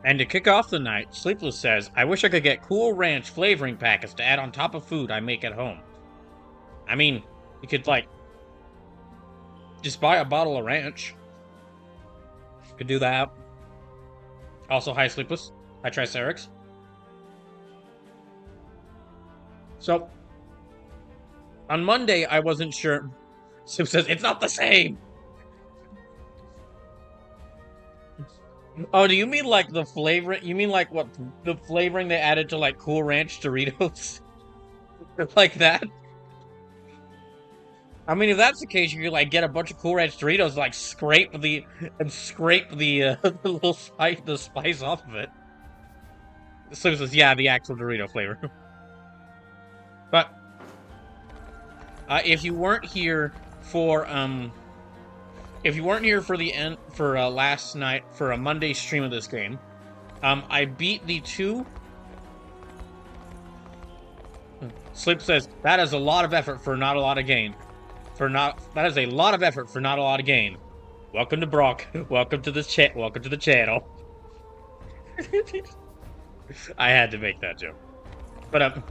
And to kick off the night, Sleepless says, I wish I could get Cool Ranch flavoring packets to add on top of food I make at home. I mean, you could, like, just buy a bottle of ranch. Could do that. Also, hi, Sleepless. Hi, Tricerix. So, on Monday, I wasn't sure. Soup says, it's not the same! Oh, do you mean like the flavoring? You mean like what the flavoring they added to like Cool Ranch Doritos? Like that? I mean, if that's the case, you could like get a bunch of Cool Ranch Doritos, like scrape the little spice off of it. So it says, yeah, the actual Dorito flavor. But if you weren't here for the end for last night for a Monday stream of this game, I beat the two. Sleep says that is a lot of effort for not a lot of gain. That is a lot of effort for not a lot of gain. Welcome to Brock. Welcome to this chat. Welcome to the channel. I had to make that joke, but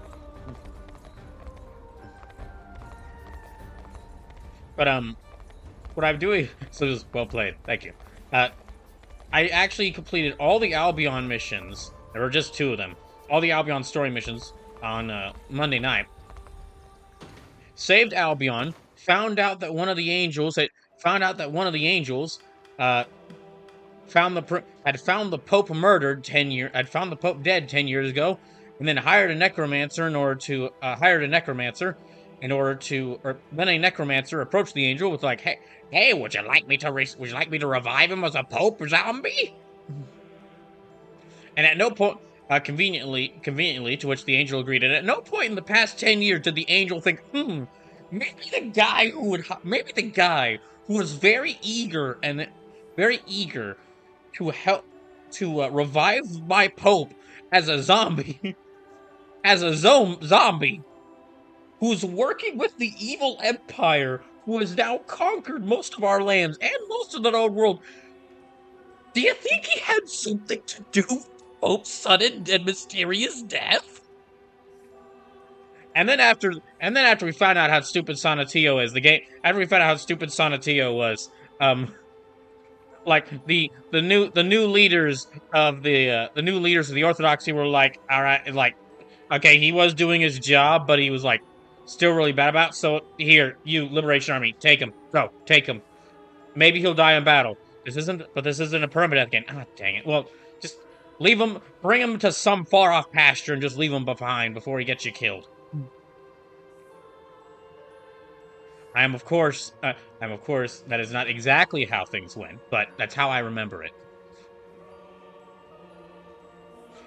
what I'm doing. So just well played. Thank you. I actually completed all the Albion missions. There were just two of them. All the Albion story missions on Monday night. Saved Albion. Found out that one of the angels had found found the Pope murdered 10 years. Had found the Pope dead 10 years ago, and then hired a necromancer then a necromancer approached the angel with like, hey, would you like me to revive him as a Pope zombie? And at no point, conveniently, to which the angel agreed. And at no point in the past 10 years did the angel think, maybe the guy who was very eager to help to revive my Pope as a zombie, zombie, who's working with the evil empire who has now conquered most of our lands and most of the known world. Do you think he had something to do with Pope's sudden and mysterious death? And then after we found out how stupid Sonatio is, after we found out how stupid Sonatio was, like the new leaders of the Orthodoxy were like, all right, like, okay, he was doing his job, but he was like still really bad about it. So here, you Liberation Army, take him. Go, take him. Maybe he'll die in battle. This isn't a permadeath game. Ah, dang it. Well, just leave him, bring him to some far off pasture and just leave him behind before he gets you killed. Of course, that is not exactly how things went, but that's how I remember it.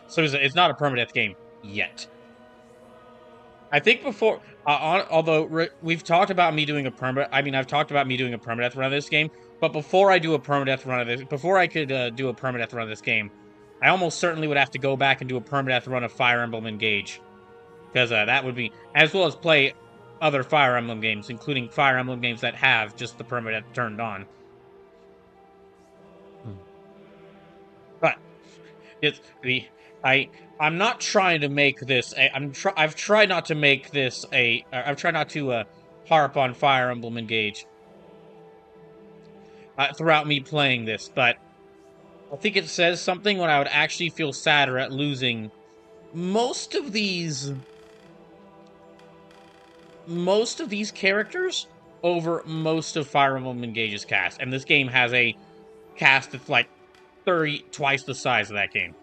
So it's not a permadeath game yet. I think before, although we've talked about me doing I've talked about me doing a permadeath run of this game, but before I do a permadeath run of this, before I could do a permadeath run of this game, I almost certainly would have to go back and do a permadeath run of Fire Emblem Engage, because that would be, as well as play other Fire Emblem games, including Fire Emblem games that have just the permadeath turned on. But I'm not trying to make this I've tried not to harp on Fire Emblem Engage throughout me playing this, but I think it says something when I would actually feel sadder at losing most of these characters over most of Fire Emblem Engage's cast. And this game has a cast that's like twice the size of that game.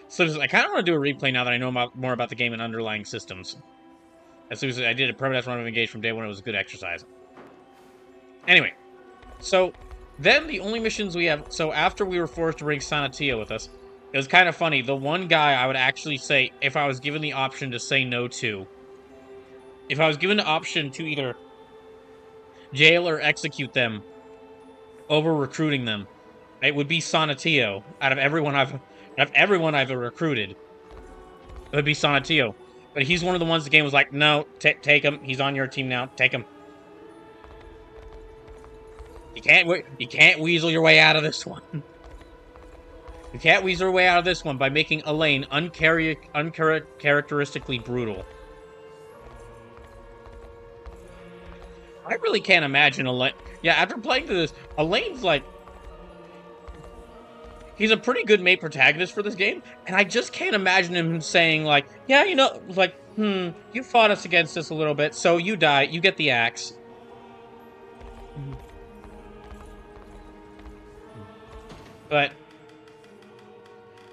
So I kind of want to do a replay now that I know more about the game and underlying systems. As soon as I did a permadeath run of Engage from day one, it was a good exercise. Anyway, so then the only missions we have... So after we were forced to bring Sonatio with us, it was kind of funny. The one guy I would actually say, if I was given the option to say no to... If I was given the option to either jail or execute them over recruiting them, it would be Sonatio. Out of everyone I've recruited, it would be Sonatio. But he's one of the ones the game was like, no, take him. He's on your team now. Take him. You can't weasel your way out of this one. You can't weasel your way out of this one by making Elaine uncharacteristically brutal. I really can't imagine Elaine. Yeah, after playing through this, Elaine's like, he's a pretty good main protagonist for this game, and I just can't imagine him saying like, yeah, you know, like, you fought us against us a little bit, so you die, you get the axe. But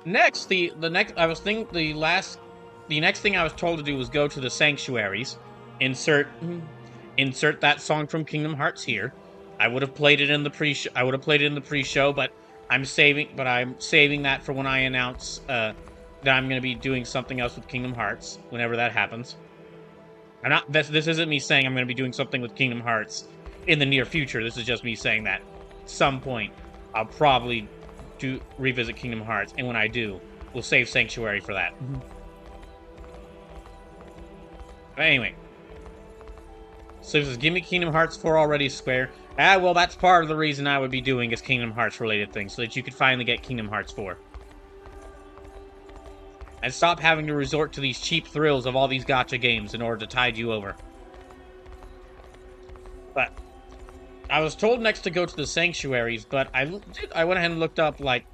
next, the next I was thinking the next thing I was told to do was go to the sanctuaries, insert that song from Kingdom Hearts here. I would have played it in the pre-show, but I'm saving that for when I announce that I'm going to be doing something else with Kingdom Hearts whenever that happens. This isn't me saying I'm going to be doing something with Kingdom Hearts in the near future. This is just me saying that at some point I'll probably revisit Kingdom Hearts, and when I do, we'll save Sanctuary for that. But anyway, so this is give me Kingdom Hearts 4 already, Square. Well, that's part of the reason I would be doing is Kingdom Hearts related things, so that you could finally get Kingdom Hearts 4. And stop having to resort to these cheap thrills of all these gacha games in order to tide you over. But I was told next to go to the sanctuaries, but I went ahead and looked up, like,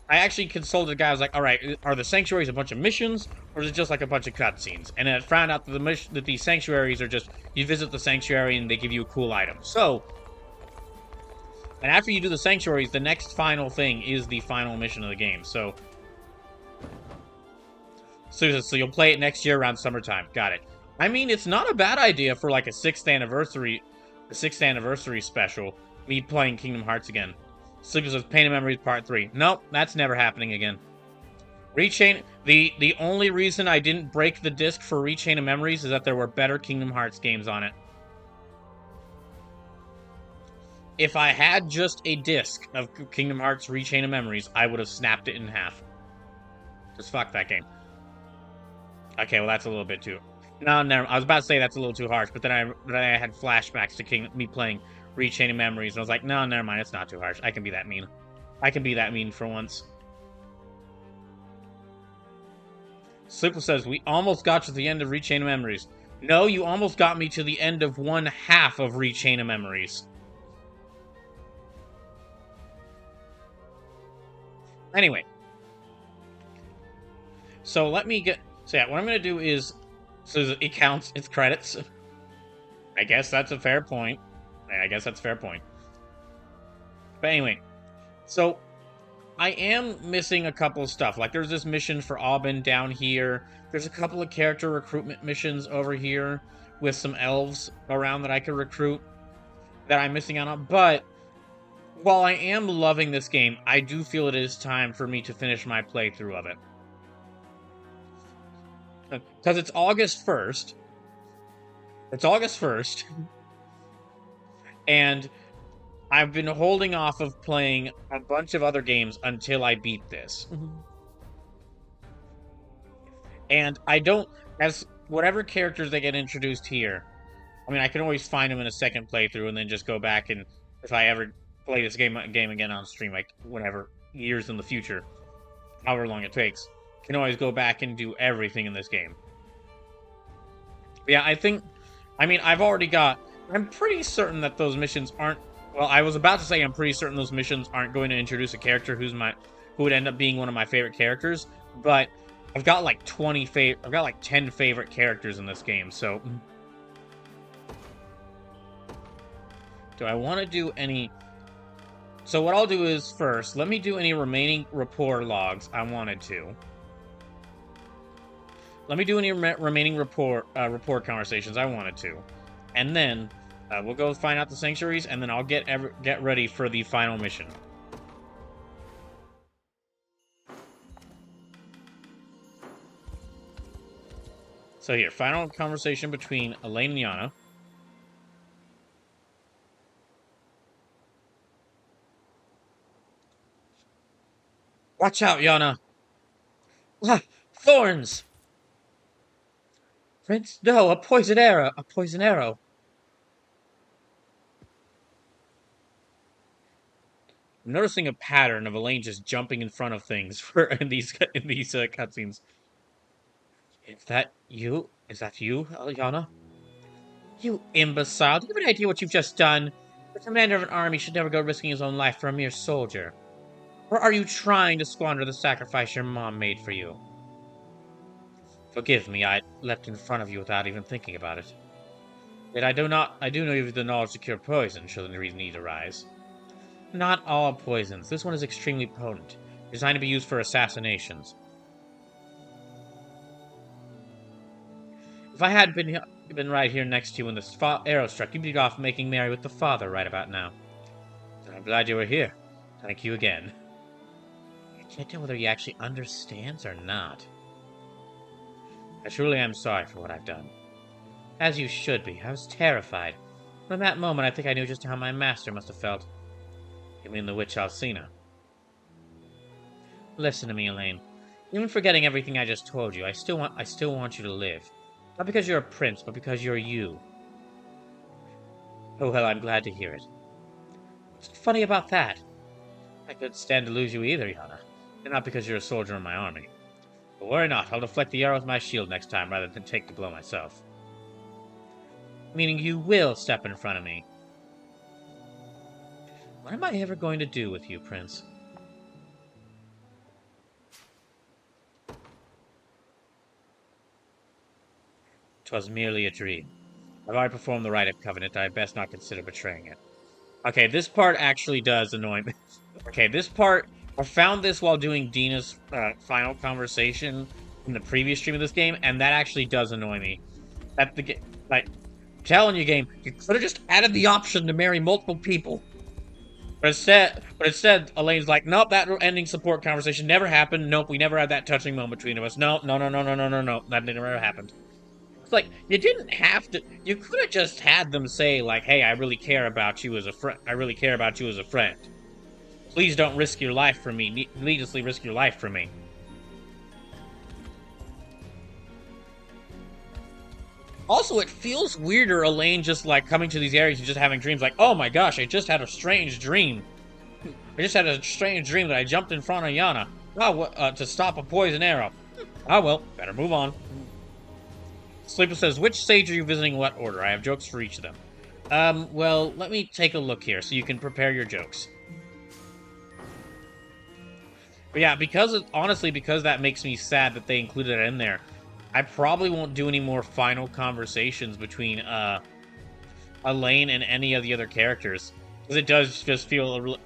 I actually consulted a guy. I was like, all right, are the sanctuaries a bunch of missions, or is it just like a bunch of cutscenes? And I found out that these sanctuaries are just, you visit the sanctuary and they give you a cool item. So, and after you do the sanctuaries, the next final thing is the final mission of the game. So you'll play it next year around summertime. Got it. I mean, it's not a bad idea for like a 6th anniversary special, me playing Kingdom Hearts again. Sleeper says Pain of Memories Part 3. Nope, that's never happening again. Rechain, the only reason I didn't break the disc for Rechain of Memories is that there were better Kingdom Hearts games on it. If I had just a disc of Kingdom Hearts Rechain of Memories, I would have snapped it in half. Just fuck that game. Okay, well that's a little bit too... No, never. I was about to say that's a little too harsh, but then I had flashbacks to me playing Rechain of Memories, and I was like, no, never mind, it's not too harsh. I can be that mean. I can be that mean for once. Super says, we almost got to the end of Rechain of Memories. No, you almost got me to the end of 1/2 of Rechain of Memories. Anyway. So let me get... So yeah, what I'm going to do is... So it counts its credits. I guess that's a fair point. But anyway, so I am missing a couple of stuff. Like there's this mission for Aubin down here. There's a couple of character recruitment missions over here with some elves around that I could recruit that I'm missing out on. But while I am loving this game, I do feel it is time for me to finish my playthrough of it. Because it's August 1st. And I've been holding off of playing a bunch of other games until I beat this. And I don't... As whatever characters they get introduced here, I mean, I can always find them in a second playthrough and then just go back and... If I ever play this game again on stream, like, whenever, years in the future, however long it takes, I can always go back and do everything in this game. Yeah, I mean, I'm pretty certain that those missions aren't... Well, I was about to say I'm pretty certain those missions aren't going to introduce a character who would end up being one of my favorite characters, but I've got like 10 favorite characters in this game, so... Do I want to do any... So what I'll do is, first, let me do any remaining rapport logs I wanted to. Let me do any remaining report conversations I wanted to. And then, we'll go find out the sanctuaries, and then I'll get ready for the final mission. So here, final conversation between Elaine and Yana. Watch out, Yana! Ah, thorns! Prince, no, a poison arrow! I'm noticing a pattern of Elaine just jumping in front of things in these cutscenes. Is that you? Is that you, Alyana? You imbecile! Do you have any idea what you've just done? The commander of an army should never go risking his own life for a mere soldier. Or are you trying to squander the sacrifice your mom made for you? Forgive me, I leapt in front of you without even thinking about it. Yet I do know you have the knowledge to cure poison should the need arise. Not all poisons. This one is extremely potent, designed to be used for assassinations. If I had been right here next to you when the arrow struck, you'd be off making merry with the father right about now. I'm glad you were here. Thank you again. I can't tell whether he actually understands or not. I truly am sorry for what I've done. As you should be. I was terrified. From that moment, I think I knew just how my master must have felt. You mean the witch Alcina? Listen to me, Elaine. Even forgetting everything I just told you, I still want you to live. Not because you're a prince, but because you're you. Oh well, I'm glad to hear it. What's funny about that? I couldn't stand to lose you either, Yana. And not because you're a soldier in my army. But worry not, I'll deflect the arrow with my shield next time rather than take the blow myself. Meaning you will step in front of me. What am I ever going to do with you, Prince? 'Twas merely a dream. I've already performed the rite of covenant, I had best not consider betraying it. Okay, this part actually does annoy me. Okay, this part, I found this while doing Dina's final conversation in the previous stream of this game, and that actually does annoy me. At the like, telling you, game, you could have just added the option to marry multiple people. But instead, Elaine's like, nope, that ending support conversation never happened. Nope, we never had that touching moment between us. No, that never happened. It's like, you didn't have to. You could have just had them say, like, hey, I really care about you as a friend. I really care about you as a friend. Please don't risk your life for me. Needlessly risk your life for me. Also, it feels weirder, Elaine just, like, coming to these areas and just having dreams like, oh my gosh, I just had a strange dream. I just had a strange dream that I jumped in front of Yana. Oh, to stop a poison arrow. Ah, well, better move on. Sleeper says, which sage are you visiting what order? I have jokes for each of them. Well, let me take a look here so you can prepare your jokes. But yeah, honestly, because that makes me sad that they included it in there, I probably won't do any more final conversations between, Elaine and any of the other characters. Because it does just feel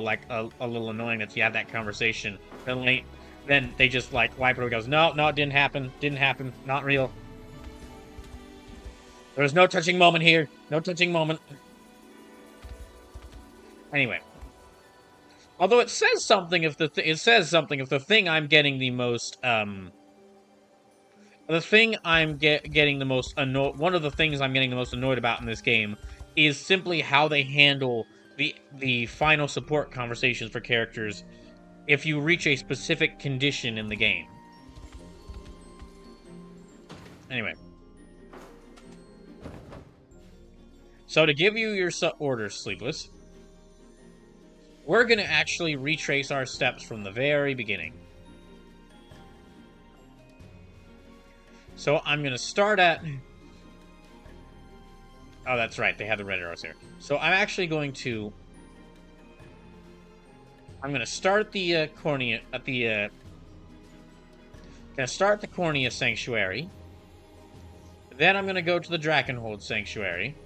like a little annoying that you have that conversation. Then they just, like, wipe it away and goes, no, it didn't happen, not real. There was no touching moment here. No touching moment. Anyway. Although it says something if the thing I'm getting the most getting the most annoyed, one of the things I'm getting the most annoyed about in this game is simply how they handle the final support conversations for characters if you reach a specific condition in the game. Anyway. So to give you your orders, Sleepless, we're going to actually retrace our steps from the very beginning. So I'm going to start at... Oh, that's right. They have the red arrows here. So I'm actually going to... I'm going to start the Cornea... Going to start the Cornea Sanctuary. Then I'm going to go to the Drakenhold Sanctuary.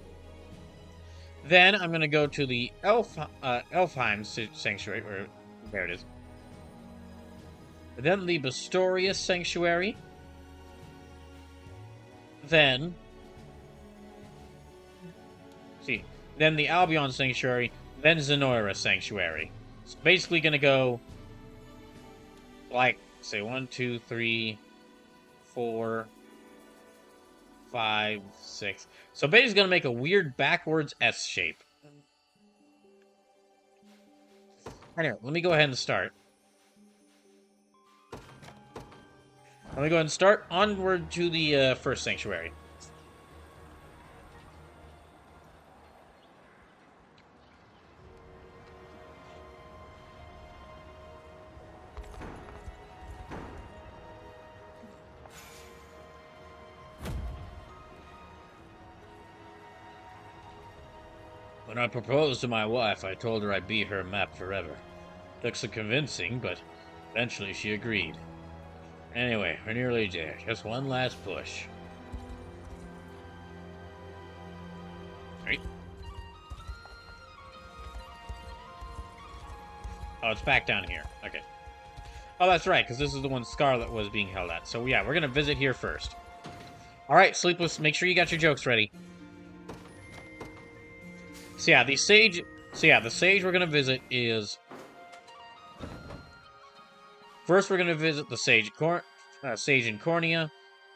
Then I'm going to go to the Elfheim Sanctuary, or there it is. Then the Bastorius Sanctuary. Then the Albion Sanctuary, then Zenoira Sanctuary. So basically going to go, like, say 1, 2, 3, 4, 5, 6. So basically going to make a weird backwards S shape. Anyway, let me go ahead and start. Let me go ahead and start onward to the first sanctuary. When I proposed to my wife, I told her I'd be her map forever. Took some convincing, but eventually she agreed. Anyway, we're nearly there. Just one last push. Right? Oh, it's back down here. Okay. Oh, that's right, because this is the one Scarlet was being held at. So, yeah, we're going to visit here first. Alright, Sleepless, make sure you got your jokes ready. So, yeah, the sage we're going to visit is... First, we're going to visit the sage in Cornea,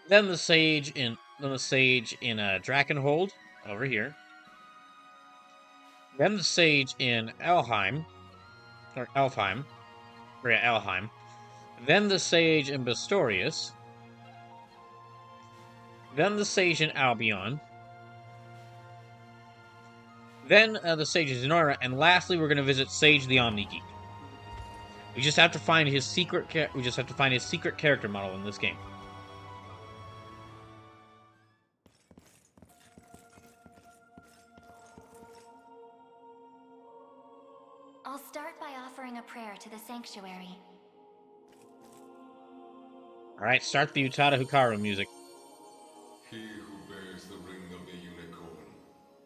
then the sage in Drakenhold, over here. Then the sage in Elfheim. Then the sage in Bastorius. Then the sage in Albion. Then the sage in Zenora, and lastly, we're going to visit Sage the Omni-Geek. We just have to find his secret. Character model in this game. I'll start by offering a prayer to the sanctuary. Alright, start the Utada Hikaru music. He who bears the ring of the Unicorn,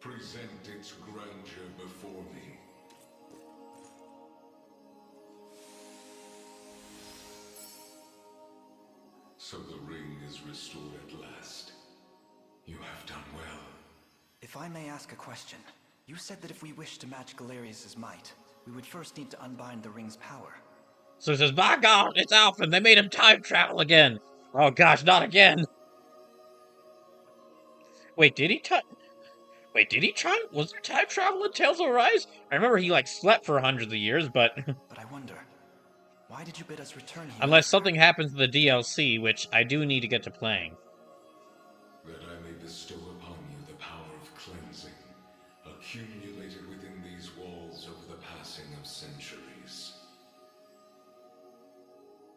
present its grandeur before me. So the ring is restored at last. You have done well. If I may ask a question, you said that if we wish to match Galerius' might, we would first need to unbind the ring's power. So it says, by God, it's Alphen! They made him time travel again! Oh gosh, not again! Wait, did he try? Was there time travel in Tales of Arise? I remember he, slept for hundreds of years, but... But I wonder, why did you bid us return here? Unless something happens to the DLC, which I do need to get to playing. That I may bestow upon you the power of cleansing, accumulated within these walls over the passing of centuries.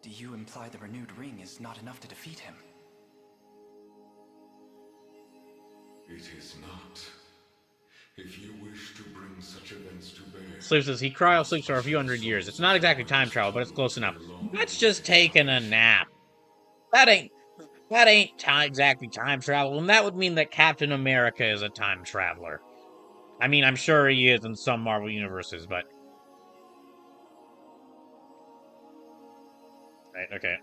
Do you imply the renewed ring is not enough to defeat him? It is not. If you wish to bring such events to bear... Sleep says he cryo-sleeps for a few hundred years. It's not exactly time travel, but it's close enough. That's just taking a nap. That ain't exactly time travel, and that would mean that Captain America is a time traveler. I mean, I'm sure he is in some Marvel universes, but... Right, okay.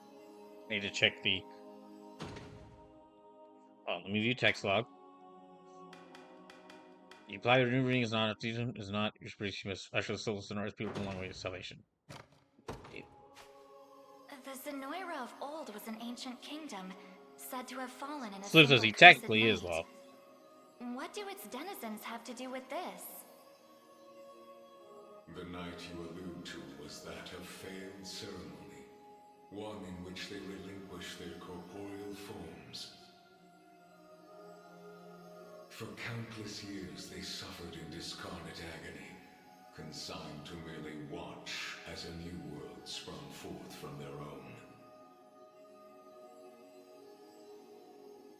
Need to check the... Oh, let me view text log. You apply the new ring is not your pretty special soul Sonora's people a long way to salvation. The Zenoira of old was an ancient kingdom, said to have fallen in a Slip says he single technically cursed is, night. love. What do its denizens have to do with this? The night you allude to was that of failed ceremony, one in which they relinquished their corporeal forms. For countless years they suffered in discarnate agony, consigned to merely watch as a new world sprung forth from their own.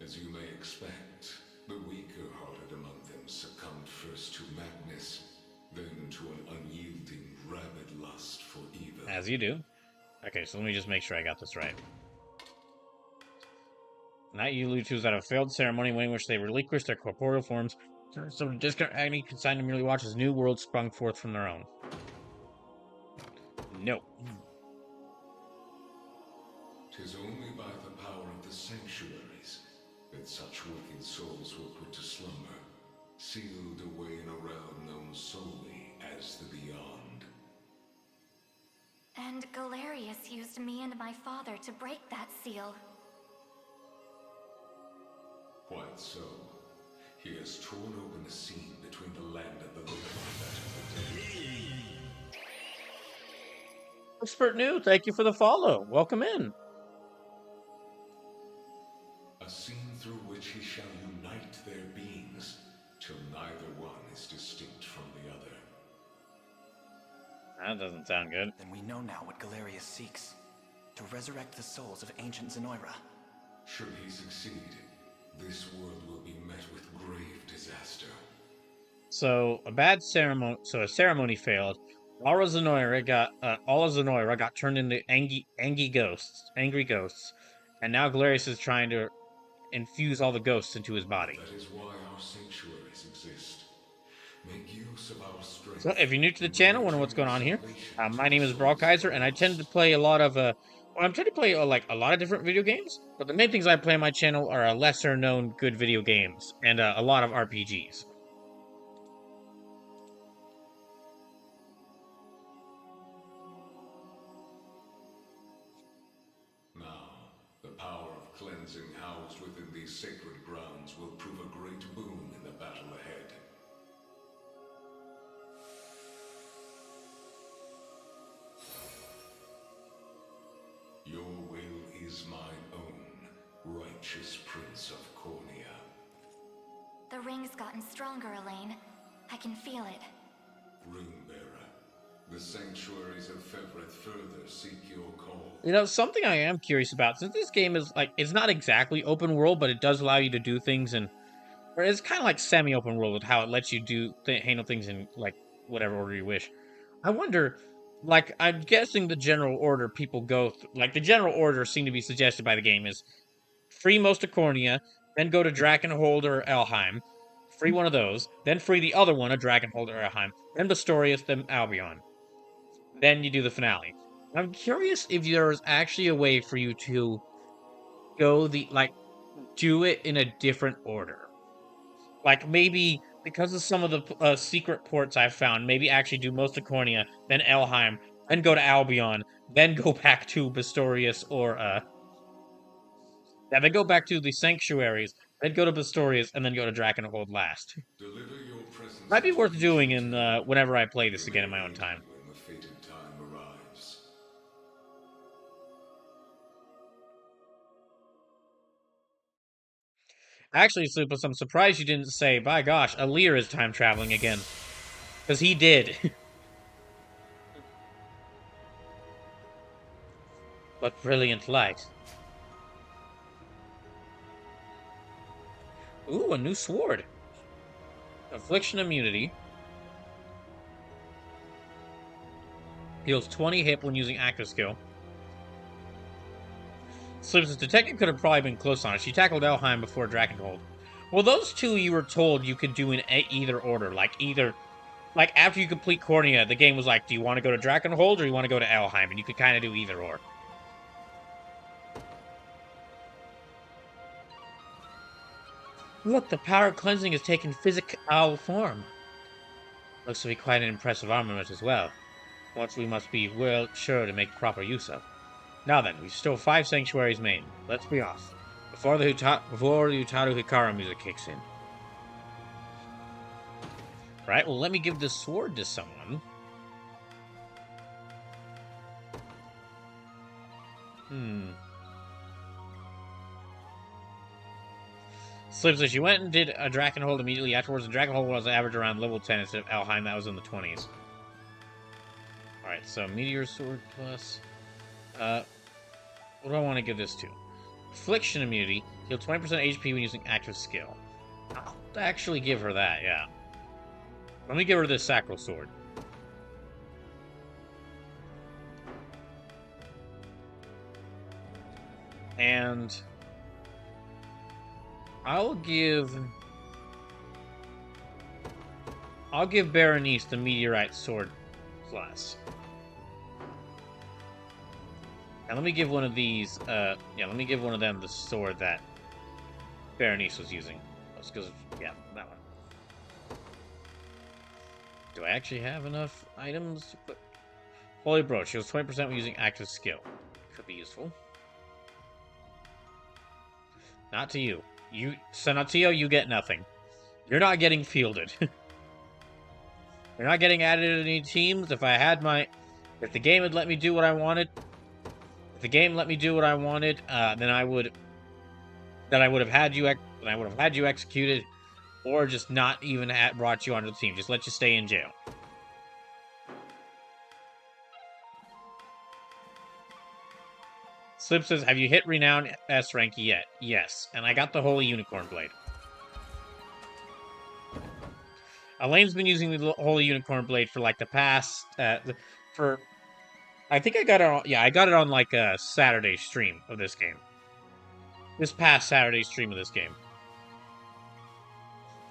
As you may expect, the weaker-hearted among them succumbed first to madness, then to an unyielding, rabid lust for evil. As you do. Okay, so let me just make sure I got this right. Night you allude to is that a failed ceremony in which they relinquished their corporeal forms, so discount agony consigned to merely watch as new worlds sprung forth from their own. No. 'Tis only by the power of the sanctuaries that such wicked souls were put to slumber, sealed away in a realm known solely as the Beyond. And Galerius used me and my father to break that seal. Quite so. He has torn open the seam between the land of the living and that of the dead. Expert New, thank you for the follow. Welcome in. A seam through which he shall unite their beings, till neither one is distinct from the other. That doesn't sound good. Then we know now what Galerius seeks. To resurrect the souls of ancient Zenoira. Should he succeed, this world will be met with grave disaster. So a bad ceremony. So a ceremony failed. All of Zenoira got turned into angry ghosts, and now Galerius is trying to infuse all the ghosts into his body. That is why our sanctuaries exist. Make use of our So strength if you're new to the and channel, bring wonder what's true going on here, salvation my to the name is souls of Brawlkaiser, the and I tend to lost. play a lot of I'm trying to play like a lot of different video games, but the main things I play on my channel are lesser known good video games and a lot of RPGs. Now, the power of cleansing housed within these sacred grounds will prove a great boon in the battle ahead. Your will is mine own, righteous Prince of Cornia. The ring's gotten stronger, Elaine. I can feel it. Ringbearer, the sanctuaries of Fevreth further seek your call. You know, something I am curious about, since this game is like it's not exactly open world, but it does allow you to do things in, or it's kind of like semi-open world with how it lets you handle things in like whatever order you wish. I wonder, like, I'm guessing the general order people go like the general order seemed to be suggested by the game is free most of Cornia, then go to Drakenhold or Elheim, free one of those, then free the other one, a Drakenhold or Elheim, then Bastorius, then Albion. Then you do the finale. I'm curious if there's actually a way for you to go do it in a different order. Like maybe because of some of the secret ports I've found, maybe actually do most of Cornia, then Elheim, then go to Albion, then go back to Bastorius or yeah, then go back to the sanctuaries, then go to Bastorius, and then go to Drakenhold last. Deliver your presence Might be into worth doing Ancient in Terra. whenever I play this We may again in my own aid time. you when the fated time arrives. Actually, Supus, I'm surprised you didn't say, by gosh, Alir is time traveling again. Because he did. What brilliant light. Ooh, a new sword. Affliction immunity. Heals 20 hit when using active skill. Supus, Detective could have probably been close on it. She tackled Elheim before Drakenhold. Well, those two you were told you could do in either order. Like, after you complete Cornia, the game was like, do you want to go to Drakenhold or you want to go to Elheim? And you could kind of do either or. Look, the power of cleansing has taken physical form. Looks to be quite an impressive armament as well. Once we must be well sure to make proper use of. Now then, we still 5 sanctuaries main. Let's be off. Before the Utaru Hikaru music kicks in. Right, well let me give this sword to someone. Slips as you went and did a Drakenhold immediately afterwards. The Drakenhold was average around level 10 instead of Elheim, that was in the 20s. Alright, so Meteor Sword plus... what do I want to give this to? Affliction immunity. Heal 20% HP when using active skill. I'll actually give her that, yeah. Let me give her this Sacral Sword. And... I'll give Berenice the Meteorite Sword Plus. And let me give one of these, let me give one of them the sword that Berenice was using. That's because, yeah, that one. Do I actually have enough items to put? Holy Brooch, she was 20% when using active skill. Could be useful. Not to you. Sonatio, you get nothing. You're not getting fielded. You're not getting added to any teams. If the game had let me do what I wanted, then I would have had you executed, or just not even brought you onto the team. Just let you stay in jail. Slip says, have you hit Renown S rank yet? Yes, and I got the Holy Unicorn Blade. Elaine's been using the Holy Unicorn Blade for like the past for I think I got it on, yeah, I got it on like a Saturday stream of this game. This past Saturday stream of this game.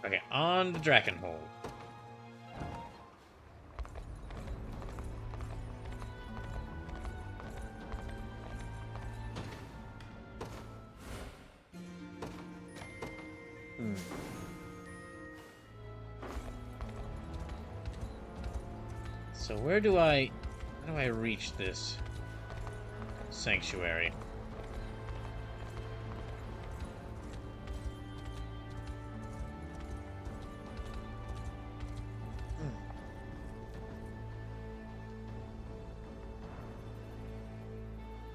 Okay, on the Drakenhold. So how do I reach this sanctuary?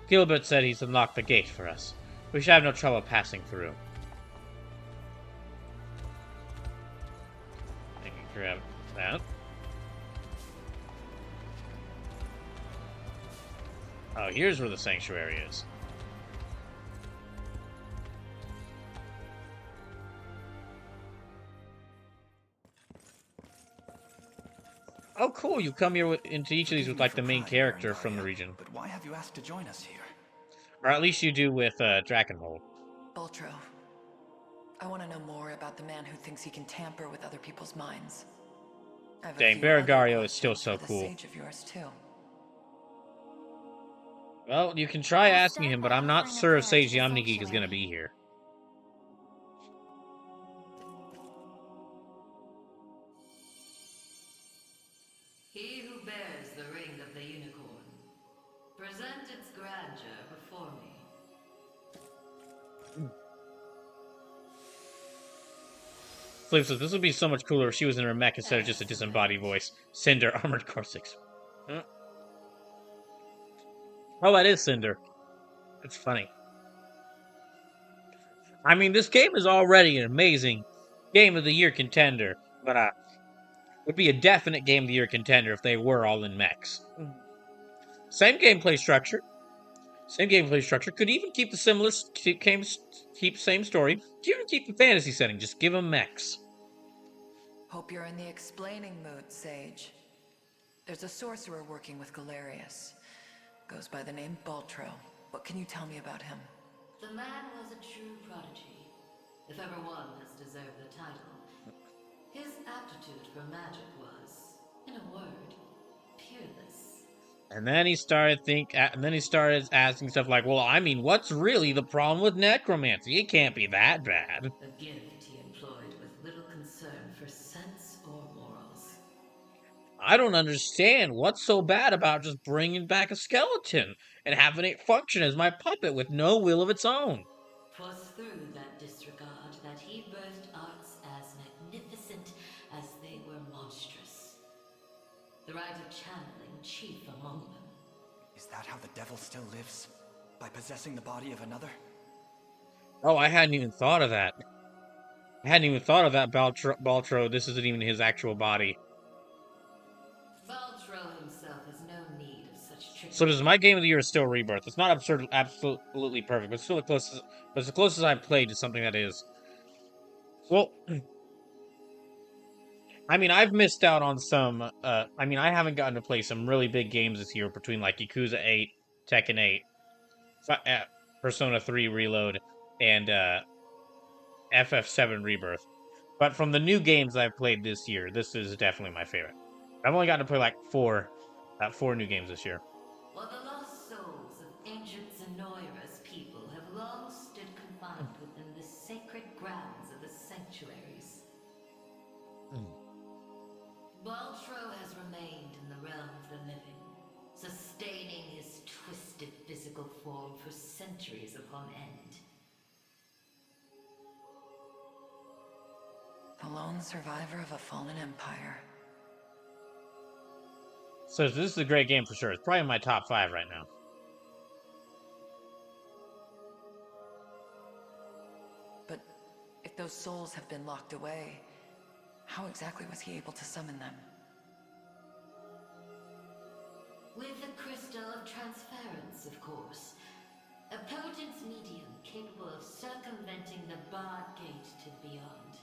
Gilbert said he's unlocked the gate for us. We should have no trouble passing through. I can grab that. Oh, here's where the sanctuary is. Oh, cool! You come here into each of these with like the main character from the region, But why have you asked to join us here? or at least you do with Drakenhold. Baltro, I want to know more about the man who thinks he can tamper with other people's minds. Dang, Berengario is still so cool. Sage of yours too. Well, you can try asking him, but I'm not sure if Sage Yamniki is going to be here. He who bears the ring of the unicorn, present its grandeur before me. Flip says, this would be so much cooler if she was in her mech instead of just a disembodied voice. Cinder, Armored Core 6. Huh? Oh, that is Cinder. That's funny. I mean, this game is already an amazing Game of the Year contender, but would be a definite Game of the Year contender if they were all in mechs. Same gameplay structure. Could even keep the similar, keep same story. Could even keep the fantasy setting. Just give them mechs. Hope you're in the explaining mood, Sage. There's a sorcerer working with Galerius. Goes by the name Baltro. What can you tell me about him? The man was a true prodigy, if ever one has deserved the title. His aptitude for magic was, in a word, peerless. And then he started asking stuff like, well, I mean, what's really the problem with necromancy? It can't be that bad. A gift he employed with little concern for sense or morals. I don't understand what's so bad about just bringing back a skeleton and having it function as my puppet with no will of its own. 'Twas through that disregard that he birthed arts as magnificent as they were monstrous. The right of channeling chief among them. Is that how the devil still lives? By possessing the body of another? Oh, I hadn't even thought of that. Baltro. This isn't even his actual body. Baltro himself has no need of such trickery. So my Game of the Year is still Rebirth. It's not absolutely perfect, but still it's the closest I've played to something that is. Well, I mean, I've missed out on some. I mean, I haven't gotten to play some really big games this year between like Yakuza 8, Tekken 8, Persona 3 Reload, and FF7 Rebirth. But from the new games I've played this year, this is definitely my favorite. I've only gotten to play like four new games this year. While the lost souls of ancient Zenoira's people have long stood confined within the sacred grounds of the sanctuaries. Baltro has remained in the realm of the living, sustaining his twisted physical form for centuries upon end. The lone survivor of a fallen empire. So this is a great game for sure. It's probably in my top 5 right now. But if those souls have been locked away, how exactly was he able to summon them? With the crystal of transference, of course. A potent medium capable of circumventing the barred gate to the beyond.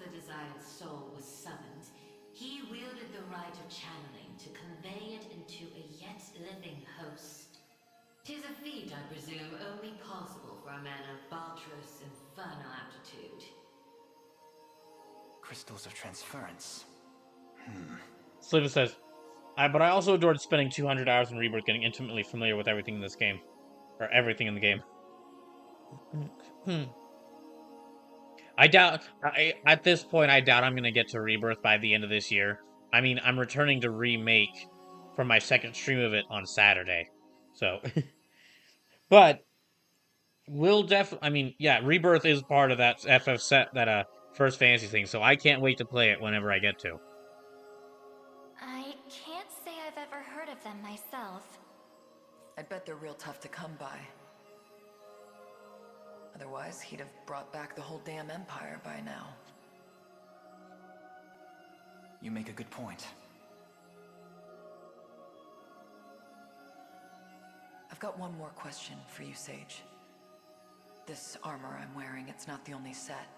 the desired soul was summoned, he wielded the right of channeling to convey it into a yet living host. 'Tis a feat, I presume, only possible for a man of Baltros' infernal aptitude. Crystals of transference. Sliva says, but I also adored spending 200 hours in Rebirth getting intimately familiar with everything in this game. Or everything in the game. I doubt, at this point, I doubt I'm going to get to Rebirth by the end of this year. I mean, I'm returning to Remake for my second stream of it on Saturday. So, but we'll definitely, I mean, yeah, Rebirth is part of that FF set, that First Fantasy thing, so I can't wait to play it whenever I get to. I can't say I've ever heard of them myself. I bet they're real tough to come by. Otherwise, he'd have brought back the whole damn empire by now. You make a good point. I've got one more question for you, Sage. This armor I'm wearing, it's not the only set.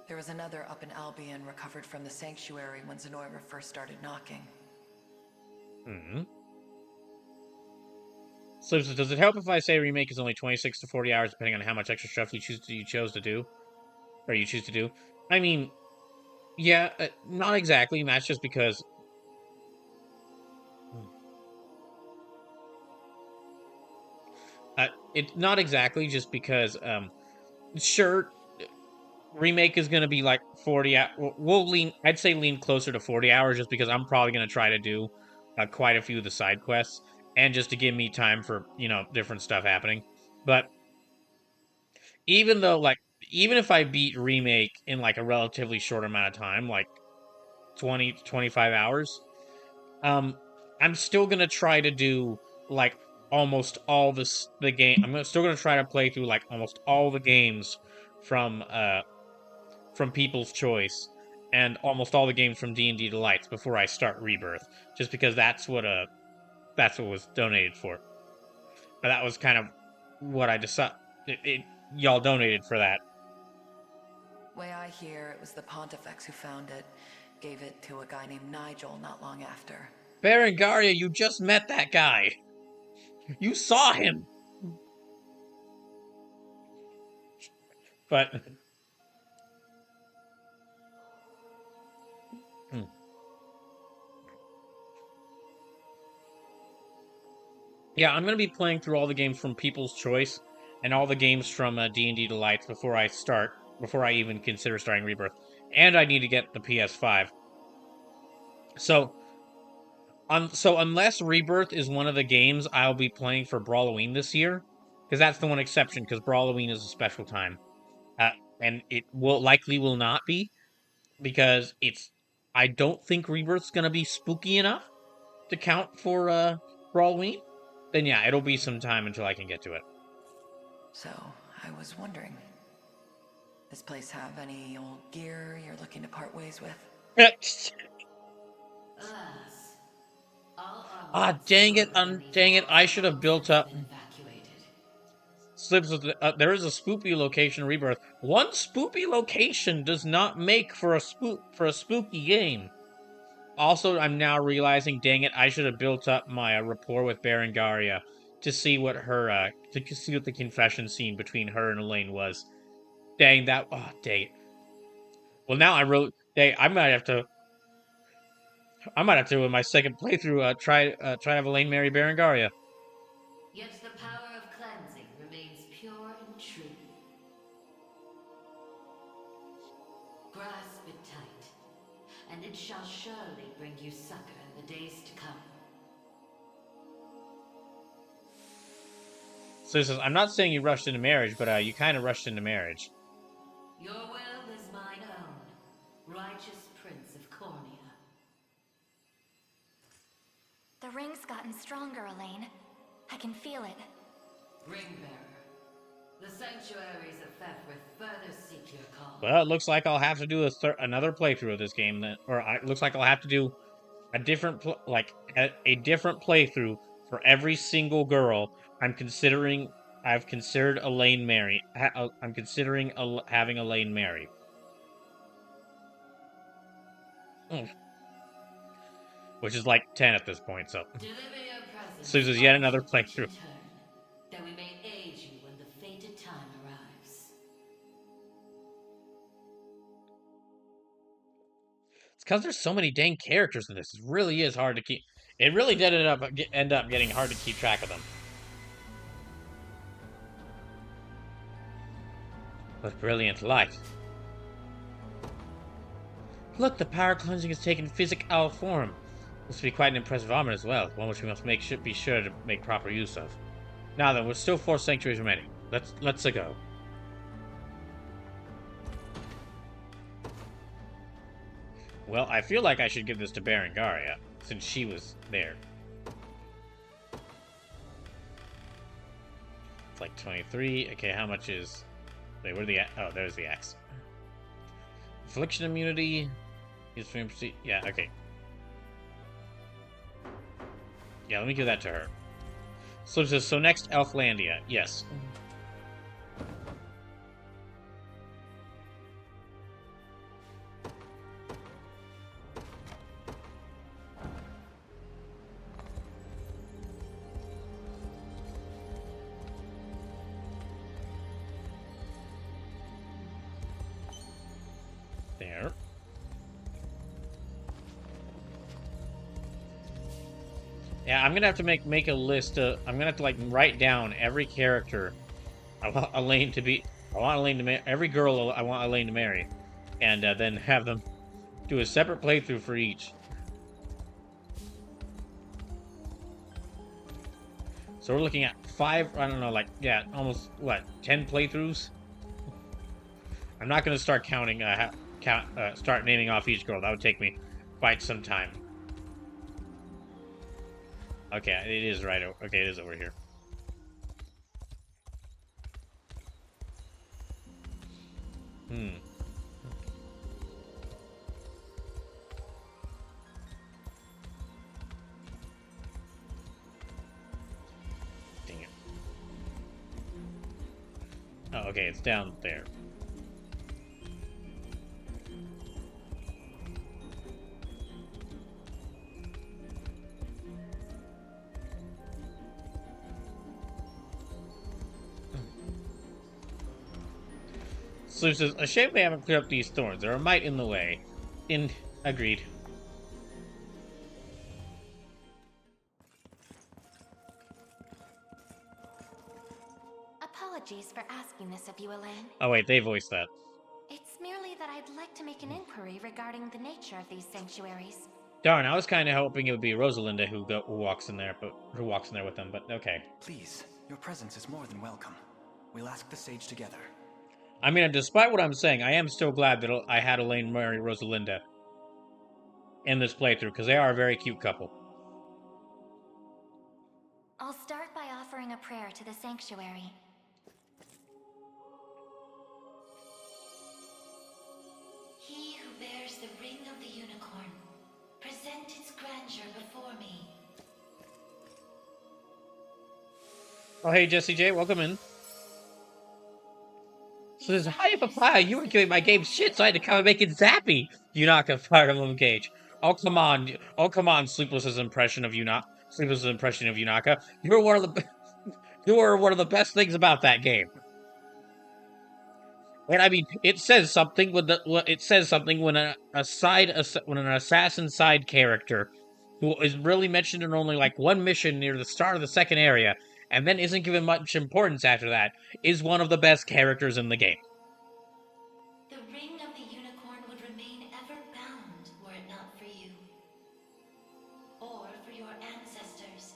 There was another up in Albion recovered from the Sanctuary when Zenoira first started knocking. So does it help if I say Remake is only 26 to 40 hours, depending on how much extra stuff you chose to do? Or you choose to do? I mean, yeah, not exactly, and that's just because... it's not exactly just because, sure, Remake is going to be like 40 hours. We'll lean, I'd say lean closer to 40 hours just because I'm probably going to try to do quite a few of the side quests and just to give me time for, different stuff happening. But even though, like, even if I beat Remake in like a relatively short amount of time, like 20 to 25 hours, I'm still going to try to do like almost all the game. Still going to try to play through like almost all the games from People's Choice and almost all the games from D&D Delights before I start Rebirth, just because that's what was donated for. But that was kind of what I decided. Y'all donated for that. Way I hear, it was the Pontifex who found it. Gave it to a guy named Nigel not long after. Berengaria, you just met that guy. You saw him. But yeah, I'm going to be playing through all the games from People's Choice and all the games from D&D Delights before I even consider starting Rebirth. And I need to get the PS5. So unless Rebirth is one of the games I'll be playing for Brawloween this year, because that's the one exception, because Brawloween is a special time, and it will not be, because I don't think Rebirth's gonna be spooky enough to count for Brawloween. Then yeah, it'll be some time until I can get to it. So, I was wondering, this place have any old gear you're looking to part ways with? Alas, all Dang it, dang it! I should have built up. been evacuated. Slips with there is a spoopy location in Rebirth. One spoopy location does not make for a spooky game. Also, I'm now realizing, dang it, I should have built up my rapport with Berengaria to see what to see what the confession scene between her and Elaine was. Dang that! Oh, dang it. Well, now I might have to in my second playthrough try to have Elaine marry Berengaria. Yet the power of cleansing remains pure and true. Grasp it tight, and it shall surely bring you succor in the days to come. So he says, I'm not saying you rushed into marriage, but you kind of rushed into marriage. Your will is mine own, righteous Prince of Cornia. The ring's gotten stronger, Elaine. I can feel it. Ringbearer, the sanctuaries of Fefrith further seek your call. Well, it looks like I'll have to do another playthrough of this game, it looks like I'll have to do a different a different playthrough for every single girl I've considered Elaine marry. I'm considering having Elaine marry. Which is like 10 at this point, so. Deliver your presence So this is yet on another the appointed playthrough. turn, that we may aid you when the fated time arrives. It's because there's so many dang characters in this. It really is hard to keep. It really did end up getting hard to keep track of them. With brilliant light. Look, the power cleansing has taken physical form. This will be quite an impressive armor as well, one which we must be sure to make proper use of. Now then, we're still 4 sanctuaries remaining. Let's go. Well, I feel like I should give this to Berengaria, since she was there. It's like 23. Okay, how much is... Wait, where the... Oh, there's the axe. Affliction immunity... Yeah, okay. Yeah, let me give that to her. So next, Elflandia. Yes. There. Yeah, I'm gonna have to make a list. I'm gonna have to like write down every character I want Elaine to be. I want Elaine to marry every girl I want Elaine to marry, and then have them do a separate playthrough for each. So we're looking at 5. I don't know, like yeah, almost what 10 playthroughs. I'm not gonna start counting. Start naming off each girl. That would take me quite some time. Okay, it is right. Okay, it is over here. Dang it. Oh, okay, it's down there. So says, a shame we haven't cleared up these thorns. There are a mite in the way. Agreed. Apologies for asking this of you, Elaine. Oh wait, they voiced that. It's merely that I'd like to make an inquiry regarding the nature of these sanctuaries. Darn, I was kind of hoping it would be Rosalinda who walks in there, with them. But okay. Please, your presence is more than welcome. We'll ask the sage together. I mean, despite what I'm saying, I am still glad that I had Elaine marry Rosalinda in this playthrough, because they are a very cute couple. I'll start by offering a prayer to the sanctuary. He who bears the ring of the unicorn, present its grandeur before me. Oh, hey, Jesse J, welcome in. So this hi papaya, you were giving my game shit, so I had to come and make it zappy. Yunaka Fire Emblem Cage. Oh come on, Sleepless's impression of Yunaka. You were one of the best things about that game. And I mean, it says something when an assassin side character who is really mentioned in only like one mission near the start of the second area, and then isn't given much importance after that, is one of the best characters in the game. The ring of the unicorn would remain ever bound were it not for you. Or for your ancestors,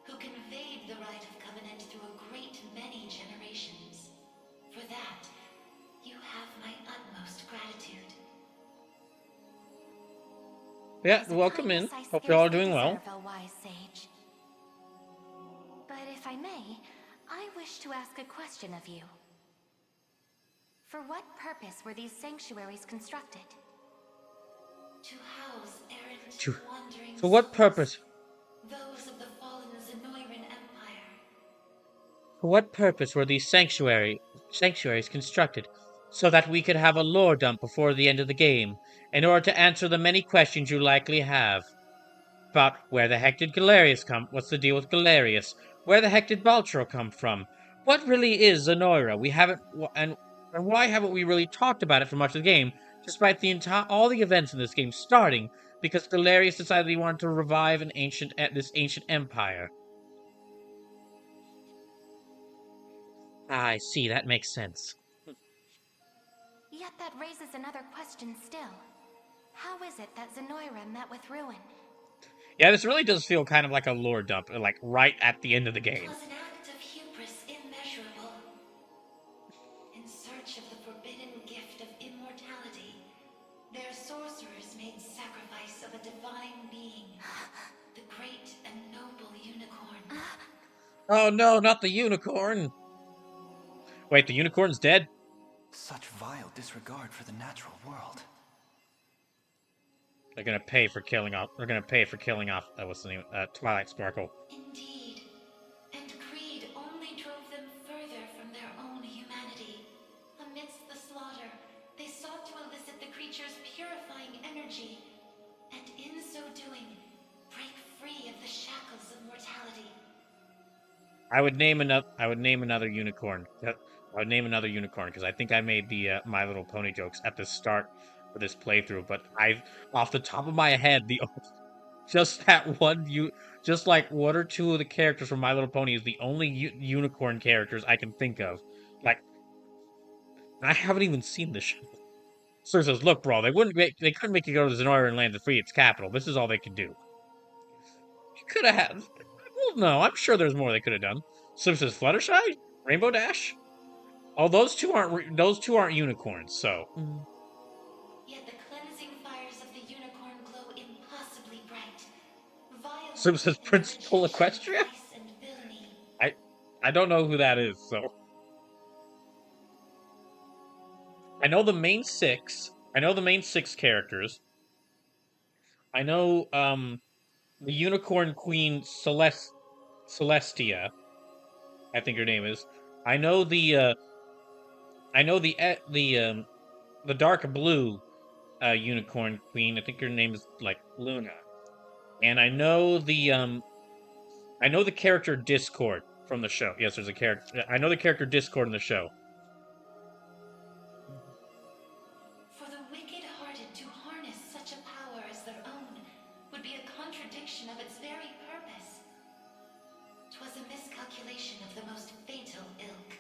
who conveyed the rite of covenant through a great many generations. For that, you have my utmost gratitude. Yeah, welcome in. Hope you're all doing well. Wise sage. But if I may, I wish to ask a question of you. For what purpose were these sanctuaries constructed? To house errant, wandering For what souls, purpose? those of the fallen Zenoiran Empire. For what purpose were these sanctuaries constructed? So that we could have a lore dump before the end of the game, in order to answer the many questions you likely have. About where the heck did Galerius come? What's the deal with Galerius? Where the heck did Baltro come from? What really is Zenoira? We haven't, and why haven't we really talked about it for much of the game, despite all the events in this game starting because Galerius decided he wanted to revive this ancient empire. I see. That makes sense. Yet that raises another question still. How is it that Zenoira met with Ruin? Yeah, this really does feel kind of like a lore dump, like right at the end of the game. Twas an act of hubris immeasurable. In search of the forbidden gift of immortality, their sorcerers made sacrifice of a divine being, the great and noble Unicorn. Oh no, not the unicorn! Wait, the unicorn's dead? Such vile disregard for the natural world. They're gonna pay for killing off. They're gonna pay for killing off. What's the name? Twilight Sparkle. Indeed, and greed only drove them further from their own humanity. Amidst the slaughter, they sought to elicit the creature's purifying energy, and in so doing, break free of the shackles of mortality. I would name another unicorn. I would name another unicorn because I think I made the My Little Pony jokes at the start of this playthrough, but off the top of my head, just that one just like one or two of the characters from My Little Pony is the only unicorn characters I can think of. Like, I haven't even seen this show. Sir says, "Look, bro, they couldn't make you go to the Zenoira and land to free its capital. This is all they could do. You could have had. Well, no, I'm sure there's more they could have done." Sir says, "Fluttershy, Rainbow Dash. Oh, those two aren't unicorns. So." Yet the cleansing fires of the unicorn glow impossibly bright. Vile Sir says, in the "Principal rejection of Equestria." vice and villainy. I don't know who that is. So I know the main six. I know the main six characters. I know the Unicorn Queen Celestia, I think her name is. I know the dark blue Unicorn Queen. I think her name is like Luna. And I know the character Discord from the show. Yes, there's a character. I know the character Discord in the show. For the wicked-hearted to harness such a power as their own would be a contradiction of its very purpose. 'Twas a miscalculation of the most fatal ilk.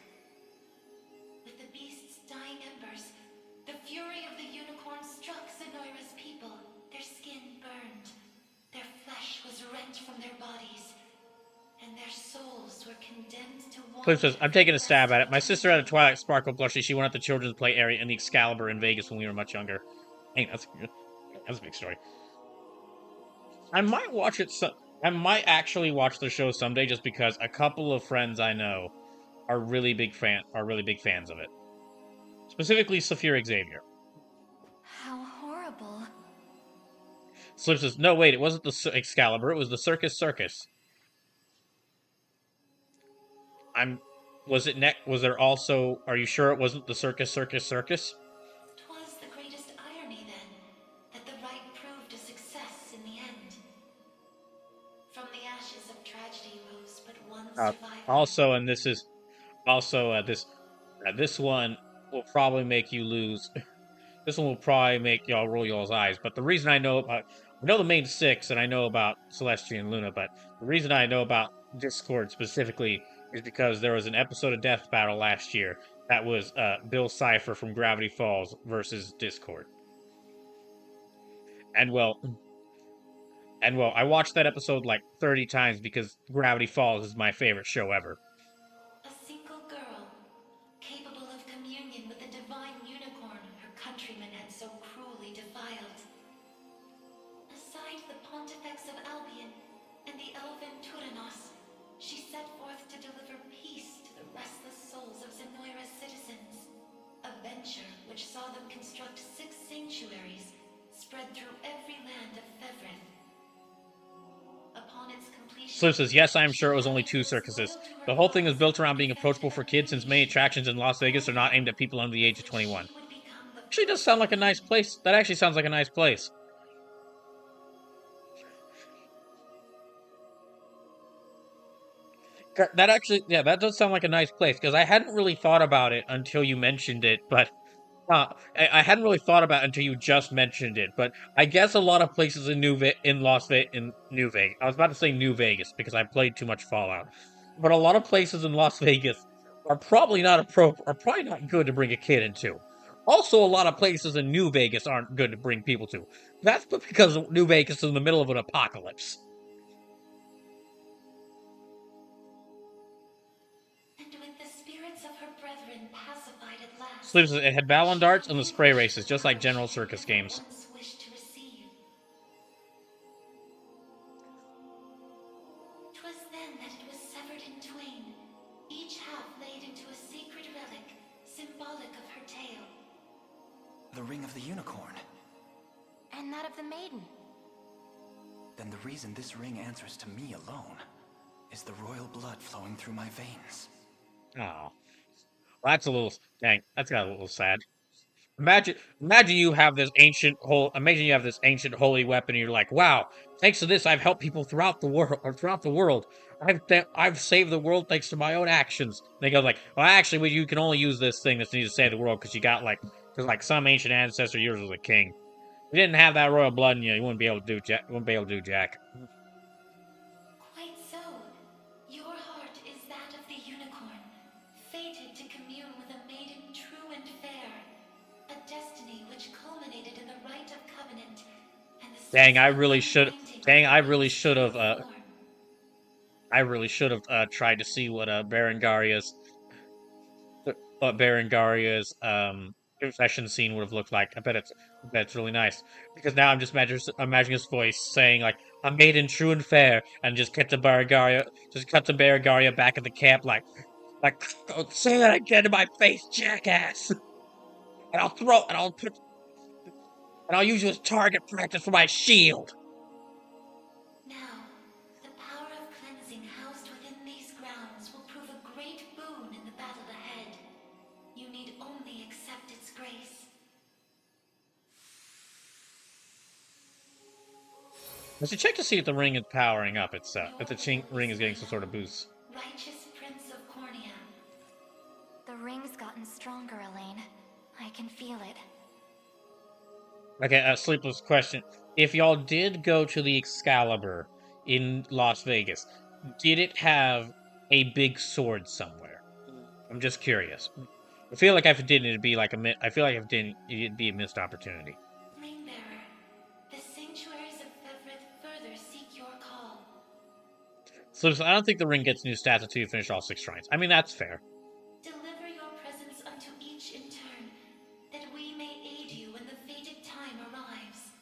With the beast's dying embers, the fury of the unicorn struck Zenoira's people. Their skin burned, their flesh was rent from their bodies, and their souls were condemned to Cliff says, wander "I'm taking a for the stab rest at of it. My sister had a eternity." Twilight Sparkle plushie. She went at the children's play area in the Excalibur in Vegas when we were much younger." Hey, that's a big story. I might watch it. I might actually watch the show someday, just because a couple of friends I know are really big fans of it. Specifically, Saphir Xavier. How horrible. Slip says, "No, wait, it wasn't the Excalibur. It was the Circus Circus." I'm. Was it next? Was there also? Are you sure it wasn't the Circus Circus Circus? 'Twas the greatest irony, then, that the right proved a success in the end. From the ashes of tragedy rose but one survivor. Also, and this is also this one will probably make you lose. This one will probably make y'all roll y'all's eyes. But the reason I know the main six, and I know about Celestia and Luna. But the reason I know about Discord specifically is because there was an episode of Death Battle last year that was Bill Cipher from Gravity Falls versus Discord. And I watched that episode like 30 times because Gravity Falls is my favorite show ever. A single girl, capable of communion with the divine unicorn her countrymen had so cruelly defiled. Aside the Pontifex of Albion and the elven Turanos, she set forth to deliver peace to the restless souls of Zenoira's citizens. A venture which saw them construct 6 sanctuaries spread through every land of Fevrith. Upon its completion, Slip says, "Yes, I am sure it was only 2 circuses. The whole thing is built around being approachable for kids, since many attractions in Las Vegas are not aimed at people under the age of 21. actually does sound like a nice place. That actually sounds like a nice place. That actually, yeah, that does sound like a nice place, because I hadn't really thought about it until you mentioned it, but I hadn't really thought about it until you just mentioned it, but I guess a lot of places in New Vegas. I was about to say New Vegas because I played too much Fallout, but a lot of places in Las Vegas are probably not good to bring a kid into. Also, a lot of places in New Vegas aren't good to bring people to. That's because New Vegas is in the middle of an apocalypse. And with the spirits of her brethren pacified at last, So it had Ballon she darts and the spray relinquished races, the just like power General she had Circus never games. once wished to receive. 'Twas then that it was severed in twain, each half laid into a sacred relic, symbolic of her tale. The ring of the unicorn. And that of the maiden. Then the reason this ring answers to me alone is the royal blood flowing through my veins. Oh, well, that's a little dang. That's got a little sad. Imagine you have this Imagine you have this ancient holy weapon, and you're like, wow, thanks to this, I've helped people throughout the world. I've saved the world thanks to my own actions. And they go like, well, actually, you can only use this thing that's needed to save the world because some ancient ancestor of yours was a king. If you didn't have that royal blood in you, you wouldn't be able to do jack. You wouldn't be able to do jack. Quite so. Your heart is that of the unicorn, fated to commune with a maiden true and fair. A destiny which culminated in the rite of covenant and the Dang, I senseless really should. unbinding Dang, of the ring's true form. I really should have tried to see what Berengaria's confession scene would have looked like. I bet it's really nice because now I'm just imagining his voice saying like, "I'm maiden true and fair," and just cut to Berengaria back at the camp like, "Don't say that again to my face, jackass!" And I'll use you as target practice for my shield. Now, the power of cleansing housed within these grounds will prove a great boon in the battle ahead. You need only accept its grace. I should check to see if the ring is powering up. If Your the will ring is is my getting some sort of own, boost. righteous Prince of Cornia. The ring's gotten stronger, Elaine. I can feel it. Okay, a sleepless question. If y'all did go to the Excalibur in Las Vegas, did it have a big sword somewhere? I'm just curious. I feel like if it didn't, I feel like if it didn't, it'd be a missed opportunity. Ringbearer, the sanctuaries of Fevrith further seek your call. So I don't think the ring gets new stats until you finish all 6 shrines. I mean, that's fair. Deliver your presence unto each in turn, that we may aid you when the fated time arrives.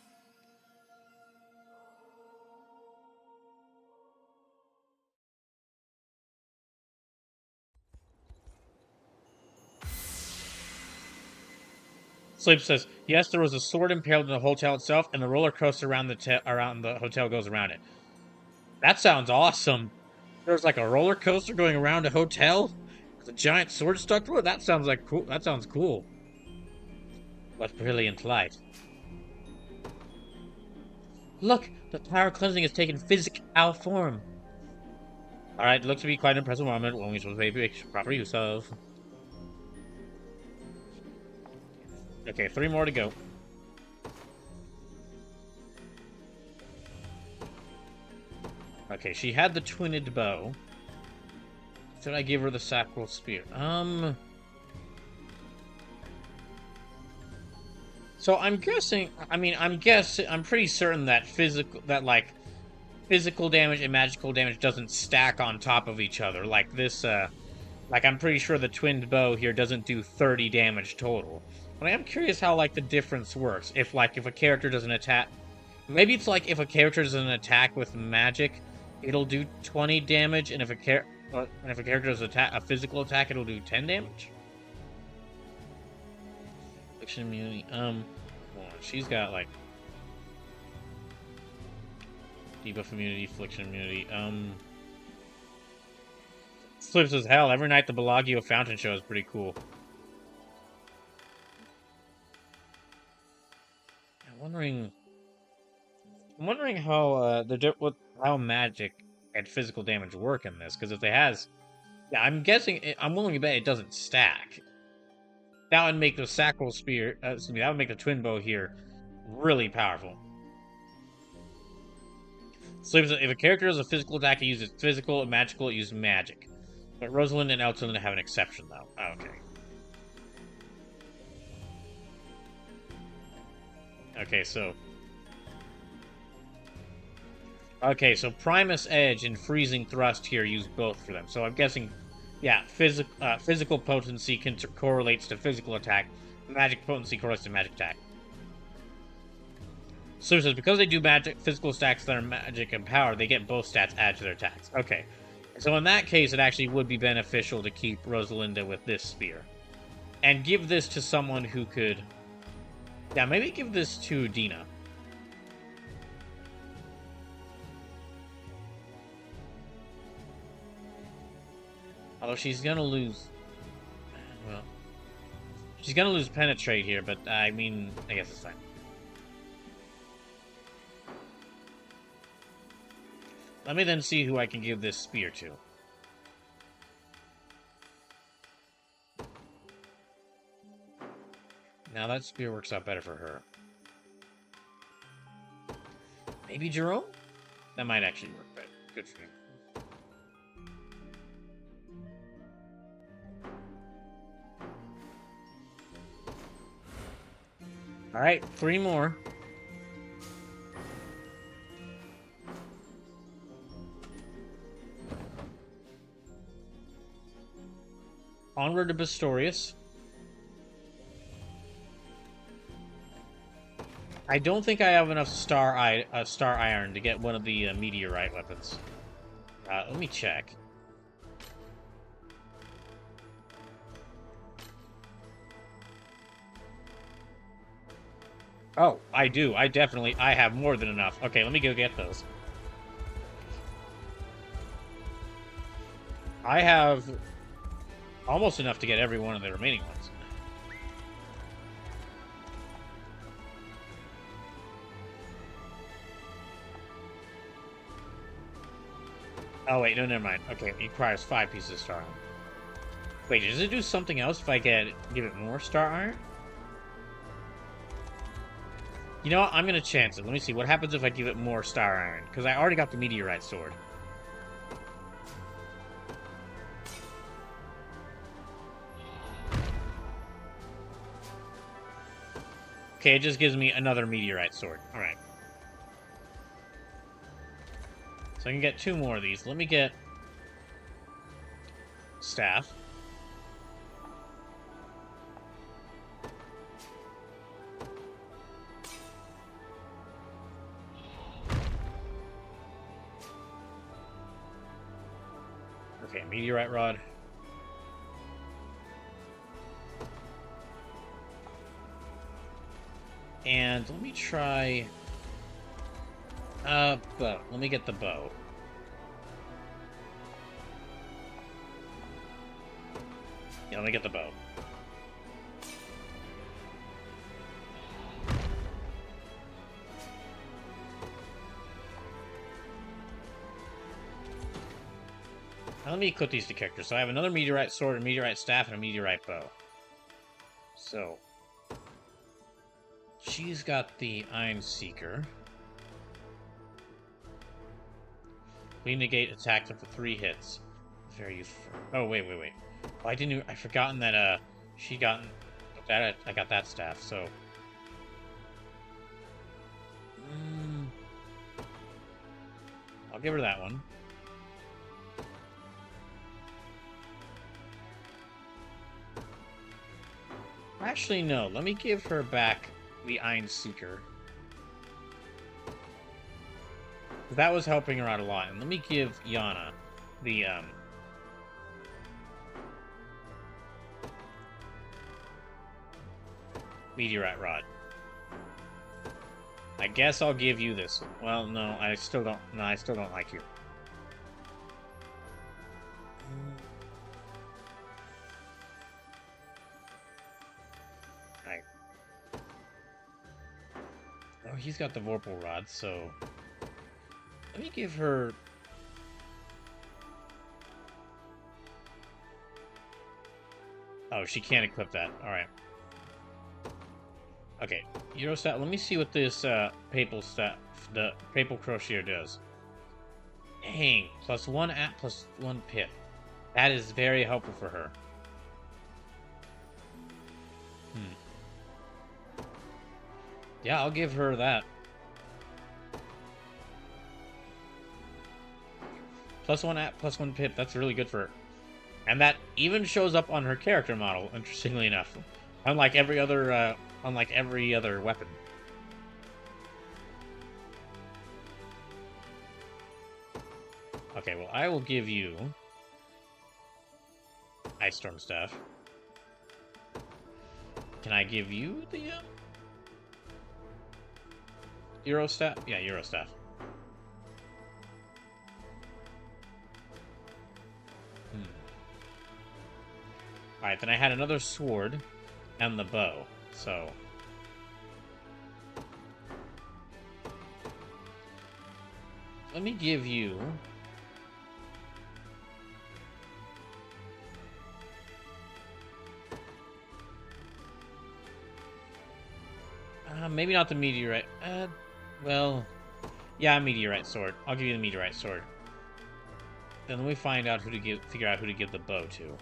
Sleep says, yes, there was a sword impaled in the hotel itself, and the roller coaster around the hotel goes around it. That sounds awesome. There's like a roller coaster going around a hotel with a giant sword stuck to it. That sounds like cool. That sounds cool. What brilliant light! Look, the power cleansing has taken physical form. All right, looks to be quite an impressive moment. One we should make proper use of. Okay, 3 more to go. Okay, she had the twinned bow. Should I give her the sacral spear? So I'm guessing. I'm pretty certain that physical damage and magical damage doesn't stack on top of each other like this. I'm pretty sure the twinned bow here doesn't do 30 damage total. But I am curious how the difference works. If a character doesn't attack, maybe it's like if a character doesn't attack with magic, it'll do 20 damage, and if a character does a physical attack, it'll do 10 damage. Affliction immunity. Hold on. She's got debuff immunity, affliction immunity. Slips as hell. Every night the Bellagio fountain show is pretty cool. I'm wondering how how magic and physical damage work in this. Because if it has, yeah, I'm willing to bet it doesn't stack. That would make the sacral spear. Excuse me, that would make the twin bow here really powerful. So if a character has a physical attack, it uses physical, and magical, it uses magic. But Rosalind and Elton have an exception, though. Oh, okay. Okay, so... Okay, so Primus Edge and Freezing Thrust here use both for them. So I'm guessing, yeah, physical potency correlates to physical attack. Magic potency correlates to magic attack. So it says, because they do physical stacks that are magic and power, they get both stats added to their attacks. Okay. So in that case, it actually would be beneficial to keep Rosalinda with this spear. And give this to someone who could... Yeah, maybe give this to Dina. Although she's gonna lose... Well... She's gonna lose Penetrate here, but I mean, I guess it's fine. Let me then see who I can give this spear to. Now that spear works out better for her. Maybe Jerome? That might actually work better. Good for me. Alright, 3 more. Onward to Pistorius. I don't think I have enough star iron to get one of the meteorite weapons. Let me check. Oh, I do. I have more than enough. Okay, let me go get those. I have almost enough to get every one of the remaining ones. Oh, wait, no, never mind. Okay, it requires 5 pieces of star iron. Wait, does it do something else if I give it more star iron? You know what? I'm gonna chance it. Let me see. What happens if I give it more star iron? Because I already got the meteorite sword. Okay, it just gives me another meteorite sword. Alright. So I can get 2 more of these. Let me get... staff. Okay, meteorite rod. And let me try... bow. Let me get the bow. Yeah, let me get the bow. Now let me equip these to characters. So I have another meteorite sword, a meteorite staff, and a meteorite bow. So... she's got the Iron Seeker. We negate attack for 3 hits. Very useful. Oh, wait. Oh, I forgotten that, she got... that, I got that staff, so... I'll give her that one. Actually, no. Let me give her back the Iron Seeker. That was helping her out a lot. And let me give Yana the, meteorite rod. I guess I'll give you this. Well, no, I still don't like you. he's got the Vorpal Rod, so... Let me give her... Oh, she can't equip that. Alright. Okay, Eurostat, let me see what this Papal stat, the Papal Crochet does. Dang, +1 at +1 pip. That is very helpful for her. Yeah, I'll give her that. +1 at +1 pip, that's really good for her. And that even shows up on her character model, interestingly enough. Unlike every other weapon. Okay, well, I will give you Ice Storm Staff. Can I give you the Eurostaff? Yeah, Eurostaff. Alright, then I had another sword and the bow, so... Let me give you... maybe not the meteorite. Well... Yeah, meteorite sword. I'll give you the meteorite sword. Then let me find out who to give... Figure out who to give the bow to.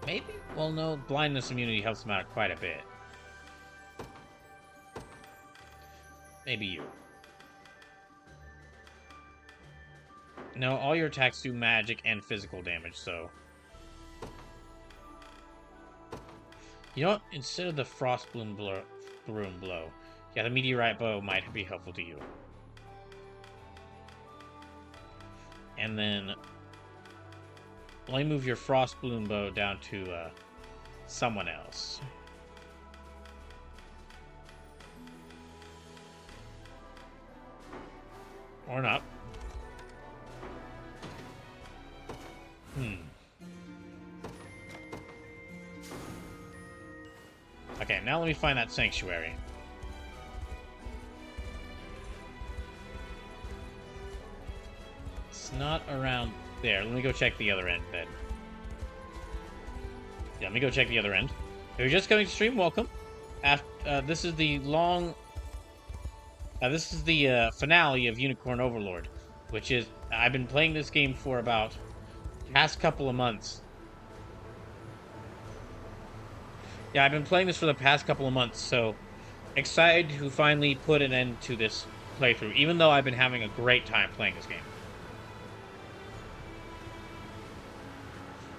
Maybe? Well, no, blindness immunity helps him out quite a bit. Maybe you. No, all your attacks do magic and physical damage, so... You know what? Instead of the Frost Bloom blow, yeah, the Meteorite Bow might be helpful to you. And then... Let me move your Frost Bloom Bow down to someone else. Or not. Okay, now let me find that sanctuary. It's not around there. Let me go check the other end, then. Yeah, let me go check the other end. If you're just coming to stream, welcome. This is the finale of Unicorn Overlord, which is... I've been playing this game for about the past couple of months. Yeah, I've been playing this for the past couple of months, so excited to finally put an end to this playthrough, even though I've been having a great time playing this game.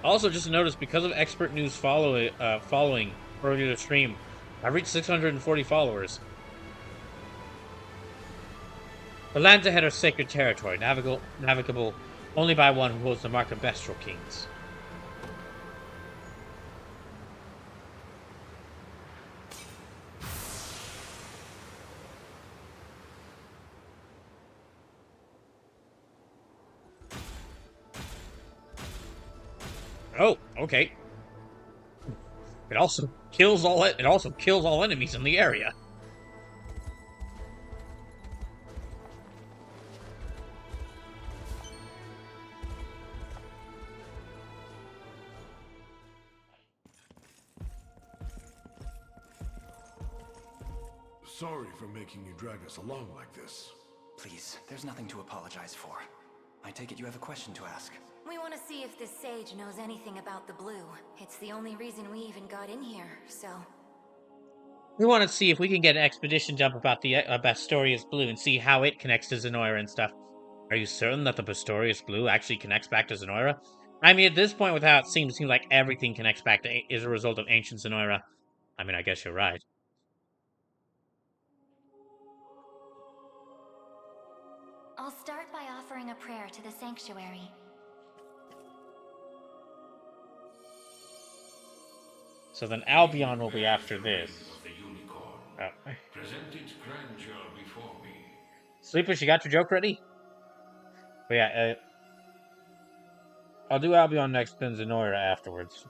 Also, just to notice, because of expert news following earlier the stream, I've reached 640 followers. The lands ahead are sacred territory, navigable only by one who holds the mark of Bestial Kings. Oh, okay. It also kills all enemies in the area. Sorry for making you drag us along like this. Please, there's nothing to apologize for. I take it you have a question to ask. We want to see if this sage knows anything about the blue. It's the only reason we even got in here, so... We want to see if we can get an expedition jump about the Bastorius Blue and see how it connects to Zenoira and stuff. Are you certain that the Bastorius Blue actually connects back to Zenoira? I mean, at this point, with how it seems like everything connects back to is a result of ancient Zenoira. I mean, I guess you're right. I'll start by offering a prayer to the sanctuary. So then Albion will be after this. Of the Unicorn. Oh. Present its grandeur before me. Sleepers, you got your joke ready? But yeah, I'll do Albion next, then Zenoira afterwards.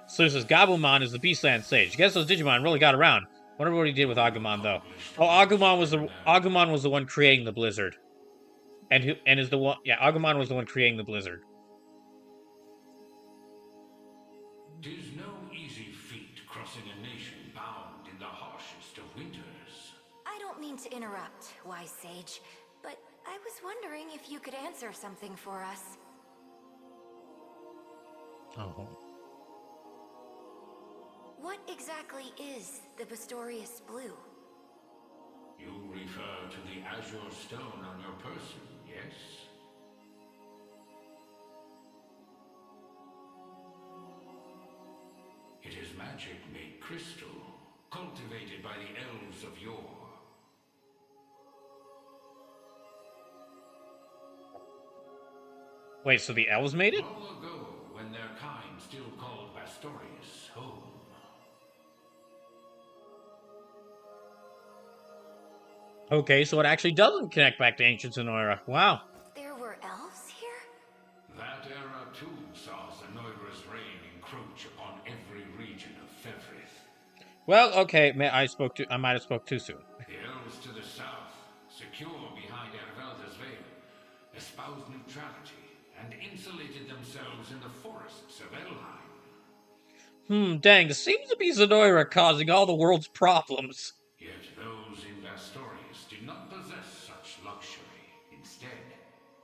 So this says Gabumon is the Beastland Sage. Guess those Digimon really got around. Wonder what he did with Agumon though. Oh, Agumon was the one creating the blizzard, and is the one. Yeah, Agumon was the one creating the blizzard. 'Tis no easy feat crossing a nation bound in the harshest of winters. I don't mean to interrupt, wise sage, but I was wondering if you could answer something for us. Oh. What exactly is the Pistorius Blue? You refer to the azure stone on your person, yes? It is magic made crystal, cultivated by the elves of yore. Wait, so the elves made it? Long ago, when their kind still called Bastorius home. Okay, so it actually doesn't connect back to ancient Zenoira. Wow. There were elves here? That era too saw Zenoira's reign encroach upon every region of Fevrith. Well, okay, I might have spoke too soon. The elves to the south, secure behind Ervelda's veil, espoused neutrality and insulated themselves in the forests of Elheim. Dang, this seems to be Zenoira causing all the world's problems. Yet those in Bastorius did not possess such luxury. Instead,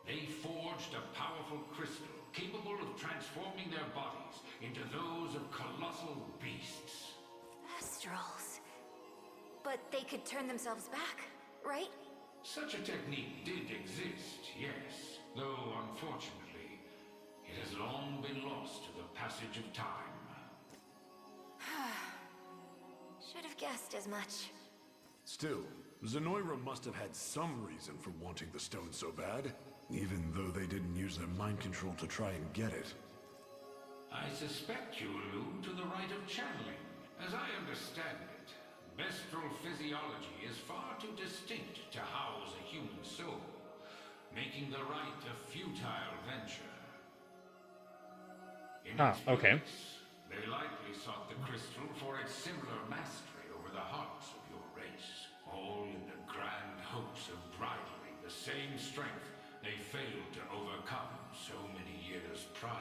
they forged a powerful crystal capable of transforming their bodies into those of colossal beasts. Astrals. But they could turn themselves back, right? Such a technique did exist, yes, though unfortunately, it has long been lost to the passage of time. Should have guessed as much. Still, Zenoira must have had some reason for wanting the stone so bad, even though they didn't use their mind control to try and get it. I suspect you allude to the rite of channeling. As I understand it, bestral physiology is far too distinct to house a human soul, making the rite a futile venture. In its okay. place, they likely sought the crystal for its similar mastery over the hearts of your race, all in the grand hopes of bridling the same strength they failed to overcome so many years prior.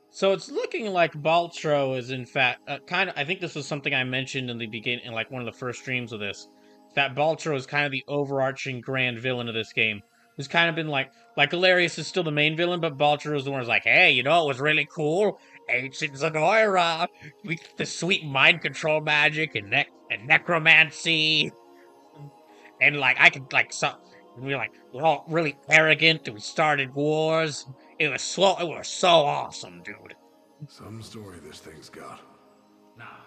So it's looking like Baltro is in fact I think this was something I mentioned in the beginning, in like one of the first streams of this, that Baltro is kind of the overarching grand villain of this game. Who's kind of been like Galerius is still the main villain, but Baltro is the one who's like, hey, you know, it was really cool. Ancient Zenoira, the sweet mind control magic and necromancy, and like I could like so we're all really arrogant and we started wars. It was so awesome, dude. Some story this thing's got. Now,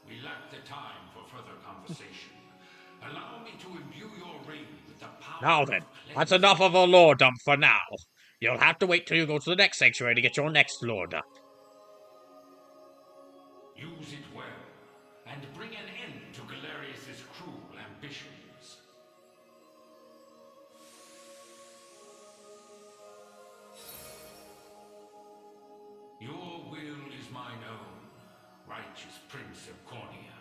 we lack the time for further conversation. Allow me to imbue your ring with the power Now of then, cleansing. that's enough of a lore dump for now. You'll have to wait till you go to the next sanctuary to get your next lore dump. Use it well, and bring an end to Galerius's cruel ambitions. Your will is mine own, righteous Prince of Cornia.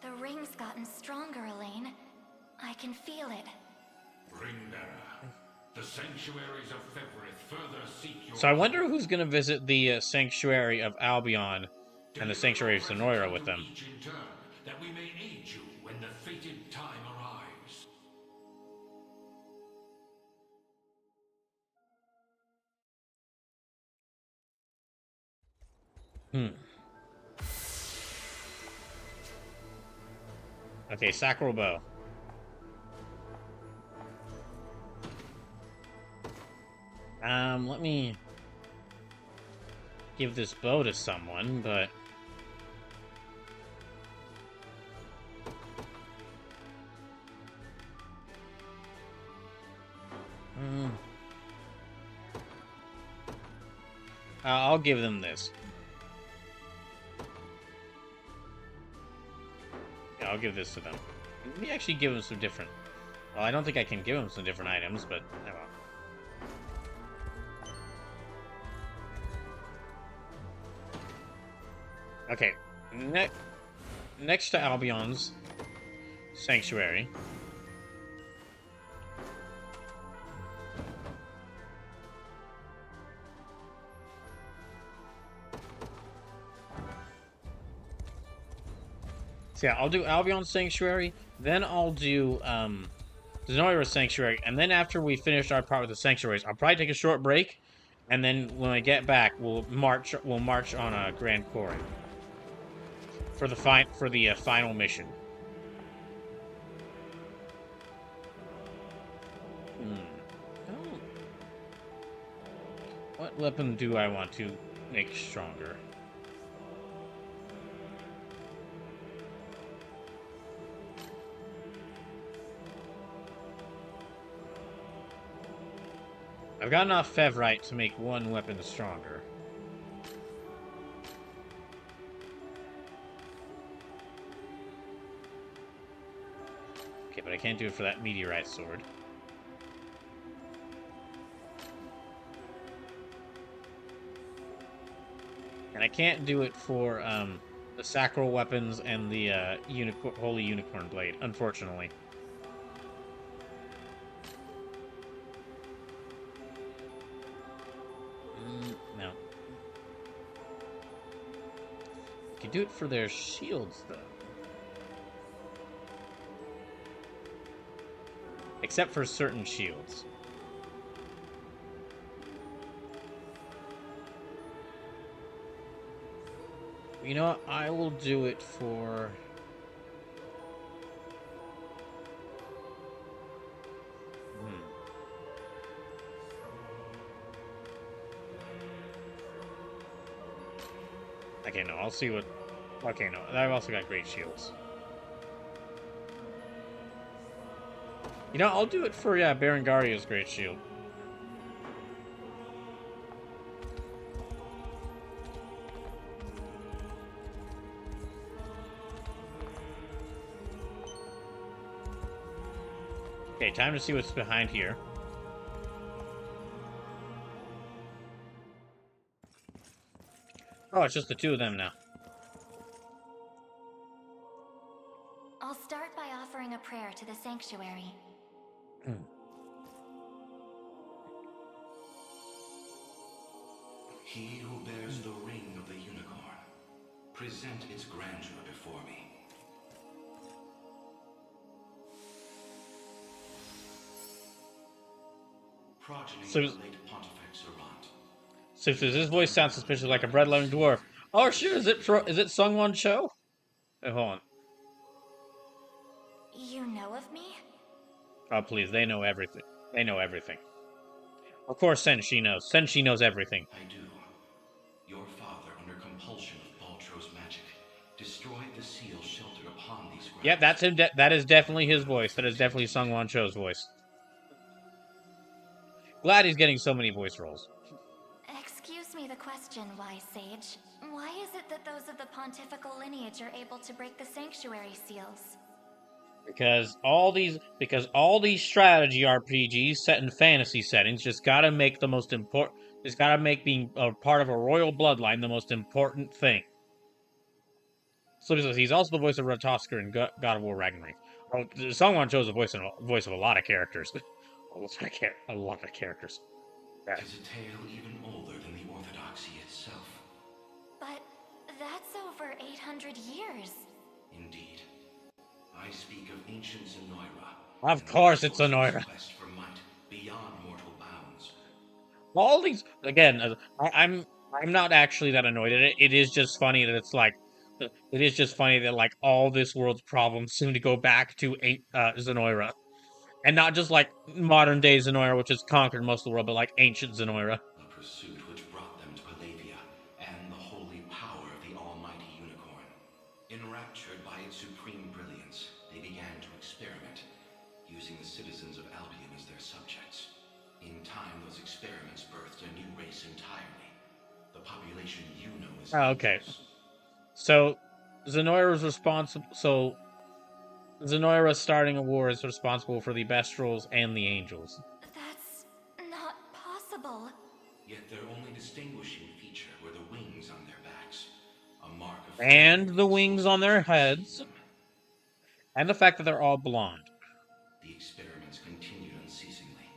The ring's gotten stronger, Elaine. I can feel it. Ringbearer, the sanctuaries of Fevrith further seek your... So I wonder who's going to visit the sanctuary of Albion and the sanctuary of Zenoira with them. Each in turn, that we may aid you when the fated time arrives. Okay, Sacral Bow. Let me give this bow to someone, but... I'll give them this. Yeah, I'll give this to them. Let me actually give them some different... Well, I don't think I can give them some different items, but... Oh well. Okay. Next to Albion's sanctuary. So yeah, I'll do Albion's sanctuary, then I'll do Zenoira's sanctuary, and then after we finish our part with the sanctuaries, I'll probably take a short break, and then when I get back, we'll march on a Grand Corrine for the final mission. Oh. What weapon do I want to make stronger? I've got enough Fevrite to make one weapon stronger. Okay, but I can't do it for that meteorite sword. And I can't do it for the sacral weapons and the Holy Unicorn Blade, unfortunately. No. You can do it for their shields, though. Except for certain shields. You know what? I will do it for... Okay, no, I'll see what... Okay, no, I've also got great shields. You know, I'll do it for, yeah, Berengaria's great shield. Okay, time to see what's behind here. Oh, it's just the two of them now. I'll start by offering a prayer to the sanctuary. He who bears the ring of the unicorn, present its grandeur before me. Progeny So, of the late Pontifex Errant. so does his voice sound suspiciously like a bread-loving dwarf? Oh, shoot, is it Sungwon Cho? Hey, hold on. You know of me? Oh, please, they know everything. They know everything. Of course, Senshi knows. Senshi knows everything. I do. Your father, under compulsion of Baltro's magic, destroyed the seal sheltered upon these grounds. Yep, that's him. That is definitely his voice. That is definitely Sungwon Cho's voice. Glad he's getting so many voice roles. Excuse me the question, wise sage. Why is it that those of the pontifical lineage are able to break the sanctuary seals? Because all these strategy RPGs set in fantasy settings just gotta make the most important. Just gotta make being a part of a royal bloodline the most important thing. So he's also the voice of Ratosker in God of War Ragnarok. Well, Songwon chose the voice of a lot of characters. a lot of characters. Yeah. Tis a tale even older than the Orthodoxy itself. But that's over 800 years. Indeed. I speak of ancient Zenoira. Of course it's Zenoira. Quest for might beyond mortal bounds. All these again, I'm not actually that annoyed at it. It is just funny that it's like it is just funny that like all this world's problems seem to go back to Zenoira, and not just like modern day Zenoira, which has conquered most of the world, but like ancient Zenoira. A pursuit which brought them to Palavia and the holy power of the almighty unicorn. Enraptured by its supreme brilliance, they began to experiment, using the citizens of Albion as their subjects. In time, those experiments birthed a new race entirely. The population you know as Okay. angels. So Zenoira's responsible. So Zenoira starting a war is responsible for the Bestrels and the Angels. That's not possible. Yet their only distinguishing feature were the wings on their backs, a mark of And the wings on their heads. And the fact that they're all blonde. The experiments continued unceasingly,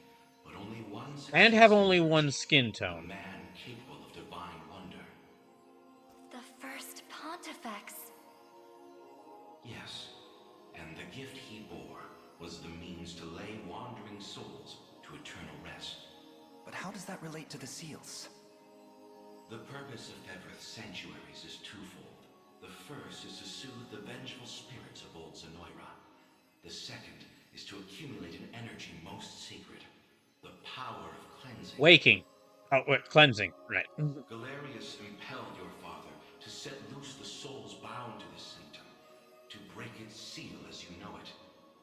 but only one And success have only emerged. one skin A tone. man capable of divine wonder. The first Pontifex. Yes, and the gift he bore was the means to lay wandering souls to eternal rest. But how does that relate to the seals? The purpose of Fevroth's sanctuaries is twofold. The first is to soothe the vengeful spirits of old Zenoira. The second is to accumulate an energy most sacred, the power of cleansing. Waking. Oh, wait, cleansing. Right. Galerius impelled your father to set loose the souls bound to this sanctum, to break its seal as you know it.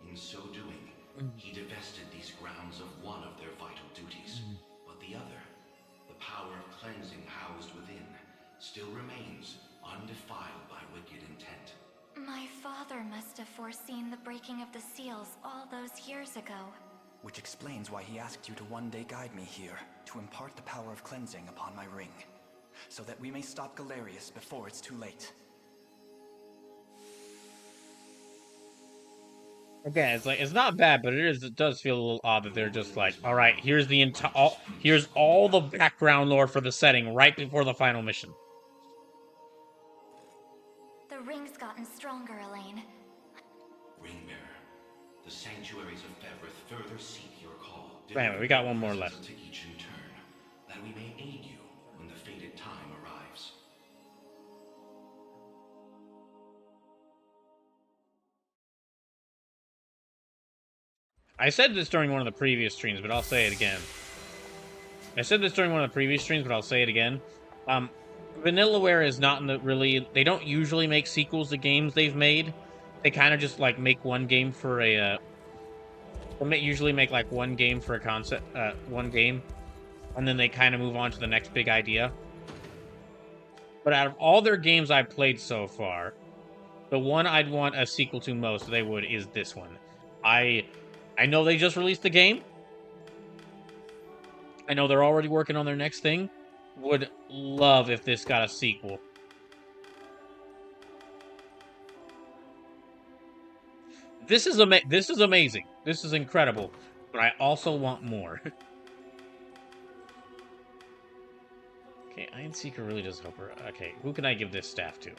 In so doing, he divested these grounds of one of their vital duties. But the other, the power of cleansing housed within, still remains undefiled by wicked intent. My father must have foreseen the breaking of the seals all those years ago. Which explains why he asked you to one day guide me here, to impart the power of cleansing upon my ring, so that we may stop Galerius before it's too late. Again, it's like it's not bad, but it does feel a little odd that they're just like, all right, here's the here's all the background lore for the setting right before the final mission. The ring's gotten stronger, Elaine. Ringbearer, the sanctuaries of Fevroth further seek your call. Anyway, we got one more left. To each in turn, that we may aid you when the fated time arrives. I said this during one of the previous streams, but I'll say it again. Vanillaware is not in the really... They don't usually make sequels to games they've made. They kind of just, like, make one game for a... usually make, like, one game for a concept... one game. And then they kind of move on to the next big idea. But out of all their games I've played so far, the one I'd want a sequel to most, is this one. I know they just released the game. I know they're already working on their next thing. Would love if this got a sequel. This is amazing. This is incredible. But I also want more. Okay, Iron Seeker really does help her. Okay, who can I give this staff to?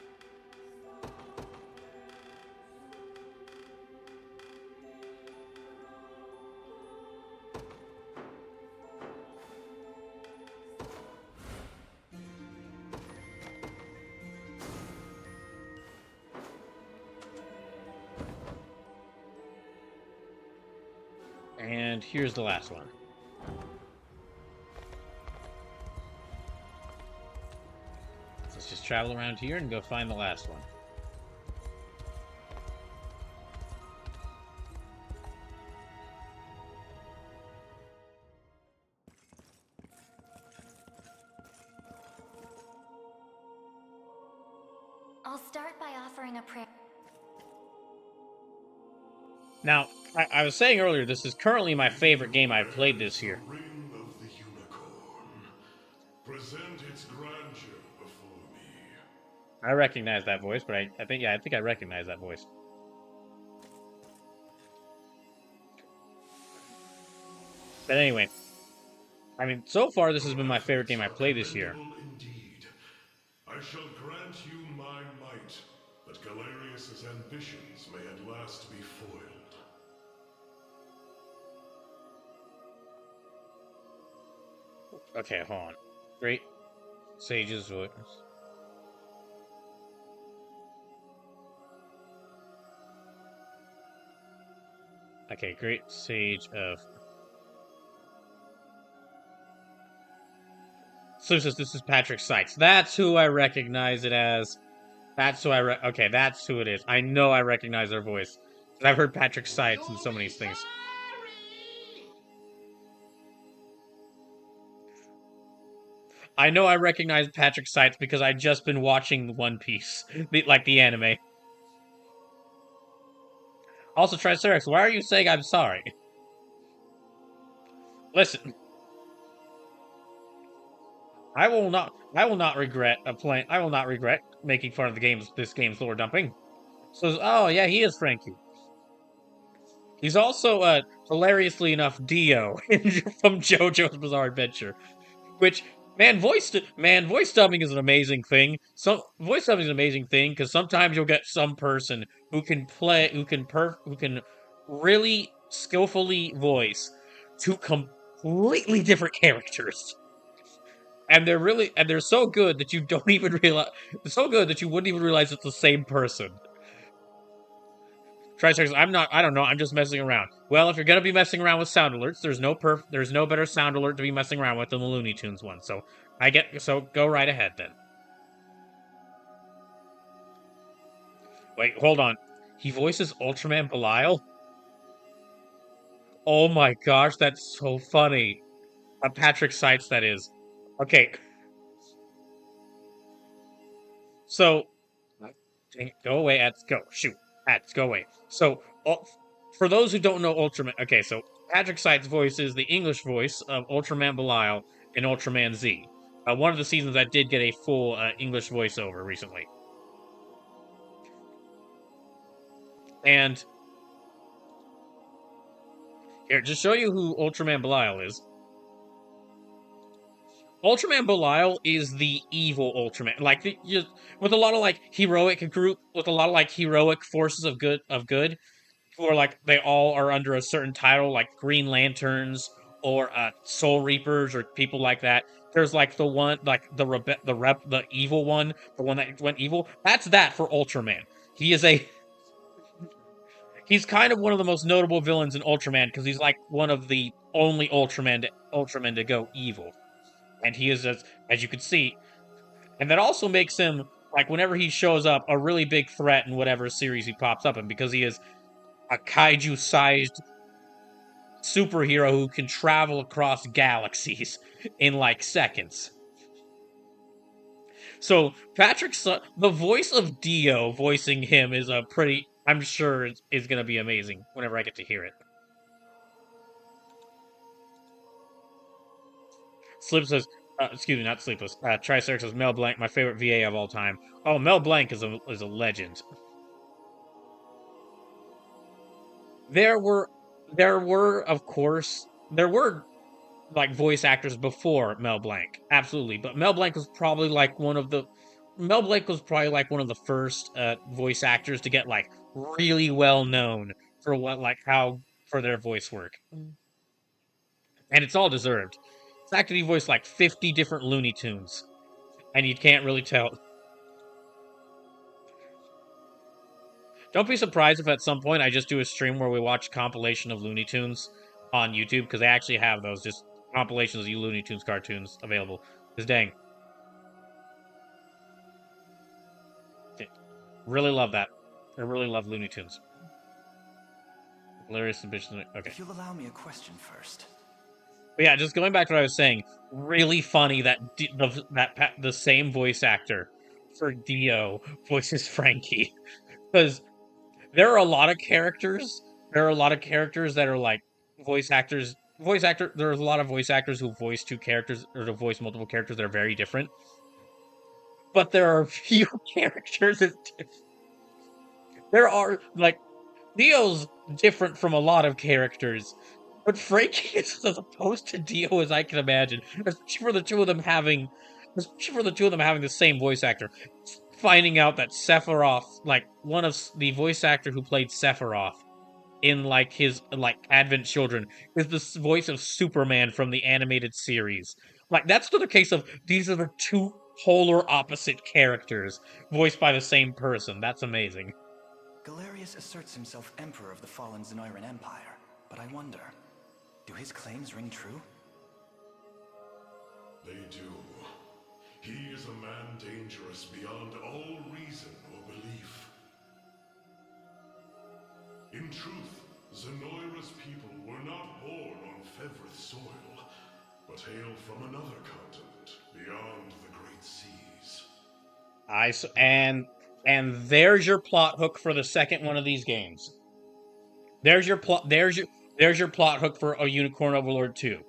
And here's the last one. So let's just travel around here and go find the last one. I'll start by offering a prayer. Now, I was saying earlier, this is currently my favorite game I've played this year. The ring of the Unicorn. Present its grandeur before me. I recognize that voice, but I think I recognize that voice. But anyway, I mean, so far this has been my favorite game I've played this year. Indeed. I shall grant you my might, but Galerius's ambitions may at last be foiled. Okay, hold on. Great Sage's voice. Okay, Great Sage of... So this is Patrick Sykes. That's who I recognize it as. That's who okay, that's who it is. I know I recognize their voice. I've heard Patrick Sykes in so many things. I know I recognize Patrick Sykes because I've just been watching One Piece, the anime. Also, Triceratops, why are you saying I'm sorry? Listen. I will not regret playing. I will not regret making fun of this game's lore dumping. So, oh yeah, he is Frankie. He's also hilariously enough Dio from JoJo's Bizarre Adventure, which voice dubbing is an amazing thing. So voice dubbing is an amazing thing because sometimes you'll get some person who can really skillfully voice two completely different characters. And they're so good that you don't even realize so good that you wouldn't even realize it's the same person. Triceratops, I don't know, I'm just messing around. Well, if you're gonna be messing around with sound alerts, there's no better sound alert to be messing around with than the Looney Tunes one. So go right ahead then. Wait, hold on. He voices Ultraman Belial? Oh my gosh, that's so funny. Patrick Seitz, that is. Okay, so dang it, go away, ads. Go. Shoot. Ads, go away. For those who don't know Ultraman, okay, so Patrick Seitz voices the English voice of Ultraman Belial in Ultraman Z. One of the seasons that did get a full English voiceover recently. And here, just show you who Ultraman Belial is. Ultraman Belial is the evil Ultraman, with a lot of with a lot of like heroic forces of good, who are like they all are under a certain title, like Green Lanterns or Soul Reapers or people like that. There's like the one like the evil one, the one that went evil. That's that for Ultraman. He is a he's kind of one of the most notable villains in Ultraman because he's like one of the only Ultraman to go evil, and he is as you can see, and that also makes him like whenever he shows up a really big threat in whatever series he pops up in because he is a kaiju sized superhero who can travel across galaxies in like seconds. So the voice of Dio voicing him is a pretty. I'm sure is going to be amazing whenever I get to hear it. Slip says, excuse me, not Sleepless. Triceratops says Mel Blanc, my favorite VA of all time. Oh, Mel Blanc is a legend. There were of course there were like voice actors before Mel Blanc, absolutely. But Mel Blanc was probably like one of the first voice actors to get like really well known for what like how for their voice work, and it's all deserved. The fact that he voiced like 50 different Looney Tunes, and you can't really tell. Don't be surprised if at some point I just do a stream where we watch compilation of Looney Tunes on YouTube because they actually have those just compilations of Looney Tunes cartoons available. Because dang, really love that. I really love Looney Tunes. Hilarious ambition. Okay. If you'll allow me a question first. But yeah, just going back to what I was saying, really funny that the same voice actor for Dio voices Frankie because there are a lot of characters. There are a lot of characters that are like voice actors. Voice actor. There's a lot of voice actors who voice two characters or to voice multiple characters that are very different. But there are few characters. There are like Dio's different from a lot of characters, but Frankie is as opposed to Dio as I can imagine. Especially for the two of them having the same voice actor. Finding out that Sephiroth, like one of the voice actor who played Sephiroth in like his like Advent Children, is the voice of Superman from the animated series. Like that's another case of these are the two polar opposite characters voiced by the same person. That's amazing. Galerius asserts himself Emperor of the fallen Zenoiran Empire, but I wonder, do his claims ring true? They do. He is a man dangerous beyond all reason or belief. In truth, Zenoira's people were not born on Fevrith soil, but hail from another continent beyond the great seas. And there's your plot hook for the second one of these games. There's your plot hook for a Unicorn Overlord 2.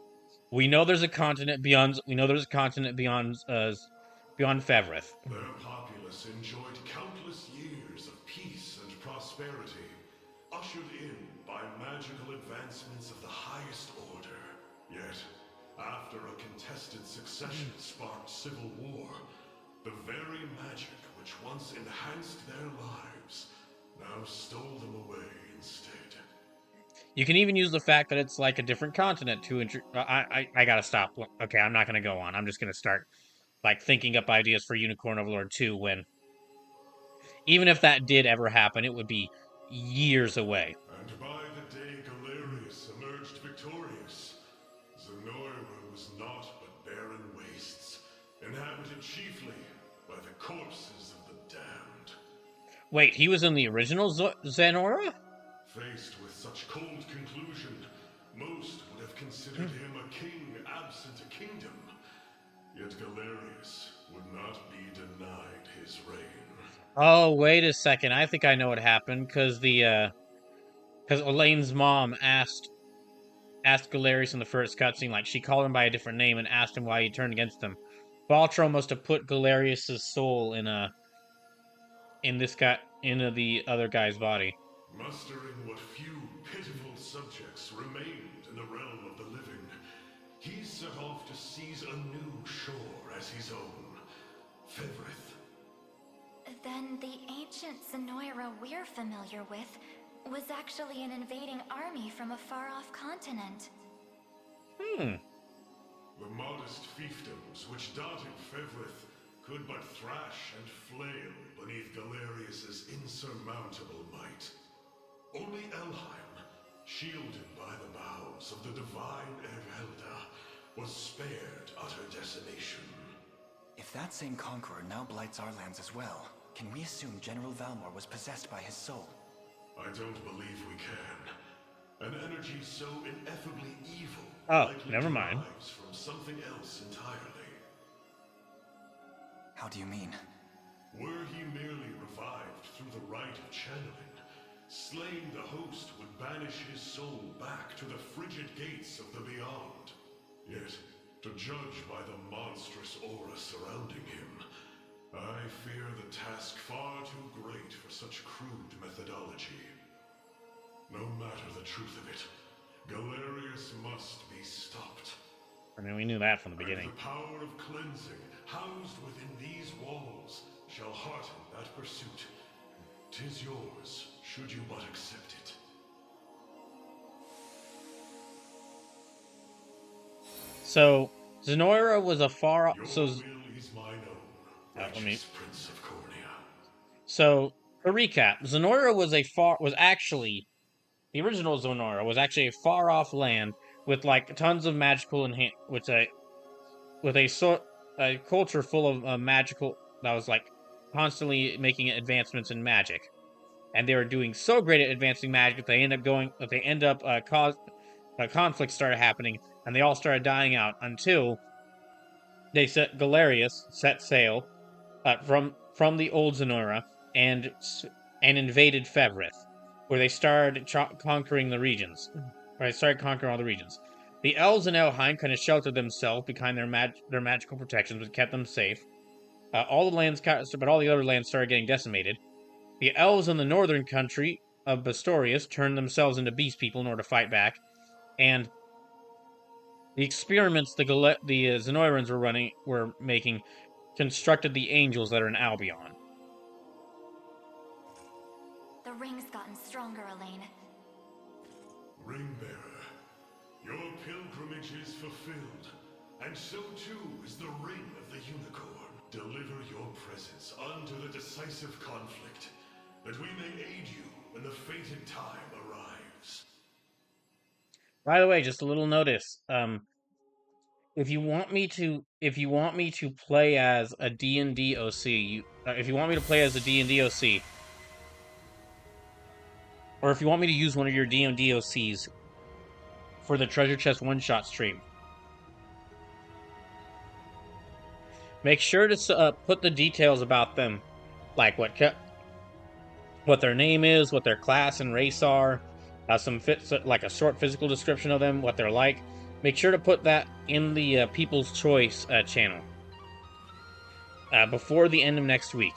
We know there's a continent beyond. We know there's a continent beyond Fevrith. Their populace enjoyed countless years of peace and prosperity, ushered in by magical advancements of the highest order. Yet, after a contested succession sparked civil war, the very magic which once enhanced their lives now stole them away instead. You can even use the fact that it's like a different continent to. I gotta stop. Okay, I'm not gonna go on. I'm just gonna start like thinking up ideas for Unicorn Overlord 2 when even if that did ever happen, it would be years away. And by the day Galerius emerged victorious, Zenoira was naught but barren wastes, inhabited chiefly by the corpses of the damned. Wait, he was in the original Zenora? Faced with such cold conclusion, most would have considered him a king absent a kingdom. Yet Galerius would not be denied his reign. Oh, wait a second. I think I know what happened because Elaine's mom asked Galerius in the first cutscene, like she called him by a different name and asked him why he turned against them. Baltro must have put Galerius's soul in the other guy's body. Mustering what few pitiful subjects remained in the realm of the living, he set off to seize a new shore as his own, Fevrith. Then the ancient Zenoira we're familiar with was actually an invading army from a far-off continent. The modest fiefdoms which dotted Fevrith could but thrash and flail beneath Galerius's insurmountable might. Only Elheim, shielded by the boughs of the divine Erhelda, was spared utter decimation. If that same conqueror now blights our lands as well, can we assume General Valmor was possessed by his soul? I don't believe we can. An energy so ineffably evil likely never mind. derives from something else entirely. How do you mean? Were he merely revived through the rite of channeling, slaying the host would banish his soul back to the frigid gates of the beyond. Yet, to judge by the monstrous aura surrounding him, I fear the task far too great for such crude methodology. No matter the truth of it, Galerius must be stopped. I mean, we knew that from the beginning. And the power of cleansing housed within these walls shall hearten that pursuit. 'Tis yours, should you but accept it. So, Zenoira was a far... Your So, will is mine own, righteous Prince of Cornia. So, to recap, Zenoira was actually... The original Zenoira was actually a far-off land with, like, tons of magical with a culture full of magical... That was, like, constantly making advancements in magic. And they were doing so great at advancing magic that conflicts started happening, and they all started dying out until Galerius set sail from the old Zenora and invaded Fevrith, where they started conquering the regions. Or they started conquering all the regions. The elves in Elheim kind of sheltered themselves behind their magical protections, which kept them safe. All the other lands started getting decimated. The elves in the northern country of Bastorius turned themselves into beast people in order to fight back, and the experiments the Zenoirans were making constructed the angels that are in Albion. The ring's gotten stronger, Elaine. Ringbearer, your pilgrimage is fulfilled, and so too is the ring of the Unicorn. Deliver your presence unto the decisive conflict, that we may aid you when the fated time arrives. By the way, just a little notice. If you want me to play as a D&D OC, if you want me to play as a D&D OC, or if you want me to use one of your D&D OCs for the Treasure Chest one-shot stream, make sure to put the details about them, like what their name is, what their class and race are, like a short physical description of them, what they're like, Make sure to put that in the People's Choice channel before the end of next week.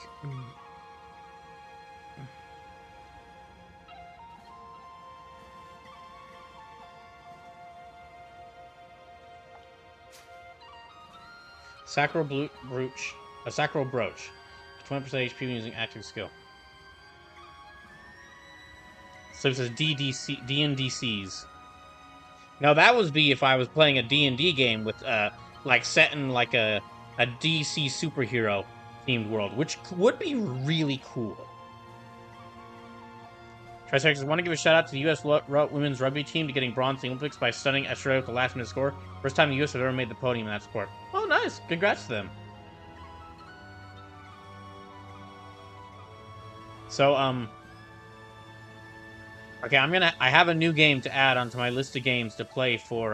Sacral brooch. A sacral brooch. 20% HP using active skill. So it says DNDCs. Now that would be if I was playing a D&D game with like set in like a DC superhero themed world, which would be really cool. Triceratops, want to give a shout out to the U.S. women's rugby team to getting bronze in the Olympics by stunning Australia with the last minute score. First time the U.S. has ever made the podium in that sport. Oh, nice! Congrats to them. So, okay, I have a new game to add onto my list of games to play for,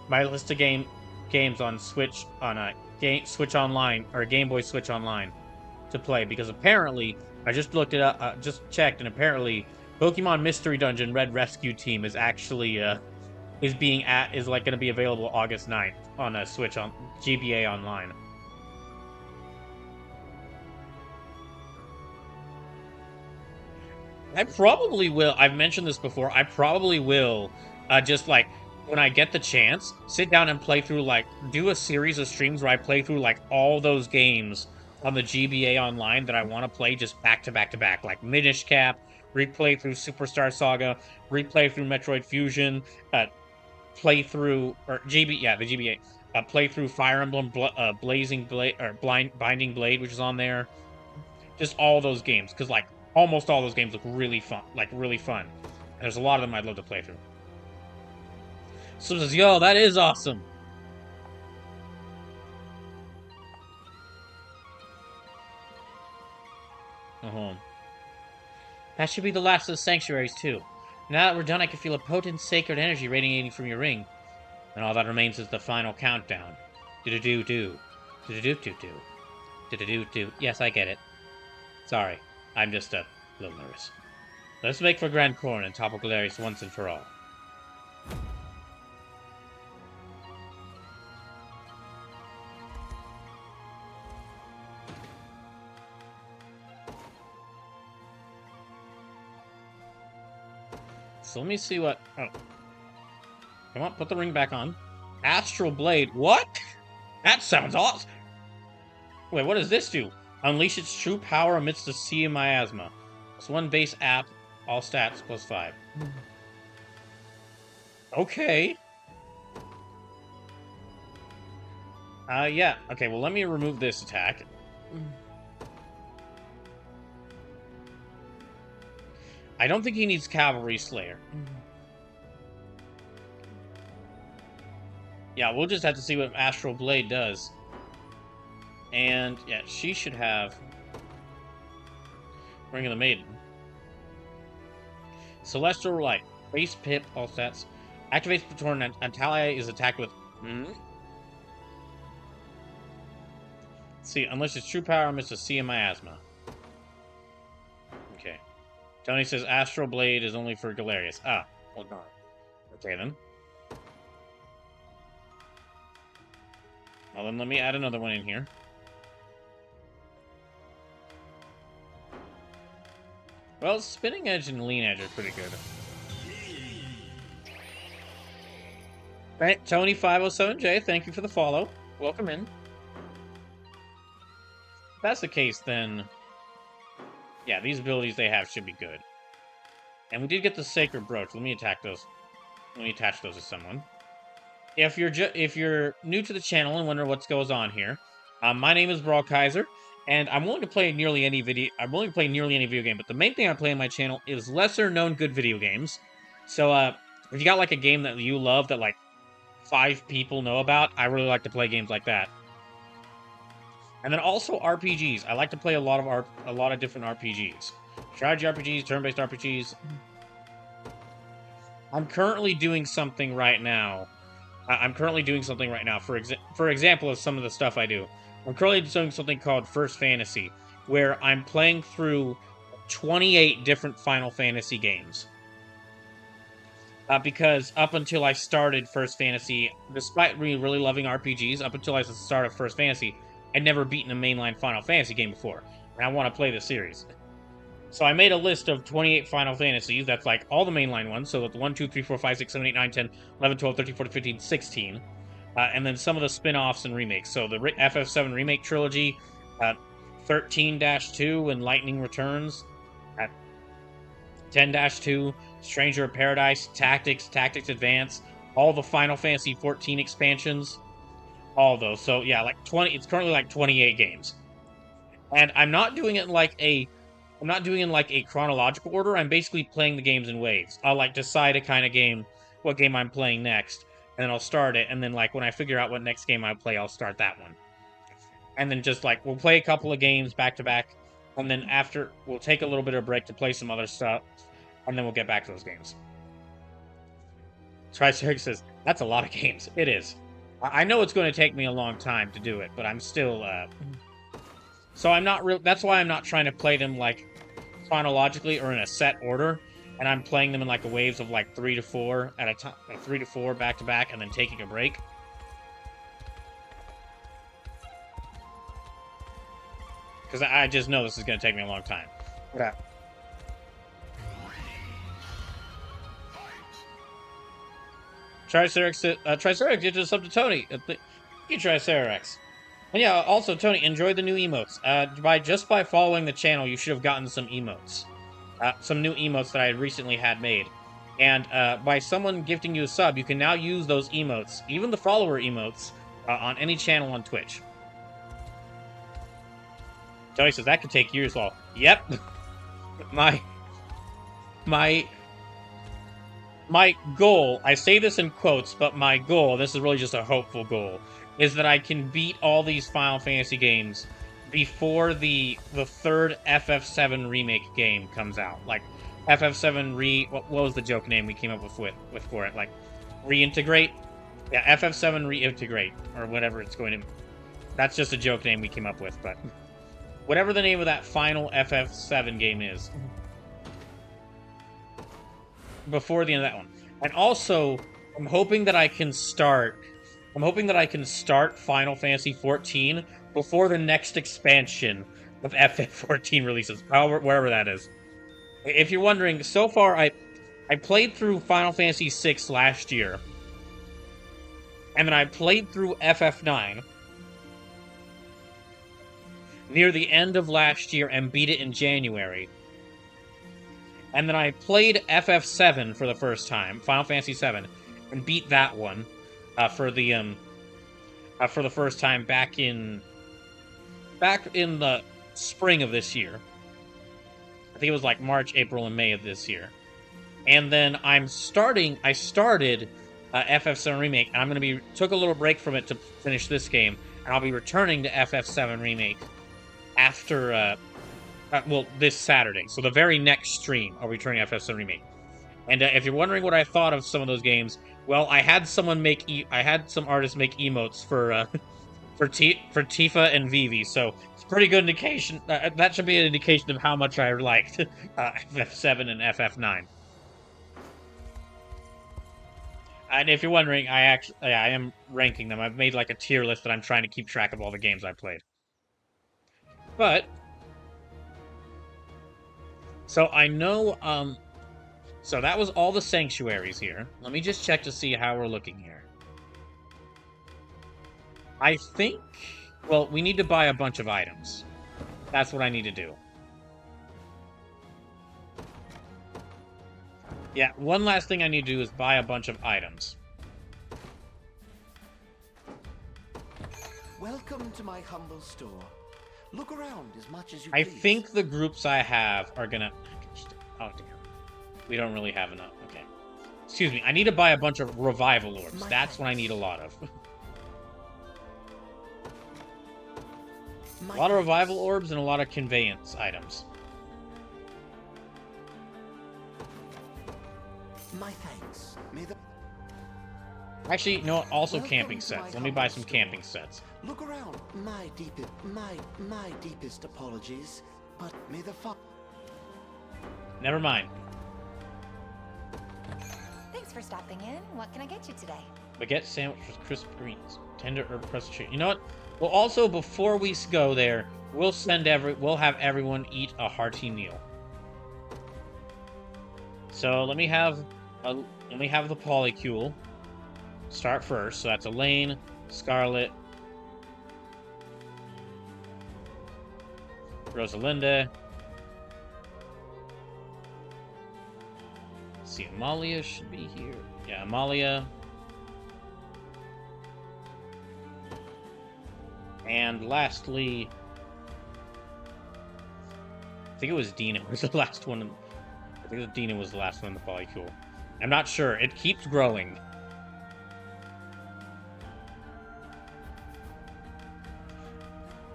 my list of games on Switch, on Switch Online, or Game Boy Switch Online to play, because apparently, I just looked it up, just checked, and apparently, Pokemon Mystery Dungeon Red Rescue Team is actually, is like gonna be available August 9th on a Switch on GBA Online. I probably will. I've mentioned this before. I probably will, just like when I get the chance, sit down and play through do a series of streams where I play through all those games on the GBA Online that I want to play just back to back to back, like Minish Cap, replay through Superstar Saga, replay through Metroid Fusion, play through the GBA, play through Fire Emblem Blazing Blade or Binding Blade, which is on there. Just all those games, because almost all those games look really fun, really fun. And there's a lot of them I'd love to play through. So it says, yo, that is awesome. That should be the last of the sanctuaries, too. Now that we're done, I can feel a potent, sacred energy radiating from your ring. And all that remains is the final countdown. Do-do-do-do. Do-do-do-do-do. Do-do-do-do. Yes, I get it. Sorry. I'm just a little nervous. Let's make for Grand Corn and topple Galerius once and for all. So let me see what... Oh. Come on, put the ring back on. Astral Blade. What? That sounds awesome. Wait, what does this do? Unleash its true power amidst the sea of miasma. It's one base app, all stats +5. Okay. Yeah. Okay, well, let me remove this attack. I don't think he needs Cavalry Slayer. Yeah, we'll just have to see what Astral Blade does. And, yeah, she should have Ring of the Maiden. Celestial Light. Base Pip, all stats. Activates Patorn and Antalya is attacked with... Let's see, unless its true power amidst the sea of miasma. Okay. Tony says Astral Blade is only for Galerius. Ah, well done. Okay, then. Well, then let me add another one in here. Well, Spinning Edge and Lean Edge are pretty good. Right, Tony507J, thank you for the follow. Welcome in. If that's the case, then... yeah, these abilities they have should be good. And we did get the Sacred Brooch. Let me attack those. Let me attach those to someone. If you're new to the channel and wonder what goes on here, my name is Brawl Kaiser. And I'm willing to play nearly any video. I'm willing to play nearly any video game, but the main thing I play on my channel is lesser-known good video games. So, if you got a game that you love that 5 people know about, I really like to play games like that. And then also RPGs. I like to play a lot of different RPGs, strategy RPGs, turn-based RPGs. I'm currently doing something right now. For example, of some of the stuff I do. I'm currently doing something called First Fantasy, where I'm playing through 28 different Final Fantasy games. because up until I started First Fantasy, despite me really loving RPGs, up until I started First Fantasy, I'd never beaten a mainline Final Fantasy game before, and I want to play the series. So I made a list of 28 Final Fantasies. That's like all the mainline ones. So that's 1, 2, 3, 4, 5, 6, 7, 8, 9, 10, 11, 12, 13, 14, 15, 16. And then some of the spin-offs and remakes. So the FF7 remake trilogy, 13-2 and Lightning Returns, 10-2, Stranger of Paradise, Tactics Advance, all the Final Fantasy 14 expansions, all those. So yeah, like 20. It's currently like 28 games, and I'm not doing it in like a chronological order. I'm basically playing the games in waves. I'll like decide a kind of game, what game I'm playing next, and then I'll start it, and then like when I figure out what next game I play, I'll start that one. And then just like we'll play a couple of games back to back, and then after we'll take a little bit of a break to play some other stuff, and then we'll get back to those games. Triceratops says, that's a lot of games. It is. I know it's going to take me a long time to do it, but I'm still, So I'm not real. That's why I'm not trying to play them, like, chronologically or in a set order, and I'm playing them in, like, waves of, like, 3 to 4 at a time, like 3 to 4 back to back, and then taking a break. Because I just know this is going to take me a long time. Yeah. Triceratops did just up to Tony. Thank you, Triceratops. And yeah, also, Tony, enjoy the new emotes. By following the channel, you should have gotten some emotes. Some new emotes that I recently had made. And by someone gifting you a sub, you can now use those emotes, even the follower emotes, on any channel on Twitch. Tony says, that could take years long. Yep. My goal, I say this in quotes, but my goal, this is really just a hopeful goal, is that I can beat all these Final Fantasy games before the third FF7 remake game comes out. Like, FF7 what was the joke name we came up with for it? Like, reintegrate? Yeah, FF7 reintegrate, or whatever it's going to... That's just a joke name we came up with, but... Whatever the name of that final FF7 game is. Before the end of that one. And also, I'm hoping that I can start Final Fantasy 14 before the next expansion of FF14 releases, wherever that is. If you're wondering, so far I played through Final Fantasy 6 last year, and then I played through FF9 near the end of last year and beat it in January. And then I played FF7 for the first time, Final Fantasy 7, and beat that one for the first time back in the spring of this year. I think it was like March, April, and May of this year. And then I started FF7 Remake, and took a little break from it to finish this game, and I'll be returning to FF7 Remake after this Saturday. So the very next stream, I'll be returning FF7 Remake. And if you're wondering what I thought of some of those games, well, I had some artists make emotes for Tifa and Vivi, so it's a pretty good indication. That should be an indication of how much I liked FF7 and FF9. And if you're wondering, I am ranking them. I've made like a tier list that I'm trying to keep track of all the games I played. But so I know, so that was all the sanctuaries here. Let me just check to see how we're looking here. I think, well, we need to buy a bunch of items. That's what I need to do. Yeah, one last thing I need to do is buy a bunch of items. Welcome to my humble store. Look around as much as you I please. think the groups I have are gonna... Oh, damn. We don't really have enough. Okay. Excuse me. I need to buy a bunch of revival orbs. That's what I need a lot of. A lot of revival orbs and a lot of conveyance items. My thanks. May the... Actually, no, also camping sets. Let me buy some camping sets. Look around. My deepest apologies, but may the Never mind. Thanks for stopping in. What can I get you today? Baguette sandwich with crisp greens, tender herb crusted chicken. You know what? Well, also before we go there, we'll have everyone eat a hearty meal. So let me have the polycule start first. So that's Elaine, Scarlet, Rosalinda. Let's see, Amalia should be here. Yeah, Amalia. And lastly, I think it was Dina was the last one. I think Dina was the last one in the polycule. I'm not sure. It keeps growing.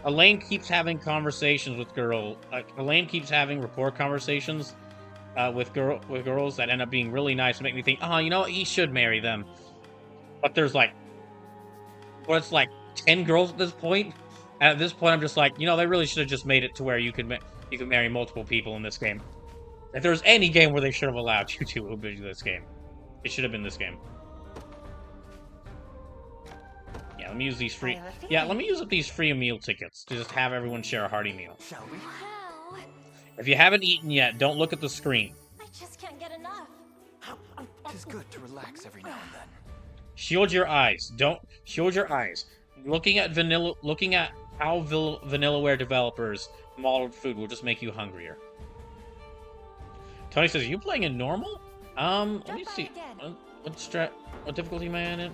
Elaine keeps having conversations with Elaine keeps having rapport conversations with girls that end up being really nice and make me think, oh, you know what? He should marry them. But there's like, it's like 10 girls at this point. At this point, I'm just like, you know, they really should have just made it to where you could marry multiple people in this game. If there's any game where they should have allowed you to, it would be this game. It should have been this game. Yeah, let me use these free. Yeah, let me use up these free meal tickets to just have everyone share a hearty meal. Shall we? Wow. If you haven't eaten yet, don't look at the screen. I just can't get enough. It is good to relax every now and then. Shield your eyes. Don't shield your eyes. Looking at how Vanillaware developers modeled food will just make you hungrier. Tony says, "Are you playing in normal?" Let me see. What difficulty am I in?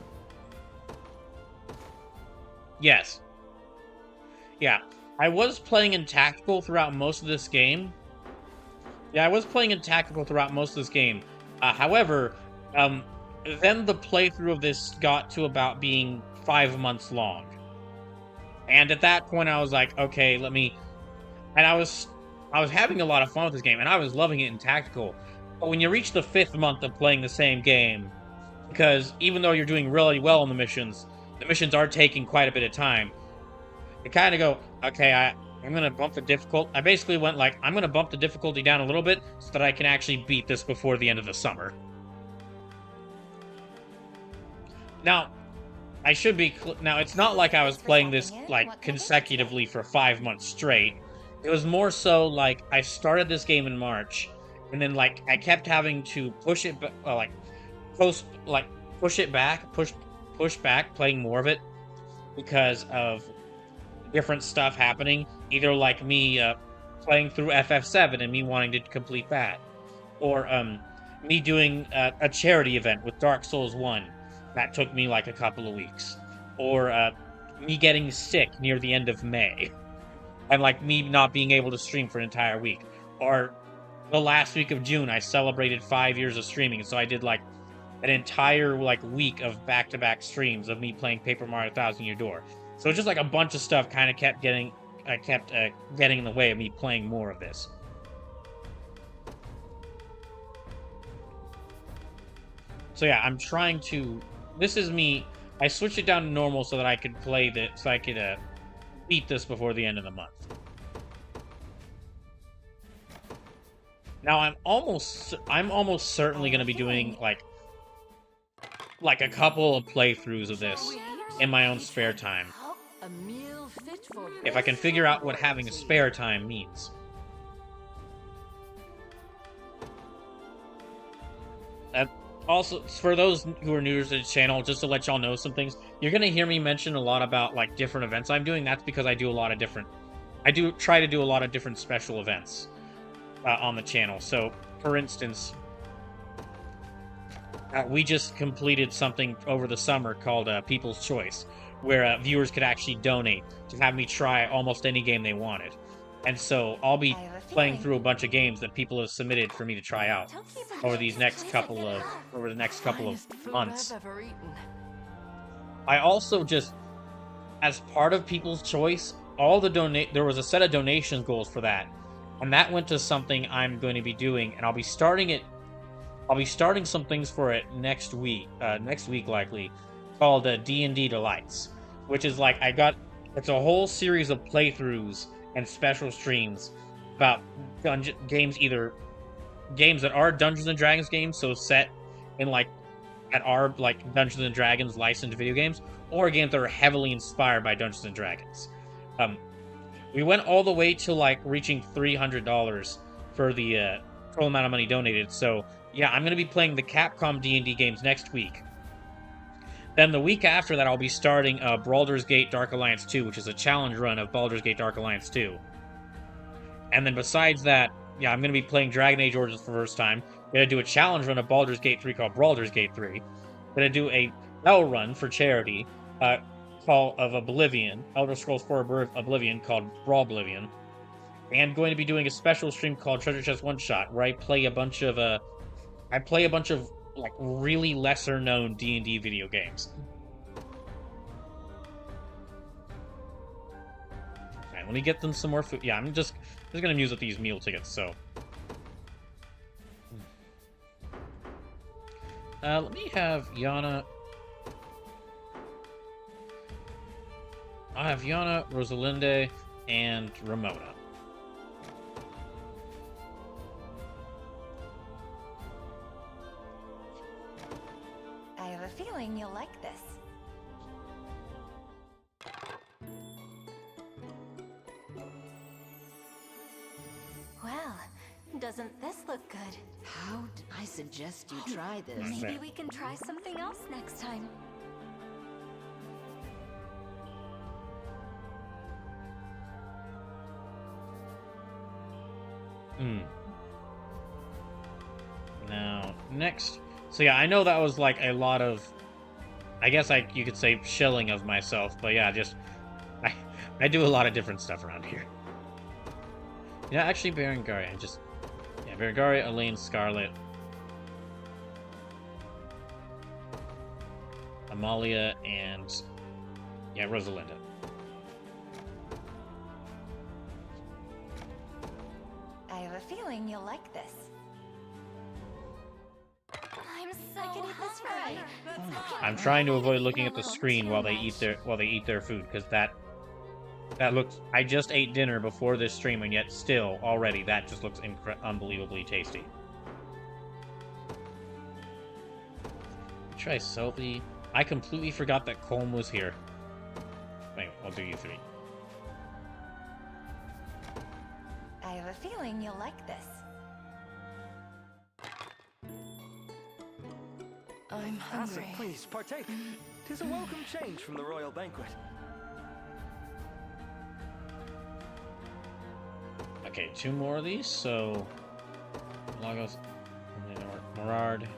Yes. Yeah, I was playing in tactical throughout most of this game. However, then the playthrough of this got to about being 5 months long. And at that point, I was like, okay, and I was having a lot of fun with this game, and I was loving it in tactical. But when you reach the 5th month of playing the same game, because even though you're doing really well on the missions are taking quite a bit of time. You kind of go, okay, I'm going to bump the difficulty. I basically went like, I'm going to bump the difficulty down a little bit so that I can actually beat this before the end of the summer. Now, it's not like I was playing this like consecutively for 5 months straight. It was more so like I started this game in March, and then like I kept having to push back playing more of it because of different stuff happening. Either like me playing through FF7 and me wanting to complete that, or me doing a charity event with Dark Souls 1 that took me like a couple of weeks, or me getting sick near the end of May and like me not being able to stream for an entire week, or the last week of June I celebrated 5 years of streaming, so I did like an entire like week of back-to-back streams of me playing Paper Mario Thousand Year Door. So it's just like a bunch of stuff kind of kept getting in the way of me playing more of this. So yeah, I'm trying to. This is me. I switched it down to normal so that I could play this, so I could beat this before the end of the month. Now I'm almost certainly going to be doing like a couple of playthroughs of this in my own spare time. If I can figure out what having a spare time means. Also, for those who are new to the channel, just to let y'all know some things, you're going to hear me mention a lot about like different events I'm doing. That's because I do try to do a lot of different special events on the channel. So, for instance, we just completed something over the summer called People's Choice, where viewers could actually donate to have me try almost any game they wanted. And so I'll be playing through a bunch of games that people have submitted for me to try out over the next couple of months. I also just, as part of People's Choice, there was a set of donation goals for that, and that went to something I'm going to be doing, and I'll be starting some things for it next week likely, called D&D Delights, which is like it's a whole series of playthroughs and special streams about games that are Dungeons and Dragons games, so set in like that are like Dungeons and Dragons licensed video games, or games that are heavily inspired by Dungeons and Dragons. We went all the way to like reaching $300 for the total amount of money donated. So yeah, I'm gonna be playing the Capcom D&D games next week. Then the week after that, I'll be starting Baldur's Gate Dark Alliance 2, which is a challenge run of Baldur's Gate Dark Alliance 2. And then besides that, yeah, I'm going to be playing Dragon Age Origins for the first time. Going to do a challenge run of Baldur's Gate 3 called Baldur's Gate 3. Going to do a Bell run for charity called of Oblivion, Elder Scrolls 4 Oblivion called Brawlivion. And going to be doing a special stream called Treasure Chest One Shot, where I play a bunch of like really lesser known D&D video games. Alright, let me get them some more food. Yeah, I'm just gonna use up these meal tickets, so. Let me have Yana. I'll have Yana, Rosalinde, and Ramona. I have a feeling you'll like this. Well, doesn't this look good? How'd I suggest you try this? Maybe we can try something else next time. Now, next. So yeah, I know that was like a lot of, I guess you could say shilling of myself, but yeah, just, I do a lot of different stuff around here. Yeah, actually Berengaria, Berengaria, Elaine, Scarlet, Amalia, and, yeah, Rosalinda. I have a feeling you'll like this. I'm so hungry. I'm trying to avoid looking at the screen while they eat their food, because that looks. I just ate dinner before this stream, and yet still already that just looks unbelievably tasty. Try Sophie. I completely forgot that Colm was here. Anyway, I'll do you three. I have a feeling you'll like this. I'm hungry. Asa, please, partake. 'Tis a welcome change from the royal banquet. Okay, 2 more of these, so... Lagos, Morard...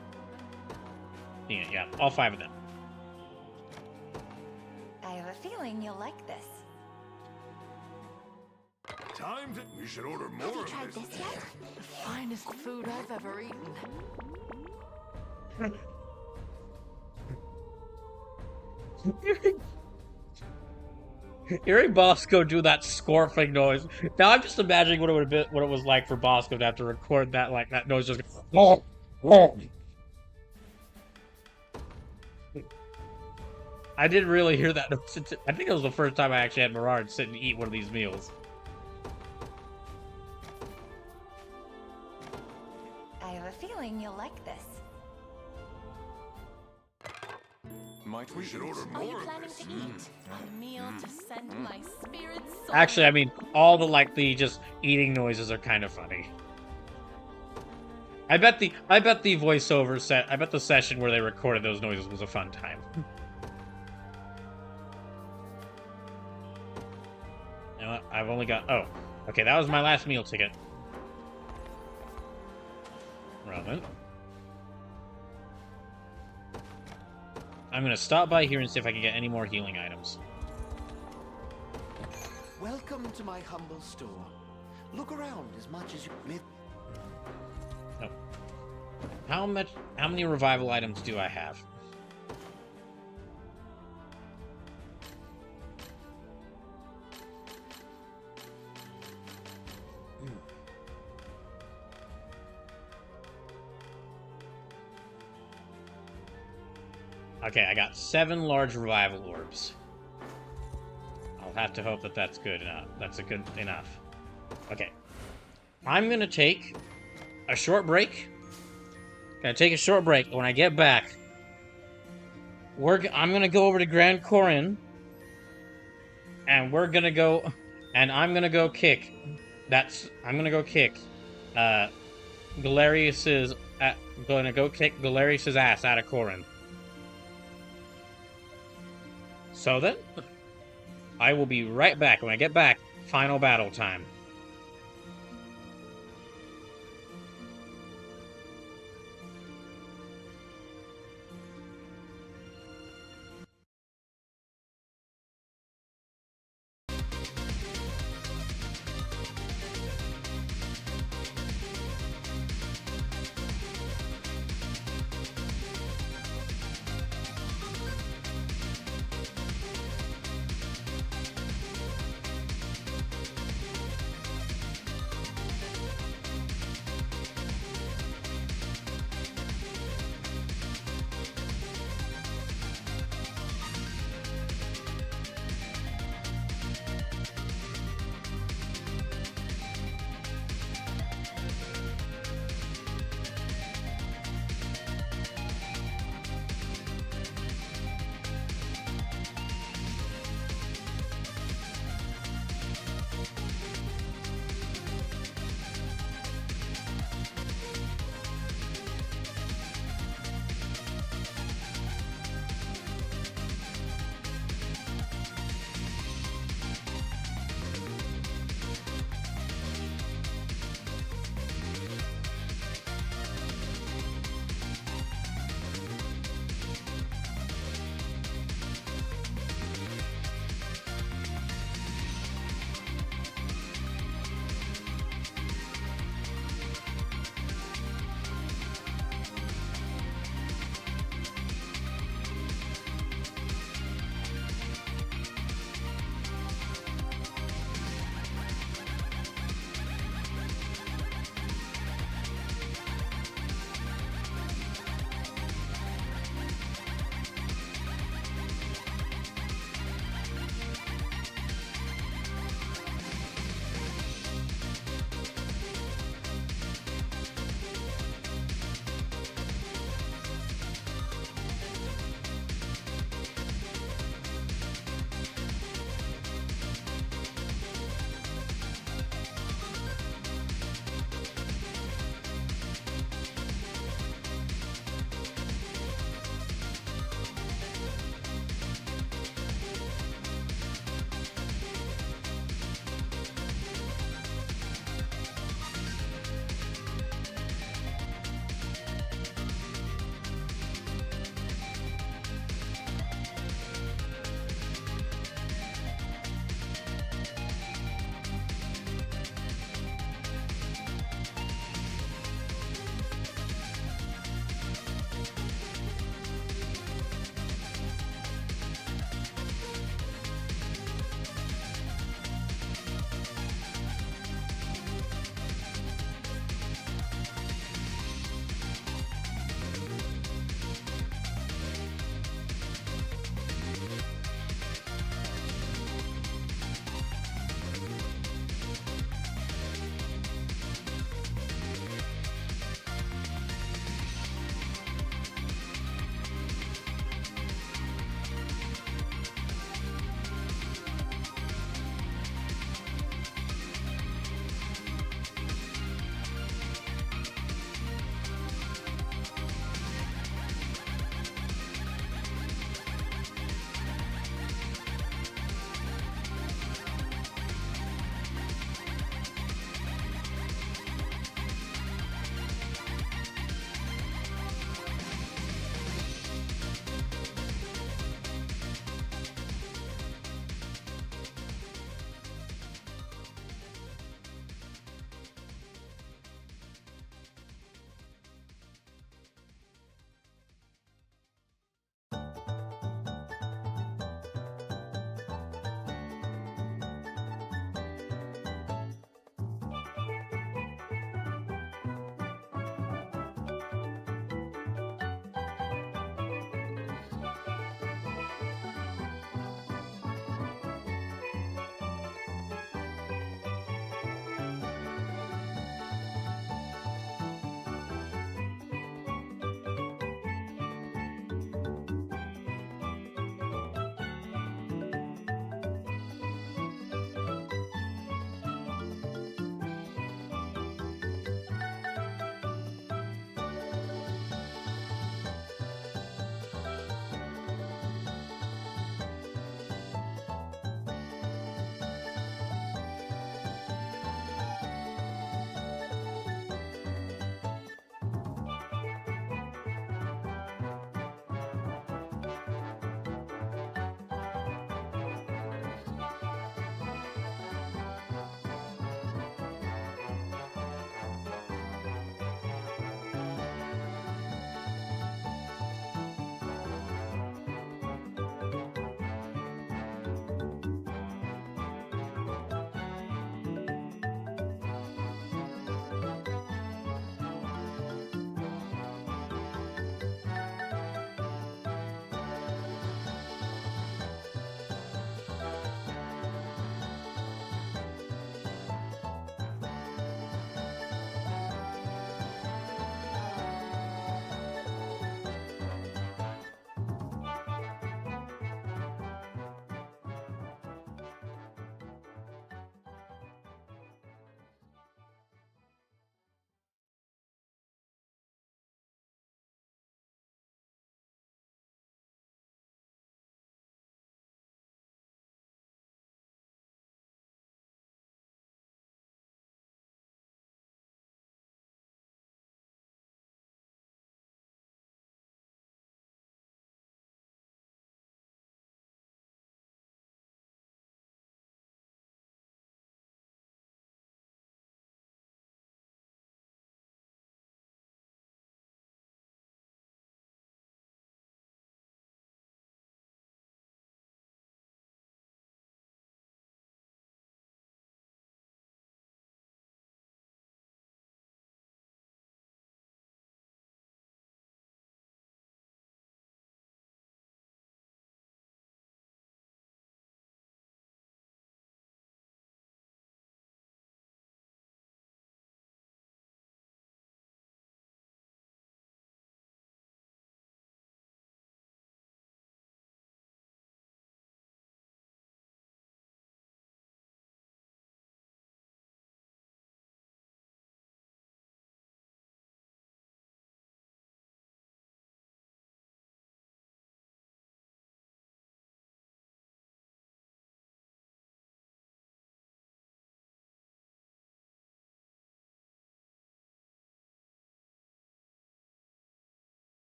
Yeah, all 5 of them. I have a feeling you'll like this. Time to... We should order more Have you of tried this yet? The finest food I've ever eaten. Hearing Bosco do that scorping noise. Now I'm just imagining what it was like for Bosco to have to record that that noise just. I didn't really hear that noise. I think it was the first time I actually had Mirard sit and eat one of these meals. I have a feeling you'll like this. Might We should order Are you more of planning this. to eat? A meal to send my spirits soaring? Actually, I mean, all the just eating noises are kind of funny. I bet the voiceover set. I bet the session where they recorded those noises was a fun time. You know what? I've only got. Oh, okay. That was my last meal ticket. Relevant. I'm gonna stop by here and see if I can get any more healing items. Welcome to my humble store. Look around as much as you may. Oh. How many revival items do I have? Okay, I got 7 large revival orbs. I'll have to hope that that's good enough. That's a good enough. Okay. I'm gonna take a short break. Gonna take a short break. When I get back, I'm gonna go over to Grand Corrine, and I'm gonna go kick. I'm gonna go kick, Galerius's. Gonna go kick Galerius's ass out of Corrine. So then, I will be right back. When I get back, final battle time.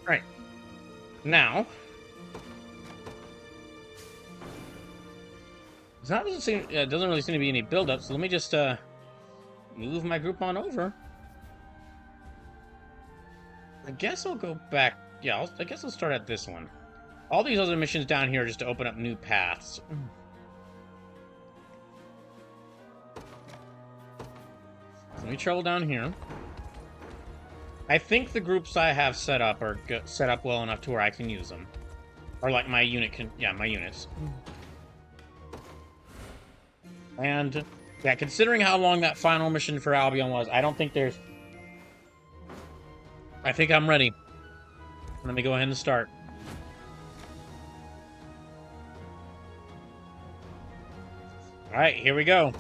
Right. Now, it doesn't really seem to be any build-up, so let me just move my group on over. I guess I'll go back. Yeah, I guess I'll start at this one. All these other missions down here are just to open up new paths. Let me travel down here. I think the groups I have set up are set up well enough to where I can use them. Or like my unit can, yeah, my units. And yeah, considering how long that final mission for Albion was, I don't think there's... I think I'm ready. Let me go ahead and start. Alright, here we go.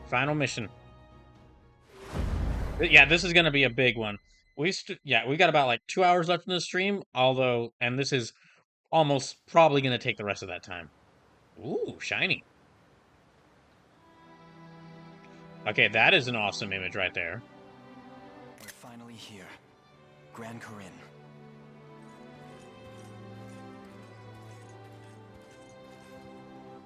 Final mission. Yeah, this is going to be a big one. We got about like 2 hours left in the stream, although, and this is almost probably going to take the rest of that time. Ooh, shiny. Okay, that is an awesome image right there. We're finally here. Grand Corrine.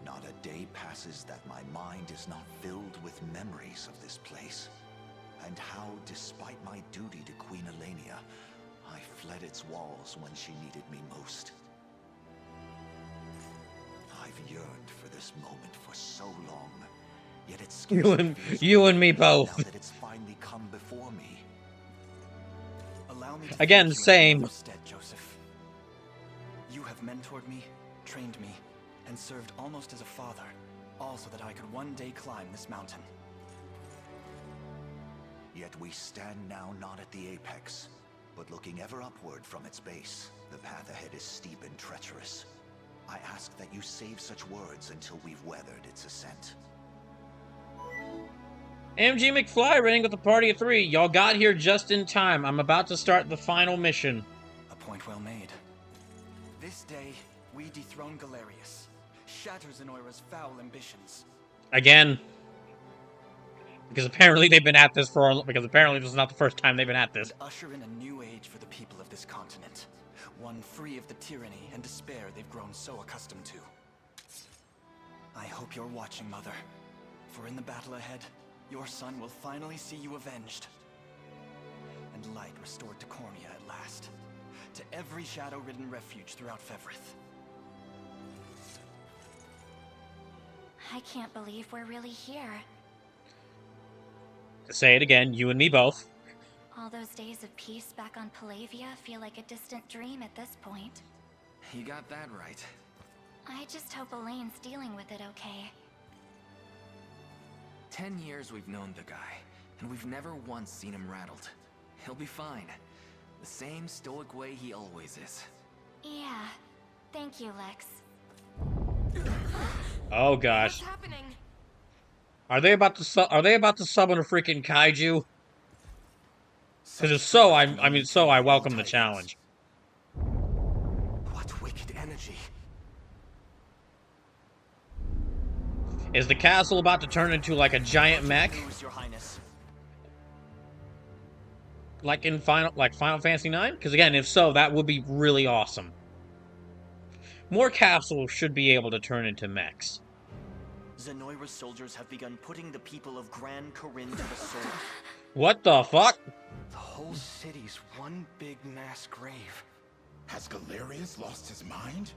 Not a day passes that my mind is not filled with memories of this place. And how, despite my duty to Queen Elenia, I fled its walls when she needed me most. I've yearned for this moment for so long, yet it's scarcely you and me both. Now that it's finally come before me. Allow me to again, thank you same. in your stead, Joseph. You have mentored me, trained me, and served almost as a father, all so that I could one day climb this mountain. Yet we stand now not at the apex, but looking ever upward from its base. The path ahead is steep and treacherous. I ask that you save such words until we've weathered its ascent. MG McFly running with a party of 3. Y'all got here just in time. I'm about to start the final mission. A point well made. This day, we dethrone Galerius, shatter Zenoira's foul ambitions. Again. Because apparently they've been at this because apparently this is not the first time they've been at this. And usher in a new age for the people of this continent. One free of the tyranny and despair they've grown so accustomed to. I hope you're watching, Mother. For in the battle ahead, your son will finally see you avenged. And light restored to Cormia at last. To every shadow-ridden refuge throughout Fevrith. I can't believe we're really here. To say it again, you and me both. All those days of peace back on Palavia feel like a distant dream at this point. You got that right. I just hope Elaine's dealing with it okay. 10 years we've known the guy, and we've never once seen him rattled. He'll be fine. The same stoic way he always is. Yeah. Thank you, Lex. Oh gosh. What's happening? Are they about to summon a freaking kaiju? Because if so, I welcome the challenge. What wicked energy. Is the castle about to turn into like a giant mech? Your Highness. Like in Final Fantasy IX? Because again, if so, that would be really awesome. More castles should be able to turn into mechs. Zenoira's soldiers have begun putting the people of Grand Corrine to the sword. What the fuck? The whole city's one big mass grave. Has Galerius lost his mind?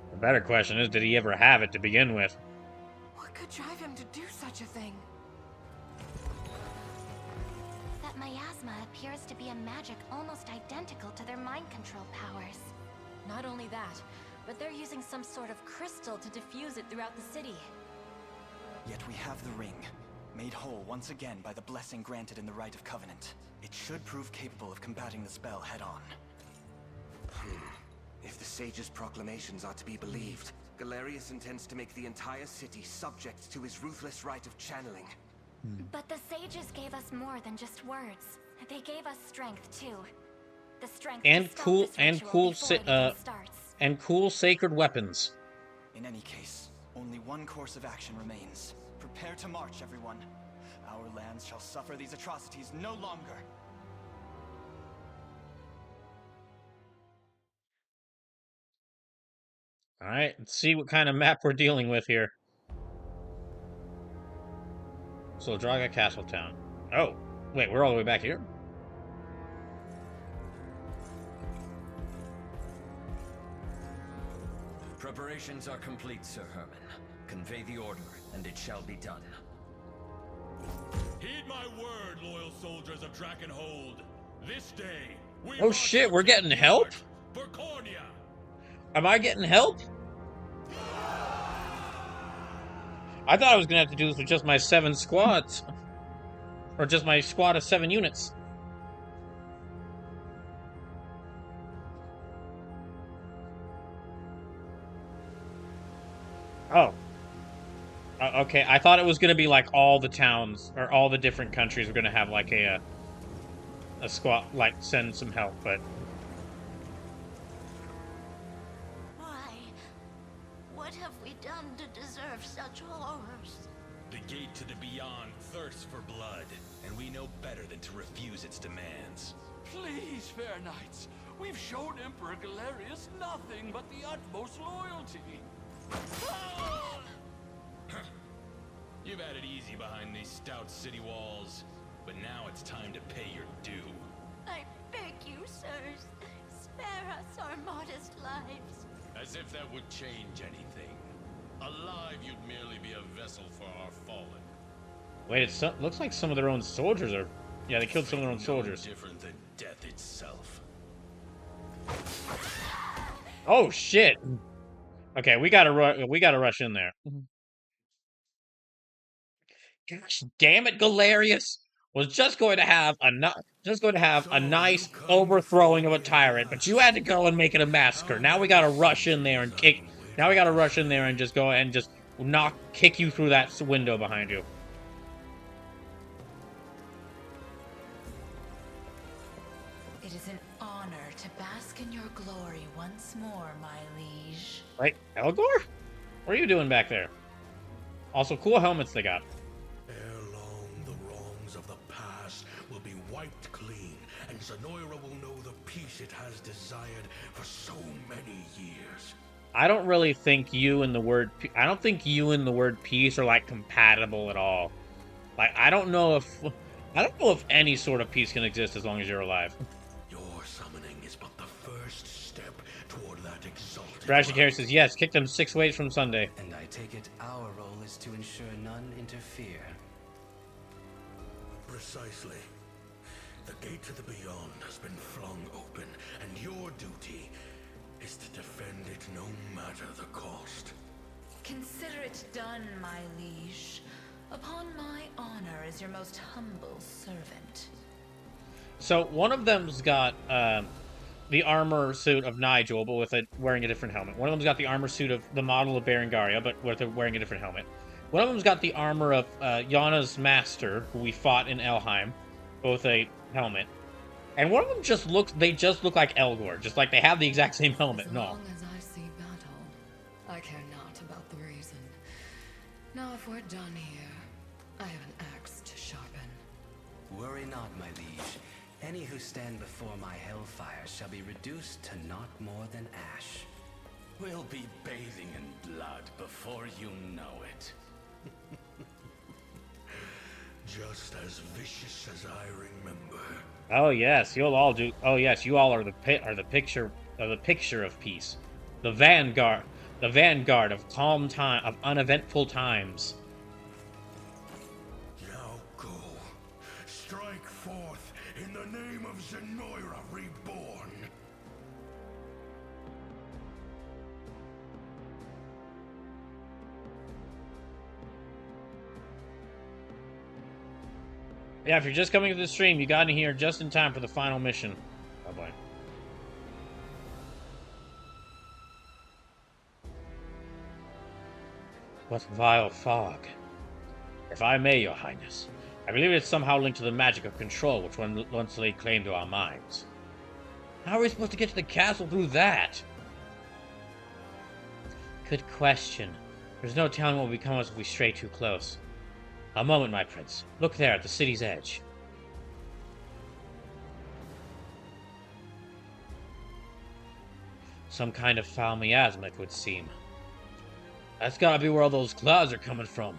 The better question is, did he ever have it to begin with? What could drive him to do such a thing? That miasma appears to be a magic almost identical to their mind control powers. Not only that, but they're using some sort of crystal to diffuse it throughout the city. Yet we have the ring, made whole once again by the blessing granted in the Rite of Covenant. It should prove capable of combating the spell head-on. If the sage's proclamations are to be believed, Galerius intends to make the entire city subject to his ruthless rite of channeling. But the sages gave us more than just words. They gave us strength too. The strength and to stop cool this and ritual cool before it even starts. and cool sacred weapons. In any case, only one course of action remains. Prepare to march, everyone. Our lands shall suffer these atrocities no longer. Alright, let's see what kind of map we're dealing with here. Soldraga Castle Town. Oh, wait, we're all the way back here? Preparations are complete, Sir Herman. Convey the order, and it shall be done. Heed my word, loyal soldiers of Drakenhold. This day, we oh shit, we're getting help? For Cornia. Am I getting help? I thought I was gonna have to do this with just my 7 squads. Or just my squad of 7 units. Oh. Okay, I thought it was gonna be like all the towns, or all the different countries were gonna have like a squad, like, send some help, but... Why? What have we done to deserve such horrors? The gate to the beyond thirsts for blood, and we know better than to refuse its demands. Please, fair knights, we've shown Emperor Galerius nothing but the utmost loyalty. You've had it easy behind these stout city walls, but now it's time to pay your due. I beg you, sirs, spare us our modest lives. As if that would change anything. Alive, you'd merely be a vessel for our fallen. Wait, it looks like some of their own soldiers are... Yeah, they killed some of their own soldiers. No different than death itself. Oh, shit! Okay, we gotta rush in there. Gosh damn it, Galerius! Was just going to have a nice overthrowing of a tyrant, but you had to go and make it a massacre. Now we gotta rush in there and kick. Now we gotta rush in there and just go and just kick you through that window behind you. It is an honor to bask in your glory once more, my liege. Right, Elgor? What are you doing back there? Also, cool helmets they got. Ere long, the wrongs of the past will be wiped clean, and Zenoira will know the peace it has desired for so many years. I don't really think you and the word peace are like compatible at all. Like, I don't know if any sort of peace can exist as long as you're alive. Your summoning is but the first step toward that exalted. Rashy Carey says, yes, kick them 6 ways from Sunday. And I take it our role is to ensure none interfere. Precisely. The gate to the beyond has been flung open, and your duty is to defend it no matter the cost. Consider it done, my liege. Upon my honor as your most humble servant. So one of them's got the armor suit of Nigel, but wearing a different helmet. One of them's got the armor suit of the model of Berengaria, but wearing a different helmet. One of them's got the armor of Yana's master, who we fought in Elheim, both a helmet. And one of them just look like Elgor, just like they have the exact same helmet. As No. long as I see battle, I care not about the reason. Now, if we're done here, I have an axe to sharpen. Worry not, my liege. Any who stand before my hellfire shall be reduced to not more than ash. We'll be bathing in blood before you know it. Just as vicious as I remember. Oh yes, you'll all do. Oh yes, you all are the picture of peace, the vanguard of calm time, of uneventful times. Now go, strike forth in the name of Zenoira reborn. Yeah, if you're just coming to the stream, you got in here just in time for the final mission. Bye-bye. What vile fog. If I may, Your Highness, I believe it's somehow linked to the magic of control which once laid claim to our minds. How are we supposed to get to the castle through that? Good question. There's no telling what will become of us if we stray too close. A moment, my prince. Look there at the city's edge. Some kind of foul miasma, it would seem. That's gotta be where all those clouds are coming from.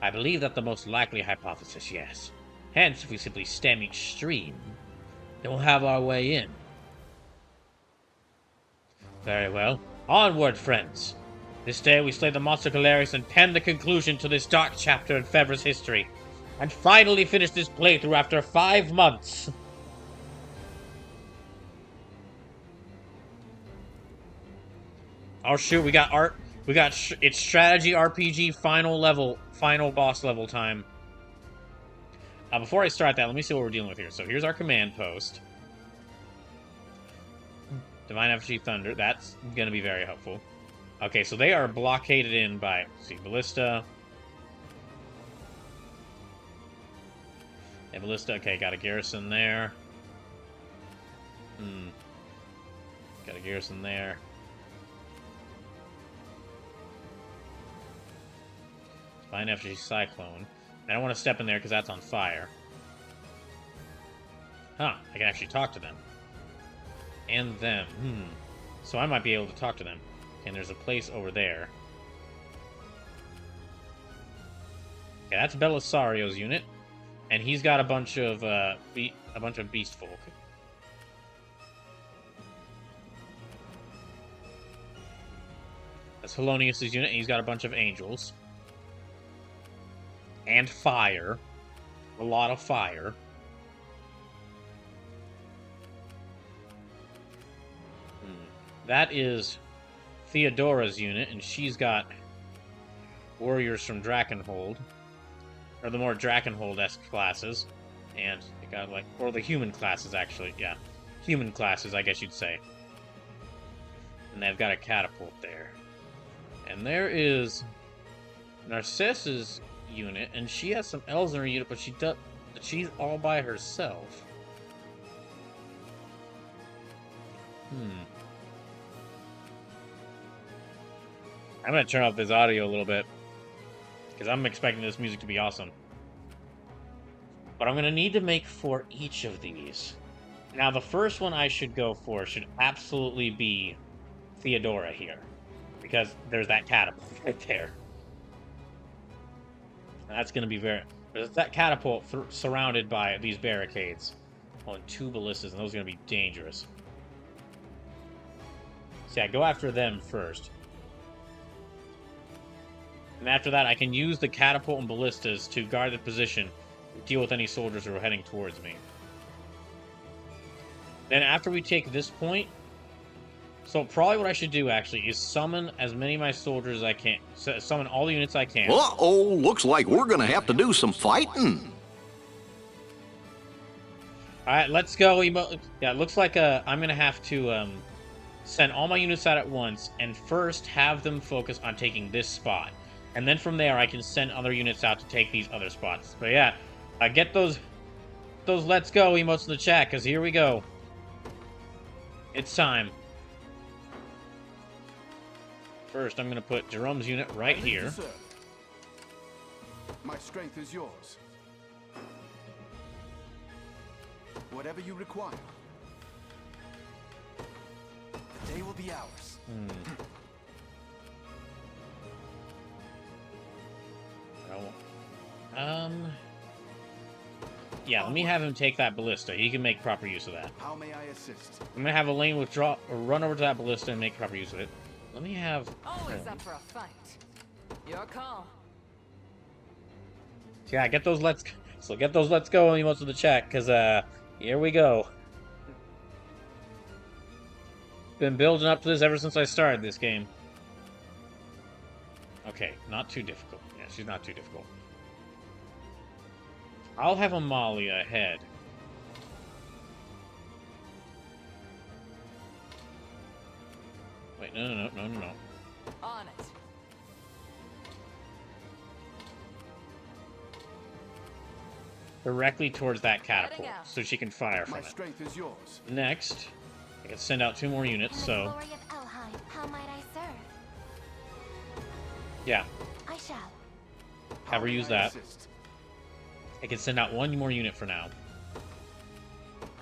I believe that's the most likely hypothesis, yes. Hence, if we simply stem each stream, then we'll have our way in. Very well. Onward, friends! This day we slay the monster Galerius and pen the conclusion to this dark chapter in Fevra's history, and finally finish this playthrough after 5 months! Oh shoot, we got it's strategy RPG final boss level time. Before I start that, let me see what we're dealing with here. So here's our command post. Divine Effigy Thunder, that's gonna be very helpful. Okay, so they are blockaded in by, let's see, Ballista. Yeah, Ballista, okay, got a garrison there. Got a garrison there. Divine Effigy Cyclone. I don't want to step in there because that's on fire. Huh, I can actually talk to them. And them. So I might be able to talk to them. And there's a place over there. Okay, that's Belisario's unit. And he's got a bunch of beast folk. That's Helonius' unit, and he's got a bunch of angels. And fire. A lot of fire. That is Theodora's unit, and she's got warriors from Drakenhold. Or the more Drakenhold-esque classes. And they got, like, or the human classes, actually, yeah. Human classes, I guess you'd say. And they've got a catapult there. And there is Narcissus' unit, and she has some elves in her unit, but she's all by herself. I'm gonna turn off this audio a little bit, because I'm expecting this music to be awesome. But I'm gonna need to make for each of these. Now, the first one I should go for should absolutely be Theodora here, because there's that catapult right there. That's going to be there's that catapult surrounded by these barricades on 2 ballistas, and those are going to be dangerous. So yeah, go after them first. And after that, I can use the catapult and ballistas to guard the position and deal with any soldiers who are heading towards me. Then after we take this point, so probably what I should do, actually, is summon as many of my soldiers as I can. Summon all the units I can. Uh-oh, looks like we're gonna have to do some fighting. Alright, let's go. Yeah, it looks like I'm gonna have to send all my units out at once, and first have them focus on taking this spot. And then from there, I can send other units out to take these other spots. But yeah, get those let's go emotes in the chat, because here we go. It's time. First, I'm going to put Jerome's unit right here. My strength is yours. Whatever you require. The day will be ours. Yeah, let me have him take that ballista. He can make proper use of that. How may I assist? I'm going to have a lane withdraw or run over to that ballista and make proper use of it. Let me have... Always up for a fight. Your call. Yeah, get those let's go emotes in the chat, because here we go. Been building up to this ever since I started this game. Okay, not too difficult. Yeah, she's not too difficult. I'll have Amalia ahead. Wait, no. On it. Directly towards that catapult, so she can fire from My it. strength is yours. Next, I can send out 2 more units, so... Glory of Elheim, how might I serve? Yeah, I shall. have her use that. I can send out 1 more unit for now.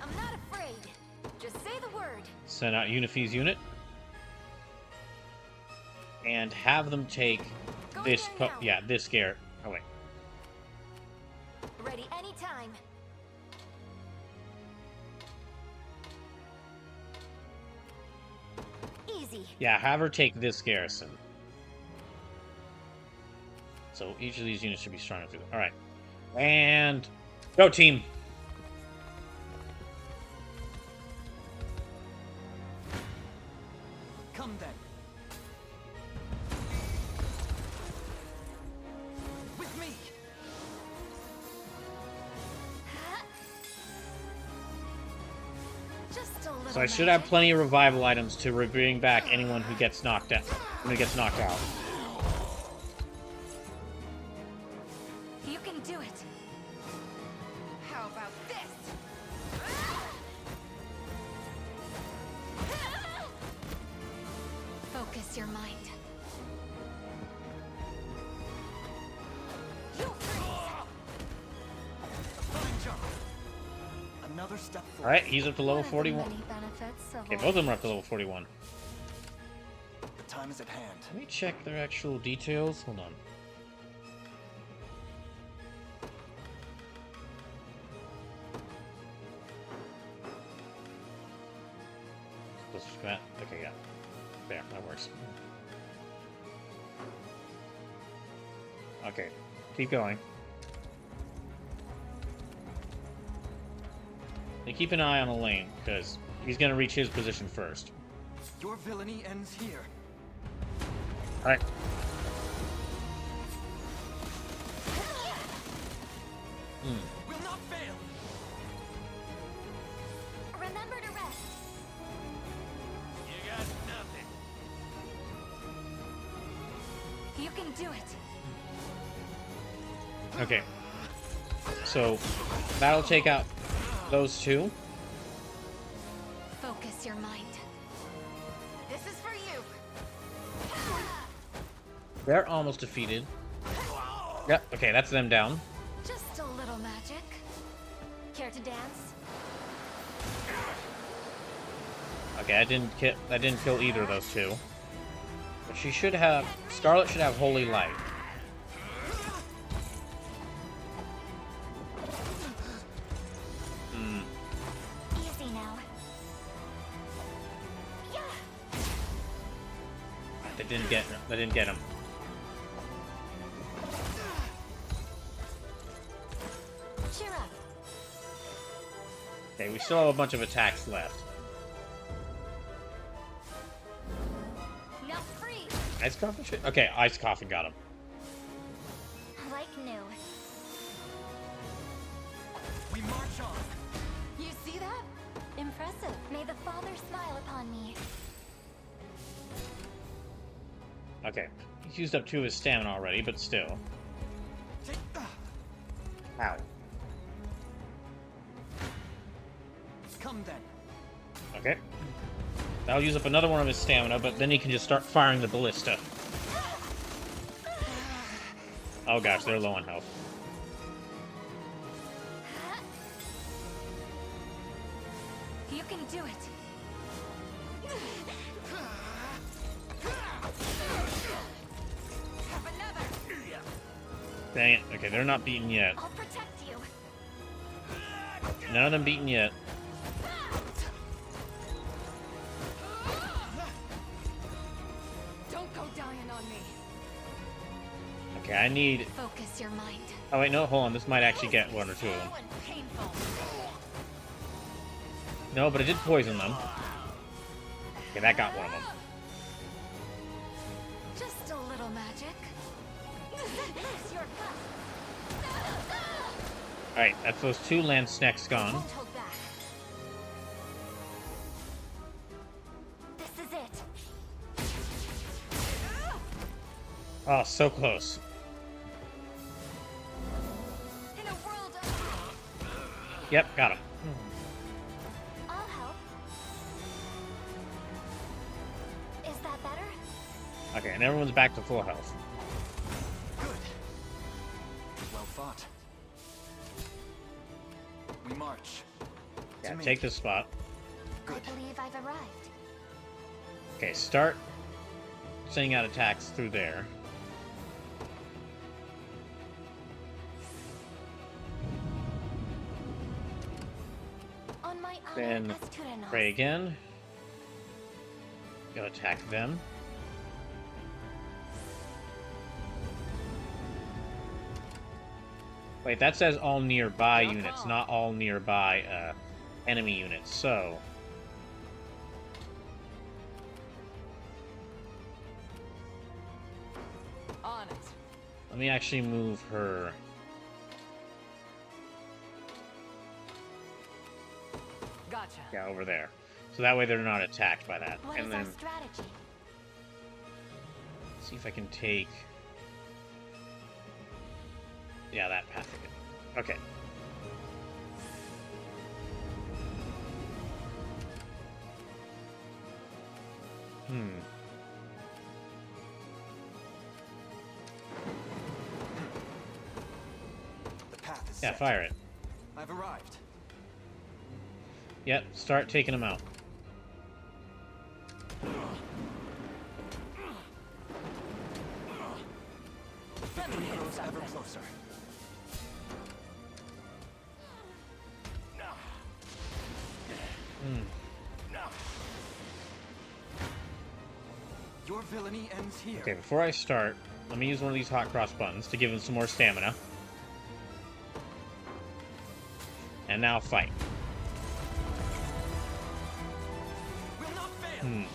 I'm not afraid. Just say the word. Send out Unife's unit. and have them take this. Yeah, this scare. Oh wait. Ready anytime. Easy. Yeah, have her take this garrison. So each of these units should be strong enough to go. All right, and go team. Come then. With me. Just a little. So I should have plenty of revival items to bring back anyone who gets knocked out. When he gets knocked out. You can do it. How about this? Focus your mind. You Fine job. Another step forward. All right, he's up to level 41. Okay, both of them are up to level 41. The time is at hand. Let me check their actual details. Hold on. Okay, yeah. There, that works. Okay, keep going. And keep an eye on the lane, because he's going to reach his position first. Your villainy ends here. Alright. Will not fail. Remember to rest. You got nothing. You can do it. Okay. So, that'll take out those two. Focus your mind. This is for you. They're almost defeated. Yep, okay, that's them down. Just a little magic. Care to dance? Okay, I didn't kill either of those two. But she should have... Scarlet should have Holy Light. Easy now. They didn't get him. Cheer up. Okay, we still have a bunch of attacks left. Not free. Ice Coffin should... Okay, Ice Coffin got him. Like new. We march on. You see that? Impressive. May the Father smile upon me. Okay, he's used up 2 of his stamina already, but still. Ow. Come then. Okay. That'll use up another one of his stamina, but then he can just start firing the ballista. Oh gosh, they're low on health. You can do it. Have another. Dang it. Okay, they're not beaten yet. I'll protect you. None of them beaten yet. Don't go dying on me. Okay, I need... Focus your mind. Oh wait, no, hold on. This might actually get 1 or 2 of them. Painful. No, but it did poison them. Okay, that got 1 of them. Just a little magic. Your cut. Alright, that's those 2 land snacks gone. Won't hold back. This is it. Oh, so close. In a world of... Yep, got him. I'll help. Is that better? Okay, and everyone's back to full health. Well fought. We march. Yeah, take this spot. I believe I've arrived. Okay, start sending out attacks through there. On my Then pray again. Go attack them. Wait, that says all nearby units, not all nearby enemy units. So On it. let me actually move her. Gotcha. Yeah, over there. So that way they're not attacked by that. What And is then our strategy? see if I can take. Yeah, that path again. Okay. The path is Yeah, set. fire it. I've arrived. Yep, start taking them out. Victory grows ever closer. Your villainy ends here. Okay, before I start, let me use one of these hot cross buttons to give him some more stamina. And now fight. Will not fail.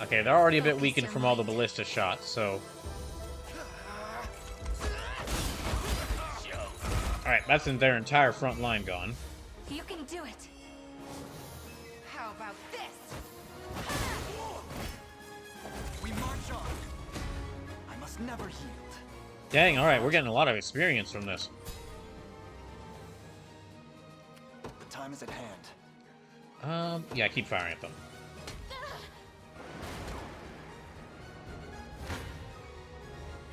Okay, they're already a bit weakened from all the ballista shots, so... Alright, that's their entire front line gone. You can do it. How about this? We march on. I must never yield. Dang, alright, we're getting a lot of experience from this. The time is at hand. Yeah, keep firing at them.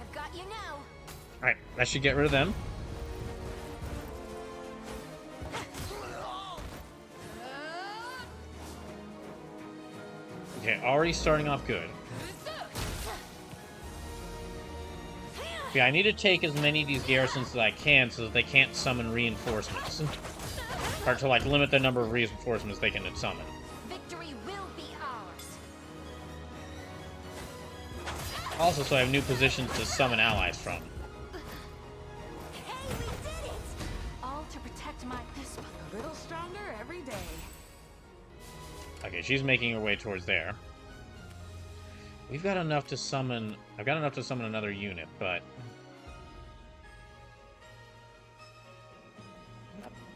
I've got you now. Alright, that should get rid of them. Okay, already starting off good. Yeah, I need to take as many of these garrisons as I can so that they can't summon reinforcements. Or to, like, limit the number of reinforcements they can summon. Victory will be ours. Also, so I have new positions to summon allies from. Hey, we did it! All to protect my... This A little stronger every day. Okay, she's making her way towards there. We've got enough to summon... I've got enough to summon another unit, but...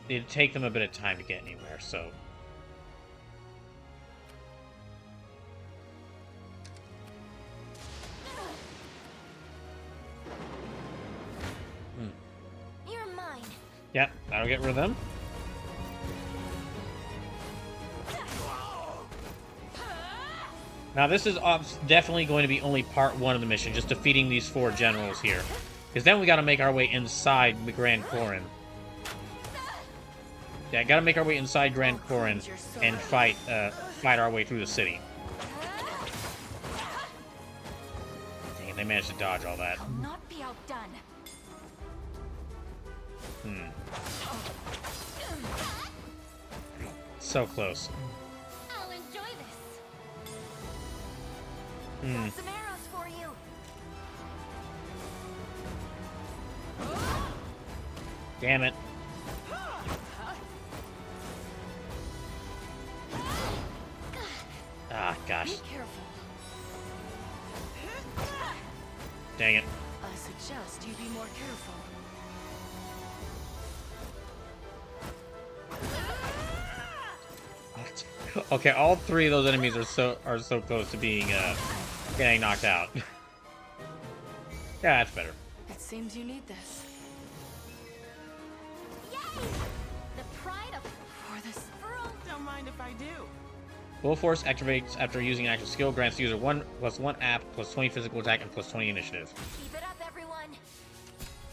it'd take them a bit of time to get anywhere, so... You're mine. Yep, that'll get rid of them. Now, this is definitely going to be only part one of the mission, just defeating these 4 generals here. Because then we gotta make our way inside the Grand Corrine. Yeah, gotta make our way inside Grand Corrine and fight our way through the city. Dang, they managed to dodge all that. I'll not be outdone. So close. I'll enjoy this. Hmm. Got some arrows for you. Damn it. Ah, gosh. Be careful. Dang it. I suggest you be more careful. Okay, all 3 of those enemies are so close to being getting knocked out. Yeah, that's better. It seems you need this. Yay! The pride of... For this... Don't mind if I do. Full Force activates after using an active skill, grants the user 1+1 app, +20 physical attack, and +20 initiative. Keep it up, everyone.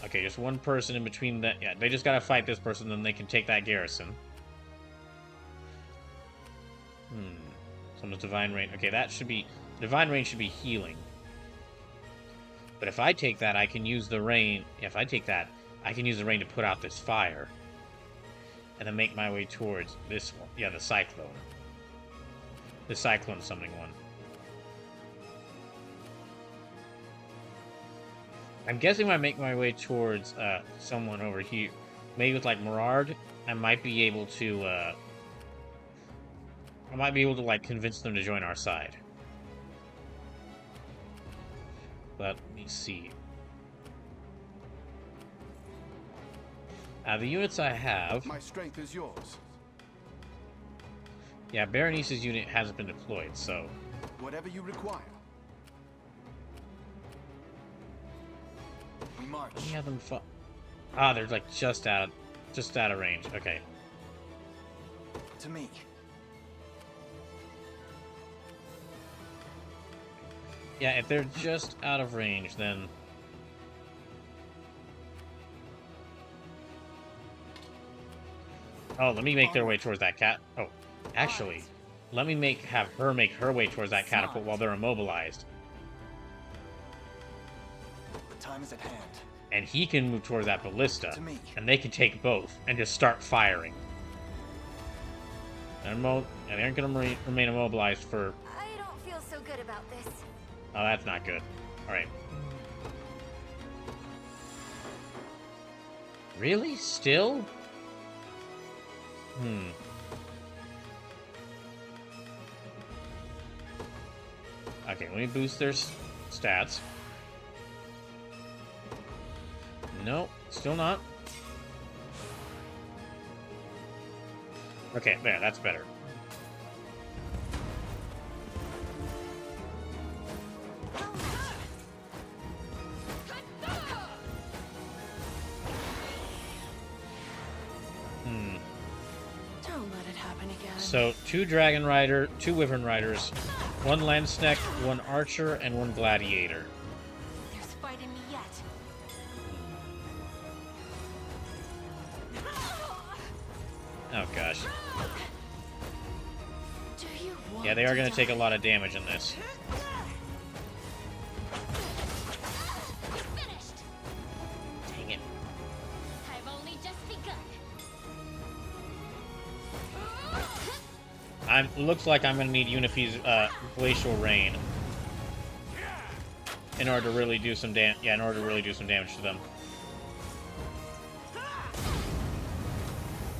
Okay, just one person in between that. Yeah, they just gotta fight this person, then they can take that garrison. Someone's divine range. Okay, that should be... Divine range should be healing. But if I take that, I can use the rain... If I take that, I can use the rain to put out this fire. And then make my way towards this one. Yeah, the cyclone. The cyclone summoning one. I'm guessing when I make my way towards someone over here, maybe with like Mirard, I might be able to like convince them to join our side. But let me see. The units I have. My strength is yours. Yeah, Berenice's unit hasn't been deployed, so. Whatever you require. We march. Let me have them Ah, they're like just out of range. Okay. To me. Yeah, if they're just out of range, then. Oh, let me make their way towards that cat. Oh, actually, let me have her make her way towards that catapult while they're immobilized. The time is at hand. And he can move towards that ballista, and they can take both and just start firing. And they aren't going to remain immobilized for. I don't feel so good about this. Oh, that's not good. All right. Really? Still? Okay, let me boost their stats. No, still not. Okay, there, that's better. Don't let it happen again. So, 2 Dragon Rider, 2 Wyvern Riders, 1 Landsneck, 1 Archer, and 1 Gladiator. There's fight in me yet. Oh gosh. Do you want Yeah, they are going to take a lot of damage in this. Finished. Dang it. I've only just begun. Looks like I'm going to need Unify's Glacial Rain in order to really do some damage. Yeah, in order to really do some damage to them.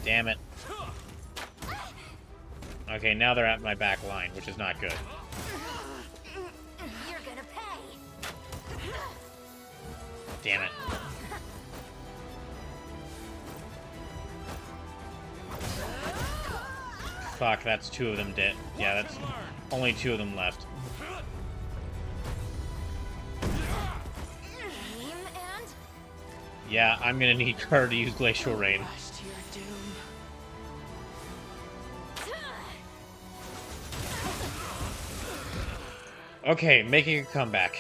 Damn it. Okay, now they're at my back line, which is not good. You're gonna pay. Damn it. Fuck, that's 2 of them dead. Yeah, that's only 2 of them left. Aim and Yeah, I'm gonna need her to use Glacial Rain. Rush to your doom. Okay, making a comeback.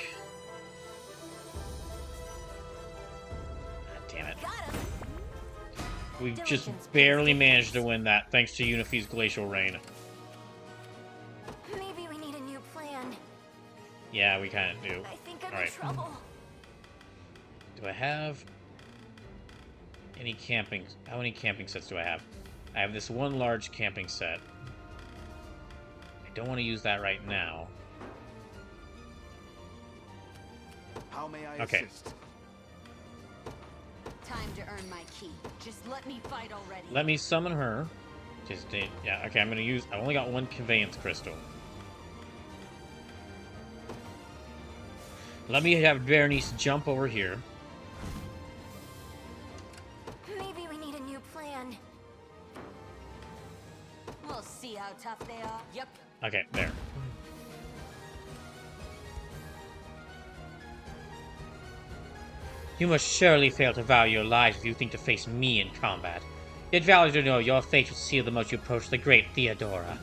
God damn it. We just barely managed to win that thanks to Unify's Glacial Rain. maybe we need a new plan. Yeah, we kind of do. I think I'm Alright. in trouble. Do I have any camping? How many camping sets do I have? I have this one large camping set. I don't want to use that right now. How may I Okay. assist? Time to earn my key. Just let me fight already. Let me summon her. Just yeah, okay, I'm gonna use. I've only got 1 conveyance crystal. Let me have Berenice jump over here. Maybe we need a new plan. We'll see how tough they are. Yep. Okay, there. You must surely fail to value your lives if you think to face me in combat. Yet value to know your fate will seal the moment you approach the great Theodora.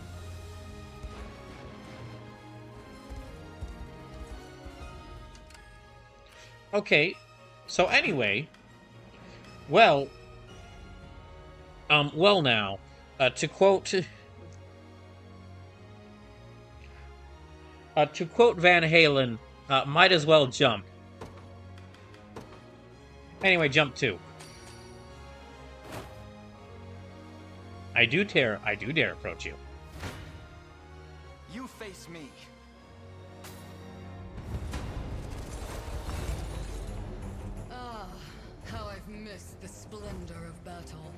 Okay, so anyway, Well, well now, to quote Van Halen, might as well jump. Anyway, jump 2. I do dare approach you. You face me. Ah, how I've missed the splendor of battle.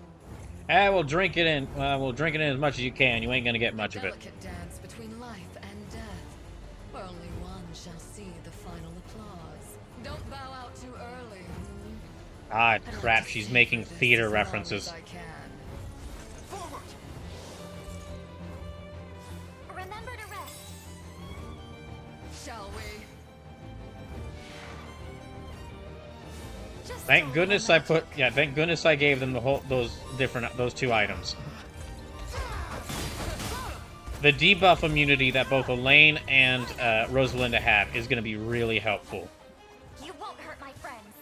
We'll drink it in. We'll drink it in as much as you can. You ain't gonna get much of it. Delicate dance between life and death, where only one shall see the final applause. Don't bow out too early. Ah, crap! She's making theater references. Forward. Remember to rest. Shall we? Thank goodness I put. Yeah, thank goodness I gave them those 2 items. The debuff immunity that both Elaine and Rosalinda have is going to be really helpful. You won't hurt my friends.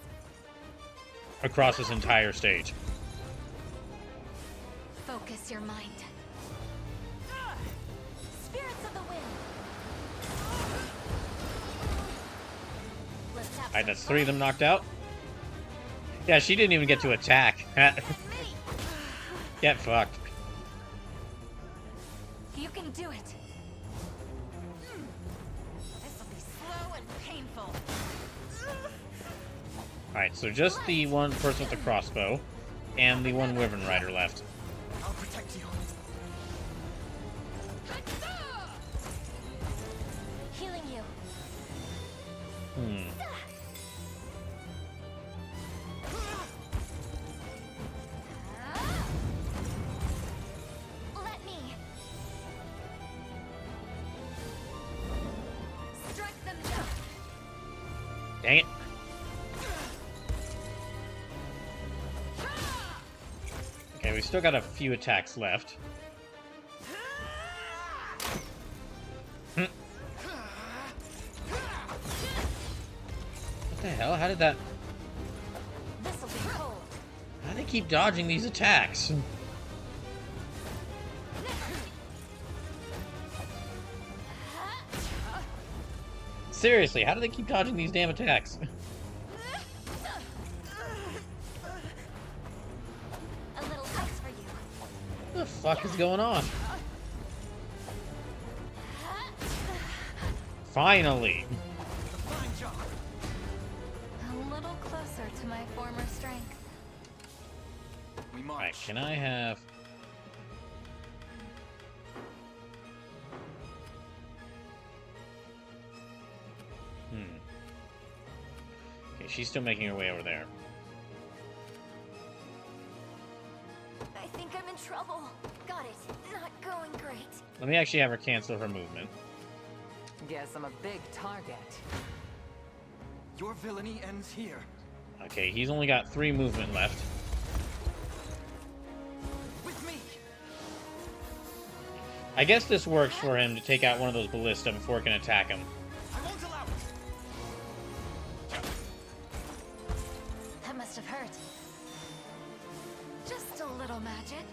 Across this entire stage. Focus your mind. Spirits of the wind. Let's have Alright, that's 3 of them knocked out. Yeah, she didn't even get to attack. Get fucked. You can do it. This will be slow and painful. Alright, so just the one person with the crossbow and the one Wyvern Rider left. I'll protect you. Healing you. Let me. Strike them down. Dang it. Okay, we still got a few attacks left. What the hell? How did that... This'll be cold. How do they keep dodging these attacks? Seriously, how do they keep dodging these damn attacks? A little ice for you. What the fuck is going on? Finally! A little closer to my former strength. We march. Alright, can I have... Okay, she's still making her way over there. I think I'm in trouble. Got it. Not going great. Let me actually have her cancel her movement. Guess I'm a big target. Your villainy ends here. Okay, he's only got 3 movement left. With me. I guess this works for him to take out one of those ballista before it can attack him. I won't allow it. That must have hurt. Just a little magic.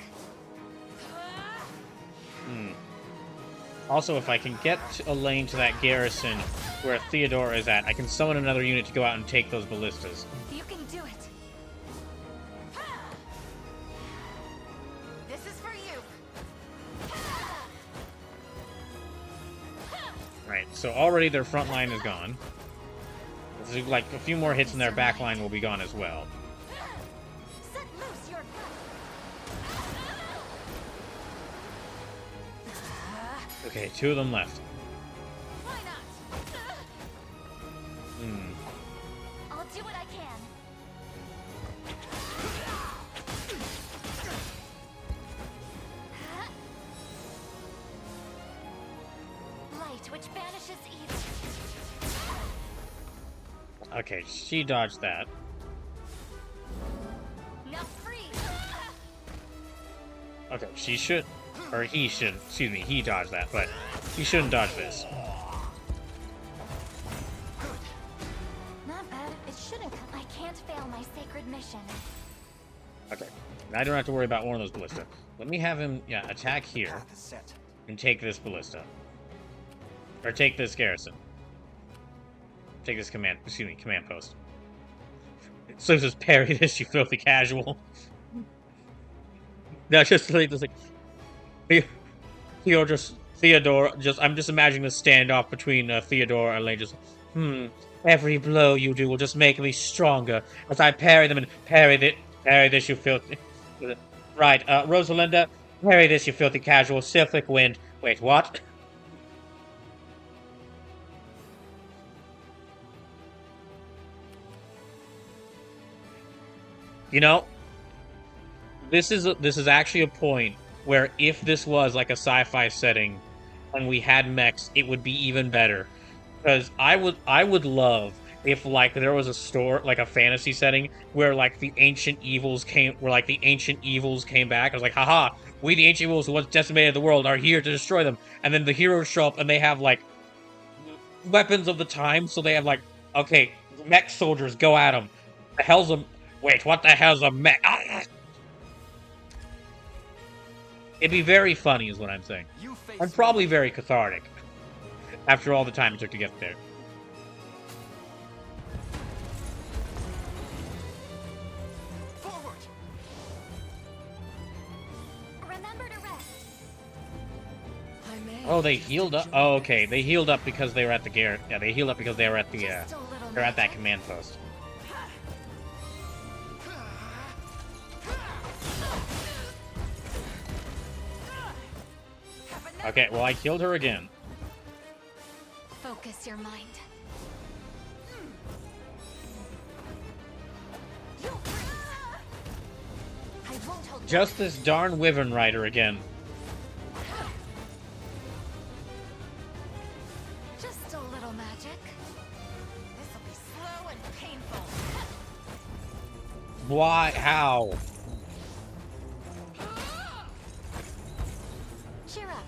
Also, if I can get Elaine to that garrison where Theodore is at, I can summon another unit to go out and take those ballistas. You can do it. This is for you. Right, so already their front line is gone. There's like a few more hits and their back line will be gone as well. Set loose your Okay, 2 of them left. Why not? I'll do what I can. Light which banishes evil. Okay, she dodged that. Now freeze. Okay, she should... Or he should... Excuse me, he dodged that, but he shouldn't dodge this. Not bad. It shouldn't. I can't fail my sacred mission. Okay. Now I don't have to worry about one of those ballista. Let me have him, yeah, attack here. And take this ballista. Or take this garrison. Take this command post. So just parry this, you filthy casual. No, just like Theodore, I'm just imagining the standoff between Theodore and Lane. Just, every blow you do will just make me stronger as I parry them and parry this, you filthy. Right, Rosalinda, parry this, you filthy casual. Cyclic wind. Wait, what? You know, this is actually a point where if this was like a sci-fi setting and we had mechs, it would be even better. Because I would love if like there was a store, like a fantasy setting where like the ancient evils came back. I was like, haha, we the ancient evils who once decimated the world are here to destroy them. And then the heroes show up and they have like weapons of the time, so they have like, okay, mech soldiers, go at them. The hell's a wait, what the hell's a mech? Ah! It'd be very funny, is what I'm saying. And probably very cathartic. After all the time it took to get there. Forward. Remember to rest. Oh, they healed up. Oh, okay. They healed up because they were at the garret. Yeah, they healed up because they were at the they're at that command post. Okay, well, I killed her again. Focus your mind. Just this darn Wyvern Rider again. Just a little magic. This'll be slow and painful. Why? How? Cheer up.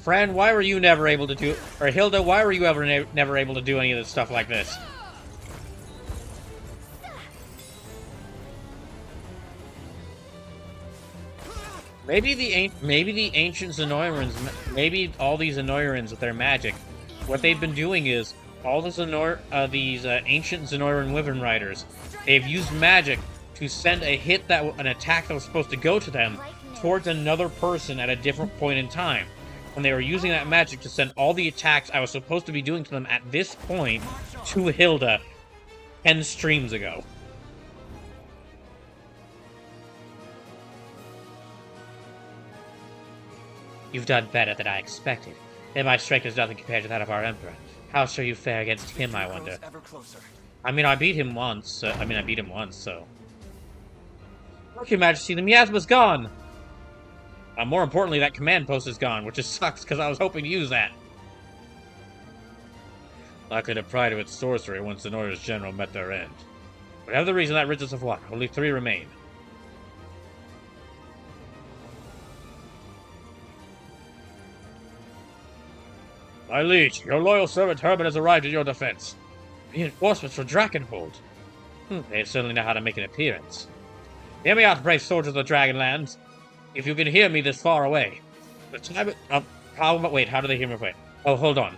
Friend, why were you never able to do... Or Hilda, why were you ever never able to do any of this stuff like this? Maybe the ancient Zenoirans, maybe all these Zenoirans with their magic, what they've been doing is, all the ancient Zenoiran Wyvern Riders, they've used magic to send an attack that was supposed to go to them towards another person at a different point in time. And they were using that magic to send all the attacks I was supposed to be doing to them at this point to Hilda 10 streams ago. You've done better than I expected. And my strength is nothing compared to that of our Emperor. How shall you fare against him, I wonder? I mean, I beat him once, so... Look, Your Majesty, the miasma's gone! More importantly, that command post is gone, which just sucks, because I was hoping to use that. Likely deprived of its sorcery once the Northern General met their end. Whatever the reason, that rids us of one. Only 3 remain. My liege, your loyal servant Herman has arrived at your defense. Reinforcements for Drakenhold. They certainly know how to make an appearance. Hear me out, brave soldiers of the Dragonlands. If you can hear me this far away. The time... wait, how do they hear me? Wait. Oh, hold on.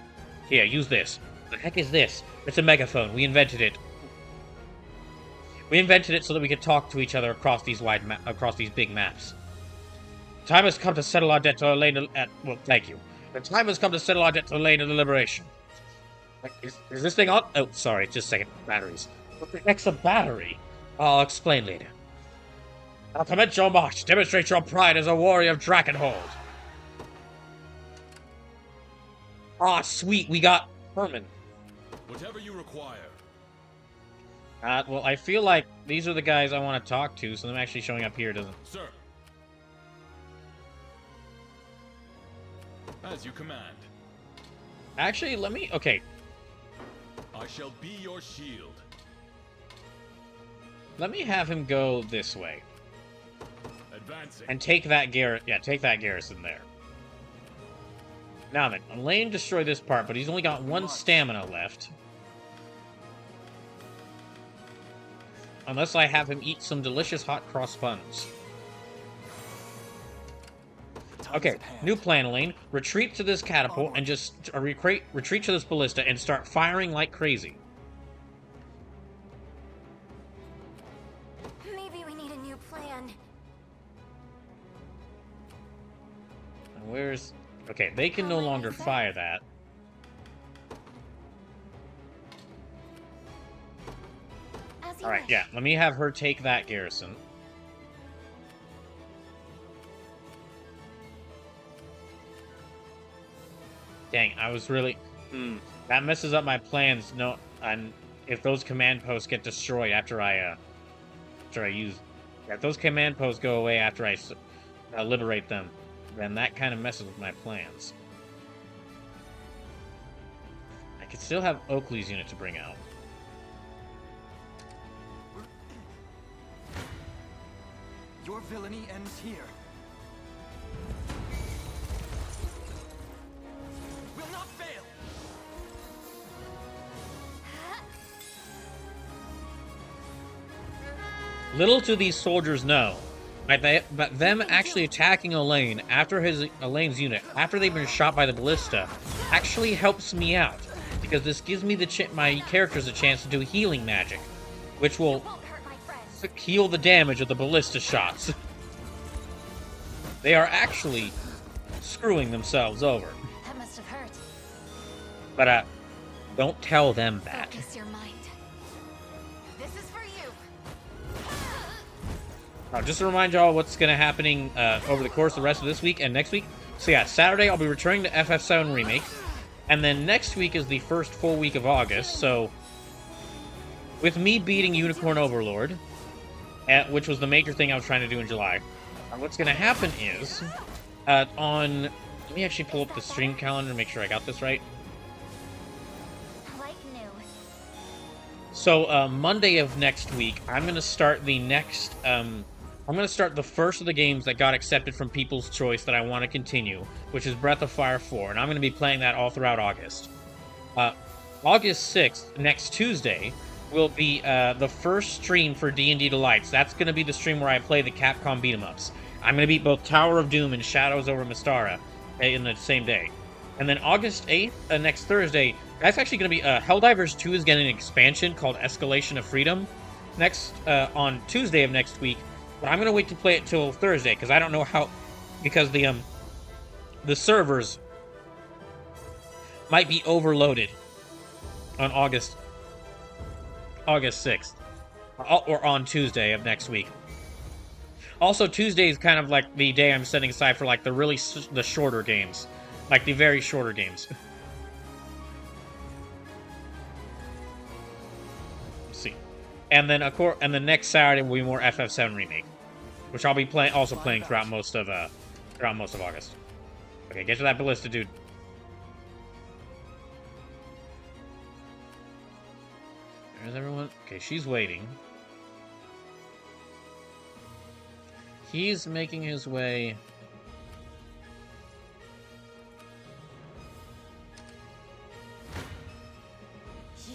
Here, use this. The heck is this? It's a megaphone. We invented it. We invented it so that we could talk to each other across these big maps. The time has come to settle our debt to the lane of... well, thank you. The time has come to settle our debt to the lane of the liberation. Is this thing on? Oh, sorry. Just a second. Batteries. What the heck's a battery? I'll explain later. Now commence your march. Demonstrate your pride as a warrior of Drakenhold. Ah, sweet. We got Herman. Whatever you require. Well, I feel like these are the guys I want to talk to, so them actually showing up here doesn't... Sir. As you command. Actually, let me... Okay. I shall be your shield. Let me have him go this way. Advancing. And take that take that garrison there. Now then, Elaine destroyed this part, but he's only got 1 stamina left. Unless I have him eat some delicious hot cross buns. Okay, new plan, Elaine. Retreat to this catapult and just retreat to this ballista and start firing like crazy. Maybe we need a new plan. Where's... Okay, they can no longer fire that. Alright, yeah, let me have her take that garrison. Dang, I was really... that messes up my plans. No, and if those command posts get destroyed after I use... If those command posts go away after I liberate them, then that kind of messes with my plans. I could still have Oakley's unit to bring out. Your villainy ends here. Will not fail. Little do these soldiers know, but them actually attacking Elaine after Elaine's unit, after they've been shot by the ballista, actually helps me out, because this gives me my characters a chance to do healing magic, which will heal the damage of the ballista shots. They are actually screwing themselves over. That must have hurt. But don't tell them that. Focus your mind. This is for you. Just to remind y'all what's going to happening over the course of the rest of this week and next week. So yeah, Saturday I'll be returning to FF7 Remake, and then next week is the first full week of August. So with me beating Unicorn Overlord, which was the major thing I was trying to do in July, what's going to happen is let me actually pull up the stream calendar and make sure I got this right. Like new. So Monday of next week, I'm going to start the next. I'm going to start the first of the games that got accepted from People's Choice that I want to continue, which is Breath of Fire 4, and I'm going to be playing that all throughout August. August 6th, next Tuesday, will be the first stream for D&D Delights. That's going to be the stream where I play the Capcom beat-em-ups. I'm going to beat both Tower of Doom and Shadows over Mystara in the same day. And then August 8th, next Thursday, that's actually going to be Helldivers 2 is getting an expansion called Escalation of Freedom next on Tuesday of next week. But I'm going to wait to play it till Thursday because I don't know how, because the servers might be overloaded on August 6th or on Tuesday of next week. Also, Tuesday is kind of like the day I'm setting aside for like the shorter games, like the very shorter games. Let's see, and then next Saturday will be more FF7 Remake, which I'll be playing throughout most of August. Okay, get to that ballista, dude. There's everyone. Okay, she's waiting. He's making his way.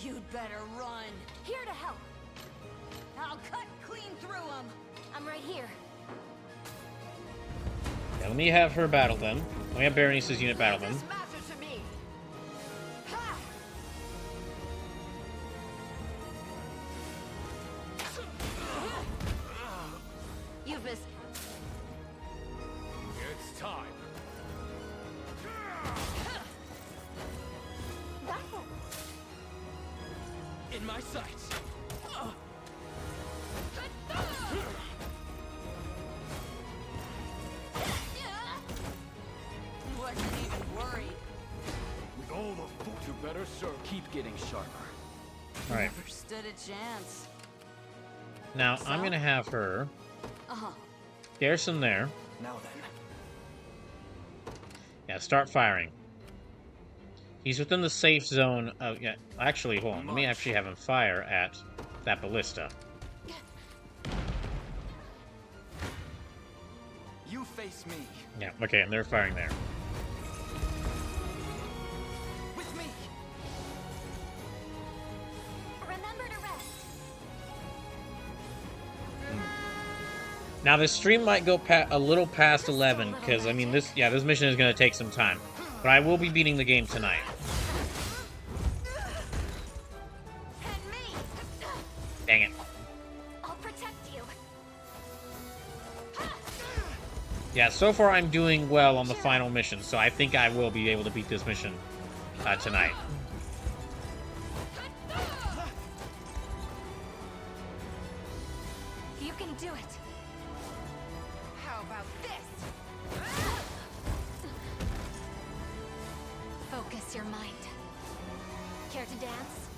You'd better run. Here to help. I'll cut clean through them. I'm right here. Yeah, let me have her battle them. Let me have Berenice's unit battle them. You've missed. It's time. In my sights. Wasn't even worried. With all the foot, you better serve. Keep getting sharper. All right. Never stood a chance. Now I'm gonna have her garrison there. Now then. Yeah, start firing. He's within the safe zone of... Yeah, actually, hold on. Let me actually have him fire at that ballista. You face me. Yeah, okay, and they're firing there. With me. Remember to rest. Now this stream might go a little past 11 because I mean this mission is going to take some time, but I will be beating the game tonight. Dang it. I'll protect you. Yeah, so far I'm doing well on the final mission, so I think I will be able to beat this mission tonight. You can do it. How about this? Focus your mind. Care to dance?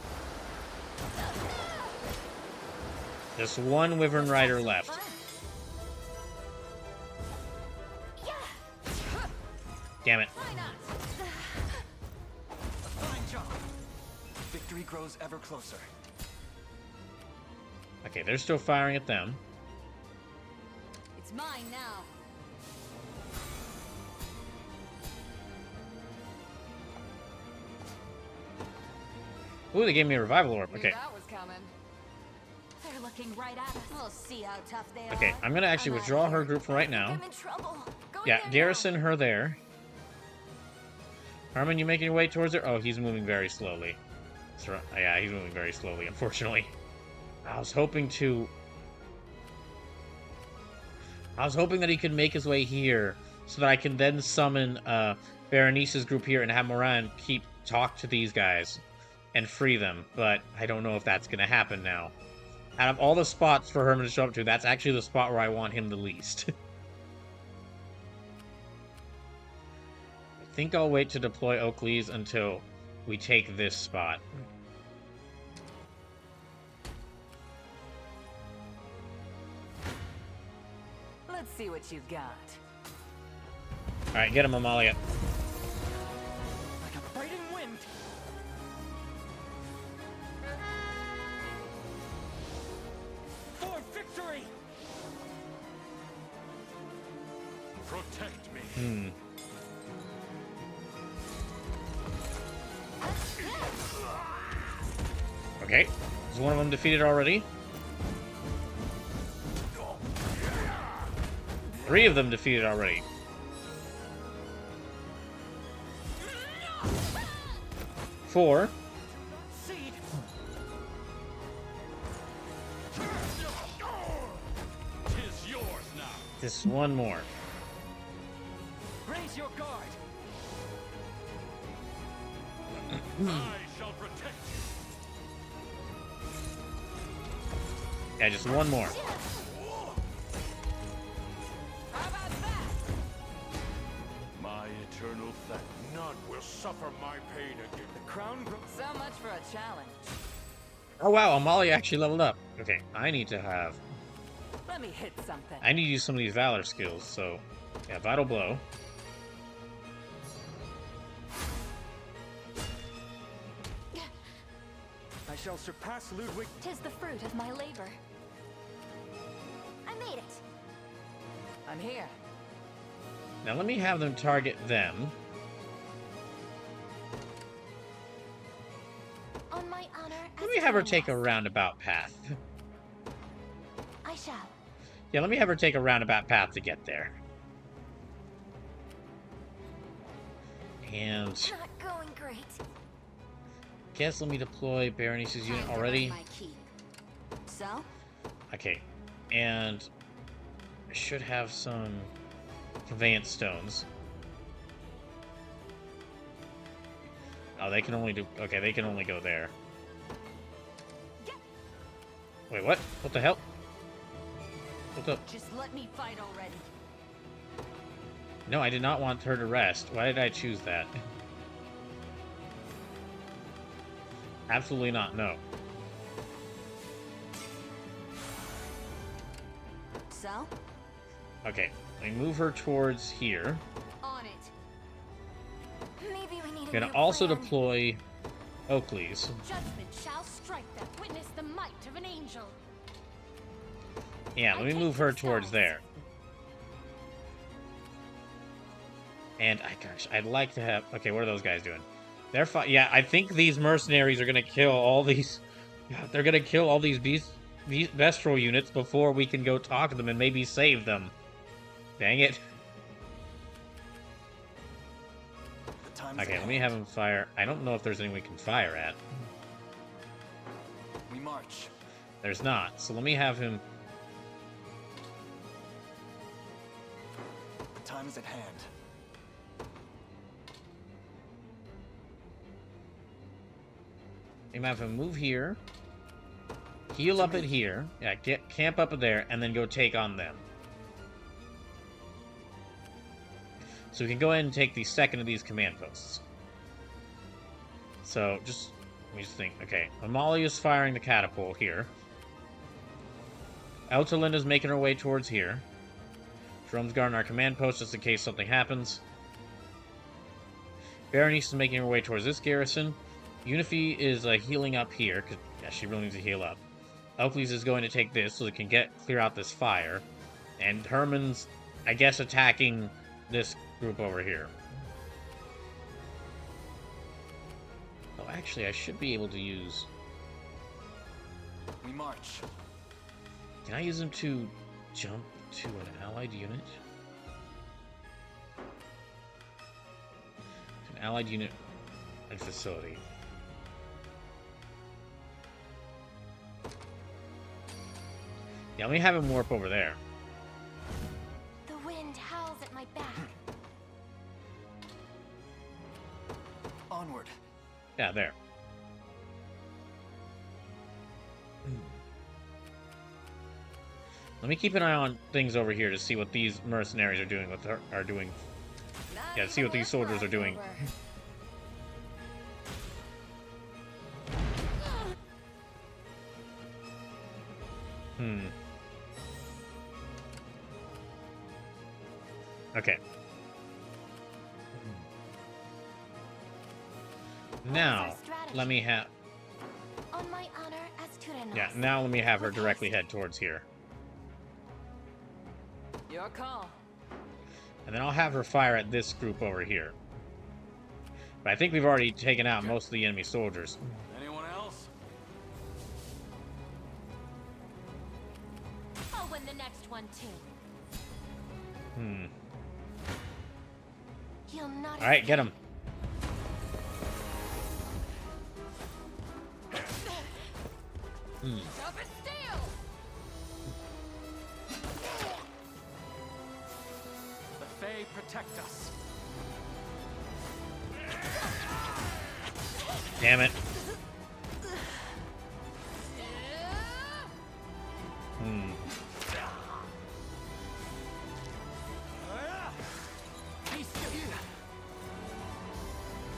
Just one Wyvern Rider left. Damn it. Fine job. Victory grows ever closer. Okay, they're still firing at them. It's mine now. Ooh, they gave me a revival orb. Okay. That was coming. They're looking right at us. We'll see how tough they are. Okay, I'm gonna actually withdraw her group for right now. I'm in trouble. Yeah, garrison her there. Herman, you making your way towards her? Oh, he's moving very slowly. That's right. Yeah, he's moving very slowly, unfortunately. I was hoping that he could make his way here so that I can then summon Berenice's group here and have Moran talk to these guys and free them, but I don't know if that's going to happen now. Out of all the spots for Herman to show up to, that's actually the spot where I want him the least. I think I'll wait to deploy Oakley's until we take this spot. Let's see what you've got. Alright, get him, Amalia. Like a biting wind. For victory! Protect me. Okay, is one of them defeated already? 3 of them defeated already. Four. Tis yours now. Just one more. Raise your guard. I shall protect you. Yeah, just one more. My eternal thanks. None will suffer my pain again. The crown grows. So much for a challenge. Oh wow, Amalia actually leveled up. Okay, I need to Let me hit something. use some of these Valor skills, so... Yeah, Vital Blow. I shall surpass Ludwig. 'Tis the fruit of my labor. I made it. I'm here. Now let me have them target them. On my honor. Let me have her take a roundabout path. I shall. Yeah, let me have her take a roundabout path to get there. And... Not going great. Guess let me deploy Berenice's unit already. So? Okay, and I should have some conveyance stones. Oh, they can only do... Okay, they can only go there. Wait, what? What the hell? What's up? Just let me fight already. No, I did not want her to rest. Why did I choose that? Absolutely not, no. So? Okay, let me move her towards here. On it. Maybe we need I'm gonna also deploy Oakley's. Judgment shall strike them. Witness the might of an angel. Yeah, let me move her towards there. And, gosh, I'd like to have... Okay, what are those guys doing? They're yeah, I think these mercenaries are gonna kill all these... They're gonna kill all these beasts. these Vestral units before we can go talk to them and maybe save them. Dang it. Okay, let me have him fire. I don't know if there's anything we can fire at. We march. There's not, so let me have him. The time is at hand. I'm gonna have him move here, heal up at here, yeah, get camp up at there, and then go take on them. So we can go ahead and take the second of these command posts. So just let me just think. Okay, Amalia's firing the catapult here. Eltalinda's making her way towards here. Jerome's guarding our command post just in case something happens. Berenice is making her way towards this garrison. Unifi is healing up here, because yeah, she really needs to heal up. Elcles is going to take this so it can clear out this fire. And Herman's, I guess, attacking this group over here. Oh, actually, I should be able to use... We march. Can I use them to jump to an allied unit? An allied unit and facility. Yeah, let me have him warp over there. The wind howls at my back. Onward. Yeah, there. Let me keep an eye on things over here to see what these mercenaries are doing with Yeah, to see what these soldiers are doing. Okay. Now, let me have... On my honor as Tyrannos. Yeah, now let me have her directly head towards here. Your call. And then I'll have her fire at this group over here. But I think we've already taken out most of the enemy soldiers. Anyone else? I'll win the next one too. He'll not. All right, get him. Stop it still. The Fae protect us. Damn it.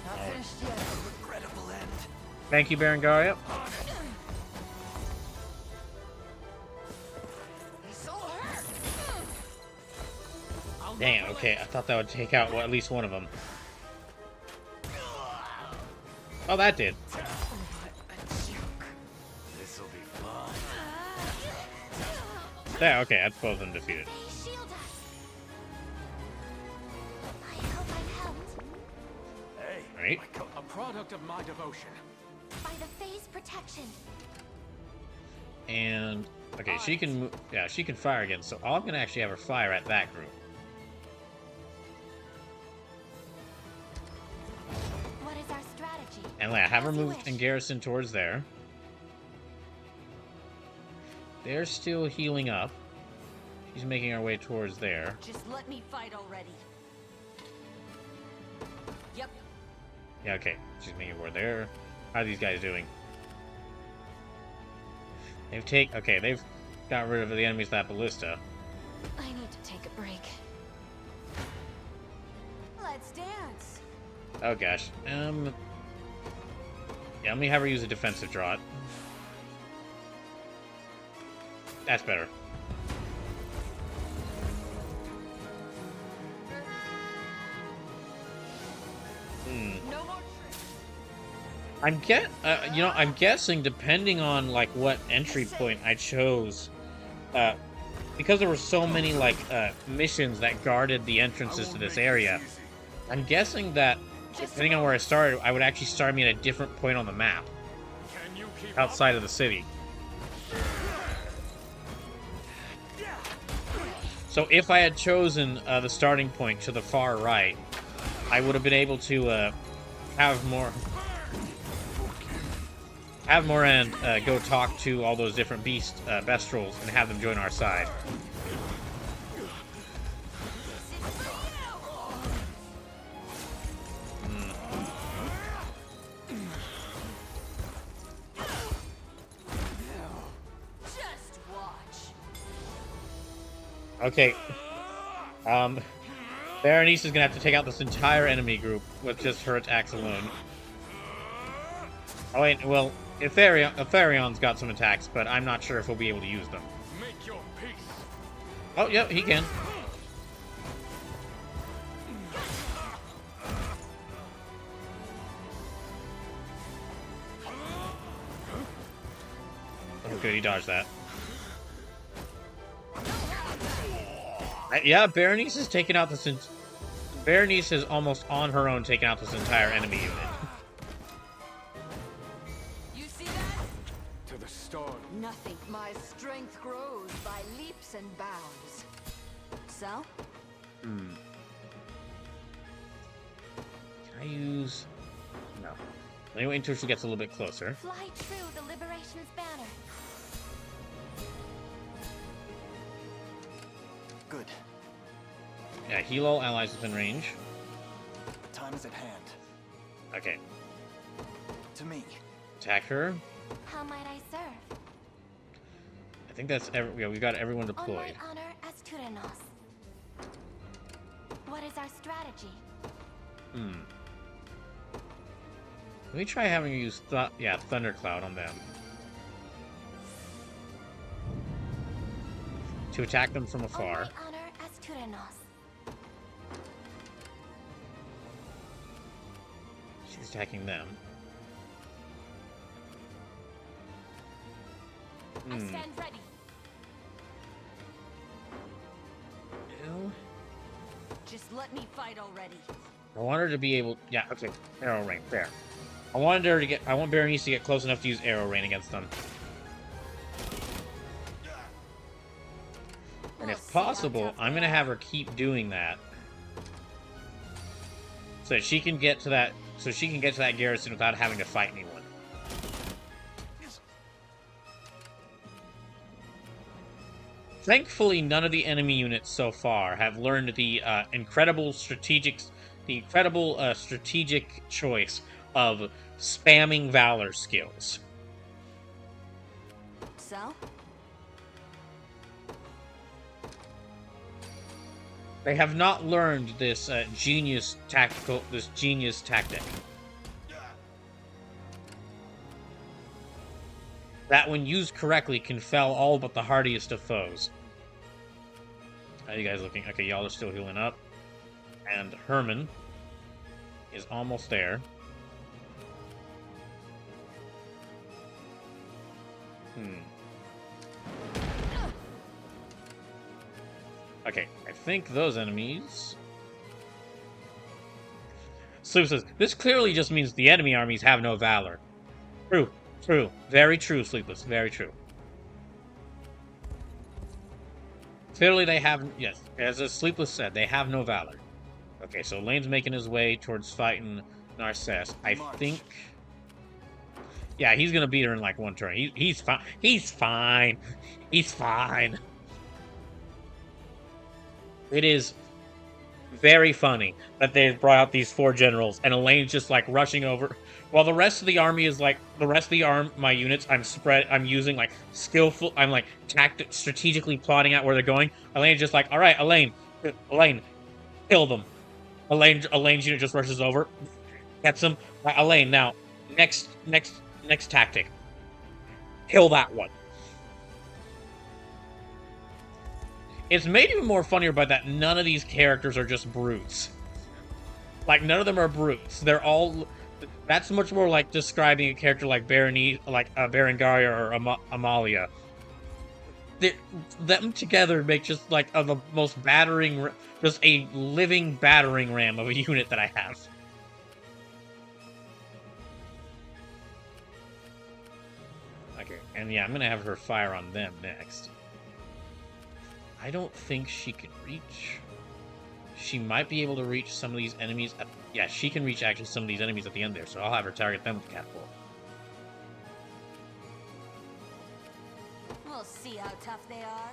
Not finished yet. A regrettable end. Thank you, Berengaria. Dang, okay, I thought that would take out at least one of them. Oh, that did. This'll be fun. Yeah, okay, that's both of them defeated. Hey, Right? a product of my devotion. By the Fae's protection. And, okay, she can move, yeah, she can fire again, so I'm gonna actually have her fire at that group. What is our strategy? And have her move and garrison towards there. They're still healing up. She's making her way towards there. Just let me fight already. Yep. Yeah, okay. She's making her way there. How are these guys doing? They've got rid of the enemies to that ballista. I need to take a break. Let's dance. Oh gosh. Yeah, let me have her use a defensive draught. That's better. No more I'm guessing depending on like what entry point I chose, because there were so many like missions that guarded the entrances to this area. I'm guessing that depending on where I started, I would actually start me at a different point on the map, outside of the city. So if I had chosen the starting point to the far right, I would have been able to have more and go talk to all those different bestrels and have them join our side. Just watch. Okay. Berenice is gonna have to take out this entire enemy group with just her attacks alone. Oh wait, well, Etherion's got some attacks, but I'm not sure if he'll be able to use them. Make your peace. Oh, yep, he can. Oh, good, he dodged that. Yeah, Berenice is taking out this. Berenice is almost on her own taking out this entire enemy unit. You see that? To the storm. Nothing. My strength grows by leaps and bounds. So? Can I use... No. Let me wait until she gets a little bit closer. Fly true the Liberation's banner. Good. Yeah, heal all allies within range. Time is at hand. Okay. To me. Attack her. How might I serve? I think that's yeah, we've got everyone On deployed. my honor as Tyrannos. What is our strategy? Let me try having you use Thundercloud on them. To attack them from afar. On my honor as Tyrannos. She's attacking them. I stand ready. Ew. Just let me fight already. I want her to be able... Yeah, okay. Arrow rain. Fair. I want Berenice to get close enough to use arrow rain against them. And if possible, I'm going to have her keep doing that. So that she can get to that... So she can get to that garrison without having to fight anyone. Thankfully, none of the enemy units so far have learned the incredible strategic choice of spamming Valor skills. So? They have not learned this genius tactic. That, when used correctly, can fell all but the hardiest of foes. How are you guys looking? Okay, y'all are still healing up. And Herman is almost there. Okay, I think those enemies... Sloop says, this clearly just means the enemy armies have no valor. True. True. Very true, Sleepless. Very true. Clearly they have... Yes, as Sleepless said, they have no valor. Okay, so Lane's making his way towards fighting Narcisse. I think... Yeah, he's gonna beat her in like one turn. He's fine. He's fine. He's fine. It is very funny that they brought out these 4 generals and Elaine's just like rushing over while the rest of the army is like my units I'm using like skillful, I'm like strategically plotting out where they're going. Elaine's just like, all right, Elaine, kill them. Elaine's unit just rushes over, gets them. Right, Elaine, now next tactic, kill that one. It's made even more funnier by that none of these characters are just brutes. Like, none of them are brutes. They're all... That's much more like describing a character like Berengaria or Amalia. Them together make just, like, the most battering... Just a living battering ram of a unit that I have. Okay, and yeah, I'm gonna have her fire on them next. I don't think she can reach. She might be able to reach some of these enemies. Yeah, she can reach actually some of these enemies at the end there, so I'll have her target them with the catapult. We'll see how tough they are.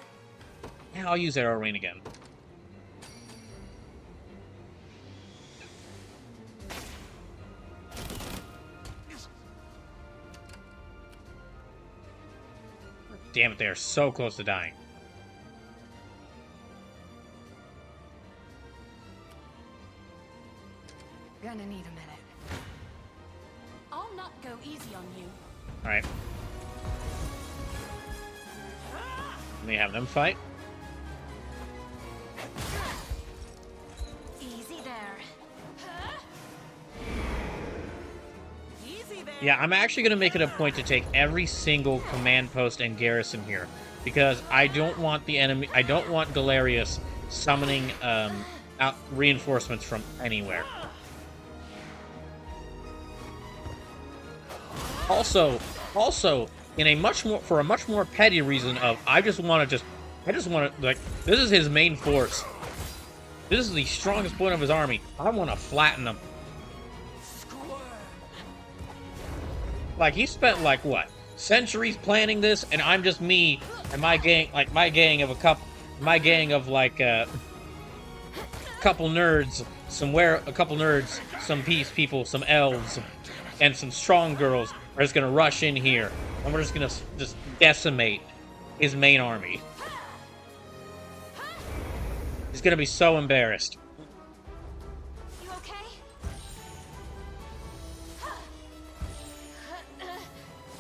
Yeah, I'll use Arrow Rain again. Damn it, they are so close to dying. Gonna need a minute. I'll not go easy on you. Alright. Let me have them fight. Easy there. Easy there. Yeah, I'm actually going to make it a point to take every single command post and garrison here. Because I don't want the enemy... I don't want Galerius summoning out reinforcements from anywhere. Also, in a much more petty reason of I just want to like, this is his main force. This is the strongest point of his army. I want to flatten him. Like, he spent like what, centuries planning this, and I'm just me and my gang, like my gang of like couple nerds, some peace people, some elves, and some strong girls are just gonna rush in here, and we're just gonna decimate his main army. He's gonna be so embarrassed. You okay?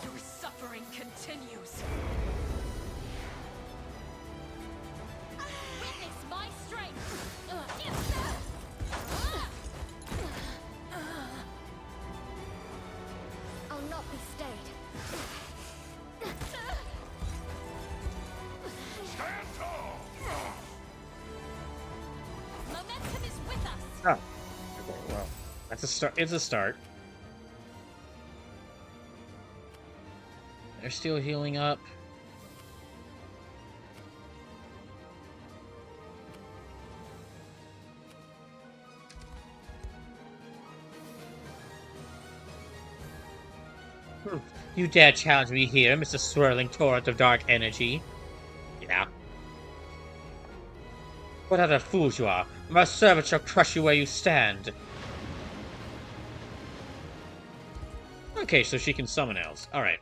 Your suffering continues. Witness my strength. I'll not be stayed. Stand tall! Momentum is with us. Oh. Okay, well, that's a start. It's a start. They're still healing up. You dare challenge me here, Mr. Swirling Torrent of Dark Energy? Yeah. What other fools you are! My servant shall crush you where you stand. Okay, so she can summon elves. Alright.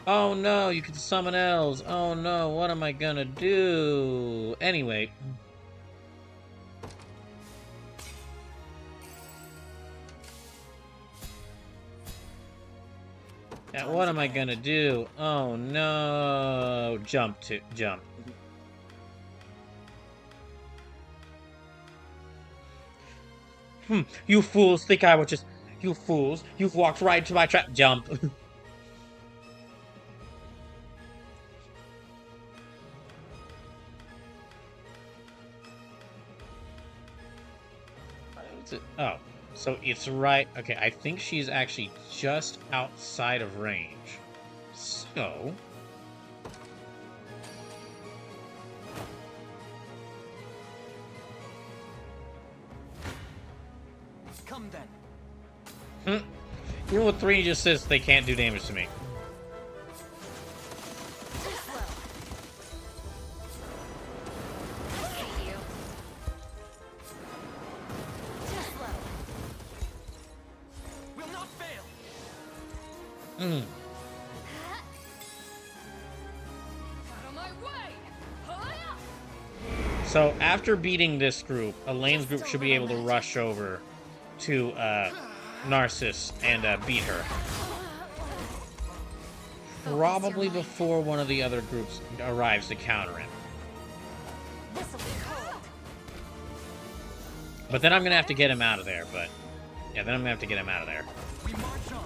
Oh no, you can summon elves. Oh no, what am I gonna do? Anyway. What am I gonna do? Oh no. Jump. You fools think I would just... You fools. You've walked right into my trap. Jump. Oh. So it's right... Okay, I think she's actually just outside of range. So... Come then. You know what 3 just says? They can't do damage to me. Out of my way! So after beating this group, Elaine's group should be able to rush over to Narcissus and beat her. Probably before one of the other groups arrives to counter him. But then I'm gonna have to get him out of there, but... Yeah, then I'm gonna have to get him out of there. We march on.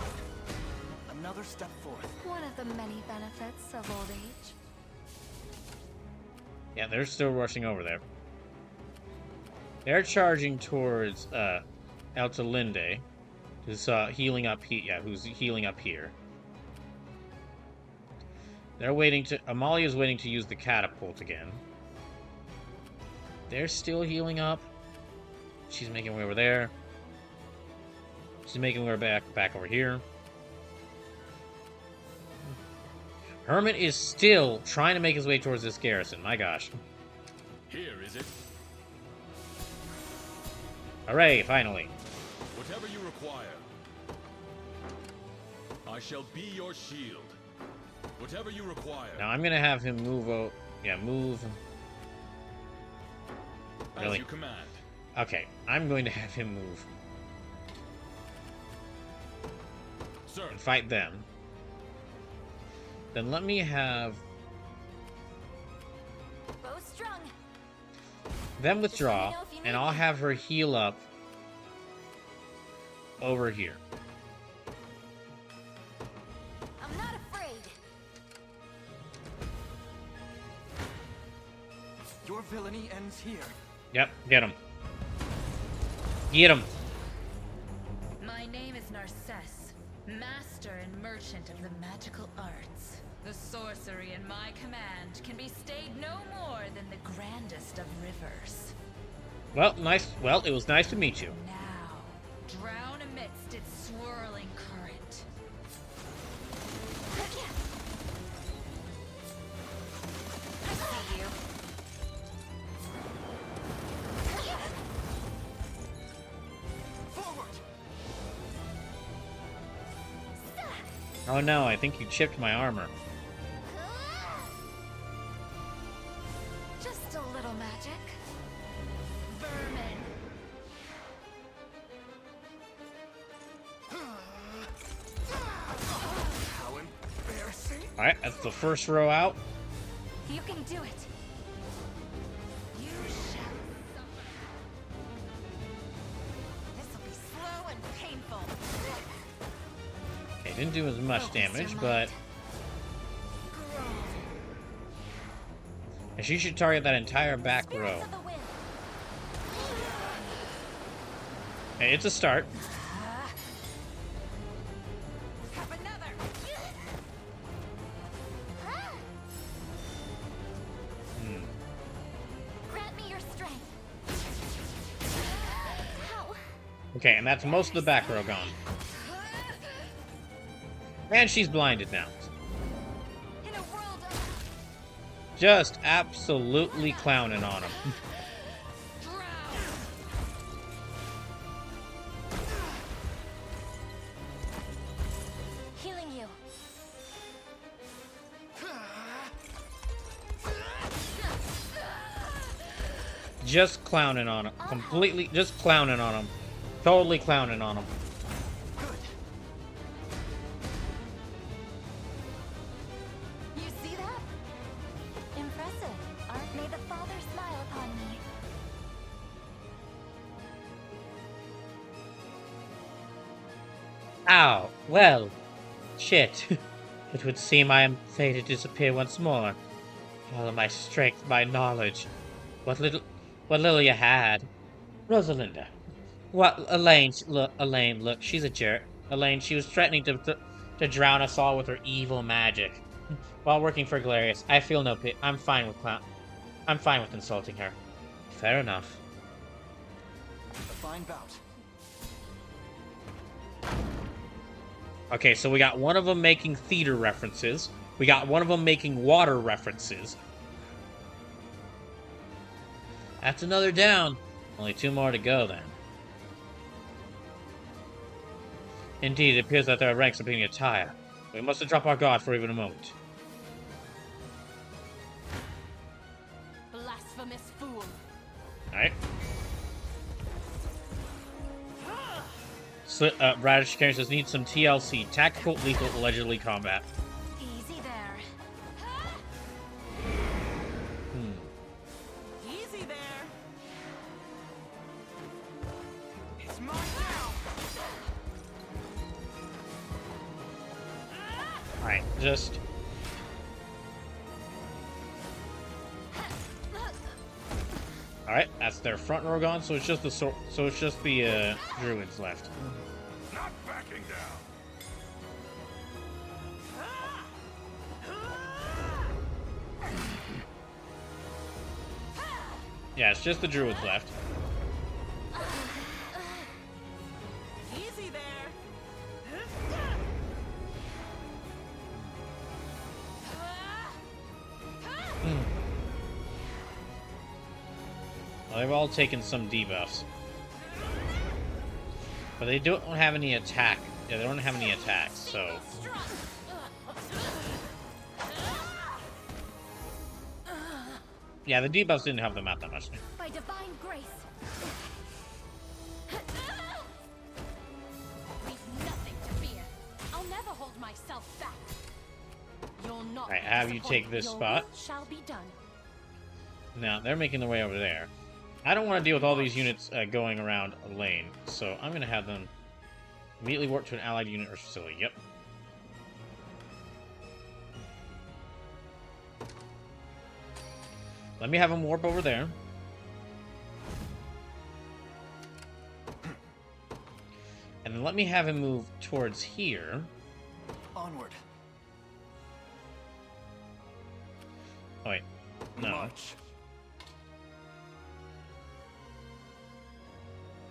Another step forth. One of the many benefits of old age. Yeah, they're still rushing over there. They're charging towards Altalinde, who's healing up here. Yeah, who's healing up here. They're waiting to... Amalia's waiting to use the catapult again. They're still healing up. She's making her way over there. She's making her way back over here. Hermit is still trying to make his way towards this garrison. My gosh. Here, is it? Hooray, finally. Whatever you require. I shall be your shield. Whatever you require. Now I'm gonna have him move move. Really? As you command. Okay, I'm going to have him move. Sir. And fight them. Then let me have Bowstrung. them withdraw, and I'll have her heal up over here. I'm not afraid. Your villainy ends here. Yep, get him. Get him. My name is Narcisse, master and merchant of the magical arts. The sorcery in my command can be stayed no more than the grandest of rivers. Well, nice. Well, it was nice to meet you. Now, drown amidst its swirling current. I see you. Forward. Oh no, I think you chipped my armor. Just a little magic. Vermin. How embarrassing. Alright, that's the first row out. You can do it. You shall suffer. This'll be slow and painful. Okay, didn't do as much damage, but... And she should target that entire back row. Okay, it's a start. Have another. Grant me your strength. Ow. Okay, and that's most of the back row gone. And she's blinded now. In a world of Just absolutely clowning on him. healing you. Just clowning on him. Completely, just clowning on him. Totally clowning on him. You see that? Impressive. May the Father smile upon me. Ow. Well. Shit. It would seem I am fated to disappear once more. All of my strength, my knowledge. What little you had. Rosalinda. What, Elaine, look, she's a jerk. Elaine, she was threatening to drown us all with her evil magic. While working for Galerius, I feel no pity. I'm fine with insulting her. Fair enough. A fine bout. Okay, so we got one of them making theater references. We got one of them making water references. That's another down. Only 2 more to go, then. Indeed, it appears that their ranks are beginning to tire. We mustn't drop our guard for even a moment. Blasphemous fool. Alright. Radish Carry says, need some TLC. Tactical, lethal, allegedly combat. Easy there. Easy there. It's mine now. Alright, just... Alright, that's their front row gone, so it's just the druids left. Not backing down. Yeah, it's just the druids left. Easy there. Well, they've all taken some debuffs. But they don't have any attack. Yeah, they don't have any attacks, so... Yeah, the debuffs didn't help them out that much. By divine grace. We've nothing to fear. I'll never hold myself back. You'll not. Alright, have you take this Your spot. will shall be done. Now, they're making their way over there. I don't want to deal with all these units going around a lane, so I'm going to have them immediately warp to an allied unit or facility. Yep. Let me have them warp over there. And then let me have him move towards here. Onward. Oh, wait. No. March.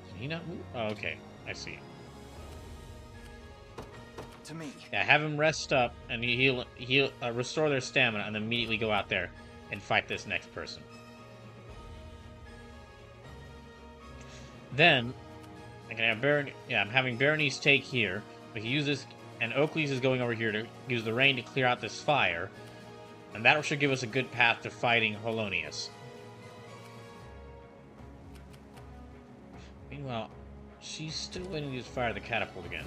Did he not move? Oh, okay. I see. To me. Yeah, have him rest up and he'll restore their stamina and then immediately go out there and fight this next person. Then I can have I'm having Berenice take here. We can use this, and Oakley's is going over here to use the rain to clear out this fire, and that should give us a good path to fighting Holonius. Meanwhile, she's still waiting to fire the catapult again.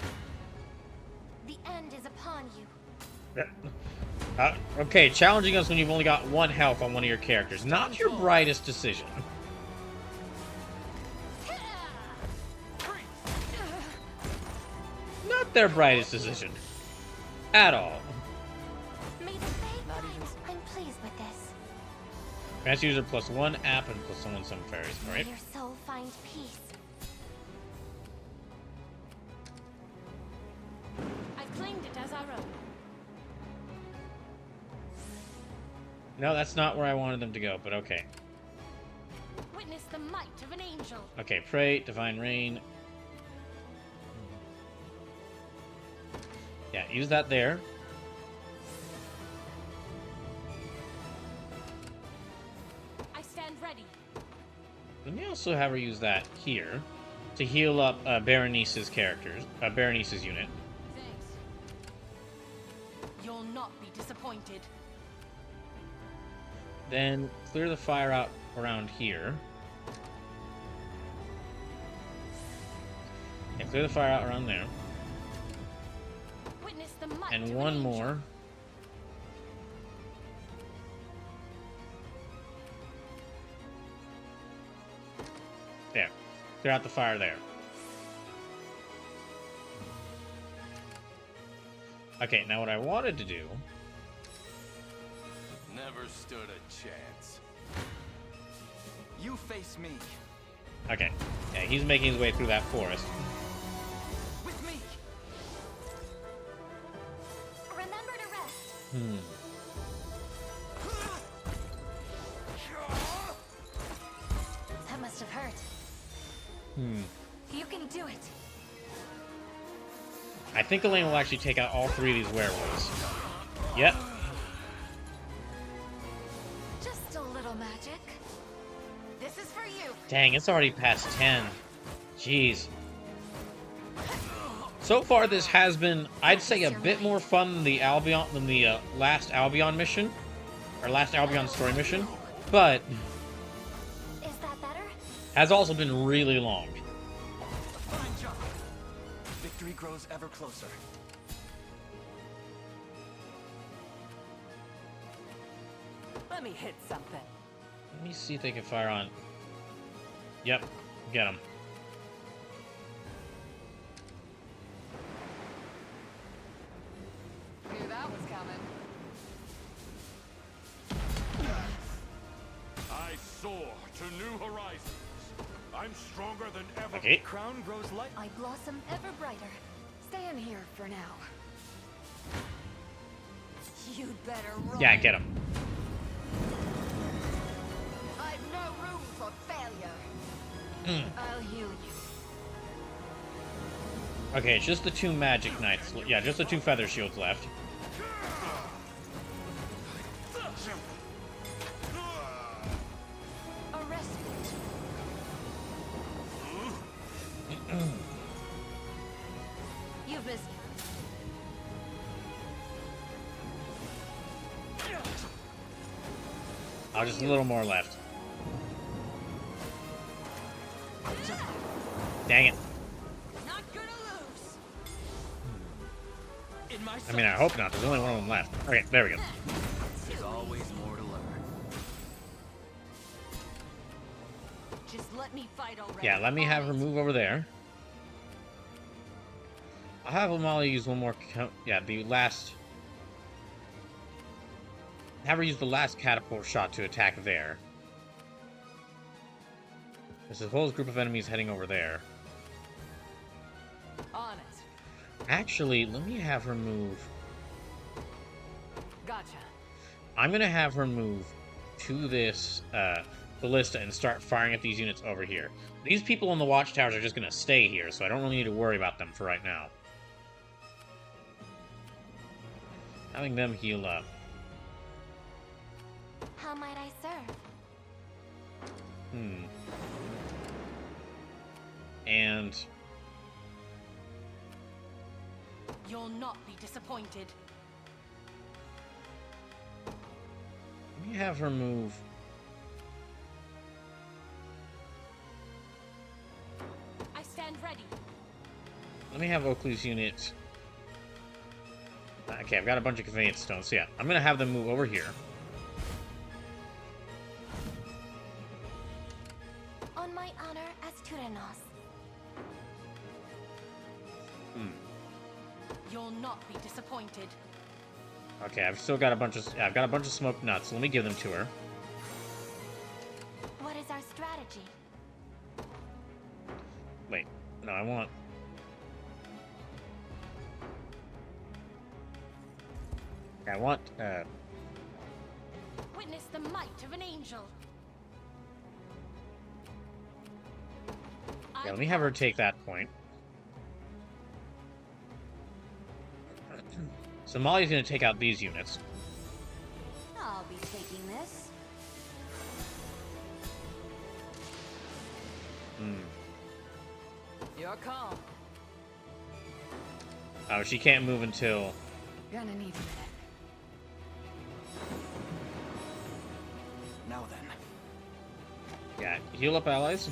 The end is upon you. Okay, challenging us when you've only got 1 health on one of your characters. Not your brightest decision. Not their brightest decision. At all. May the Fae guide. I'm pleased with this. Grants user +1 app and +1 some fairies, May right? your soul find peace. I've claimed it as our own. No, that's not where I wanted them to go, but okay. Witness the might of an angel. Okay, pray, divine rain. Yeah, use that there. I stand ready. Let me also have her use that here to heal up Berenice's Berenice's unit. Thanks. You'll not be disappointed. Then clear the fire out around here. And clear the fire out around there. Witness the might And of one an angel. more. There. Clear out the fire there. Okay, now what I wanted to do... Never stood a chance. You face me. Okay. Yeah, he's making his way through that forest. With me. Remember to rest. That must have hurt. You can do it. I think Elaine will actually take out all 3 of these werewolves. Yep. Just a little magic. This is for you. Dang, it's already past 10. Jeez. So far, this has been, I'd say, a bit more fun than the last Albion mission, or last Albion story mission, but Is that better? has also been really long. Fine job. Victory grows ever closer. Let me hit something. Let me see if they can fire on. Yep, get them. Knew that was coming. I soar to new horizons. I'm stronger than ever. Okay. Crown grows light. I blossom ever brighter. Stay in here for now. You'd better run. Yeah, get them. I've no room for for failure. I'll heal you. Okay, it's just the 2 magic knights. Yeah, just the 2 feather shields left. A respite. You've missed. Oh, just a little more left. Dang it. Not gonna lose. In my I mean, I hope not. There's only one of them left. Okay, there we go. There's always more to learn. Just let me fight already. Yeah, let me have her move over there. I'll have Molly use one more. Yeah, the last. Have her use the last catapult shot to attack there. There's a whole group of enemies heading over there. On it. Actually, let me have her move. Gotcha. I'm gonna have her move to this ballista and start firing at these units over here. These people in the watchtowers are just gonna stay here, so I don't really need to worry about them for right now. Having them heal up. How might I serve? And You'll not be disappointed. let me have her move. I stand ready. Let me have Oakley's unit. Okay, I've got a bunch of conveyance stones. So yeah, I'm gonna have them move over here. On my honor as Tyrannos. You'll not be disappointed. Okay, I've still got a bunch of. Yeah, I've got a bunch of smoked nuts. So let me give them to her. What is our strategy? Wait, no, I want. I want. Witness the might of an angel. Yeah, let me have her take that point. So Molly's gonna take out these units. I'll be taking this. Your call. Oh, she can't move until. Gonna need a minute. Now then. Yeah, heal up allies.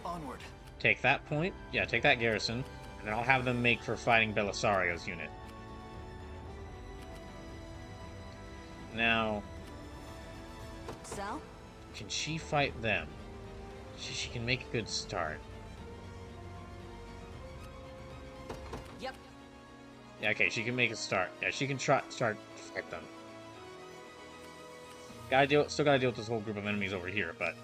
Onward. Take that point. Yeah, take that garrison. And then I'll have them make for fighting Belisario's unit. Now, So? can she fight them? She can make a good start. Yep. Yeah, okay, she can make a start. Yeah, she can start to fight them. Still gotta deal with this whole group of enemies over here, but...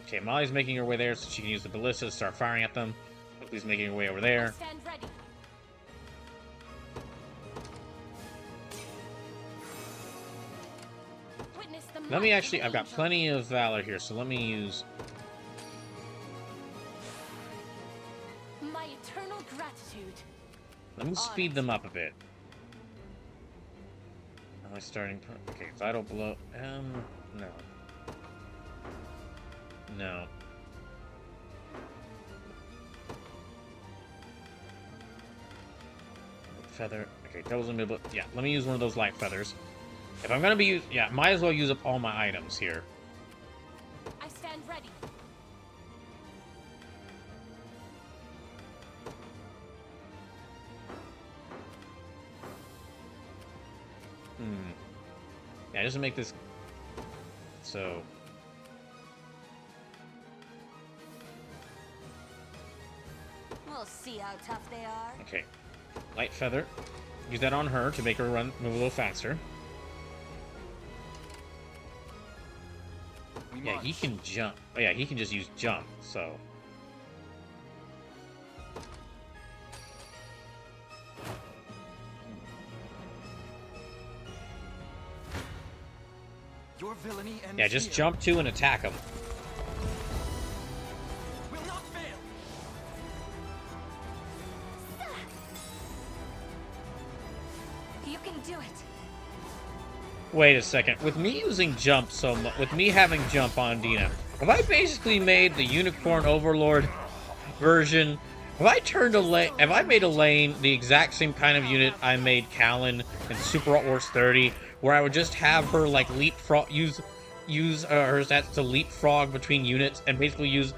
Okay, Molly's making her way there so she can use the ballista to start firing at them. Oakley's making her way over there. Stand ready. Witness the Let me might actually... of I've an got angel. plenty of valor here, so let me use... My eternal gratitude. Let me speed them up a bit. Am I starting... Okay, Vital Blow... no. No. Feather. Okay, doubles in middle. Yeah, let me use one of those light feathers. If I'm gonna be yeah, might as well use up all my items here. I stand ready. Yeah, just to make this so. We'll see how tough they are. Okay, light feather. Use that on her to make her move a little faster. Yeah, he can jump. Oh yeah, he can just use jump. So. Your villainy ends Yeah, just here. jump to and attack him. Will not fail. You can do it. Wait a second. With me using jump so much, with me having jump on Dina, have I basically made the Unicorn Overlord version? Have I turned a lane? Have I made a lane the exact same kind of unit I made Callan in Super Wars 30, where I would just have her like leapfrog, use her stats to leapfrog between units, and basically use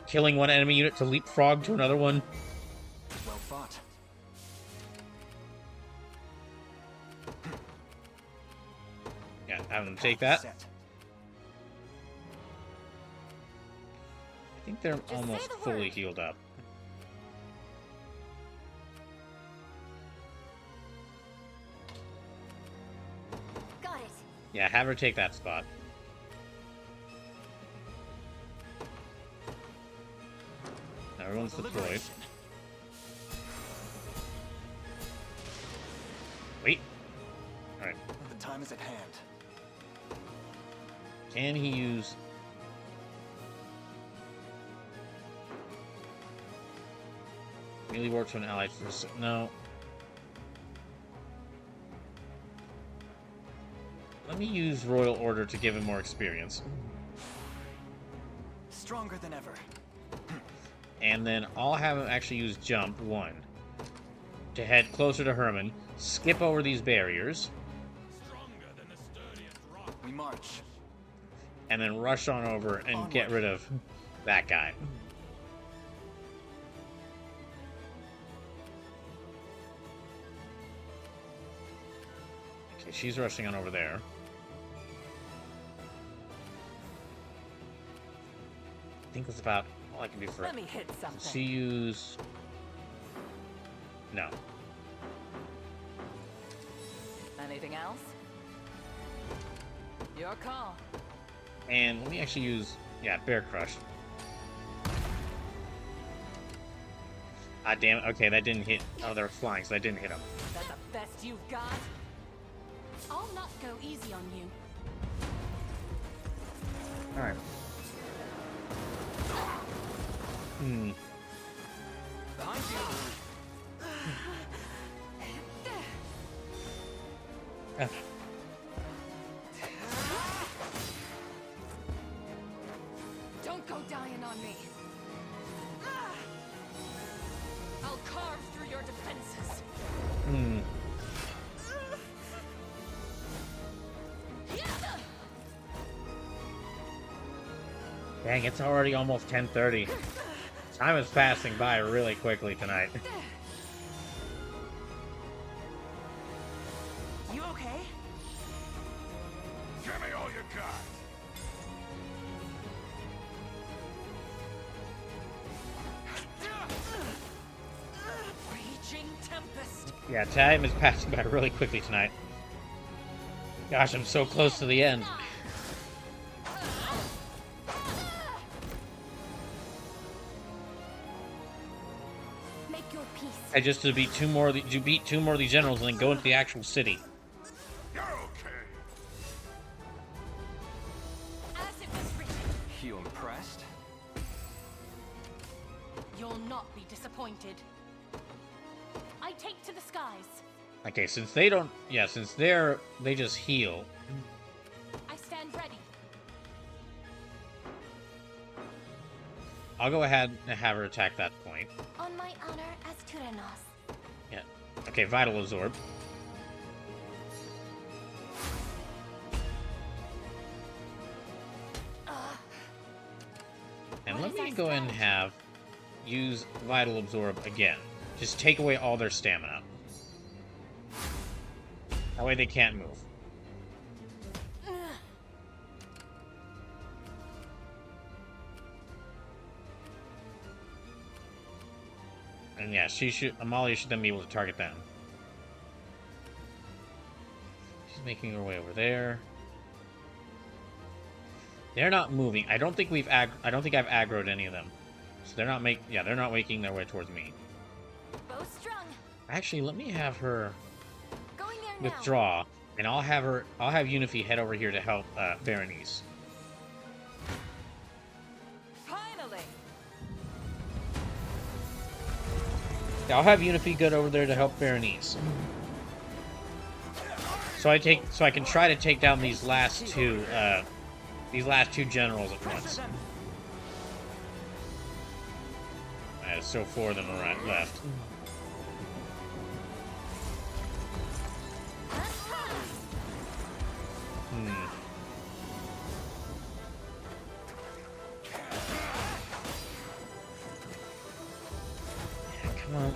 killing one enemy unit to leapfrog to another one? Well fought. Yeah, have them take that. I think they're almost fully healed up. Got it. Yeah, have her take that spot. Everyone's deployed. Wait. Alright. The time is at hand. Can he use... Melee war to an ally for... No. Let me use Royal Order to give him more experience. Stronger than ever. And then I'll have him actually use Jump 1 to head closer to Herman, skip over these barriers, We march. and then rush on over and get rid of that guy. Okay, she's rushing on over there. I think that's about all I can do for Let me hit something. She use... No. Anything else? Your call. And let me actually use... Yeah, Bear Crush. Ah, damn it. Okay, that didn't hit... Oh, they were flying, so that didn't hit him. That the best you've got? I'll not go easy on you. Alright. Behind you. Don't go dying on me. I'll carve through your defenses. Dang, it's already almost 10:30. Time is passing by really quickly tonight. You okay? Give me all you got. Raging tempest. Yeah, time is passing by really quickly tonight. Gosh, I'm so close to the end. Make your peace. I just to beat two more of these generals and then go into the actual city. You're okay. As it was written, You impressed? you'll not be disappointed. I take to the skies. Okay, since they don't... Yeah, since they just heal. I stand ready. I'll go ahead and have her attack that point. On my honor as Tyrannos. Yeah. Okay, Vital Absorb. And let me go ahead and have use Vital Absorb again. Just take away all their stamina. That way they can't move. And yeah, Amalia should then be able to target them. She's making her way over there. They're not moving. I don't think I've aggroed any of them. So they're not they're not making their way towards me. Bow strung. Actually, let me have her Going there now. withdraw And I'll have Unifi head over here to help Berenice. Finally. Yeah, I'll have Unifi go over there to help Berenice. So I can try to take down these last two generals at once. There's still 4 of them left. Yeah, come on.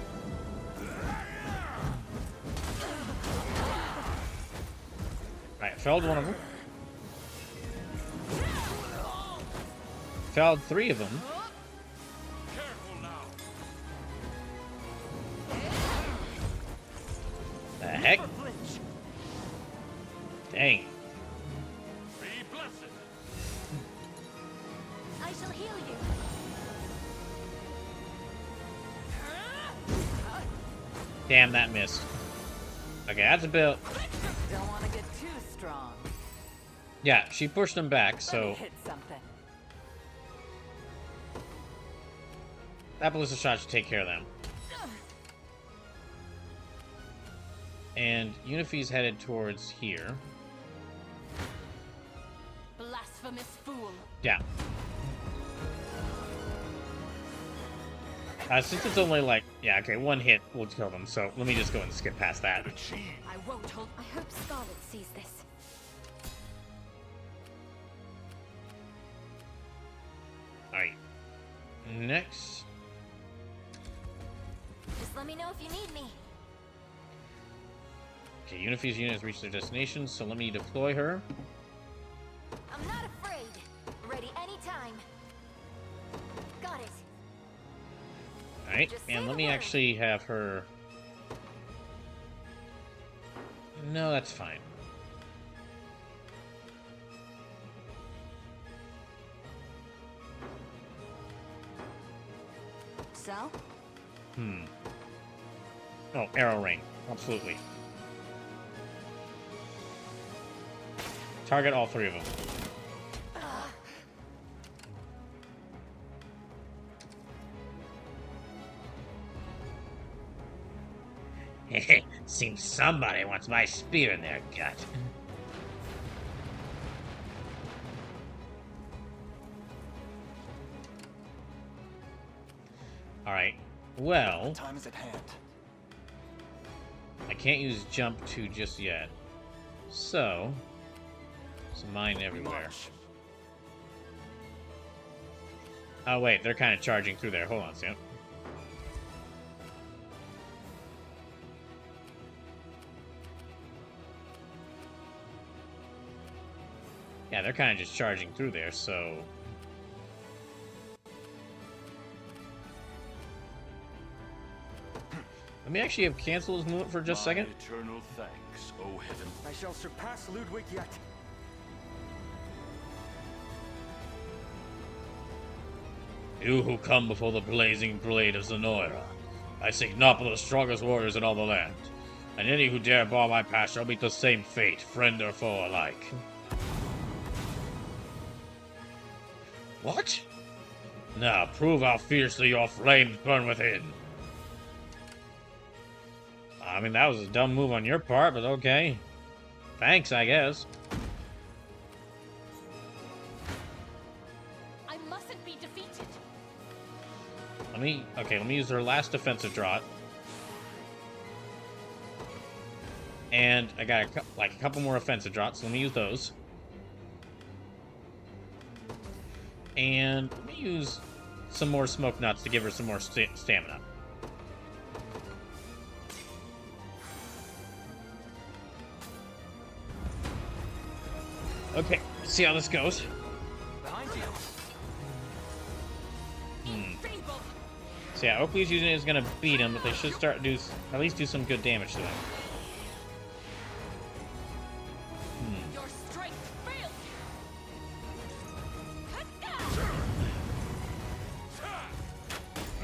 Right, felled one of them. Felled 3 of them. The heck? Dang. I shall heal you. Damn, that missed. Okay, that's a bit. Don't want to get too strong. Yeah, she pushed them back, Let me so hit something. that ballista shot should take care of them. And Unifi's headed towards here. Blasphemous fool. Yeah. Since it's only like, yeah, okay, 1 hit will kill them, so let me just go and skip past that. I won't hold. I hope Scarlet sees this. Alright. Next. Just let me know if you need me. Okay, Unifi's unit has reached their destination, so let me deploy her. I'm not afraid. Ready anytime. Got it. Alright, and let me actually have her... No, that's fine. Sal? Oh, arrow ring. Absolutely. Target all 3 of them. Seems somebody wants my spear in their gut. Alright. Well... Time is at hand. I can't use jump 2 just yet. So... Some mine everywhere. Oh wait, they're kind of charging through there. Hold on a second. Yeah, they're kind of just charging through there, so... Let me actually have cancel his movement for just a second. Eternal thanks, O heaven. I shall surpass Ludwig yet. You who come before the blazing blade of Zenoira, I seek not but the strongest warriors in all the land, and any who dare bar my path shall meet the same fate, friend or foe alike. What? Now prove how fiercely your flames burn within. I mean, that was a dumb move on your part, but okay. Thanks, I guess. I mustn't be defeated. Let me use her last defensive draught. And I got a couple more offensive draughts, so let me use those. And let me use some more smoke nuts to give her some more stamina. Okay, let's see how this goes. Behind you. So yeah, Oakley's using it is gonna beat him, but they should start at least do some good damage to them. Your strength fails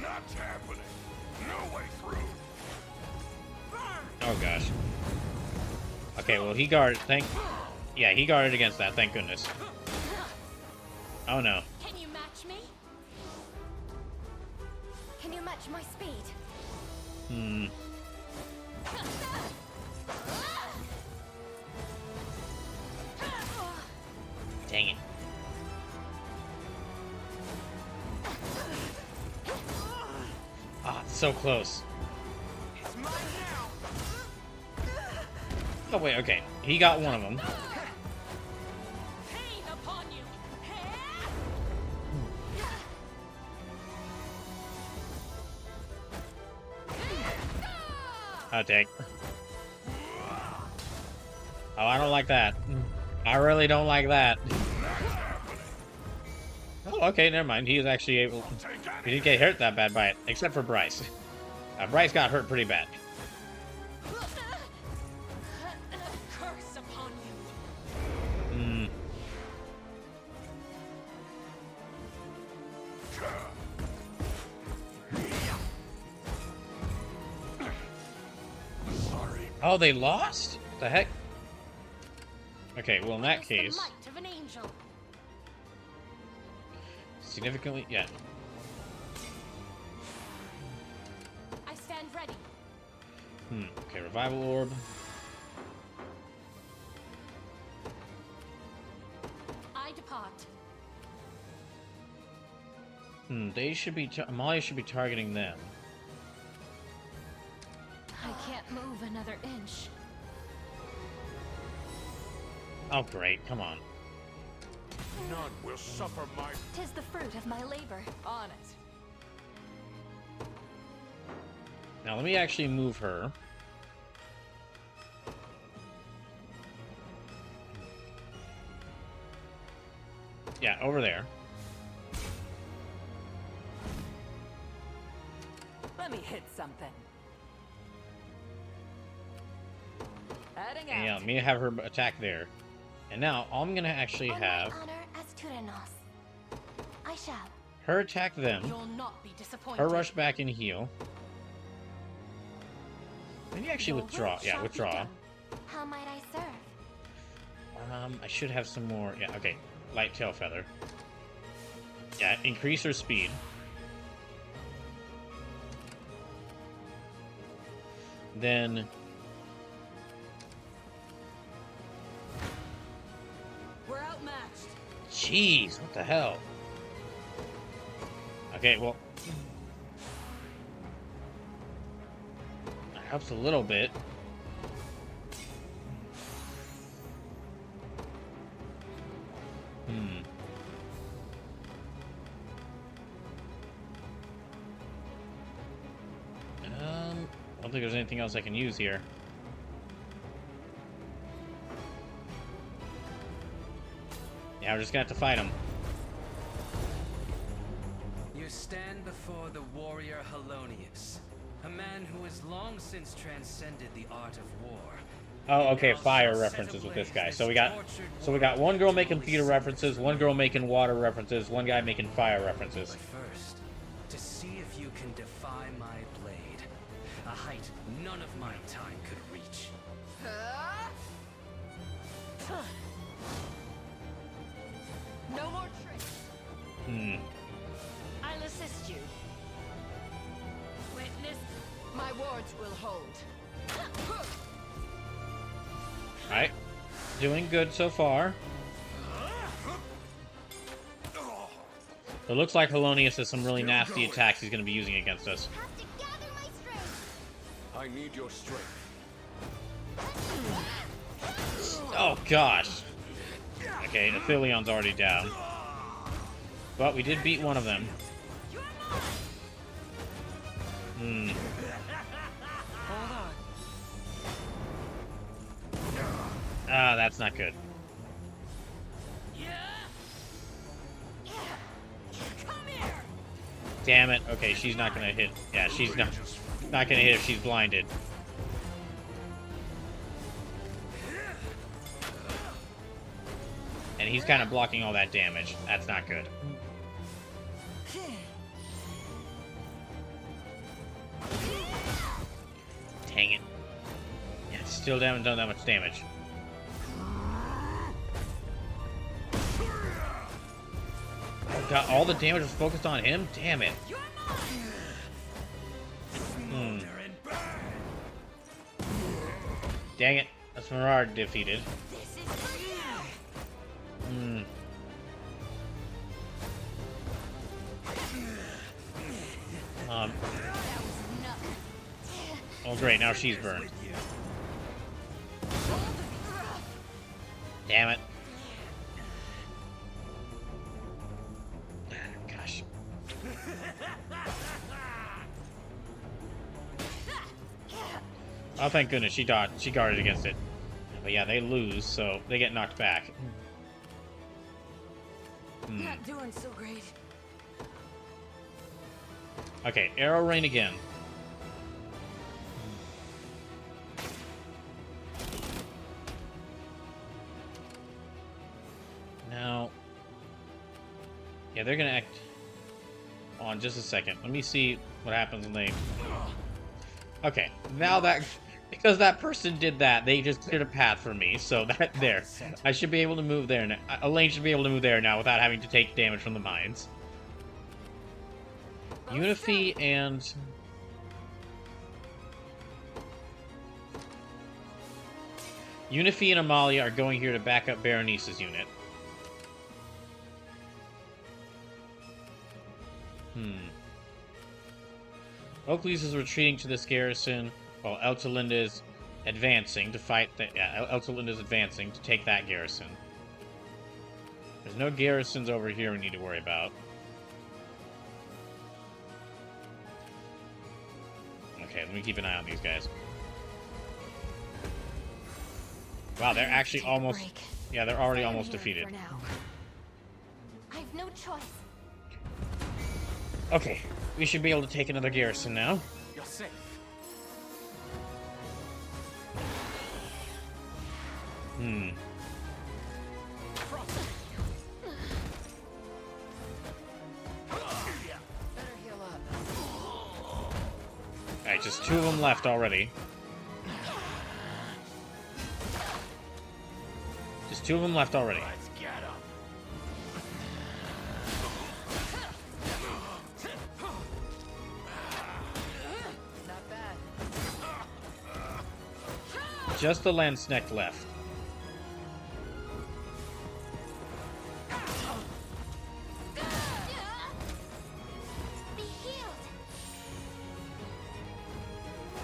Not happening. No way through. Oh gosh. Okay, well, he guarded. Yeah, he guarded against that. Thank goodness. Oh no. Can you match me? Can you match my speed? Hmm. Dang it. Ah, it's so close. Oh wait, okay. He got one of them. Pain upon you. Oh dang. Oh, I don't like that. I really don't like that. Oh, okay, never mind. He was actually able. He didn't get hurt that bad by it, except for Bryce. Bryce got hurt pretty bad. Curse upon you. Hmm. Oh, they lost? The heck? Okay, well in that case, The might of an angel. significantly, yeah. I stand ready. Okay, revival orb. I depart. They should be, Amalia should be targeting them. I can't move another inch. Oh great, come on. None will suffer my... 'Tis the fruit of my labor. On it. Now let me actually move her. Yeah, over there. Let me hit something. Heading And yeah, out. let me have her attack there. And now, all I'm gonna actually On have my honor as Tyrannos, I shall. her attack them, You'll not be disappointed. her rush back and heal. Maybe actually Your withdraw. will Yeah, shall be withdraw. done. How might I serve? I should have some more. Yeah, okay. Light tail feather. Yeah, increase her speed. Then We're outmatched. jeez, what the hell? Okay, well, that helps a little bit. I don't think there's anything else I can use here. Yeah, we're just gonna have to fight him. You stand before the warrior Halonius, a man who has long since transcended the art of war. Oh, okay, fire references with this guy. So we got one girl making theater references, one girl making water references, one guy making fire references. But first, to see if you can defy my blade, a height none of my time could reach. No more tricks. I'll assist you. Witness. My wards will hold. Alright. Doing good so far. It looks like Halonius has some really nasty attacks he's going to be using against us. I need your strength. Oh, gosh. Okay, Atheleon's already down. But we did beat one of them. Ah, that's not good. Damn it. Okay, she's not gonna hit. Yeah, she's not gonna hit if she's blinded. And he's kind of blocking all that damage. That's not good. Dang it. Yes. still haven't done that much damage. Oh god, all the damage was focused on him? Damn it. Dang it. That's Mirard defeated. Oh great, now she's burned. Damn it. Gosh. Oh, thank goodness she dodged. She guarded against it. But yeah, they lose, so they get knocked back. Not doing so great. Okay, arrow rain again. Now, yeah, they're gonna act on just a second. Let me see what happens when they. Okay, now that because that person did that, they just cleared a path for me. So that there, I should be able to move there now. Elaine should be able to move there now without having to take damage from the mines. Unify and Unify and Amalia are going here to back up Berenice's unit. Oakley's is retreating to this garrison, while Eltalinda is advancing to fight the... Yeah, Eltalinda is advancing to take that garrison. There's no garrisons over here we need to worry about. Okay, let me keep an eye on these guys. Wow, they're actually almost... Yeah, they're already almost defeated. I've no choice. Okay, we should be able to take another garrison now. You're safe. Alright, just 2 of them left already. Just 2 of them left already. Let's get 'em. Not bad. Just the Landsneck left. Be healed.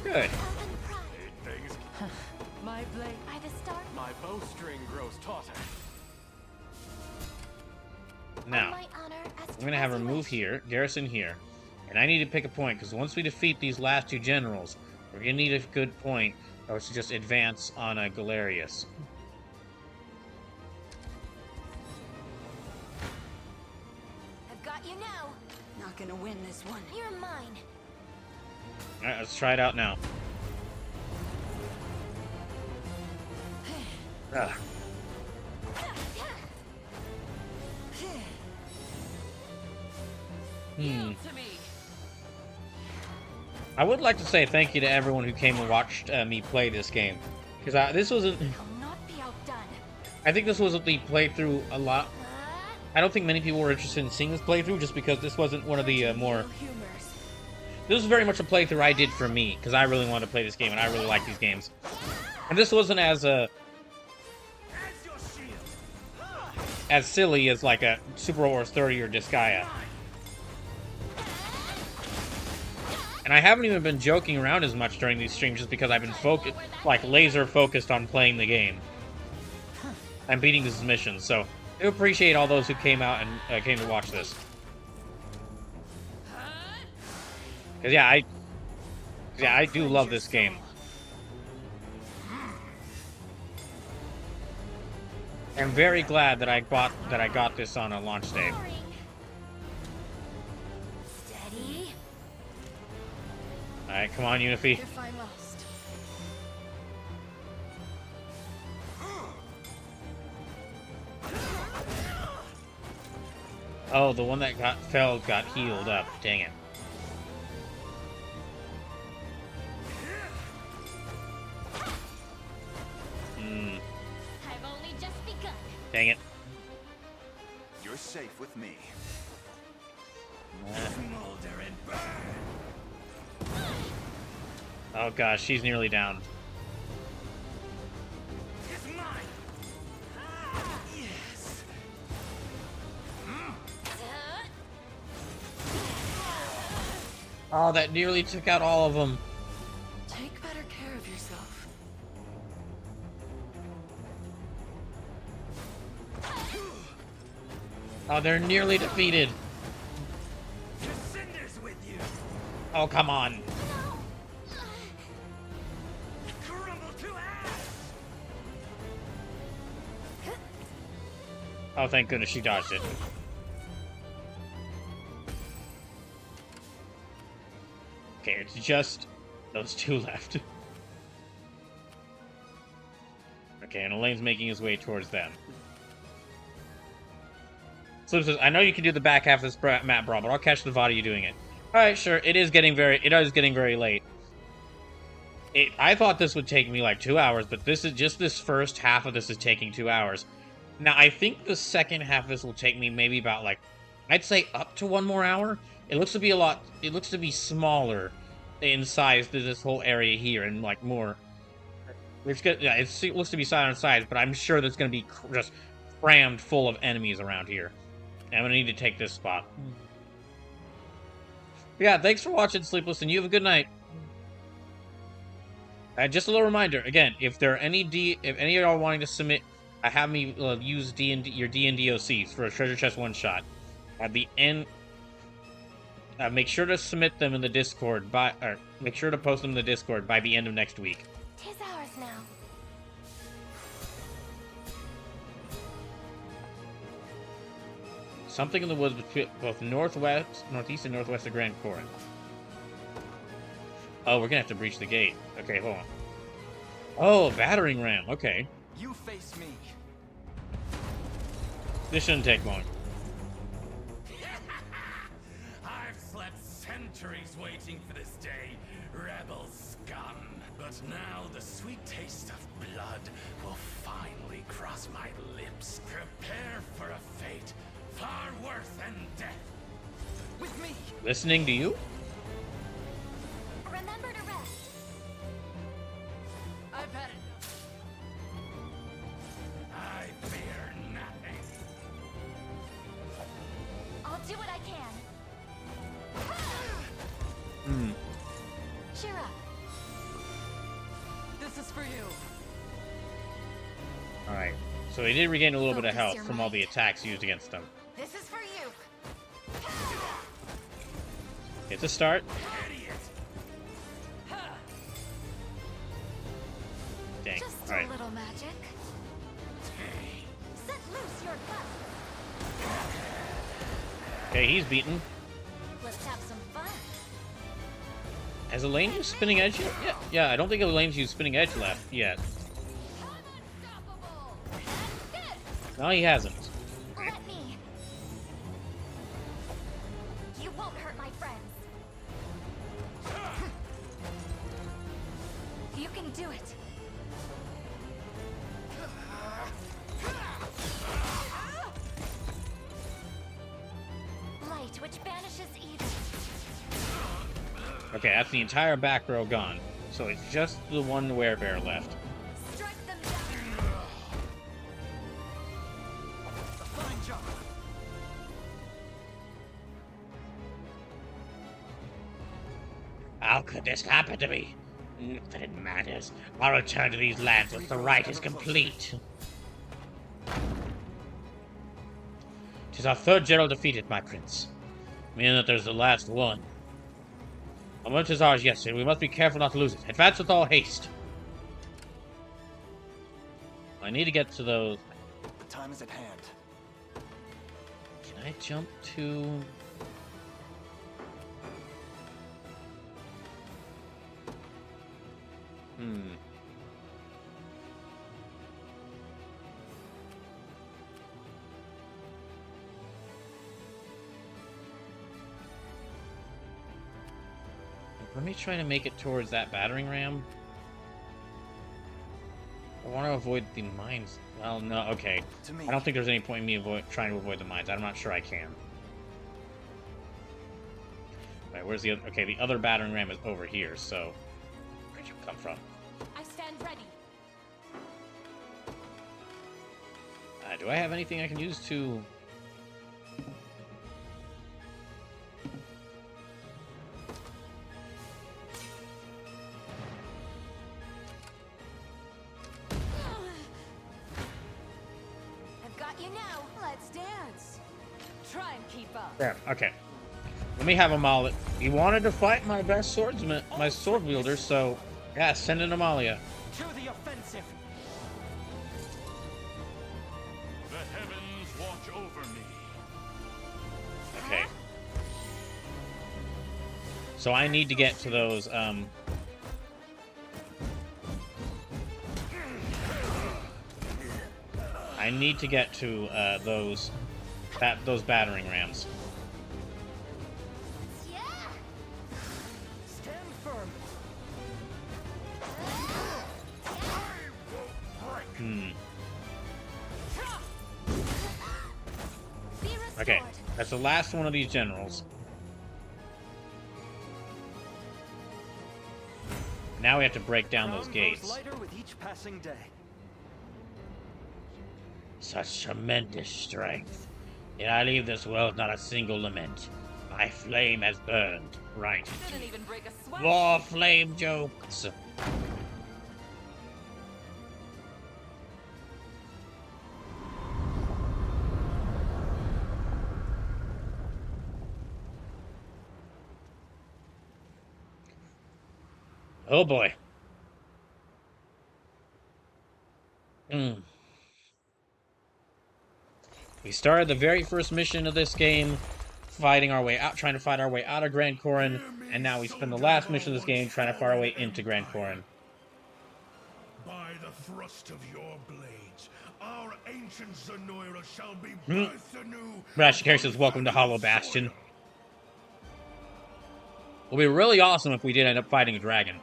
Good. Things. My blade. By the star. My bowstring grows tauter. Now, My honor as I'm going to have her move here, garrison here. And I need to pick a point, because once we defeat these last 2 generals, we're going to need a good point, or to just advance on Galerius. I've got you now. Not gonna win this one. You're mine. Alright, let's try it out now. Ugh. I would like to say thank you to everyone who came and watched me play this game, because this wasn't. I'll not be outdone. I think this wasn't the playthrough a lot. I don't think many people were interested in seeing this playthrough, just because this wasn't one of the more. This was very much a playthrough I did for me, because I really wanted to play this game and I really like these games. And this wasn't as silly as like a Super Wars 30 or Disgaea. And I haven't even been joking around as much during these streams just because I've been laser focused on playing the game. I'm beating these missions, so I appreciate all those who came out and came to watch this. Cause yeah, I do love this game. I'm very glad that I got this on a launch day. Steady. All right, come on, Unify. If I must. Oh, the one that fell got healed up. Dang it. I've only just begun. Dang it. You're safe with me. Smolder and burn. Oh gosh, she's nearly down. It's mine. Yes. Oh, that nearly took out all of them. Take better care of yourself. Oh, they're nearly defeated. Cinder's with you. Oh, come on. Crumble to ash. Oh, thank goodness she dodged it. Okay, it's just those two left. Okay, and Elaine's making his way towards them. Slim says, I know you can do the back half of this map brawl, but I'll catch the VOD of you doing it. Alright, sure, it is getting very late. I thought this would take me like 2 hours, but this first half of this is taking 2 hours. Now, I think the second half of this will take me maybe about, like, I'd say up to 1 more hour. It looks to be smaller in size than this whole area here, and, like, more. It looks to be side on size, but I'm sure there's going to be just crammed full of enemies around here. I'm going to need to take this spot. But yeah, thanks for watching, Sleepless, and you have a good night. Just a little reminder, again, if any of y'all wanting to submit, have me use your D&D OCs for a treasure chest one-shot. At the end, make sure to submit them in the Discord make sure to post them in the Discord by the end of next week. 'Tis ours now. Something in the woods between both northeast and northwest of Grand Corrine. Oh, we're gonna have to breach the gate. Okay, hold on. Oh, battering ram. Okay. You face me. This shouldn't take long. I've slept centuries waiting for this day, rebel scum. But now the sweet taste of blood will finally cross my lips. Prepare for a fate far worse than death. With me. Listening to you? Remember to rest. I've had it. I fear nothing. I'll do what I can. Hmm. Cheer up. This is for you. Alright. So he did regain a little bit of Focus health your from all mind. the attacks used against him. This is for you. It's a start. Dang. Just Alright. a little magic. Set loose your gun. Okay, he's beaten. Let's have some fun. Has Elaine used Spinning Edge yet? Yeah, I don't think Elaine's used Spinning Edge left yet. No, he hasn't. Let me. You won't hurt my friends. You can do it. Light, which banishes evil. Okay, that's the entire back row gone. So it's just the one werebear left. Strike them down. Fine job. How could this happen to me? Nothing matters. I'll return to these lands once the rite is complete. 'Tis our third general defeated, my prince. Meaning that there's the last one. A moment is ours, yes, and we must be careful not to lose it. Advance with all haste. I need to get to those. The time is at hand. Can I jump to... Let me try to make it towards that battering ram. I want to avoid the mines. Well, no, okay. I don't think there's any point in me trying to avoid the mines. I'm not sure I can. Alright, where's the other... Okay, the other battering ram is over here, so... Where'd you come from? I stand ready. Do I have anything I can use to... I've got you now. Let's dance. Try and keep up. Yeah, okay. Let me have Amalia. He wanted to fight my best swordsman, my sword wielder, so... Yeah, send in Amalia. To the offensive. The heavens watch over me. Okay. So I need to get to those, I need to get to, those battering rams. Stand firm. Okay, that's the last one of these generals. Now we have to break down those gates. Lighter with each passing day. Such tremendous strength. Yet I leave this world not a single lament. My flame has burned right Didn't even break a sweat. more flame jokes. Oh boy. We started the very first mission of this game, fighting our way out, trying to fight our way out of Grand Corrin, and now we spend the last mission of this game trying to fight our way into Grand Corrin. By the thrust of your blades, our ancient Zenoira shall be birthed anew. Rashikari says, welcome to Hollow Bastion. It would be really awesome if we did end up fighting a dragon.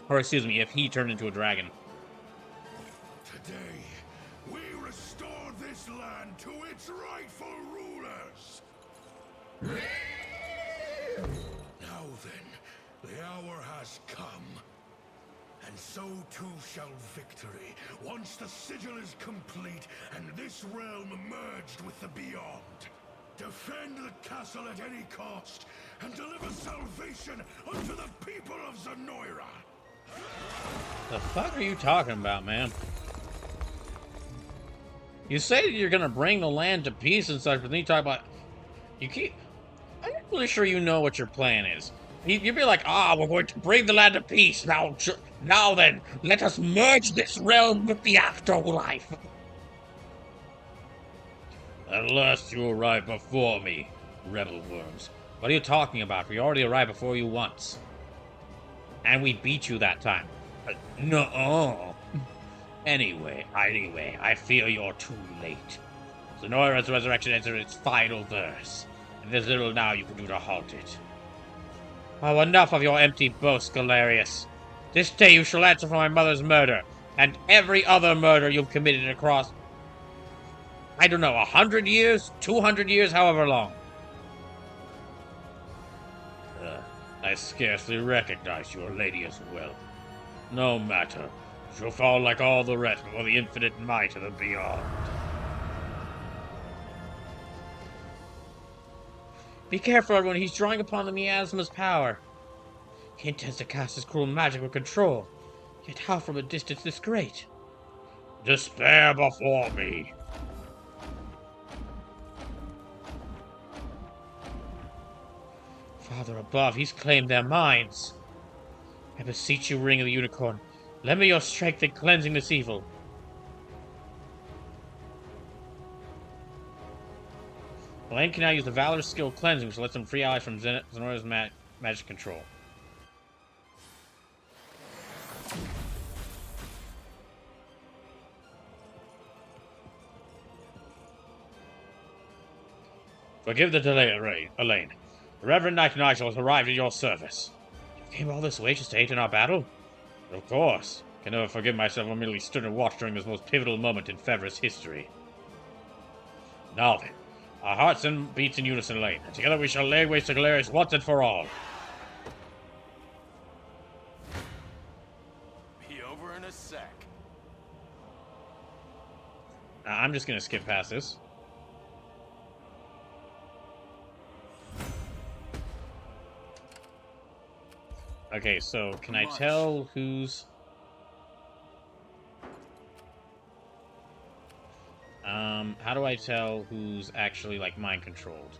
Or excuse me, if he turned into a dragon. Today, we restore this land to its rightful rulers. Now then, the hour has come. And so too shall victory, once the sigil is complete and this realm merged with the beyond. Defend the castle at any cost, and deliver salvation unto the people of Zenoira. The fuck are you talking about, man? You say that you're gonna bring the land to peace and such, but then you talk about... I'm not really sure you know what your plan is. You'd be like, we're going to bring the land to peace. Now then, let us merge this realm with the afterlife. At last you arrive before me, rebel worms. What are you talking about? We already arrived before you once. And we beat you that time. No. Anyway, I fear you're too late. Zenoira's resurrection enters its final verse, and there's little now you can do to halt it. Oh, enough of your empty boasts, Galerius. This day you shall answer for my mother's murder, and every other murder you've committed across, I don't know, 100 years, 200 years, however long. I scarcely recognize your lady as well. No matter. She'll fall like all the rest before the infinite might of the beyond. Be careful, everyone. He's drawing upon the miasma's power. He intends to cast his cruel magic with control. Yet how from a distance this great? Despair before me. Father above, he's claimed their minds. I beseech you, Ring of the Unicorn, lend me your strength in cleansing this evil. Blaine can now use the Valor skill Cleansing, which lets him free allies from Zenoira's magic control. Forgive the delay, Elaine. The Reverend Knight and I shall have arrived at your service. Came all this way just to aid in our battle? Of course. Can never forgive myself for merely stood and watched during this most pivotal moment in Fevra's history. Now then, our hearts and beats in unison, Elaine, and together we shall lay waste to Galerius once and for all. Be over in a sec. I'm just gonna skip past this. Okay, so can I tell who's... how do I tell who's actually, like, mind-controlled?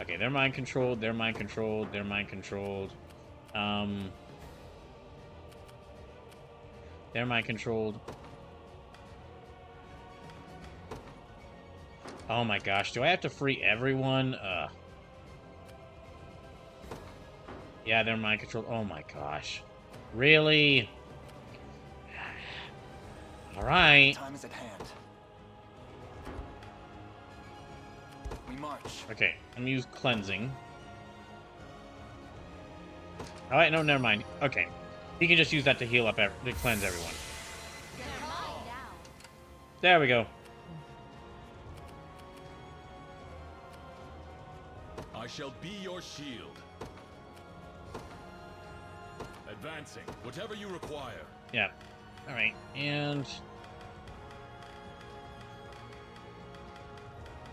Okay, they're mind-controlled, they're mind-controlled, they're mind-controlled. They're mind-controlled. Oh my gosh, do I have to free everyone? Yeah, they're mind-controlled. Oh my gosh. Really? Alright. Time is at hand. We march. Okay, I'm gonna use cleansing. Alright, no, never mind. Okay. He can just use that to heal up, to cleanse everyone. There we go. I shall be your shield. Advancing, whatever you require. Yeah. Alright, and...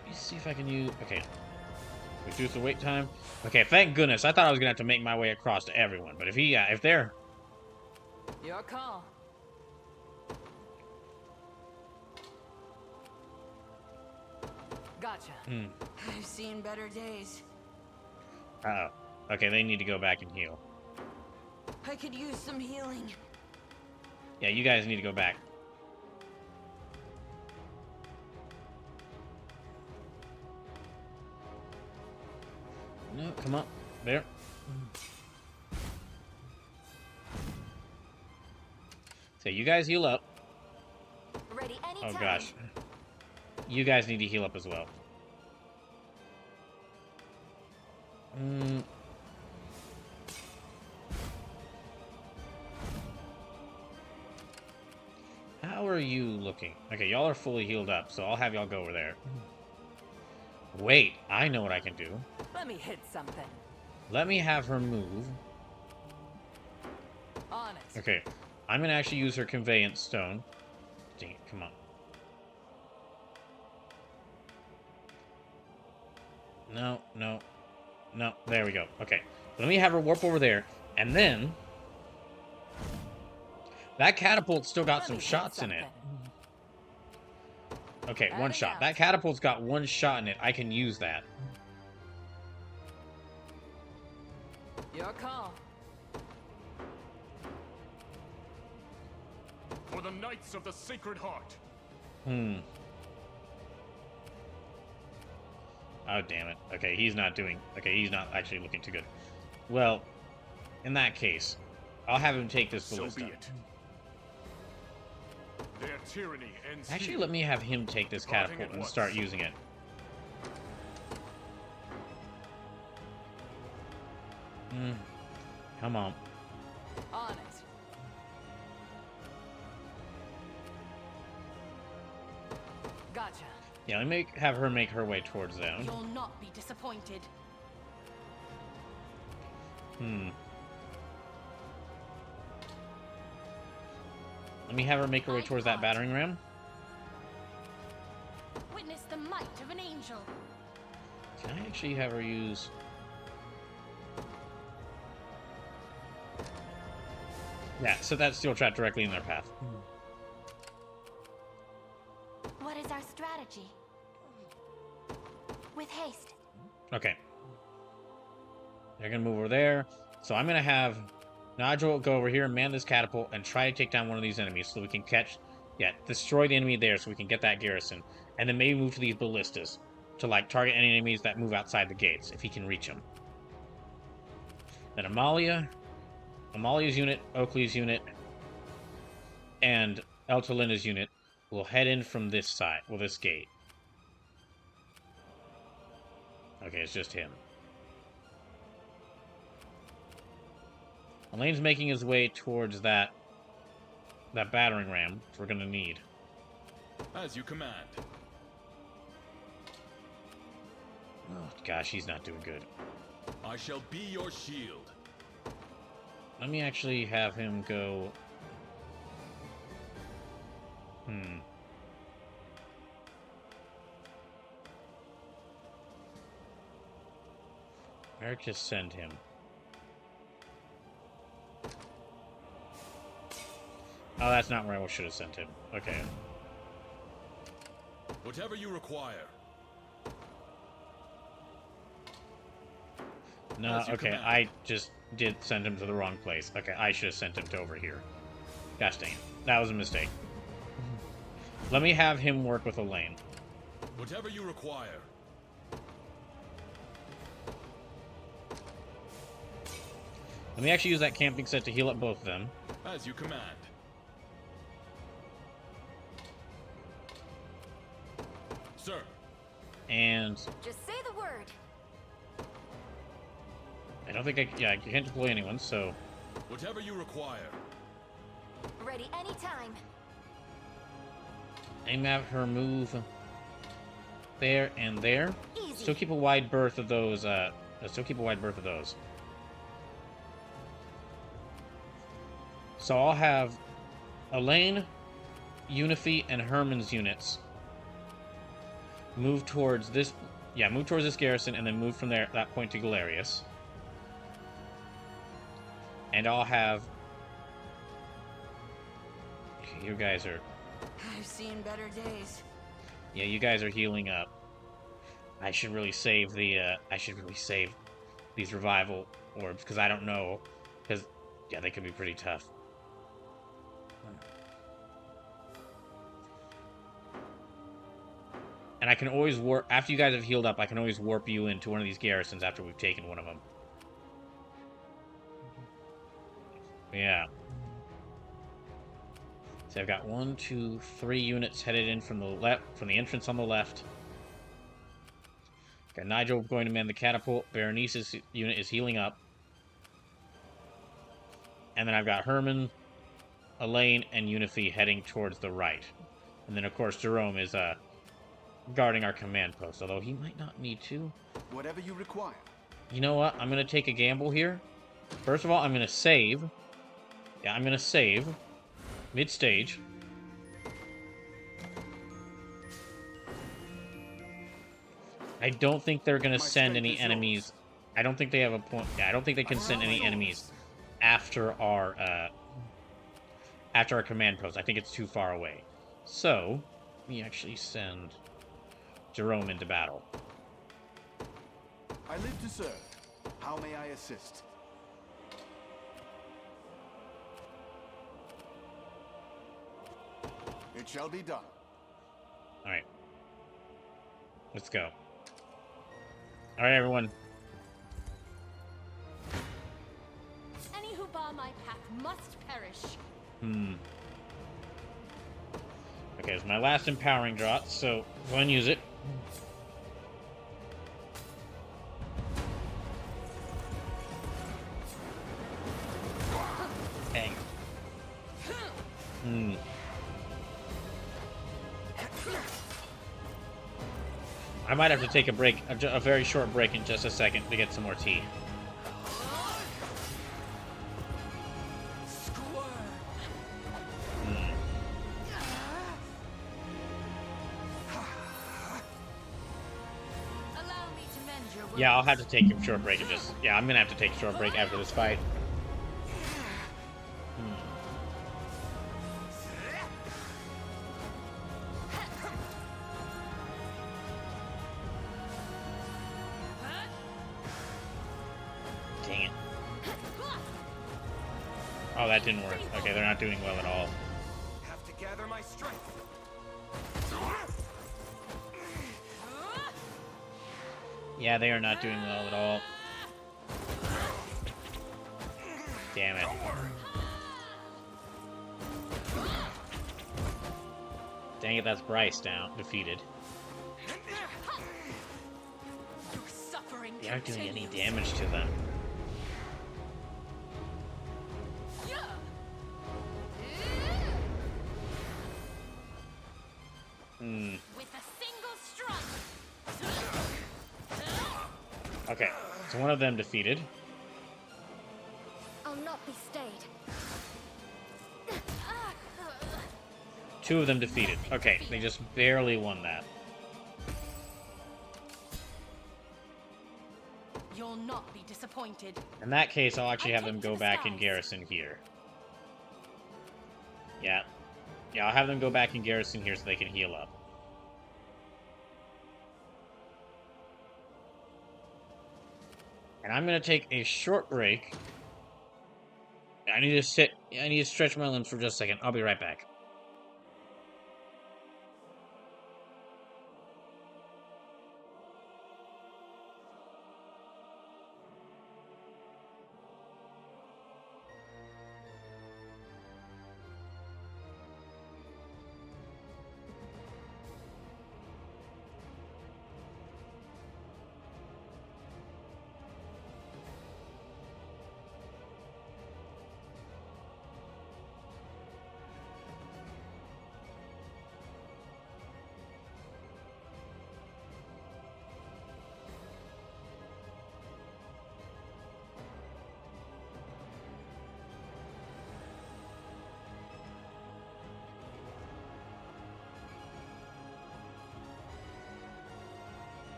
let me see if I can use... okay. Reduce the wait time. Okay, thank goodness. I thought I was gonna have to make my way across to everyone. But if he, if they're... Your call. Gotcha. I've seen better days. Uh-oh. Okay, they need to go back and heal. I could use some healing. Yeah, you guys need to go back. No, come on. There. So you guys heal up. Ready anytime. Oh gosh. You guys need to heal up as well. How are you looking? Okay, y'all are fully healed up, so I'll have y'all go over there. Wait, I know what I can do. Let me hit something. Let me have her move. On it. Okay, I'm gonna actually use her conveyance stone. Dang it, come on. No, no, no, there we go. Okay, let me have her warp over there, and then... that catapult's still got some shots in it. Okay, one shot. That catapult's got one shot in it. I can use that. Your call. For the Knights of the Sacred Heart. Oh, damn it. Okay, he's not doing... okay, he's not actually looking too good. Well, in that case, I'll have him take this ballista. So be it. Their tyranny ends Actually, here. let me have him take this catapult and start using it. Come on. On it. Gotcha. Yeah, let me have her make her way towards them. You'll not be disappointed. Let me have her make her way towards that battering ram. Witness the might of an angel. Can I actually have her use... yeah, so that steel trap directly in their path. What is our strategy? With haste. Okay. They're gonna move over there. So I'm gonna have Nigel go over here and man this catapult and try to take down one of these enemies so we can catch... yeah, destroy the enemy there so we can get that garrison. And then maybe move to these ballistas to, like, target any enemies that move outside the gates, if he can reach them. Then Amalia's unit, Oakley's unit, and Eltalina's unit will head in from this side, well, this gate. Okay, it's just him. Elaine's making his way towards that battering ram, which we're gonna need. As you command. Oh, gosh, he's not doing good. I shall be your shield. Let me actually have him go... Where to send him? Oh, that's not where I should have sent him. Okay. Whatever you require. No, okay, I just did send him to the wrong place. Okay, I should have sent him to over here. Gosh dang it. That was a mistake. Let me have him work with Elaine. Whatever you require. Let me actually use that camping set to heal up both of them. As you command. Sir. And... Just say the word. I don't think I can't deploy anyone, so... Whatever you require. Ready anytime. Aim at her move there and there. Easy. Still keep a wide berth of those, So I'll have Elaine, Unify, and Herman's units move towards this... Yeah, move towards this garrison, and then move from there, that point to Galerius. And I'll have... Okay, you guys are... I've seen better days. Yeah, you guys are healing up. I should really save the, these revival orbs, because I don't know. Because, yeah, they could be pretty tough. And I can always warp... After you guys have healed up, I can always warp you into one of these garrisons after we've taken one of them. Yeah. So I've got 1, 2, 3 units headed in from the left, from the entrance on the left. Got Nigel going to man the catapult. Berenice's unit is healing up. And then I've got Herman, Elaine, and Unify heading towards the right. And then, of course, Jerome is guarding our command post, although he might not need to. Whatever you require. You know what? I'm going to take a gamble here. First of all, I'm going to save. Yeah, I'm going to save. Mid-stage. I don't think they're going to send any enemies. I don't think they have a point. Yeah, I don't think they can send any enemies after our command post. I think it's too far away. So, let me actually send Jerome into battle. I live to serve. How may I assist? It shall be done. Alright. Let's go. Alright, everyone. Any who bar my path must perish. Okay, it's my last empowering draught, so go ahead and use it. Dang. I might have to take a break, a very short break in just a second to get some more tea. Yeah, I'll have to take a short break and just... Yeah, I'm gonna have to take a short break after this fight. Dang it. Oh, that didn't work. Okay, they're not doing well at all. Have to gather my strength. Yeah, they are not doing well at all. Damn it. Dang it, that's Bryce down, defeated. Your suffering They aren't doing any damage to them. With a single stroke. Okay, so one of them defeated. I'll not be stayed. Two of them defeated. Okay, they just barely won that. You'll not be disappointed. In that case, I'll actually have them go back and garrison here. Yeah. Yeah, I'll have them go back and garrison here so they can heal up. And I'm gonna take a short break. I need to stretch my limbs for just a second. I'll be right back.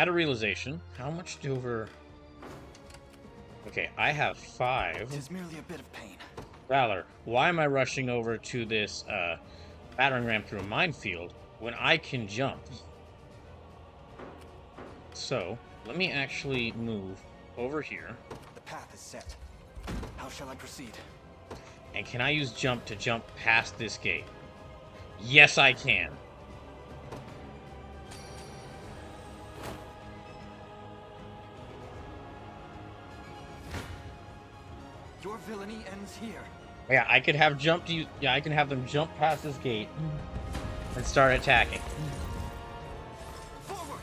had a realization. How much over... Okay, I have 5. It is merely a bit of pain. Valor, why am I rushing over to this battering ram through a minefield when I can jump? So, let me actually move over here. The path is set. How shall I proceed? And can I use jump to jump past this gate? Yes, I can. Your villainy ends here. Yeah, I could have jumped you. Yeah, I can have them jump past this gate and start attacking. Forward.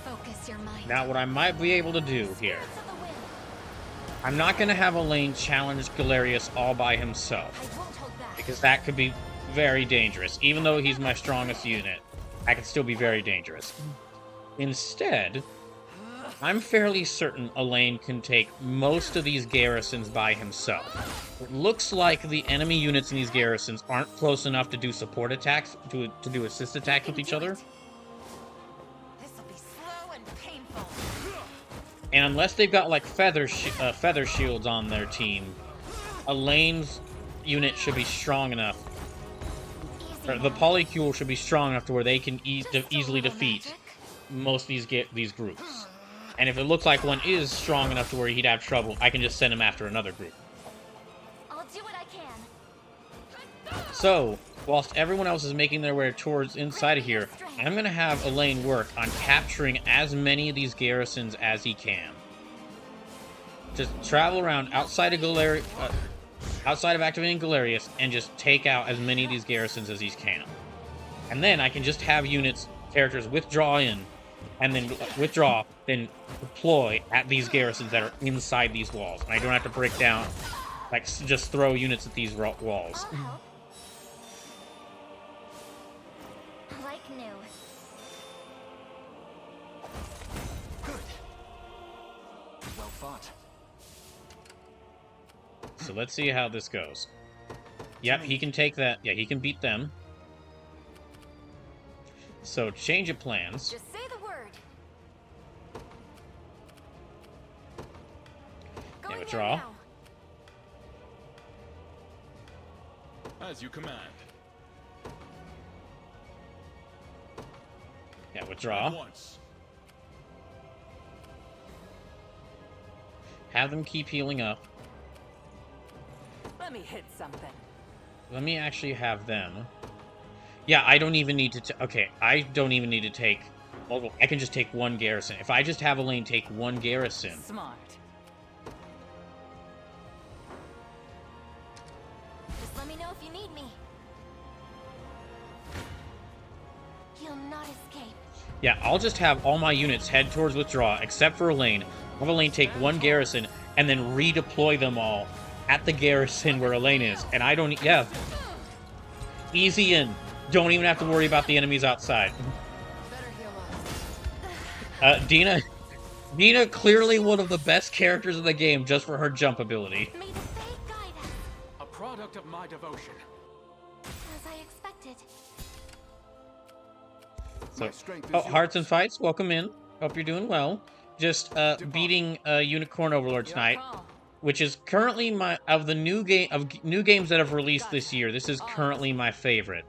Focus your mind. Now, what I might be able to do here, I'm not going to have Elaine challenge Galerius all by himself, because that could be very dangerous. Even though he's my strongest unit, that could still be very dangerous. Instead, I'm fairly certain Elaine can take most of these garrisons by himself. It looks like the enemy units in these garrisons aren't close enough to do support attacks, to do assist attacks with each other. And unless they've got, like, feather shields on their team, Elaine's unit should be strong enough. Or the polycule should be strong enough to where they can easily defeat most of these groups. And if it looks like one is strong enough to where he'd have trouble, I can just send him after another group. I'll do what I can. So, whilst everyone else is making their way towards inside of here, I'm going to have Elaine work on capturing as many of these garrisons as he can. Just travel around outside of activating Galerius and just take out as many of these garrisons as he can. And then I can just have characters withdraw in, and then withdraw, then deploy at these garrisons that are inside these walls. And I don't have to break down, like, just throw units at these walls. Like new. Good. Well fought. So let's see how this goes. Yep, he can take that. Yeah, he can beat them. So, change of plans. Just say the word. Yeah, withdraw. As you command. Yeah, withdraw. Once. Have them keep healing up. Let me hit something. Let me actually have them. Yeah, I don't even need to... Okay, I don't even need to take... I can just take one garrison. If I just have Elaine take one garrison... Smart. Just let me know if you need me. You'll not escape. Yeah, I'll just have all my units head towards withdraw, except for Elaine. Have Elaine take one garrison, and then redeploy them all at the garrison where Elaine is. And I don't... Yeah. Easy in. Don't even have to worry about the enemies outside. Dina clearly one of the best characters in the game just for her jump ability. A product of my devotion. As I expected. So, Hearts and Fights, welcome in. Hope you're doing well. Just beating Unicorn Overlord tonight, which is currently of the new games that have released this year. This is currently my favorite.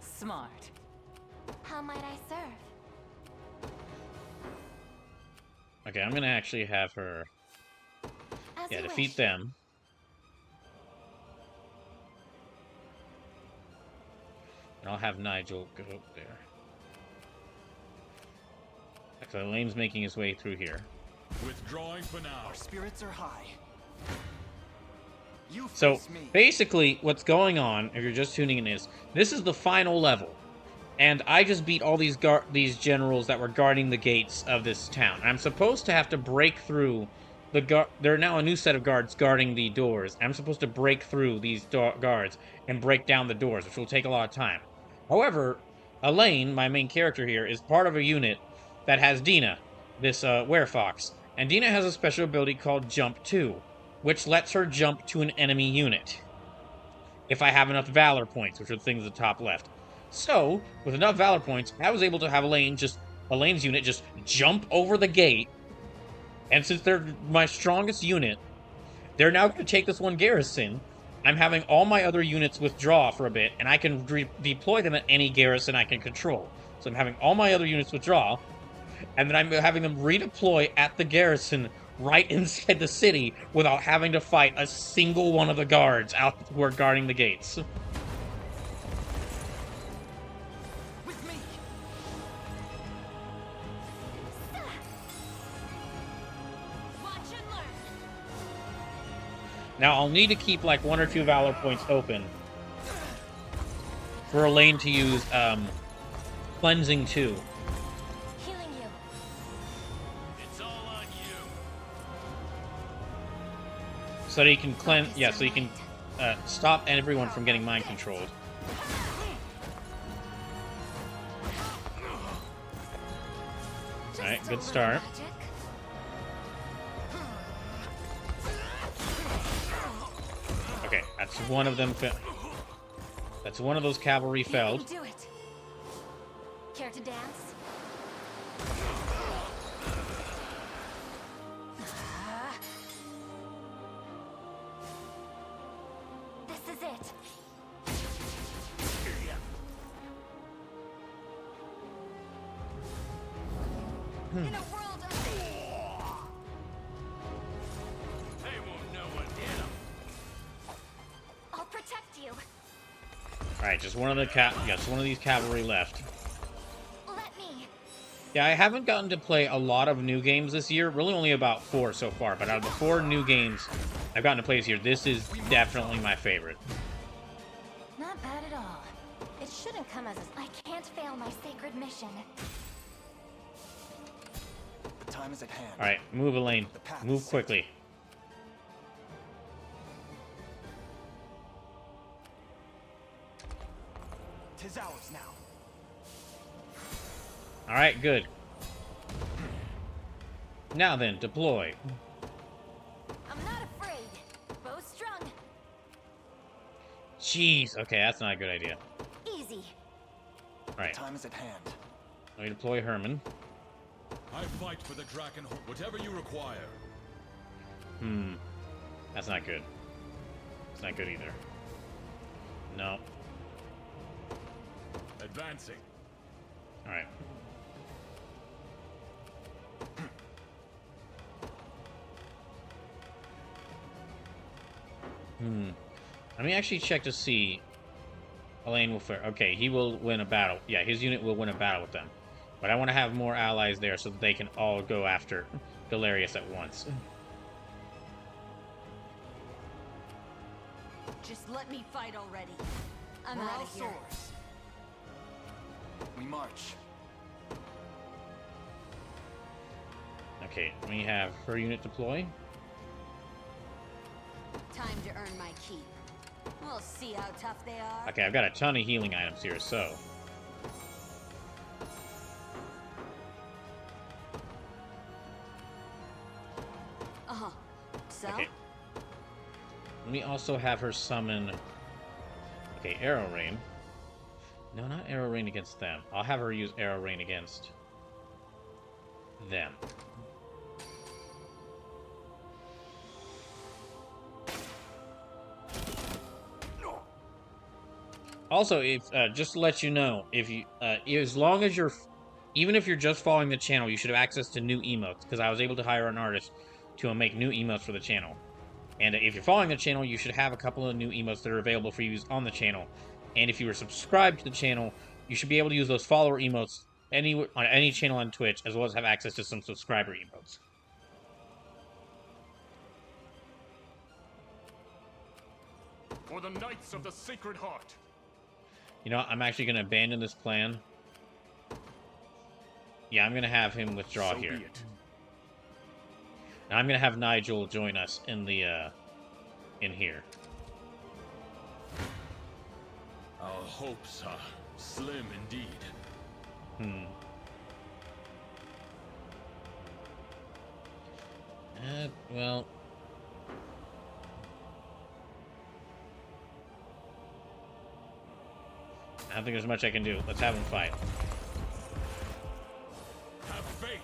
Smart. How might I serve? Okay, I'm gonna actually have her defeat them. And I'll have Nigel go up there. So Elaine's making his way through here. Withdrawing for now. Our spirits are high. So basically, what's going on, if you're just tuning in, is this is the final level, and I just beat all these generals that were guarding the gates of this town. And I'm supposed to have to break through there are now a new set of guards guarding the doors. I'm supposed to break through these guards and break down the doors, which will take a lot of time. However, Elaine, my main character here, is part of a unit that has Dina, this werefox, And Dina has a special ability called Jump 2, which lets her jump to an enemy unit. If I have enough Valor points, which are the things at the top left. So, with enough Valor points, I was able to have Elaine's unit just jump over the gate. And since they're my strongest unit, they're now going to take this one garrison. I'm having all my other units withdraw for a bit, and I can deploy them at any garrison I can control. So I'm having all my other units withdraw, and then I'm having them redeploy at the garrison right inside the city without having to fight a single one of the guards out who are guarding the gates. With me. Watch and learn. Now, I'll need to keep like 1 or 2 Valor points open for Elaine to use Cleansing 2. Healing you. It's all on you. So that he can cleanse, yeah, so he can stop everyone from getting mind controlled. Alright, good start. Okay, that's one of them. That's one of those cavalry felled. Do it. Care to dance? This is it. In a world of... They won't know what hit 'em. I'll protect you. Alright, just one of the just one of these cavalry left. Let me. Yeah, I haven't gotten to play a lot of new games this year. Really only about 4 so far, but out of the 4 new games I've gotten to play this year, this is definitely my favorite. Not bad at all. It shouldn't come as a... I can't fail my sacred mission. The time is at hand. Alright, move, Elaine. Move quickly. Tis ours now. Alright, good. Now then, deploy. I'm not afraid. Bow strung. Jeez, okay, that's not a good idea. Easy. Alright, Time is at hand. let me deploy Herman. I fight for the Draken, whatever you require. That's not good. It's not good either. No. Advancing. Alright. Let me actually check to see. Elaine will fare. Okay, he will win a battle. Yeah, his unit will win a battle with them. But I want to have more allies there so that they can all go after Galerius at once. Just let me fight already. I'm Morale out of here. soars. We march. Okay, let me have her unit deploy. Time to earn my keep. We'll see how tough they are. Okay, I've got a ton of healing items here, so. Uh-huh. So? Okay. Let me also have her summon. Okay, Arrow Rain. No, not Arrow Rain against them. I'll have her use Arrow Rain against them. Also, if just to let you know, if you as long as you're, even if you're just following the channel, you should have access to new emotes, because I was able to hire an artist to make new emotes for the channel. And if you're following the channel, you should have a couple of new emotes that are available for use on the channel. And if you were subscribed to the channel, you should be able to use those follower emotes on any channel on Twitch, as well as have access to some subscriber emotes. For the Knights of the Sacred Heart. You know, I'm actually going to abandon this plan. Yeah, I'm going to have him withdraw So here. be it. Now I'm going to have Nigel join us in the, in here. Our hopes are slim indeed. Well... I don't think there's much I can do. Let's have them fight. Have faith.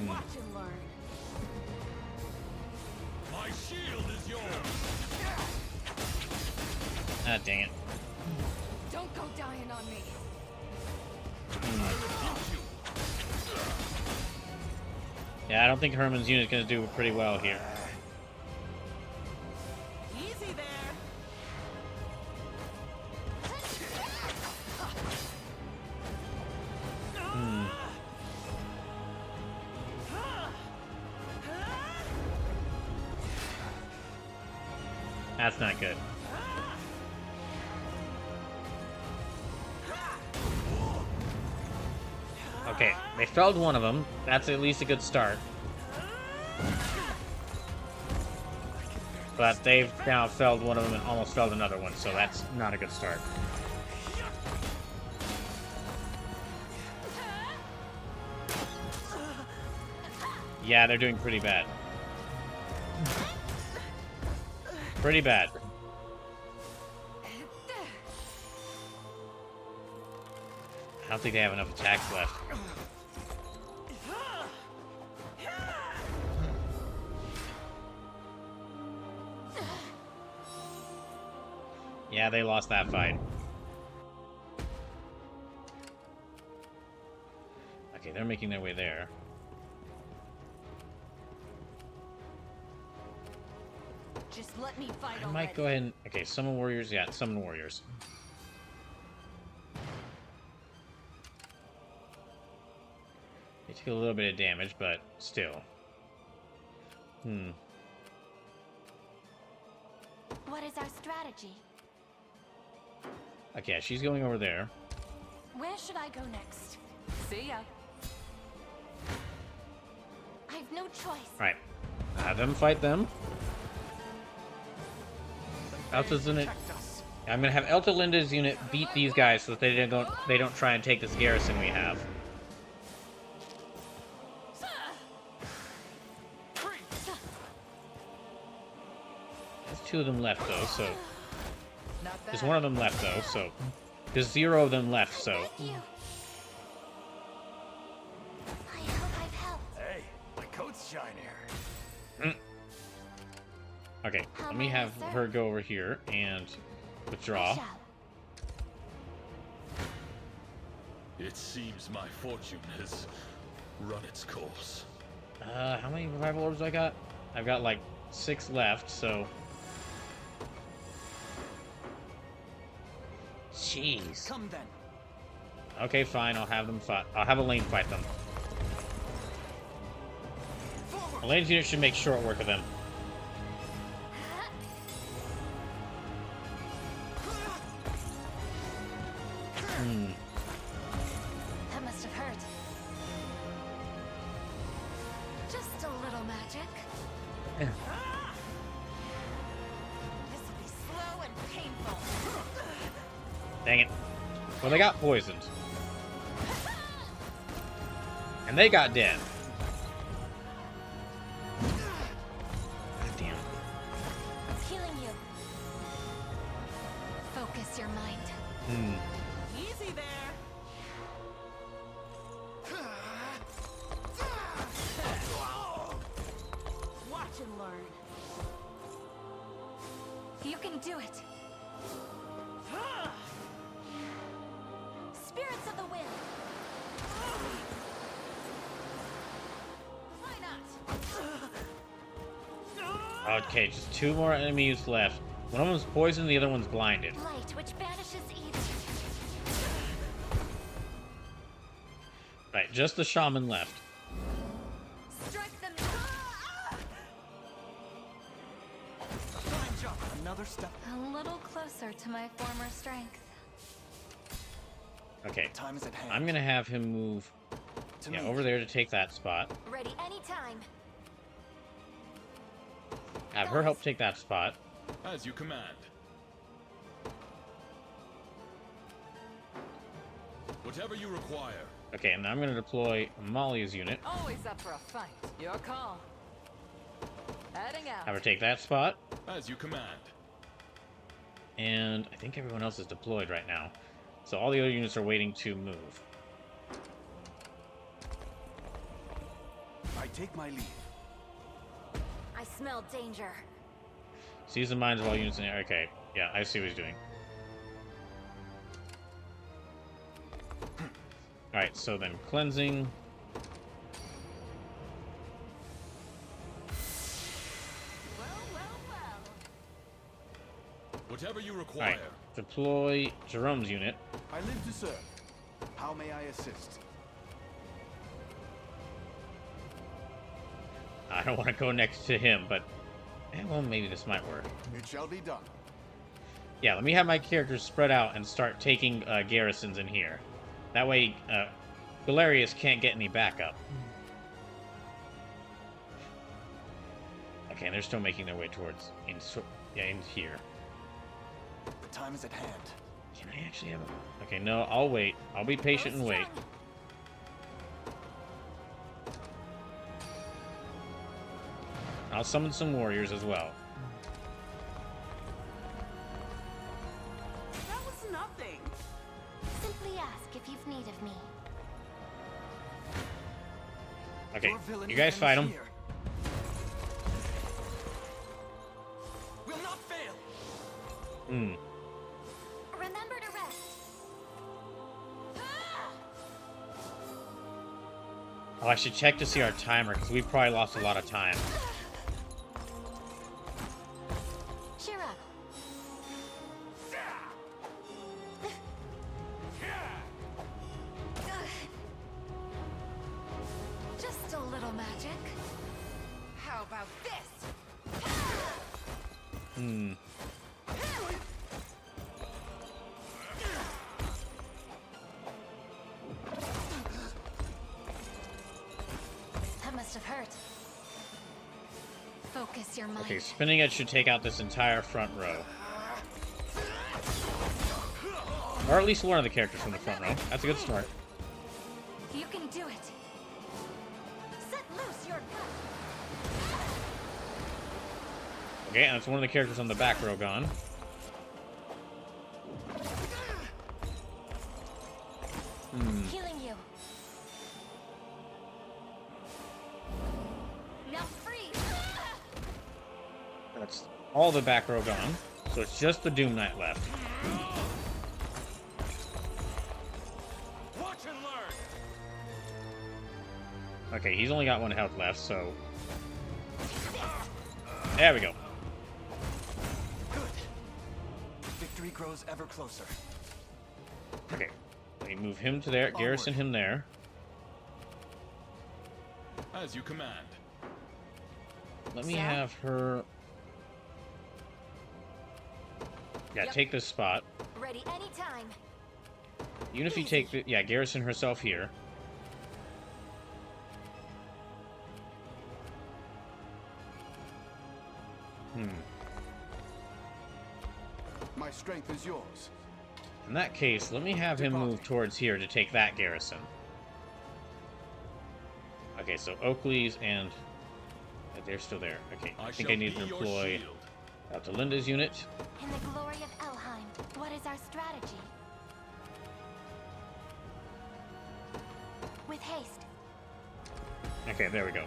Watch and learn. My shield is yours. Ah, dang it. Don't go dying on me. Yeah, I don't think Herman's unit's gonna do pretty well here. Easy there. That's not good. Okay, they felled one of them. That's at least a good start. But they've now felled one of them and almost felled another one, so that's not a good start. Yeah, they're doing pretty bad. Pretty bad. I don't think they have enough attacks left. Yeah, they lost that fight. Okay, they're making their way there. Just let me fight I might go ahead and... Okay, summon warriors. Yeah, summon warriors. They took a little bit of damage, but still. What is our strategy? Okay, yeah, she's going over there. Where should I go next? See ya. I've no choice. Right. Have them fight them. Elta's unit. I'm gonna have Elta Linda's unit beat these guys so that they don't try and take this garrison we have. There's two of them left though, so there's one of them left though, so there's 0 of them left, so. Hey, my coat's shinier. Okay, let me have her go over here and withdraw. It seems my fortune has run its course. How many revival orbs do I got? I've got like 6 left, so. Jeez. Come then. Okay, fine. I'll have them fight. I'll have Elaine fight them. Elaine's unit should make short work of them. That must have hurt. Just a little magic. Yeah. This will be slow and painful. Dang it. Well, they got poisoned. And they got dead. God damn. Healing you. Focus your mind. Easy there. Watch and learn. You can do it. Spirits of the wind. Why not? Okay, just 2 more enemies left. One of them's poisoned, the other one's blinded. Light, which banishes evil. Right, just the shaman left. Strike them. Fine job. Another step. A little closer to my former strength. Okay, Time is at hand. I'm gonna have him move over there to take that spot. Ready anytime. Have her help take that spot. As you command. Whatever you require. Okay, and I'm going to deploy Molly's unit. Always up for a fight. Your call. Heading out. Have her take that spot. As you command. And I think everyone else is deployed right now. So all the other units are waiting to move. I take my leave. I smell danger. Seize the minds of all units in the air. Okay, yeah, I see what he's doing. Alright, so then cleansing. Whatever you require. Alright, deploy Jerome's unit. I live to serve. How may I assist? I don't want to go next to him, but well, maybe this might work. It shall be done. Yeah, let me have my characters spread out and start taking garrisons in here. That way, Galerius can't get any backup. Okay, and they're still making their way towards in here. The time is at hand. Can I actually have a... Okay, no, I'll wait. I'll be patient and wait. I'll summon some warriors as well. That was nothing. Simply ask if you've need of me. Okay, you guys fight them. Will not fail. Remember to rest. Oh, I should check to see our timer, because we've probably lost a lot of time. Cheer up. Just a little magic. How about this? That must have hurt. Focus your mind. Okay, spinning it should take out this entire front row. Or at least one of the characters from the front row. That's a good start. You can do it. Set loose your gut. Okay, and that's one of the characters on the back row gone. Healing you. Now freeze. That's all the back row gone. So it's just the Doom Knight left. Watch and learn. Okay, he's only got 1 health left, so... There we go. Good. Victory grows ever closer. Okay, let me move him to there, garrison him there. As you command. Let me have her... Yeah, take this spot. Ready anytime. Even if you take the... Yeah, garrison herself here. My strength is yours. In that case, let me have him move towards here to take that garrison. Okay, so Oakley's and... They're still there. Okay, I think I need to deploy out to Linda's unit. In the glory of Elheim, what is our strategy? With haste. Okay, there we go.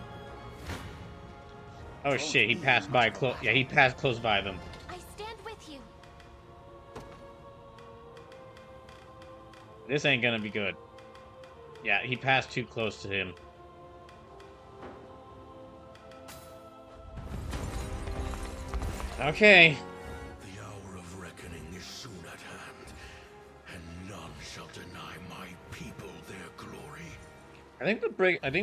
Oh shit, he passed by close. Yeah, he passed close by them. I stand with you. This ain't gonna be good. Yeah, he passed too close to him. Okay. The hour of reckoning is soon at hand, and none shall deny my people their glory. I think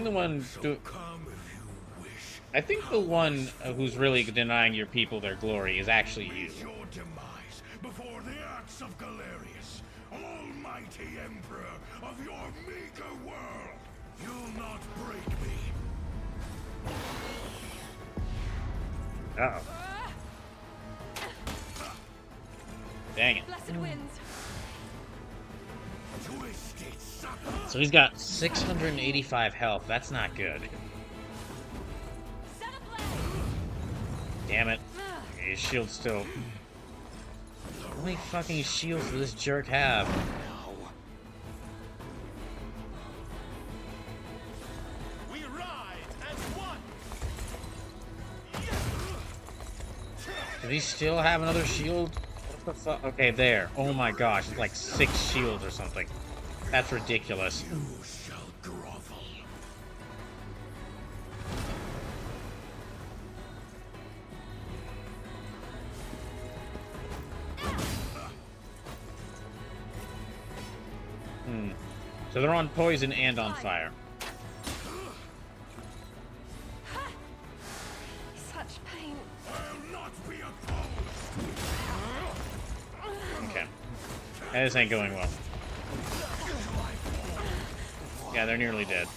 the one. So come if you wish. I think the one who's really denying your people their glory is actually you. Your demise before the axe of Galerius, almighty emperor of your meager world. You'll not break me. Uh-oh. Dang it. Blessed winds. Twist So he's got 685 health. That's not good. Damn it. His shield's still... How many fucking shields does this jerk have? We ride as one. Does he still have another shield? What the fuck? Okay, there. Oh my gosh, it's like 6 shields or something. That's ridiculous. You shall grovel. So they're on poison and on fire. Such pain. I'll not be opposed. Okay. This ain't going well. Yeah, they're nearly dead.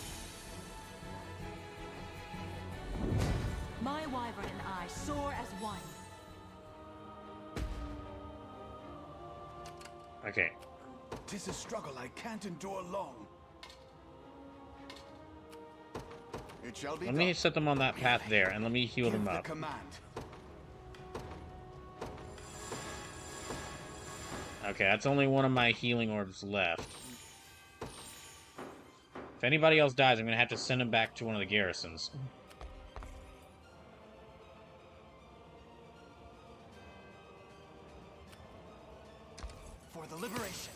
My wyvern and I soar as one. Okay. 'Tis a struggle I can't endure long. It shall be Let me set them on that path there, and let me heal them up. Okay, that's only one of my healing orbs left. If anybody else dies, I'm gonna have to send them back to one of the garrisons. For the liberation.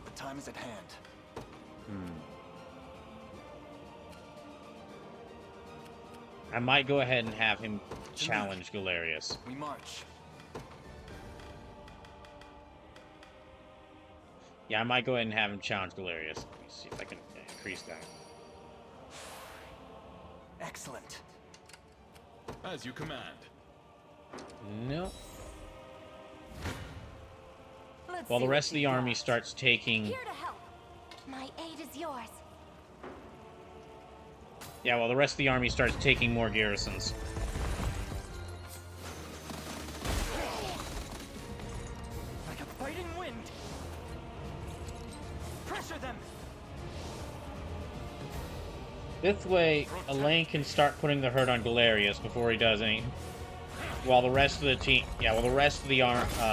The time is at hand. I might go ahead and have him challenge Galerius. We march. Yeah, I might go ahead and have him challenge Galerius. Let me see if I can increase that. Excellent. As you command. No. Let's While the see rest what of the you army got. starts taking... Here to help. My aid is yours. Yeah, while the rest of the army starts taking more garrisons. Like a fighting wind. Pressure them. This way, Elaine can start putting the hurt on Galerius before he does any... While the rest of the team... Yeah, while the rest of the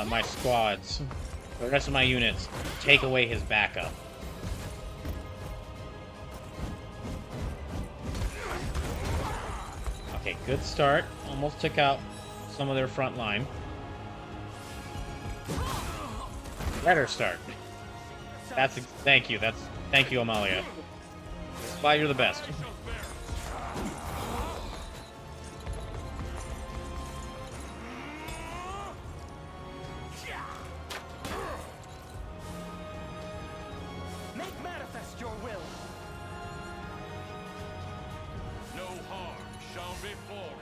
my squads... The rest of my units take away his backup. Okay, good start. Almost took out some of their front line. Better start. Thank you, Amalia. Why you're the best. Make manifest your will. No harm shall befall.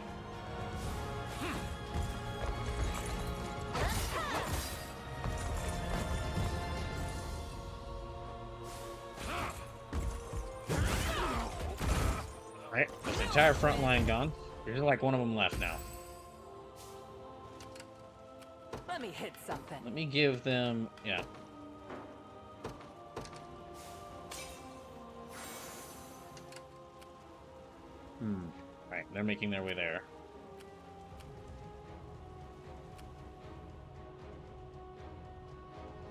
Right, there's the entire front line gone. There's like one of them left now. Let me hit something. Let me give them... Yeah. Right, they're making their way there.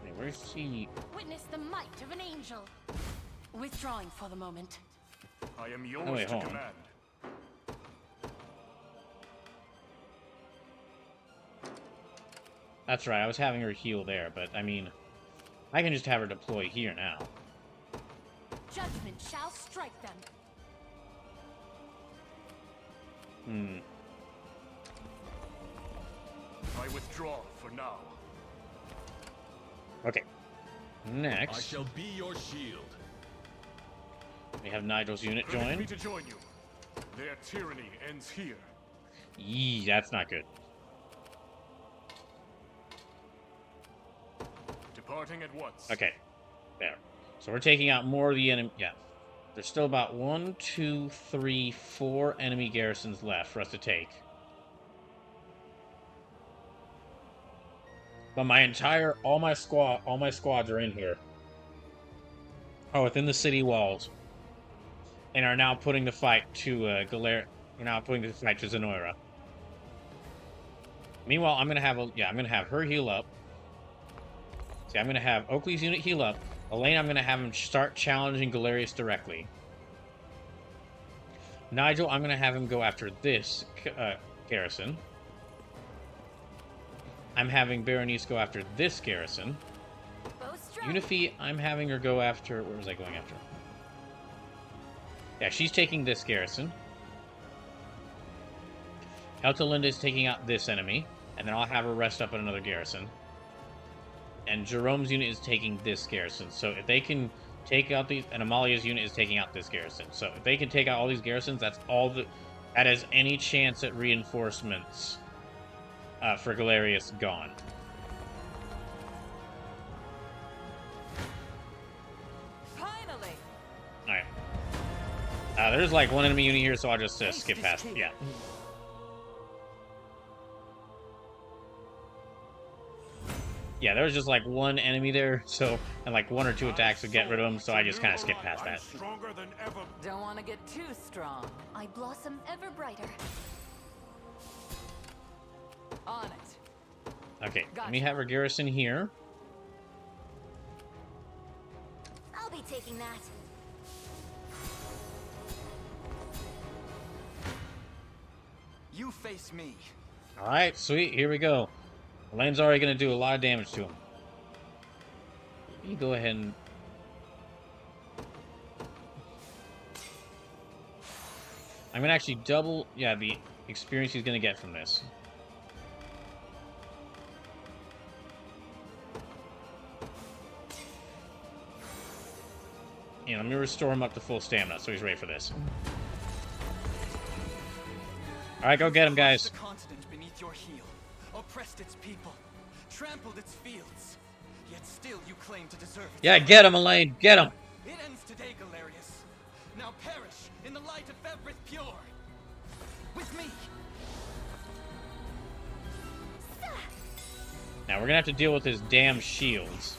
Okay, where's he? Witness the might of an angel. Withdrawing for the moment. I am yours Oh, wait, to hold on. command. That's right, I was having her heal there, but I mean... I can just have her deploy here now. Judgment shall strike them. I withdraw for now. Okay. I Next, shall be your shield. we have Nigel's unit Permit join. me to join you. Their tyranny ends here. Yee, that's not good. Departing at once. Okay, there. So we're taking out more of the enemy. Yeah, there's still about 1, 2, 3, 4 enemy garrisons left for us to take. But all my squads are in here. Are within the city walls. And are now putting the fight to We're now putting the fight to Zenoira. Meanwhile, I'm gonna have her heal up. See, I'm gonna have Oakley's unit heal up. Elaine, I'm gonna have him start challenging Galerius directly. Nigel, I'm gonna have him go after this garrison. I'm having Berenice go after this garrison. Unify, I'm having her go after... Where was I going after? Yeah, she's taking this garrison. Elta is taking out this enemy. And then I'll have her rest up at another garrison. And Jerome's unit is taking this garrison. So if they can take out these... And Amalia's unit is taking out this garrison. So if they can take out all these garrisons, that's all the... That has any chance at reinforcements for Galerius gone. Finally. Alright. There's like one enemy unit here, so I'll just skip past it. Yeah. Yeah, there was just like one enemy there, so, and like one or two attacks to get rid of them, so I just kind of skipped past that. Don't want to get too strong. I blossom ever brighter. On it. Okay, let me have her garrison here. I'll be taking that. You face me. Alright, sweet, here we go. Elaine's already going to do a lot of damage to him. You go ahead and... I'm going to actually double, the experience he's going to get from this. And let me restore him up to full stamina, so he's ready for this. Alright, go get him, guys. The continent beneath your heel, oppressed its people, trampled its fields, yet still you claim to deserve it. Yeah, get him, Elaine, get him! It ends today, Galerius. Now perish in the light of Everett Pure. With me. Now we're gonna have to deal with his damn shields.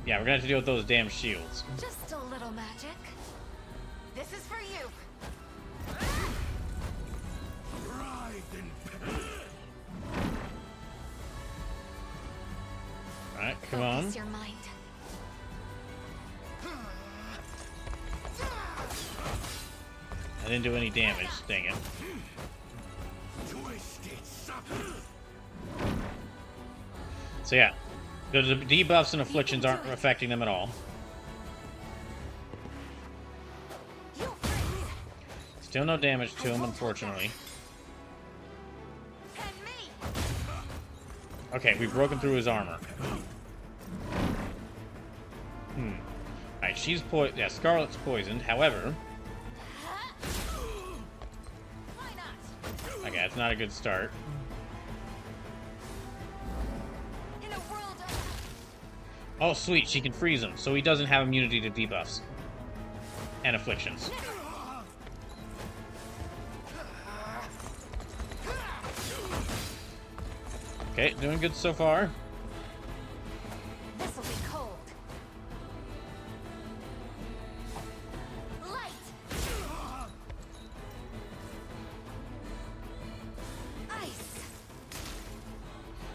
Yeah, we're gonna have to deal with those damn shields. Just a little magic. This is for you. Alright, come on. Focus your mind. I didn't do any damage, dang it. So yeah, the debuffs and afflictions aren't affecting them at all. Still no damage to him, unfortunately. Okay, we've broken through his armor. Alright, she's Scarlet's poisoned, however... Okay, that's not a good start. Oh, sweet, she can freeze him, so he doesn't have immunity to debuffs. And afflictions. Okay, doing good so far. This'll be cold. Light. Ice.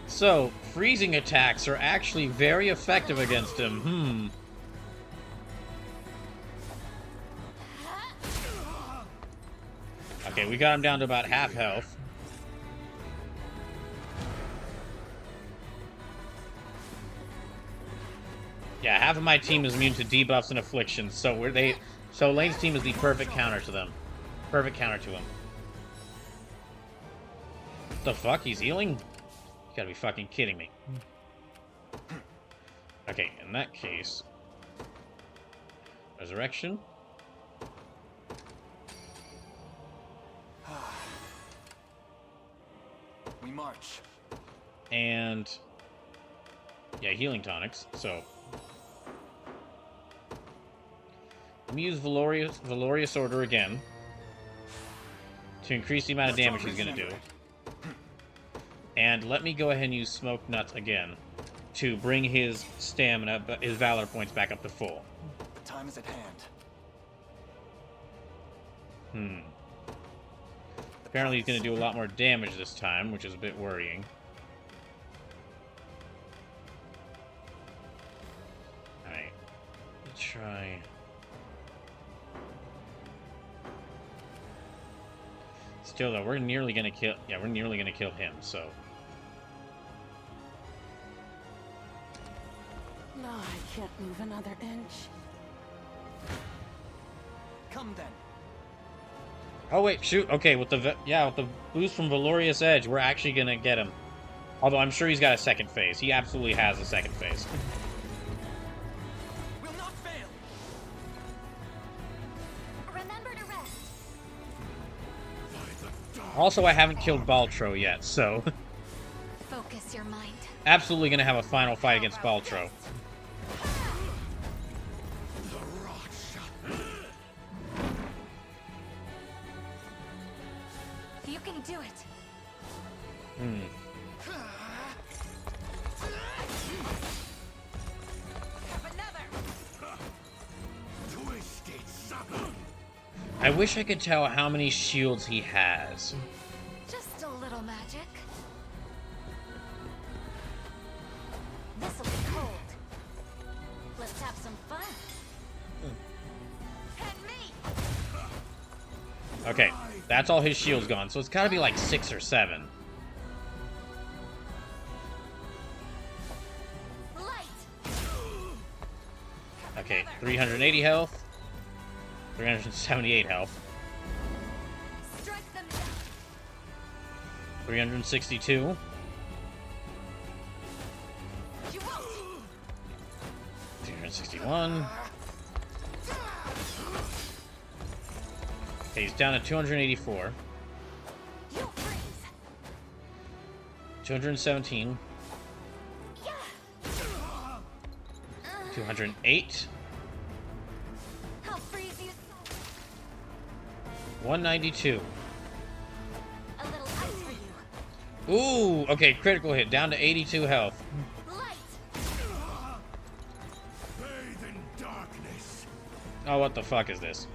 So, freezing attacks are actually very effective against him. Okay, we got him down to about half health. Yeah, half of my team is immune to debuffs and afflictions, so Lane's team is the perfect counter to them. Perfect counter to him. What the fuck? He's healing? You gotta be fucking kidding me. Okay, in that case... Resurrection. We march. And... yeah, healing tonics, so... Let me use Valorious Order again to increase the amount of damage he's going to do. And let me go ahead and use Smoke Nuts again to bring his stamina, his Valor points back up to full. Time is at hand. Apparently he's going to do a lot more damage this time, which is a bit worrying. Alright. Let's try... Still, though, we're nearly going to kill... Yeah, we're nearly going to kill him, so... No, I can't move another inch. Come then. Oh, wait, shoot. Okay, with the boost from Valorious Edge, we're actually going to get him. Although I'm sure he's got a second phase. He absolutely has a second phase. Will not fail. Remember to rest. Also, I haven't killed Baltro yet, so... Focus your mind. Absolutely going to have a final fight against Baltro. You can do it. I wish I could tell how many shields he has. Just a little magic. This'll be cold. Let's have some fun. And me. Okay, that's all his shields gone, so it's gotta be like 6 or 7. Light. Okay, 380 health. 378 health. Strike them down. 362. You won't. 361. Okay, he's down to 284. You freeze. 217. 208. I'll freeze you. 192. A little ice for you. Ooh, okay, critical hit, down to 82 health. Light. Bathe in darkness. Oh, what the fuck is this?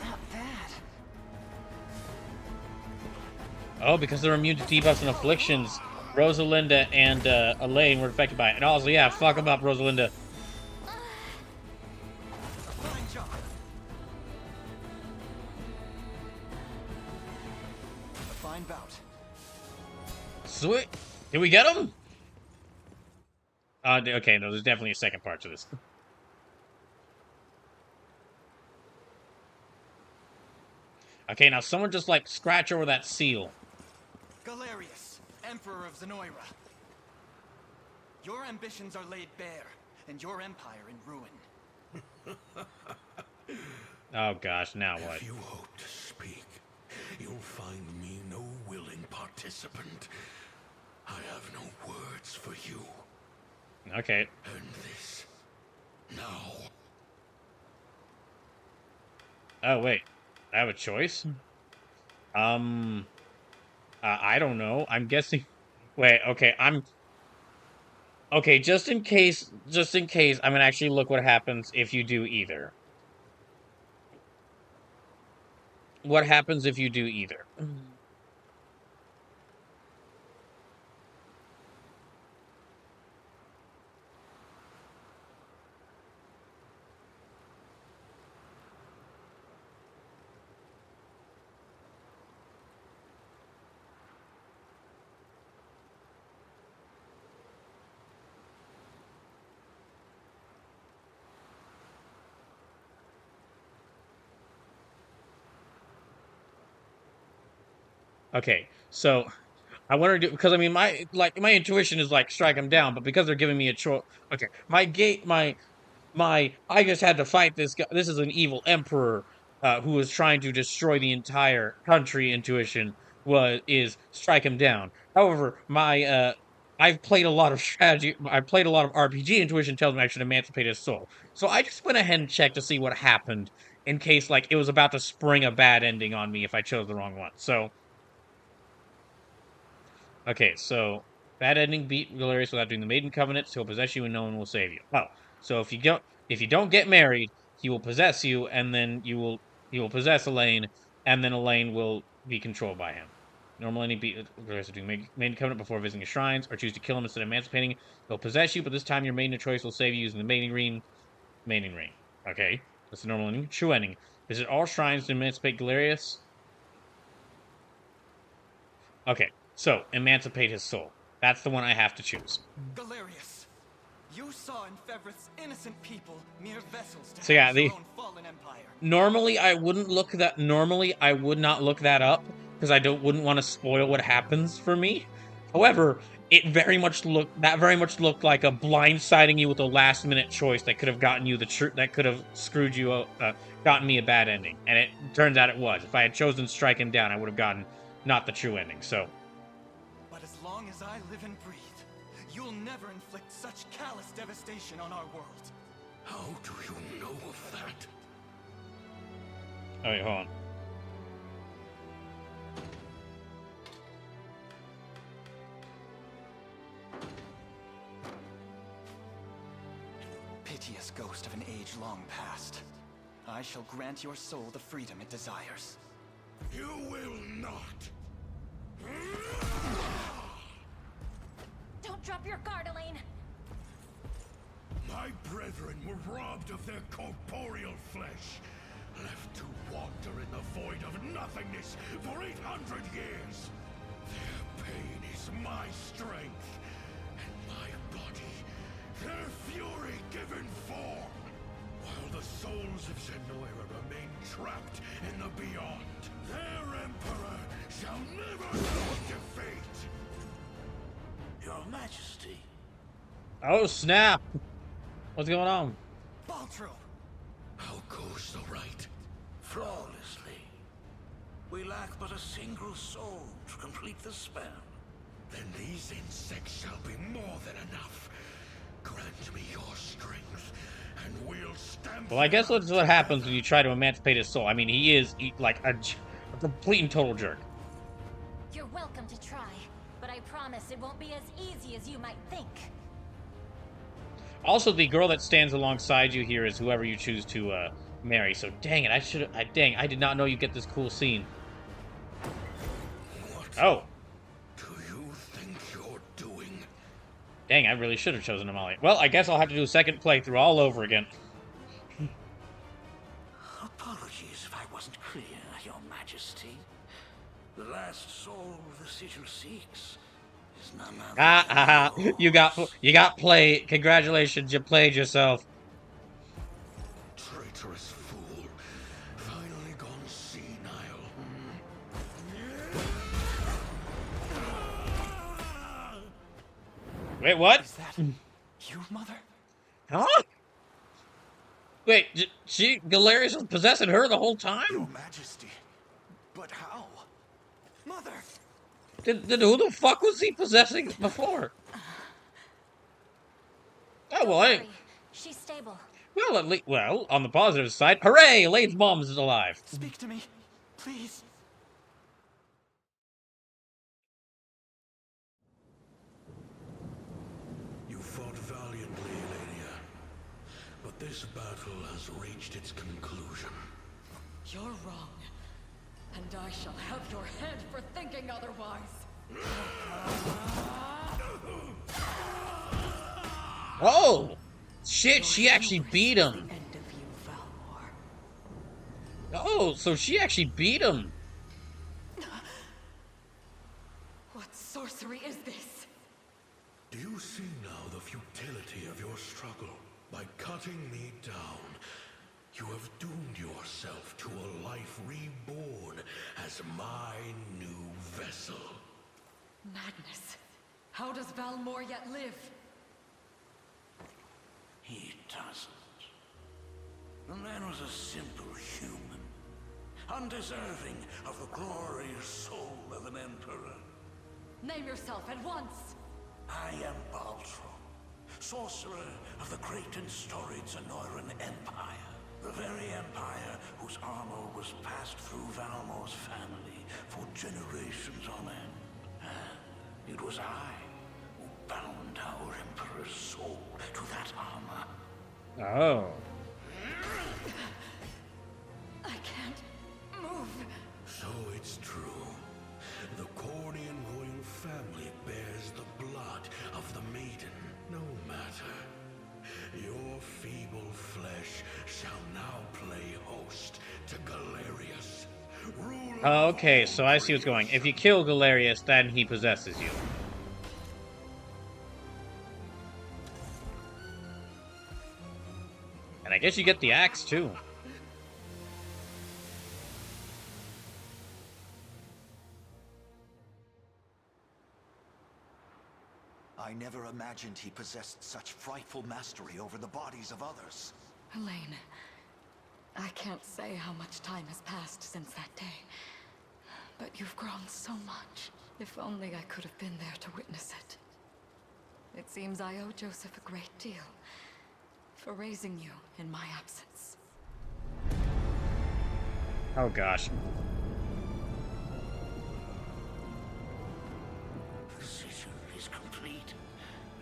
Not bad. Oh, because they're immune to debuffs and afflictions, Rosalinda and Elaine were affected by it. And also, yeah, fuck them up, Rosalinda. Fine job. A fine bout. Sweet. Did we get him? Okay, no, there's definitely a second part to this. Okay, now someone just, like, scratch over that seal. Galerius, Emperor of Zenoira. Your ambitions are laid bare, and your empire in ruin. Oh gosh, now what? If you hope to speak, you'll find me no willing participant. I have no words for you. Okay. And this now. Oh, wait. I have a choice? I don't know. I'm guessing... Wait, okay, Okay, just in case, I'm gonna actually look what happens if you do either. What happens if you do either? Okay, so I want to do, because I mean my intuition is like strike him down, but because they're giving me a choice, okay, I just had to fight this guy. This is an evil emperor who is trying to destroy the entire country. Intuition is strike him down. However, I've played a lot of strategy. I played a lot of RPG. Intuition tells me I should emancipate his soul. So I just went ahead and checked to see what happened in case like it was about to spring a bad ending on me if I chose the wrong one. So Okay, so bad ending beat Galerius without doing the Maiden Covenant, so he'll possess you and no one will save you. Oh, so if you don't get married, he will possess you, and then he will possess Elaine, and then Elaine will be controlled by him. Normal ending beat Galerius doing Maiden Covenant before visiting his shrines, or choose to kill him instead of emancipating. He'll possess you, but this time your maiden of choice will save you using the maiden ring. Maiden ring. Okay, that's the normal ending. True ending. Visit all shrines to emancipate Galerius. Okay, so emancipate his soul. That's the one I have to choose. Galerius, you saw in Fevris innocent people, mere vessels to So yeah, your own fallen empire. Normally I would not look that up because I wouldn't want to spoil what happens for me. However, very much looked like a blindsiding you with a last minute choice that could have gotten you that could have screwed you gotten me a bad ending. And it turns out it was. If I had chosen strike him down, I would have gotten not the true ending. So but as long as I live and breathe, you'll never inflict such callous devastation on our world. How do you know of that? Oh wait, hold on. Piteous ghost of an age long past, I shall grant your soul the freedom it desires. You will not. Don't drop your guard, Elaine. My brethren were robbed of their corporeal flesh, left to wander in the void of nothingness for 800 years. Their pain is my strength, and my body, their fury given form. While the souls of Zenoira remain trapped in the beyond, their emperor shall never know defeat. Your Majesty. Oh snap! What's going on? Baltro! How goes the rite? Flawlessly. We lack but a single soul to complete the spell. Then these insects shall be more than enough. Grant me your strength, and we'll stamp. Well, I guess that's what happens when you try to emancipate his soul. I mean, he is like a complete and total jerk. You're welcome to try, but I promise it won't be as easy as you might think. Also, the girl that stands alongside you here is whoever you choose to marry. So, dang it, I did not know you get this cool scene. What oh. Do you think you're doing? Dang, I really should have chosen Amalia. Well, I guess I'll have to do a second playthrough all over again. Apologies if I wasn't clear, Your Majesty. The last soul the sigil seeks is none other. You got played. Congratulations, you played yourself. Traitorous fool. Finally gone senile. Wait, what? Is that you, Mother? Huh? Wait, Galerius was possessing her the whole time? Your Majesty. But how? Mother! Then who the fuck was he possessing before? Oh, well, She's stable. Well, at least, well, on the positive side, hooray! Elaine's mom is alive. Speak to me, please. You fought valiantly, Elenia. But this battle has reached its conclusion. You're wrong. And I shall have your head for thinking otherwise. Oh! Shit, she actually beat him. Oh, so she actually beat him. What sorcery is this? Do you see now the futility of your struggle? By cutting me down, you have doomed yourself to a life reborn as my new vessel. Madness. How does Valmore yet live? He doesn't. The man was a simple human, undeserving of the glorious soul of an emperor. Name yourself at once. I am Baltro, sorcerer of the great and storied Zenoiran Empire. The very empire whose armor was passed through Valmore's family for generations on end. And It was I who bound our Emperor's soul to that armor. Oh. I can't move. So it's true. The Corrine royal family bears the blood of the maiden. No matter. Your feeble flesh shall now play host to Galerius. Okay, so I see what's going. If you kill Galerius, then he possesses you. And I guess you get the axe, too. I never imagined he possessed such frightful mastery over the bodies of others. Elaine, I can't say how much time has passed since that day. But you've grown so much. If only I could have been there to witness it. It seems I owe Joseph a great deal for raising you in my absence. Oh gosh. The decision is complete,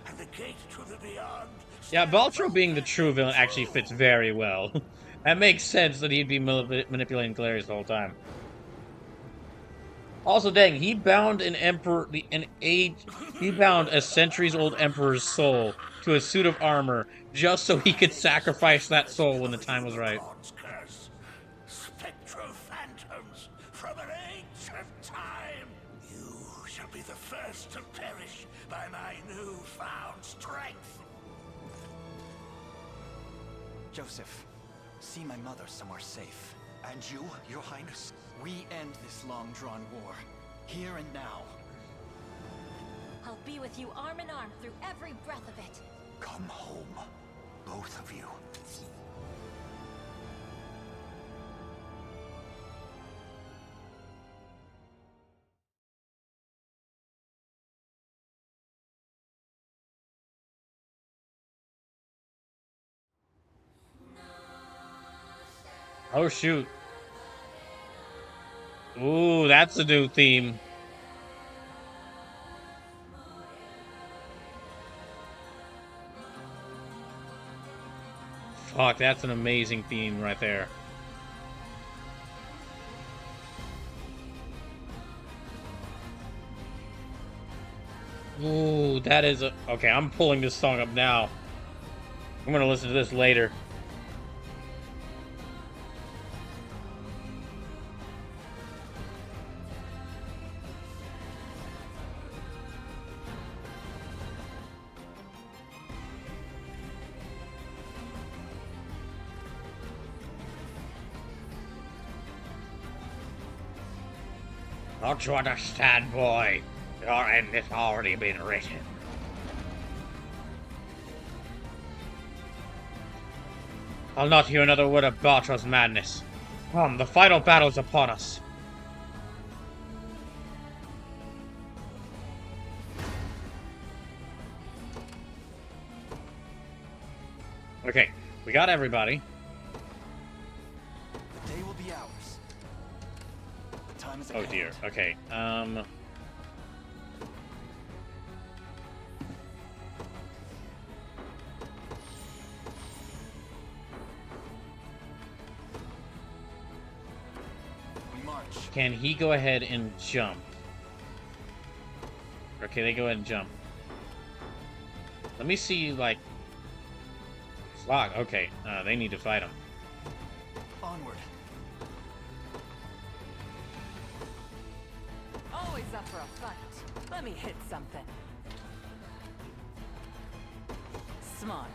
and the gate to the beyond. Yeah, Baltro being the true villain actually fits very well. That makes sense that he'd be manipulating Galerius the whole time. Also, dang, he bound an emperor, he bound a centuries-old emperor's soul to a suit of armor just so he could sacrifice that soul when the time was right. Spectral phantoms from an ancient time. You shall be the first to perish by my newfound strength. Joseph, see my mother somewhere safe. And you, Your Highness? We end this long-drawn war, here and now. I'll be with you arm in arm through every breath of it. Come home, both of you. Oh shoot. Ooh, that's a new theme. Fuck, that's an amazing theme right there. Ooh, that is a... Okay, I'm pulling this song up now. I'm gonna listen to this later. Don't you understand, boy? Your end has already been written. I'll not hear another word of Baltro's madness. Come, the final battle's upon us. Okay, we got everybody. The day will be ours. The time is at Oh dear. Okay. We march. Can he go ahead and jump? Okay, they go ahead and jump. Let me see, like... Fuck, okay. They need to fight him. Onward. Always up for a fight. Let me hit something. Smart.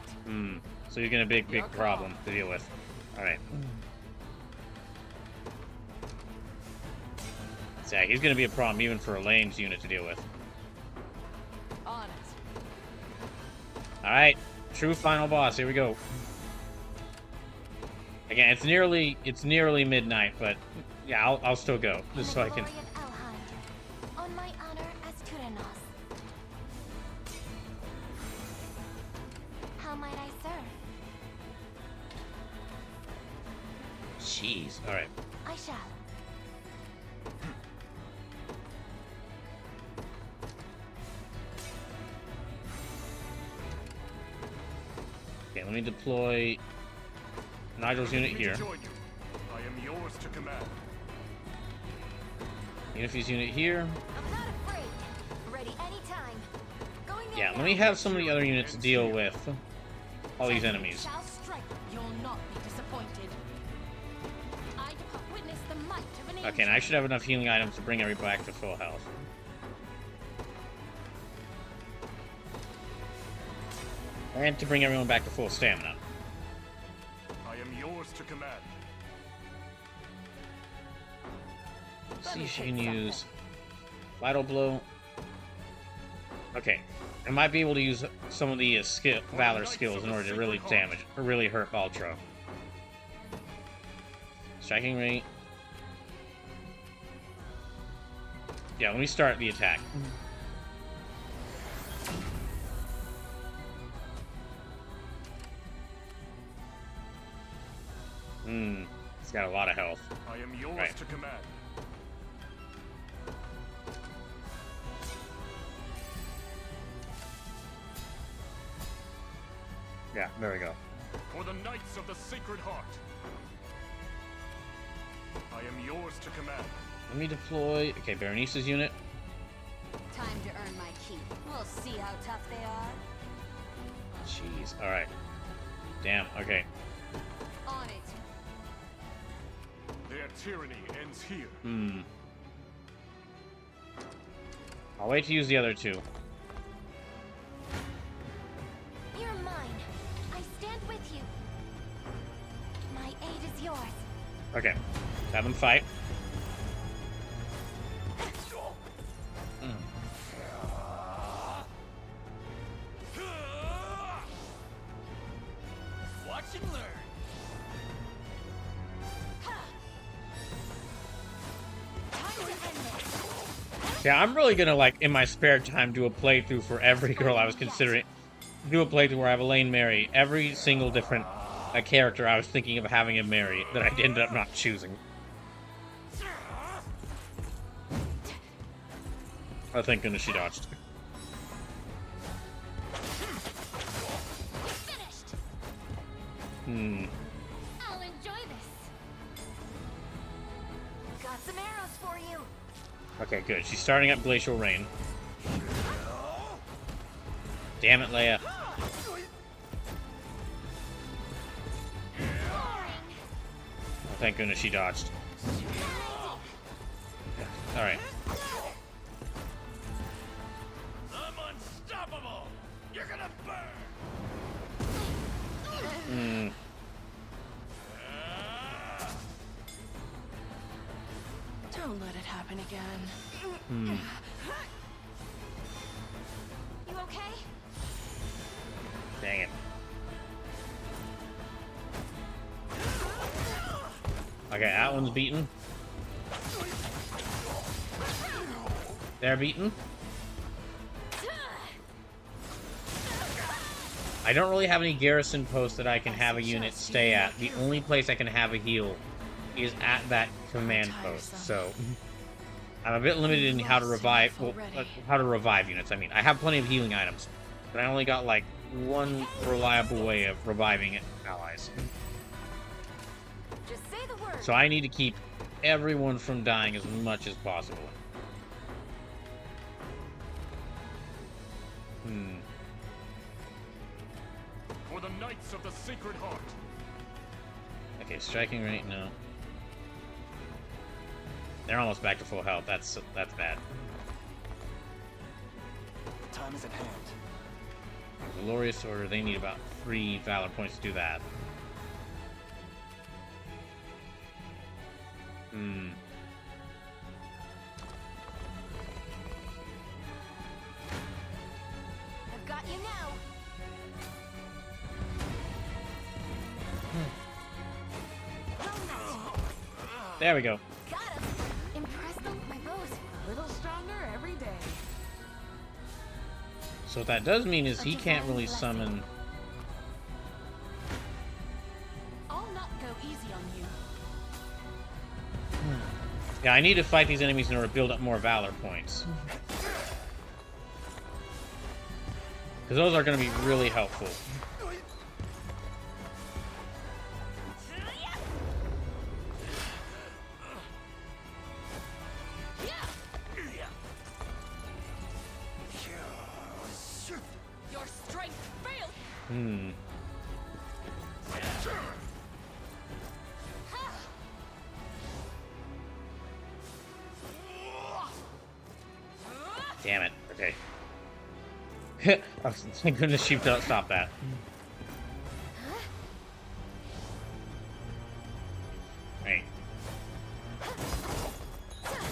So you're gonna be a big problem to deal with. Alright. So yeah, he's gonna be a problem even for Elaine's unit to deal with. On it. Alright. True final boss, here we go. Again, it's nearly midnight, but yeah, I'll still go. Just so I can... On my honor as Tyrannos. How might I serve? Jeez. Alright. I shall. let me deploy Nigel's unit here. I am yours to command. Unify's unit here. I'm not afraid. Ready anytime. Going there Yeah, now. let me have some of the other units deal with all these enemies. Shall strike. You'll not be disappointed. I have witnessed the might of an angel. Okay, and I should have enough healing items to bring everybody back to full health. And to bring everyone back to full stamina. I am yours to command. Let's see if she can use Vital Blow. Okay. I might be able to use some of the Valor skills in order to really damage, or really hurt Ultra. Striking rate. Yeah, let me start the attack. It's got a lot of health. I am yours to command. Yeah, there we go. For the Knights of the Sacred Heart. I am yours to command. Let me deploy... Okay, Berenice's unit. Time to earn my keep. We'll see how tough they are. Jeez, alright. Damn, okay. On it. Their tyranny ends here. I'll wait to use the other two. You're mine. I stand with you. My aid is yours. Okay. Have them fight. Watch and learn. Yeah, I'm really gonna, like, in my spare time, do a playthrough for every girl I was considering. Do a playthrough where I have Elaine marry every single different character I was thinking of having him marry that I ended up not choosing. Oh, thank goodness she dodged. I'll enjoy this. Got some arrows for you. Okay, good. She's starting up Glacial Rain. Damn it, Leia. Oh, thank goodness she dodged. Alright. I'm unstoppable. You're gonna burn. Don't let it happen again. You okay? Dang it. Okay, that one's beaten. They're beaten. I don't really have any garrison posts that I can have a unit stay at. The only place I can have a heal is at that command post, so I'm a bit limited in how to revive, units. I mean, I have plenty of healing items, but I only got like one reliable way of reviving allies. Just say the word. So I need to keep everyone from dying as much as possible. For the Knights of the Sacred Heart. Okay, striking rate, no. They're almost back to full health. That's bad. Time is at hand. Glorious Order, they need about 3 Valor points to do that. I've got you now. There we go. Got him. Impressed them. My bow's a little stronger every day. So what that does mean is he can't really summon... I'll not go easy on you. Yeah, I need to fight these enemies in order to build up more Valor points. Because those are going to be really helpful. Damn it. Okay. Oh, thank goodness she stopped that. Right.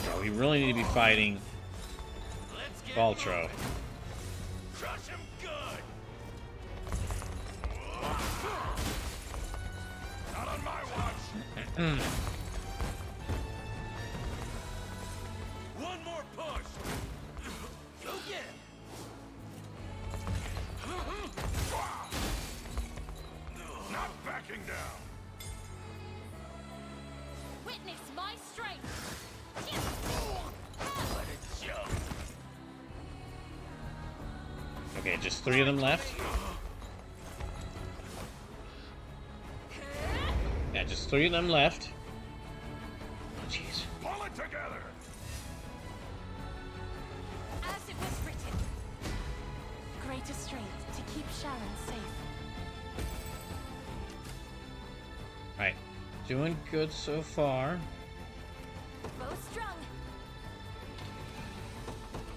So we really need to be fighting Baltro. Crush him good. Not on my watch. One more push. Go get him. Not backing down. Witness my strength. Let it show. Okay, just 3 of them left. Yeah, just 3 of them left. Oh, jeez. Pull it together. As it was written, greater strength to keep Sharon safe. Alright. Doing good so far. Bow strung.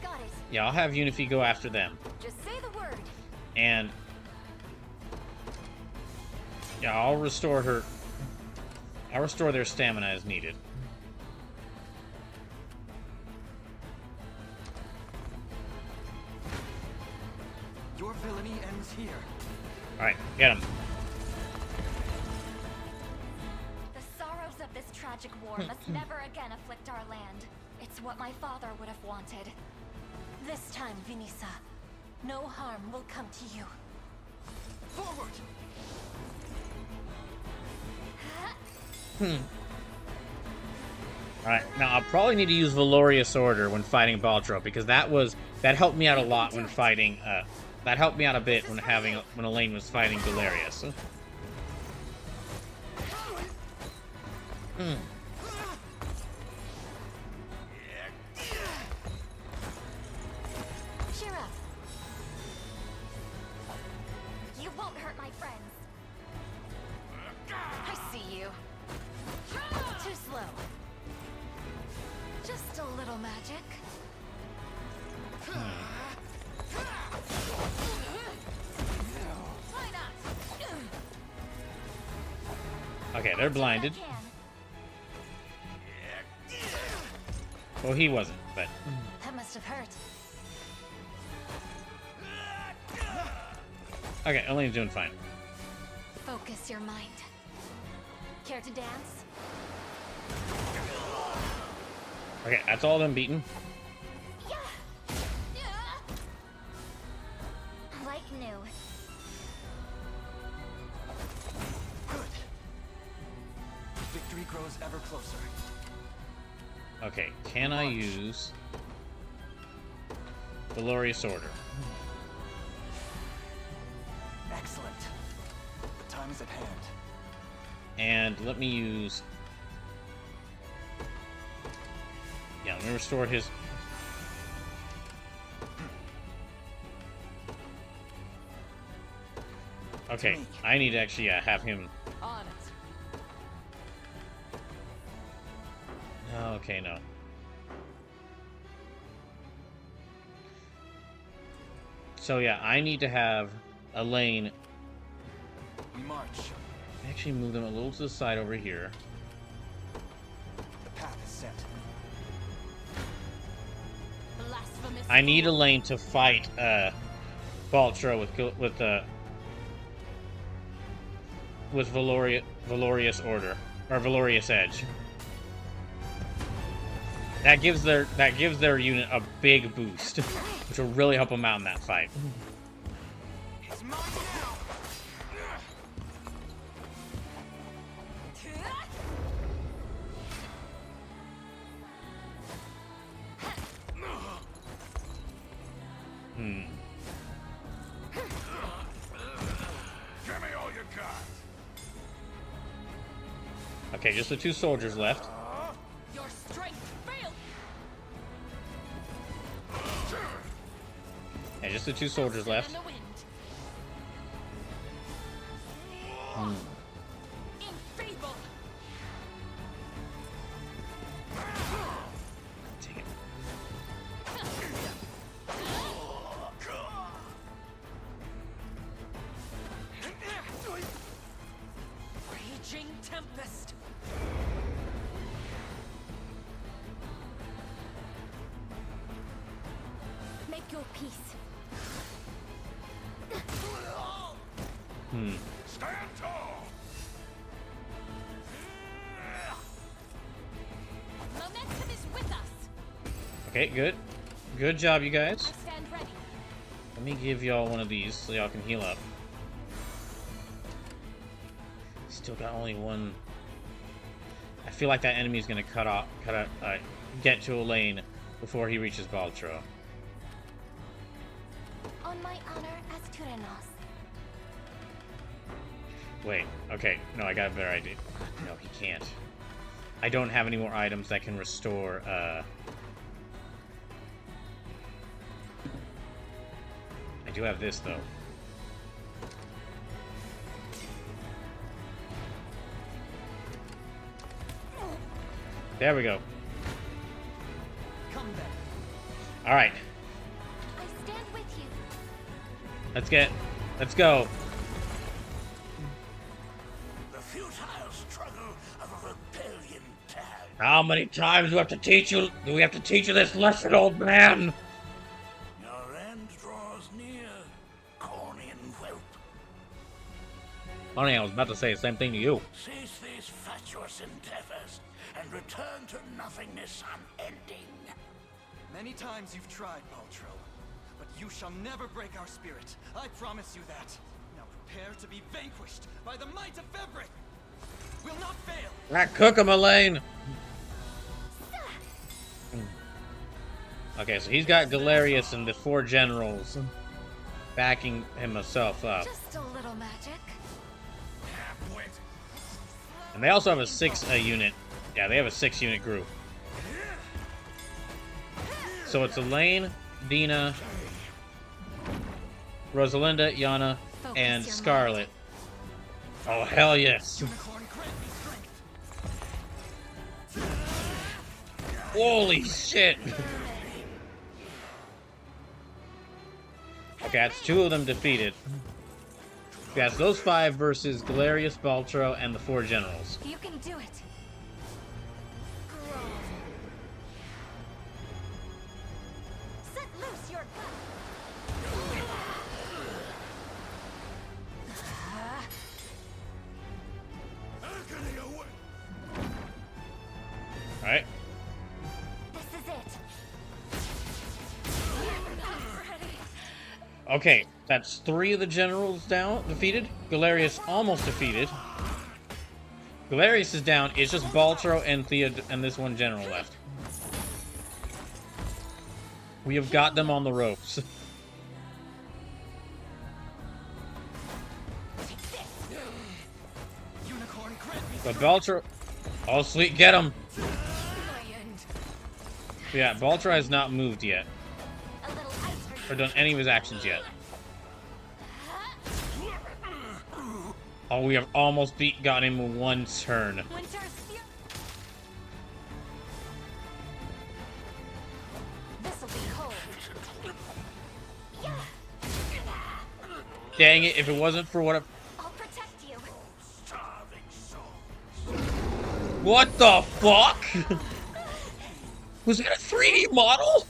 Got it. Yeah, I'll have Unifi go after them. Just say the word. And yeah, I'll restore their stamina as needed. Your villainy ends here. Alright, get him. The sorrows of this tragic war must never again afflict our land. It's what my father would have wanted. This time, Vinisa, no harm will come to you. Forward! Alright, now I'll probably need to use Valorious Order when fighting Baltro, because that helped me out a lot when fighting, that helped me out a bit when Elaine was fighting Galerius. Cheer up. You won't hurt my friends. I see you. Too slow. Just a little magic. Why not? Okay, they're blinded. Well, he wasn't, but... That must have hurt. Okay, Elaine's doing fine. Focus your mind. Care to dance? Okay, that's all of them beaten. Like new. Good. Victory grows ever closer. Okay, can I use Valorious Order? Excellent. The time is at hand. And let me use... Yeah, let me restore his... Okay, I need to actually have him... On it. No, okay, no. So yeah, I need to have Elaine... We march. Actually move them a little to the side over here. The path is set. Blasphemous. I need Elaine to fight Baltro with Valorious Order or Valorious Edge. That gives their unit a big boost, which will really help them out in that fight. It's mine now. Give me all you got. Okay, just the 2 soldiers left. Your strength failed. Yeah, just the 2 soldiers left. In the wind. Enfeeble. Dang it. your peace. Stand tall! Momentum is with us. Okay, good. Good job, you guys. I stand ready. Let me give y'all one of these so y'all can heal up. Still got only one. I feel like that enemy's gonna get to a lane before he reaches Baltro. On my honor as Tyrannos. Wait, okay, no, I got a better idea. No, he can't. I don't have any more items that can restore, I do have this, though. There we go. Come then. Alright, I stand with you. let's go. The futile struggle of a rebellion tag. How many times do we have to teach you this lesson, old man? Your end draws near, Corrine whelp. Funny, I was about to say the same thing to you. Cease these fatuous endeavors and return to nothingness unending. Many times you've tried, Baltro, but you shall never break our spirit. I promise you that. Now prepare to be vanquished by the might of Febrick. We'll not fail. Cook him, Elaine. Okay, so he's got Galerius and the 4 generals backing himself up. Just a little magic. And they also have a 6 unit. Yeah, they have a 6 unit group. So it's Elaine, Dina, Rosalinda, Yana, and Scarlet. Oh, hell yes. Holy shit. Okay, that's 2 of them defeated. That's those 5 versus Galerius, Baltro, and the 4 generals. You can do it. Set loose your gun. Alright. This is it. Okay, that's 3 of the generals defeated. Galerius almost defeated. Galerius is down. It's just Baltro and this one general left. We have got them on the ropes. But Baltro... Oh, sweet, get him! Yeah, Baltro has not moved yet. Or done any of his actions yet. Oh, we have almost got him in 1 turn. Dang it, if it wasn't for what I'll protect you. What the fuck? Was that a 3D model?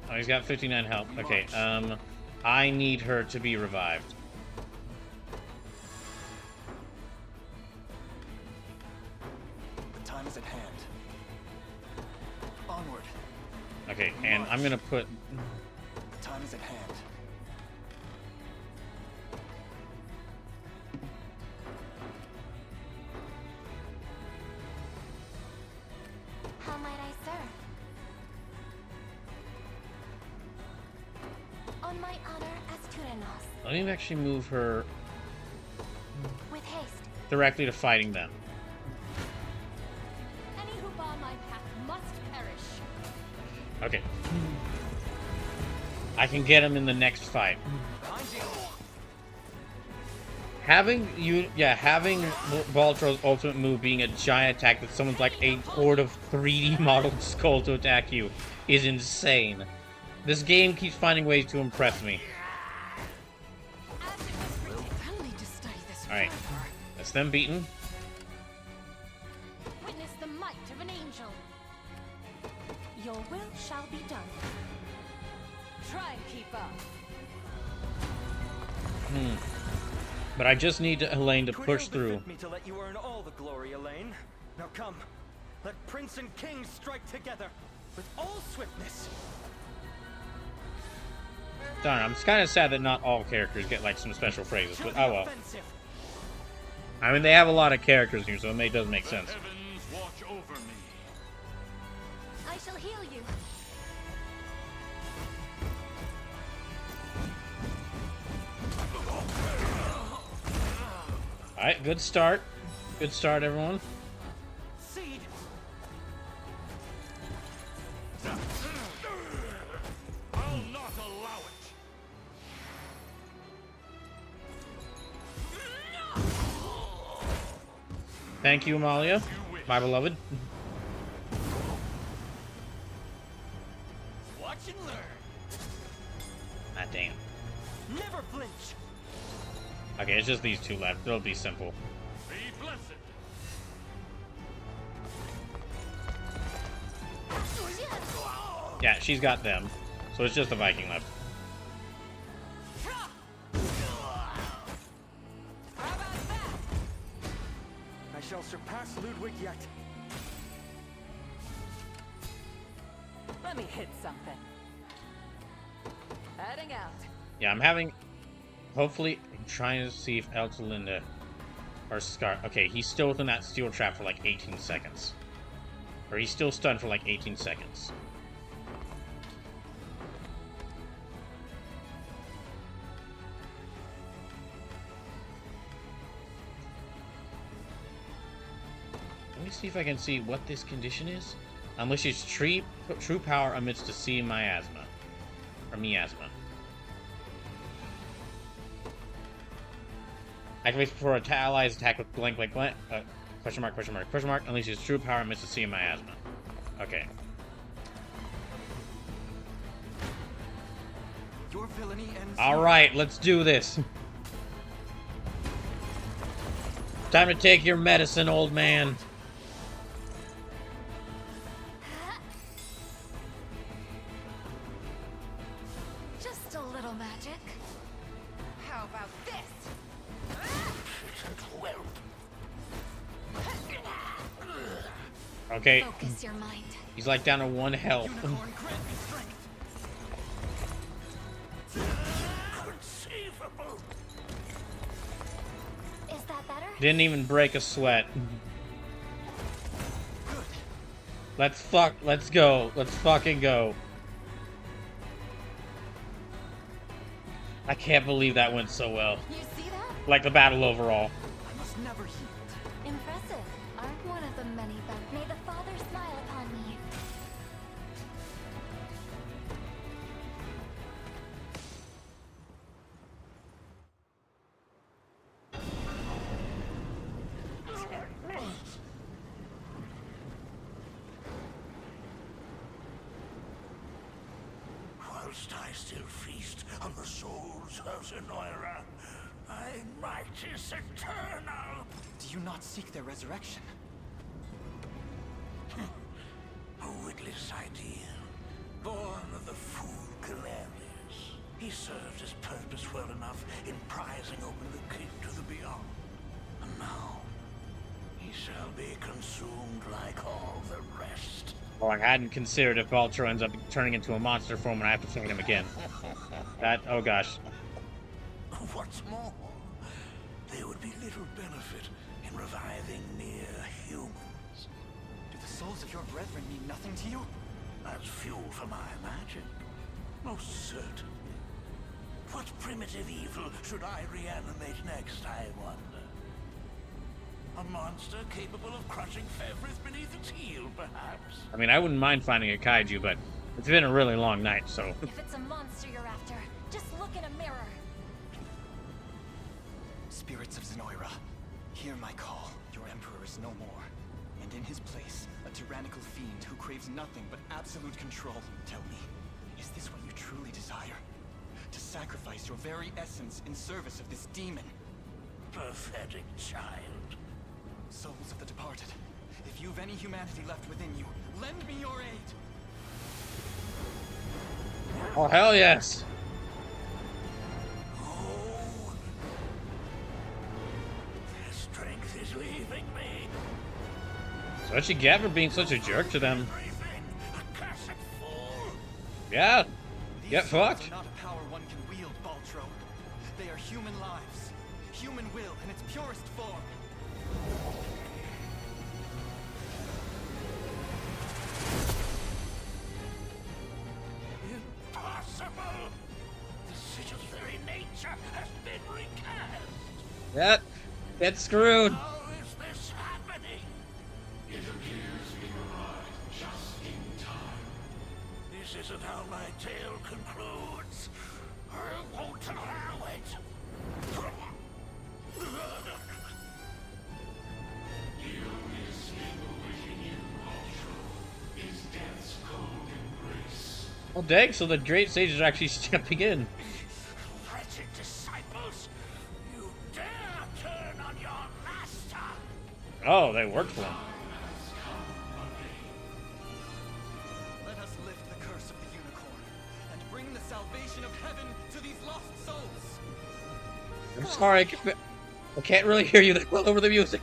Oh, he's got 59 health. Okay, I need her to be revived. The time is at hand. Onward. Okay, and I'm gonna put... The time is at hand. How might I serve? On my honor as Tyrannos. Let me actually move her With haste. directly to fighting them. Any who bar my path must perish. Okay. I can get him in the next fight. Having Baltro's ultimate move being a giant attack that someone's like a horde of 3D modeled skull to attack you is insane. This game keeps finding ways to impress me. Alright. That's them beaten. Witness the might of an angel. Your will shall be done. Try and keep up. But I just need Elaine to push through. Me to let you earn all the glory, Elaine. Now come, let Prince and King strike together with all swiftness. Darn, I'm kind of sad that not all characters get like some special phrases, but oh well. I mean, they have a lot of characters here, so it does make sense. Heavens watch over me. I shall heal you. Alright, good start. Good start, everyone. Seed. I'll not allow it. Thank you, Amalia, my beloved. Watch and learn. Ah, damn. Never flinch. Okay, it's just these two left. It'll be simple. Be blessed. Yeah, she's got them. So it's just the Viking left. I shall surpass Ludwig yet. Let me hit something. Heading out. Yeah, I'm having... Hopefully, I'm trying to see if Eltelinda or Scar... Okay, he's still within that steel trap for like 18 seconds. Or he's still stunned for like 18 seconds. Let me see if I can see what this condition is. Unleashes true power amidst a sea miasma. Or miasma. Activates before an ally's attack with blank. Question mark. Unleashes true power amidst a sea miasma. Okay. Your villainy ends. Alright, let's do this. Time to take your medicine, old man. Just a little magic. How about this? Okay. Focus your mind. He's like down to 1 health. Unicorn, grant me strength. Conceivable. Is that better? Didn't even break a sweat. Let's go. Let's fucking go. I can't believe that went so well. You see that? Like the battle overall. I must never heal. Impressive. I'm one of the many, but may the Father smile upon me. Whilst I still feast on the souls of Zenoira, my might is eternal. Do you not seek their resurrection? A witless idea, born of the fool Galerius. He served his purpose well enough in prizing open the gate to the beyond. And now, he shall be consumed like all the rest. Well, I hadn't considered if Baltro ends up turning into a monster form and I have to fight him again. Oh gosh. What's more, there would be little benefit in reviving mere humans. Do the souls of your brethren mean nothing to you? As fuel for my magic. Most certainly. What primitive evil should I reanimate next, I wonder? A monster capable of crushing Fevris beneath its heel, perhaps? I mean, I wouldn't mind finding a kaiju, but it's been a really long night, so... If it's a monster you're after, just look in a mirror. Spirits of Zenoira, hear my call. Your emperor is no more. And in his place, a tyrannical fiend who craves nothing but absolute control. Tell me, Is this what you truly desire? To sacrifice your very essence in service of this demon? Pathetic child. Souls of the departed, if you've any humanity left within you, lend me your aid! Oh, hell yes! Oh. Their strength is leaving me. So what you get for being such a jerk to them? A cursed fool. Yeah, get These fucked. souls are not a power one can wield, Baltro. They are human lives, human will in its purest form. Impossible! The city's very nature has been recast. Yeah, get screwed. How is this happening? It appears we arrived just in time. This isn't how my tale concludes. I won't allow it. The only escape awaiting you, Ultra, is death's cold embrace. Well, dang, so the great sages are actually stepping in. Wretched disciples, you dare turn on your master! Oh, they worked for him. Let us lift the curse of the Unicorn and bring the salvation of heaven to these lost souls. I'm sorry, I can't really hear you that well over the music.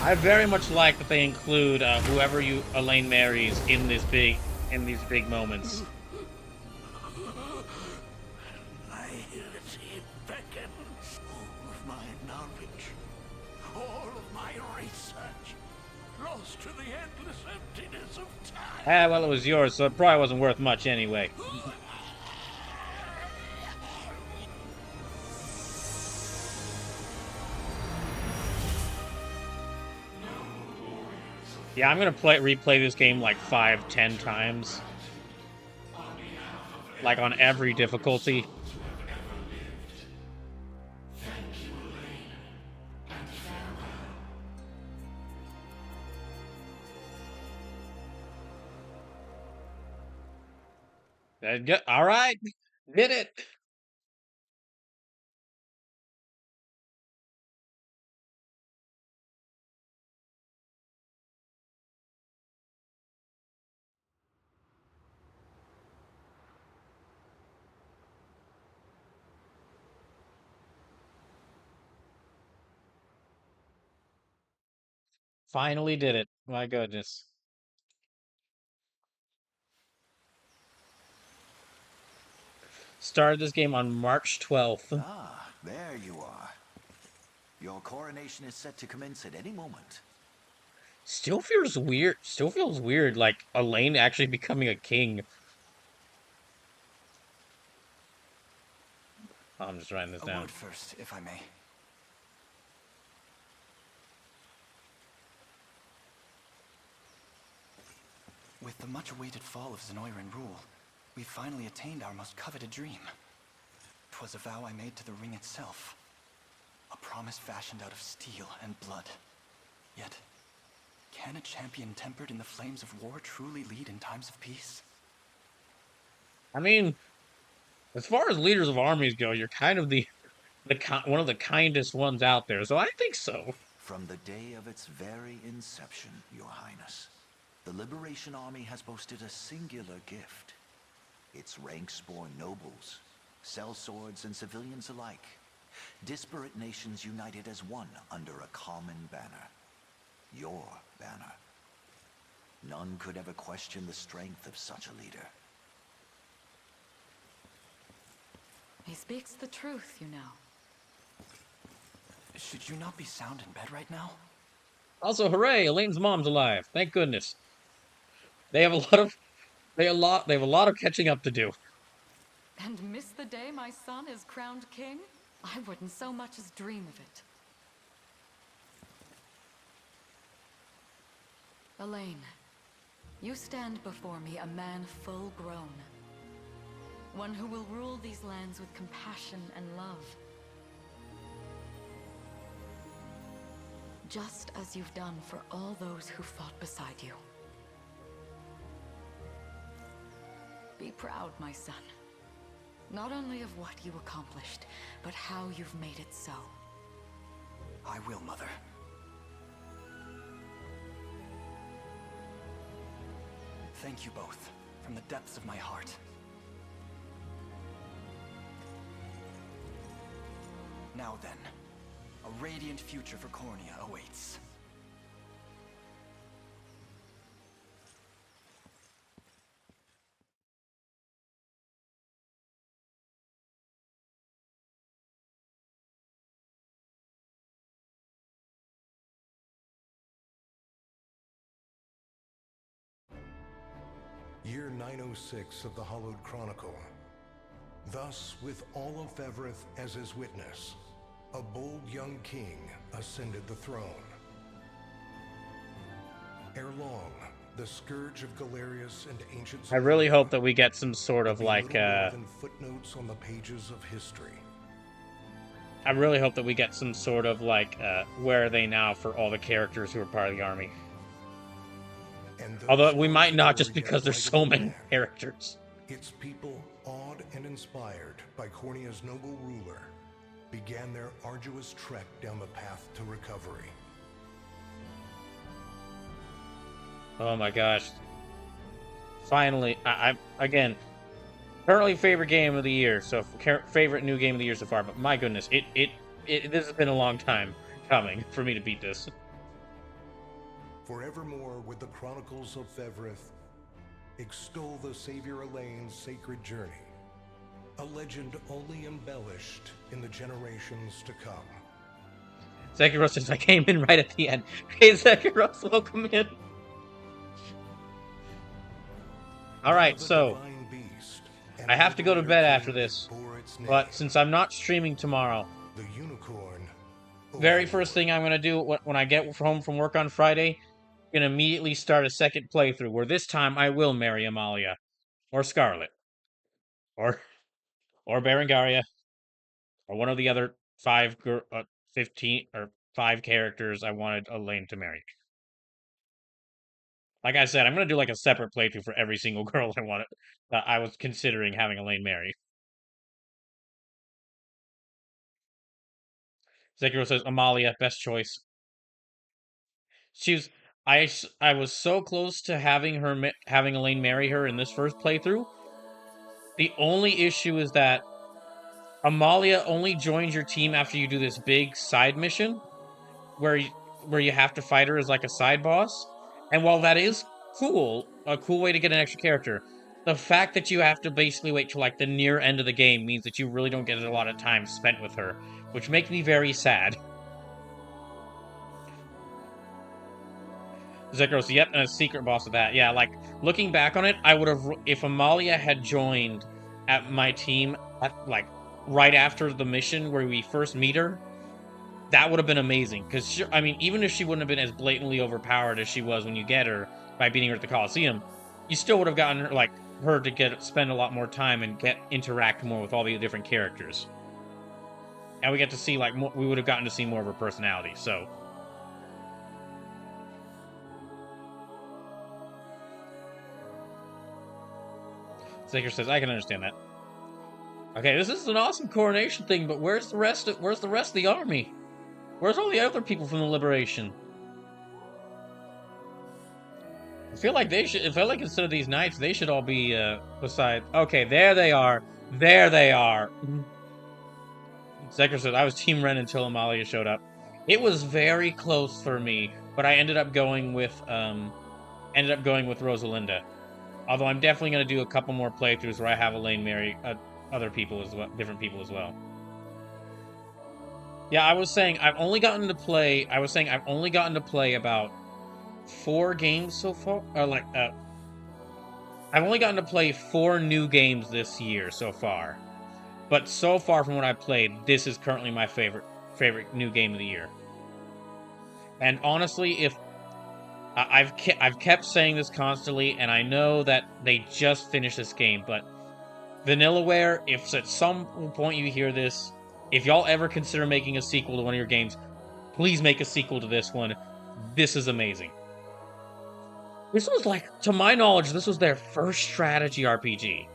I very much like that they include whoever Elaine marries in these big moments. I hear it beckon. All of my knowledge, all of my research, lost to the endless emptiness of time. Ah, well, it was yours, so it probably wasn't worth much anyway. Yeah, I'm gonna replay this game like 5-10 times. Like on every difficulty. Alright, did it! Finally did it. My goodness. Started this game on March 12th. Ah, there you are. Your coronation is set to commence at any moment. Still feels weird, like Elaine actually becoming a king. I'm just writing this down. A word first, if I may. With the much-awaited fall of Zenoiran rule, we finally attained our most coveted dream. 'Twas a vow I made to the ring itself. A promise fashioned out of steel and blood. Yet, can a champion tempered in the flames of war truly lead in times of peace? I mean, as far as leaders of armies go, you're kind of one of the kindest ones out there, so I think so. From the day of its very inception, Your Highness, the Liberation Army has boasted a singular gift. Its ranks bore nobles, sellswords, and civilians alike. Disparate nations united as one under a common banner. Your banner. None could ever question the strength of such a leader. He speaks the truth, you know. Should you not be sound in bed right now? Also, hooray! Elaine's mom's alive. Thank goodness. They have a lot of catching up to do. And miss the day my son is crowned king? I wouldn't so much as dream of it. Elaine, you stand before me a man full grown. One who will rule these lands with compassion and love. just as you've done for all those who fought beside you. Be proud, my son. Not only of what you accomplished, but how you've made it so. I will, Mother. Thank you both, from the depths of my heart. Now then, a radiant future for Cornia awaits. Year 906 of the Hallowed Chronicle. Thus, with all of Fevrith as his witness, a bold young king ascended the throne. Ere long, the scourge of Galerius and ancient I really hope that we get some sort of like footnotes on the pages of history. I really hope that we get some sort of like where are they now for all the characters who are part of the army. Although we might not, just because there's so many characters. Its people, awed and inspired by Cornia's noble ruler, began their arduous trek down the path to recovery. Oh my gosh. Finally, I'm again, currently favorite game of the year, so favorite new game of the year so far, but my goodness, this has been a long time coming for me to beat this. Forevermore with the Chronicles of Fevrith, extol the Savior Elaine's sacred journey, a legend only embellished in the generations to come. Zekiros says, I came in right at the end. Hey Zekiros, welcome in. Alright, so I have to go to bed after this, but since I'm not streaming tomorrow, the Unicorn very first thing I'm going to do when I get home from work on Friday, I'm going to immediately start a second playthrough, where this time I will marry Amalia, or Scarlet, or Berengaria, or one of the other 15 or 5 characters I wanted Elaine to marry. Like I said, I'm going to do like a separate playthrough for every single girl I was considering having Elaine marry. Zekiro says, Amalia, best choice. I was so close to having Elaine marry her in this first playthrough. The only issue is that Amalia only joins your team after you do this big side mission, where you have to fight her as like a side boss. And while that is cool, a cool way to get an extra character, the fact that you have to basically wait till like the near end of the game means that you really don't get a lot of time spent with her, which makes me very sad. Zekros, yep, and a secret boss of that. Yeah, like, looking back on it, I would have, if Amalia had joined at my team, like, right after the mission where we first meet her, that would have been amazing. Because, I mean, even if she wouldn't have been as blatantly overpowered as she was when you get her by beating her at the Coliseum, you still would have gotten her, like, her to spend a lot more time and interact more with all the different characters. And we get to see, like, we would have gotten to see more of her personality, so... Saker says, I can understand that. Okay, this is an awesome coronation thing, but where's the rest of the army? Where's all the other people from the Liberation? I feel like instead of these knights, they should all be beside. Okay, there they are. There they are. Zeker says, I was Team Ren until Amalia showed up. It was very close for me, but I ended up going with Rosalinda. Although I'm definitely going to do a couple more playthroughs where I have Elaine marry other people as well, different people as well. Yeah, I was saying I've only gotten to play about 4 games so far. Or I've only gotten to play 4 new games this year so far. But so far from what I've played, this is currently my favorite new game of the year. And honestly, if I've kept saying this constantly, and I know that they just finished this game, but Vanillaware, if at some point you hear this, if y'all ever consider making a sequel to one of your games, Please make a sequel to this one. This is amazing. This was like, to my knowledge, this was their first strategy RPG.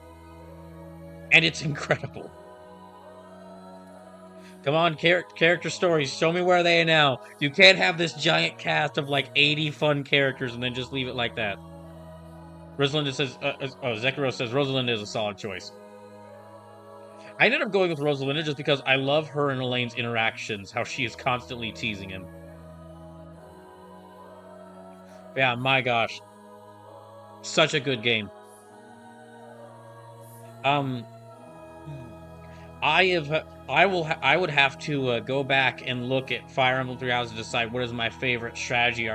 And it's incredible. Come on, character stories. Show me where they are now. You can't have this giant cast of like 80 fun characters and then just leave it like that. Rosalinda says, Zekiro says Rosalinda is a solid choice. I ended up going with Rosalinda just because I love her and Elaine's interactions, how she is constantly teasing him. Yeah, my gosh. Such a good game. I would have to go back and look at Fire Emblem Three Houses to decide what is my favorite strategy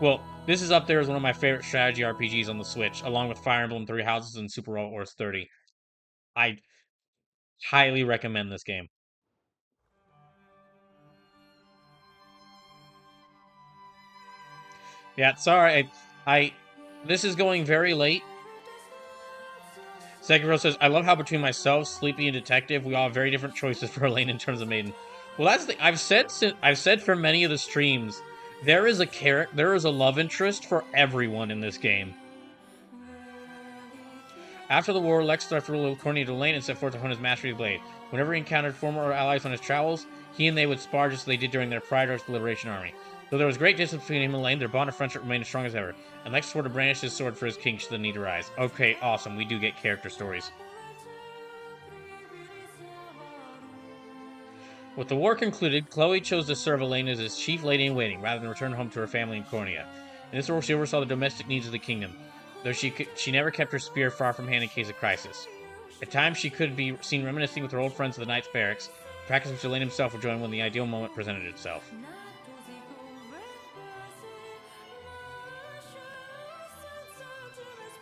Well, this is up there as one of my favorite strategy RPGs on the Switch, along with Fire Emblem Three Houses and Super Robot Wars 30. I highly recommend this game. Yeah, sorry, this is going very late. Sekiro says, I love how between myself, Sleepy, and Detective, we all have very different choices for Elaine in terms of maiden. Well, that's the I've said for many of the streams, there is a love interest for everyone in this game. After the war, Lex left rule of Corrine to Elaine and set forth to hone his mastery of the blade. Whenever he encountered former allies on his travels, he and they would spar just as they did during their Pride Arch Liberation Army. Though there was great distance between him and Elaine, their bond of friendship remained as strong as ever, and Lex swore to brandish his sword for his king should the need arise. Okay, awesome. We do get character stories. With the war concluded, Chloe chose to serve Elaine as his chief lady-in-waiting, rather than return home to her family in Cornea. In this role, she oversaw the domestic needs of the kingdom, though she never kept her spear far from hand in case of crisis. At times, she could be seen reminiscing with her old friends of the Knights Barracks, a practice which Elaine himself would join when the ideal moment presented itself.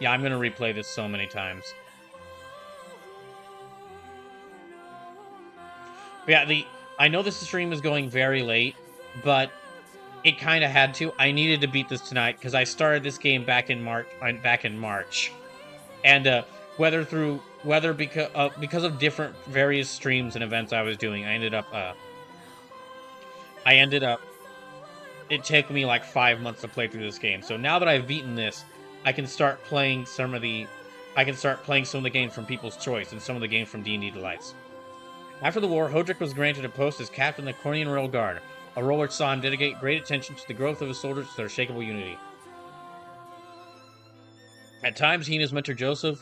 Yeah, I'm going to replay this so many times. But yeah, I know this stream is going very late, but it kind of had to. I needed to beat this tonight because I started this game back in March. And whether because of different various streams and events I was doing, I ended up it took me like 5 months to play through this game. So now that I've beaten this, I can start playing some of the games from People's Choice and some of the games from D&D Delights. After the war, Hodrick was granted a post as captain of the Cornian Royal Guard, a role which saw him dedicate great attention to the growth of his soldiers to their unshakable unity. At times, he and his mentor Joseph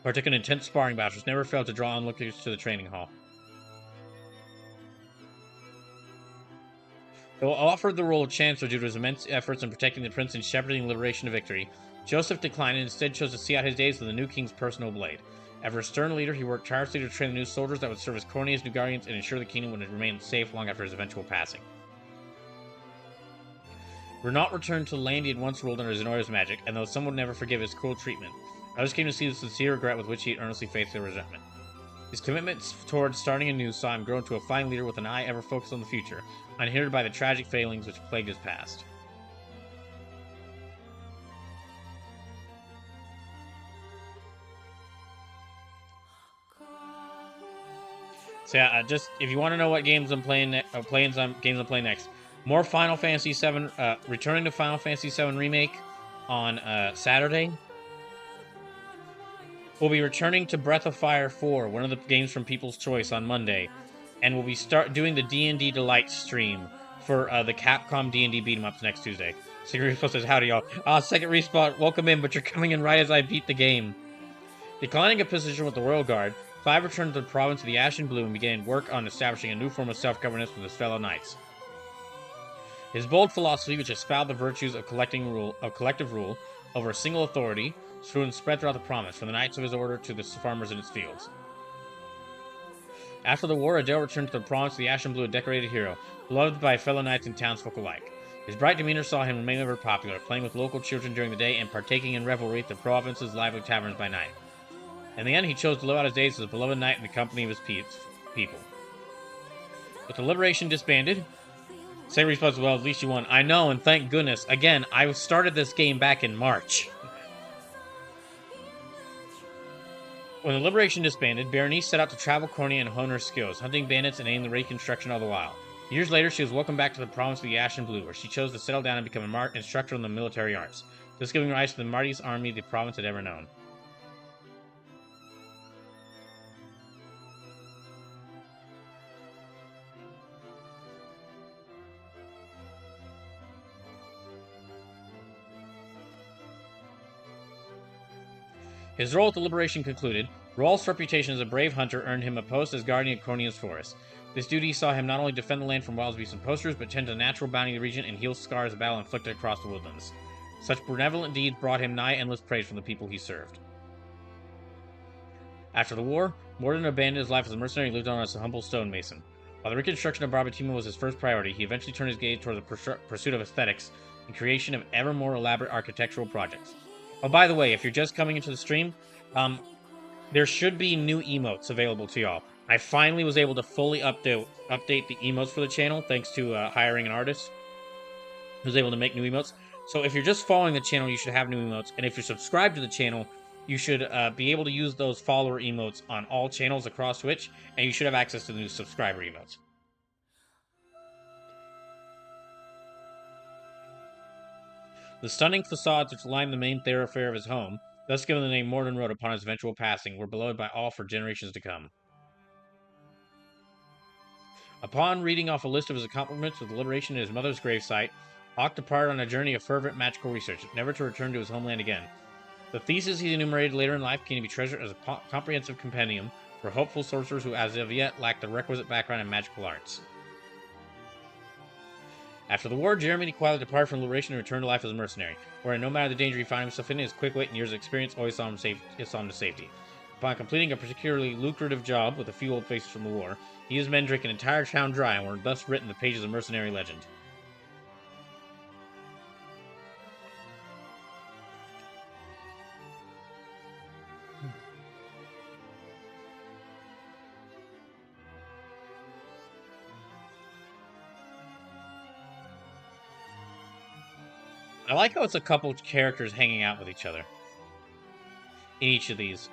partook in intense sparring bouts, which never failed to draw onlookers to the training hall. Though offered the role of Chancellor due to his immense efforts in protecting the prince and shepherding the liberation to victory, Joseph declined and instead chose to see out his days with the new king's personal blade. Ever a stern leader, he worked tirelessly to train the new soldiers that would serve as Cornia's new guardians and ensure the kingdom would remain safe long after his eventual passing. Renault returned to the land he had once ruled under Zenoia's magic, and though some would never forgive his cruel treatment, others came to see the sincere regret with which he had earnestly faced their resentment. His commitments towards starting anew saw him grow into a fine leader with an eye ever focused on the future, unhindered by the tragic failings which plagued his past. So yeah, just if you want to know what games I'm playing, games I'm playing next, more Final Fantasy VII, returning to Final Fantasy VII Remake on Saturday. We'll be returning to Breath of Fire 4, one of the games from People's Choice, on Monday, and we'll be doing the D&D Delight stream for the Capcom D&D beat 'em ups next Tuesday. Second Respawn says, howdy y'all. Second Respawn, welcome in, but you're coming in right as I beat the game. Declining a position with the Royal Guard, Clive returned to the province of the Ashen Blue and began work on establishing a new form of self-governance with his fellow knights. His bold philosophy, which espoused the virtues of collective rule over a single authority, flew and spread throughout the province, from the knights of his order to the farmers in its fields. After the war, Adele returned to the province of the Ashen Blue, a decorated hero, beloved by fellow knights and townsfolk alike. His bright demeanor saw him remain ever popular, playing with local children during the day and partaking in revelry at the province's lively taverns by night. In the end, he chose to live out his days as a beloved knight in the company of his people. With the Liberation disbanded, Same response, well, at least you won. I know, and thank goodness. Again, I started this game back in March. When the Liberation disbanded, Berenice set out to travel Cornea and hone her skills, hunting bandits and aiding the reconstruction all the while. Years later, she was welcomed back to the province of the Ashen Blue, where she chose to settle down and become an instructor in the military arts, thus giving rise to the mightiest army the province had ever known. His role at the Liberation concluded, Rolf's reputation as a brave hunter earned him a post as guardian of Cornia's forest. This duty saw him not only defend the land from wild beasts and posters, but tend to the natural bounty of the region and heal scars of battle inflicted across the woodlands. Such benevolent deeds brought him nigh endless praise from the people he served. After the war, Morden abandoned his life as a mercenary and lived on as a humble stonemason. While the reconstruction of Barbatima was his first priority, he eventually turned his gaze toward the pursuit of aesthetics and creation of ever more elaborate architectural projects. Oh, by the way, if you're just coming into the stream, there should be new emotes available to y'all. I finally was able to fully update the emotes for the channel, thanks to hiring an artist who was able to make new emotes. So if you're just following the channel, you should have new emotes. And if you're subscribed to the channel, you should be able to use those follower emotes on all channels across Twitch, and you should have access to the new subscriber emotes. The stunning facades which line the main thoroughfare of his home, thus given the name Morden Road upon his eventual passing, were beloved by all for generations to come. Upon reading off a list of his accomplishments with the liberation at his mother's gravesite, Hawk departed on a journey of fervent magical research, never to return to his homeland again. The theses he enumerated later in life came to be treasured as a comprehensive compendium for hopeful sorcerers who as of yet lacked the requisite background in magical arts. After the war, Jeremy quietly departed from liberation and returned to life as a mercenary, where no matter the danger he found himself in, his quick wit and years of experience always saw him to safety. Upon completing a particularly lucrative job with a few old faces from the war, he and his men drank an entire town dry and were thus written the pages of mercenary legend. I like how it's a couple characters hanging out with each other in each of these.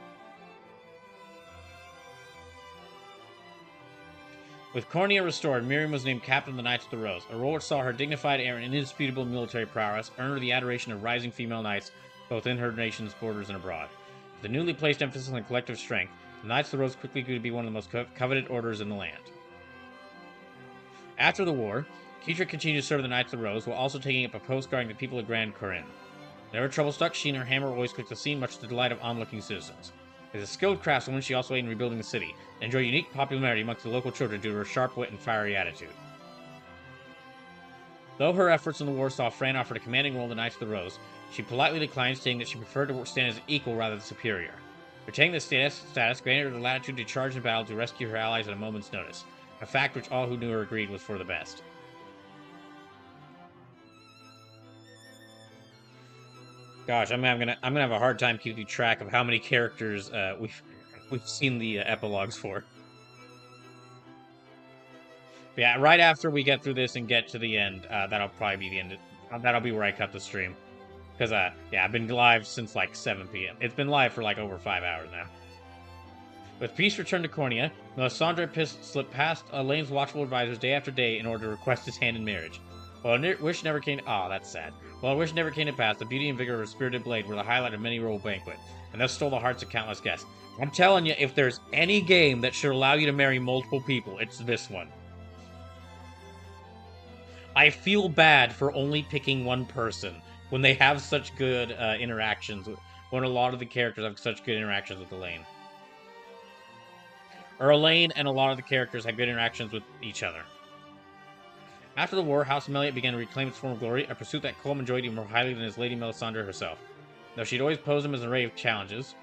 With Cornia restored, Miriam was named Captain of the Knights of the Rose, a role which saw her dignified air and indisputable military prowess earn her the adoration of rising female knights both in her nation's borders and abroad. With the newly placed emphasis on collective strength, the Knights of the Rose quickly grew to be one of the most coveted orders in the land. After the war, Keitra continued to serve the Knights of the Rose while also taking up a post guarding the people of Grand Corrine. Whenever trouble struck, she and her hammer were always quick to the scene, much to the delight of onlooking citizens. As a skilled craftswoman, she also aided in rebuilding the city, and enjoyed unique popularity amongst the local children due to her sharp wit and fiery attitude. Though her efforts in the war saw Fran offered a commanding role in the Knights of the Rose, she politely declined, stating that she preferred to stand as an equal rather than superior. Retaining this status granted her the latitude to charge in battle to rescue her allies at a moment's notice, a fact which all who knew her agreed was for the best. Gosh, I'm gonna have a hard time keeping track of how many characters we've seen the epilogues for. But yeah, right after we get through this and get to the end, that'll probably be the end. That'll be where I cut the stream, because yeah, I've been live since like 7 p.m. It's been live for like over 5 hours now. With peace returned to Cornia, Melisandre slipped past Elaine's watchful advisors day after day in order to request his hand in marriage. While a wish never came. That's sad. While a wish never came to pass, the beauty and vigor of her spirited blade were the highlight of many a royal banquet, and thus stole the hearts of countless guests. I'm telling you, if there's any game that should allow you to marry multiple people, it's this one. I feel bad for only picking one person when they have such good interactions, when a lot of the characters have such good interactions with Elaine. Or Elaine and a lot of the characters have good interactions with each other. After the war, House Meliot began to reclaim its former glory, a pursuit that Colm enjoyed even more highly than his Lady Melisandre herself. Though she'd always posed him an array of challenges,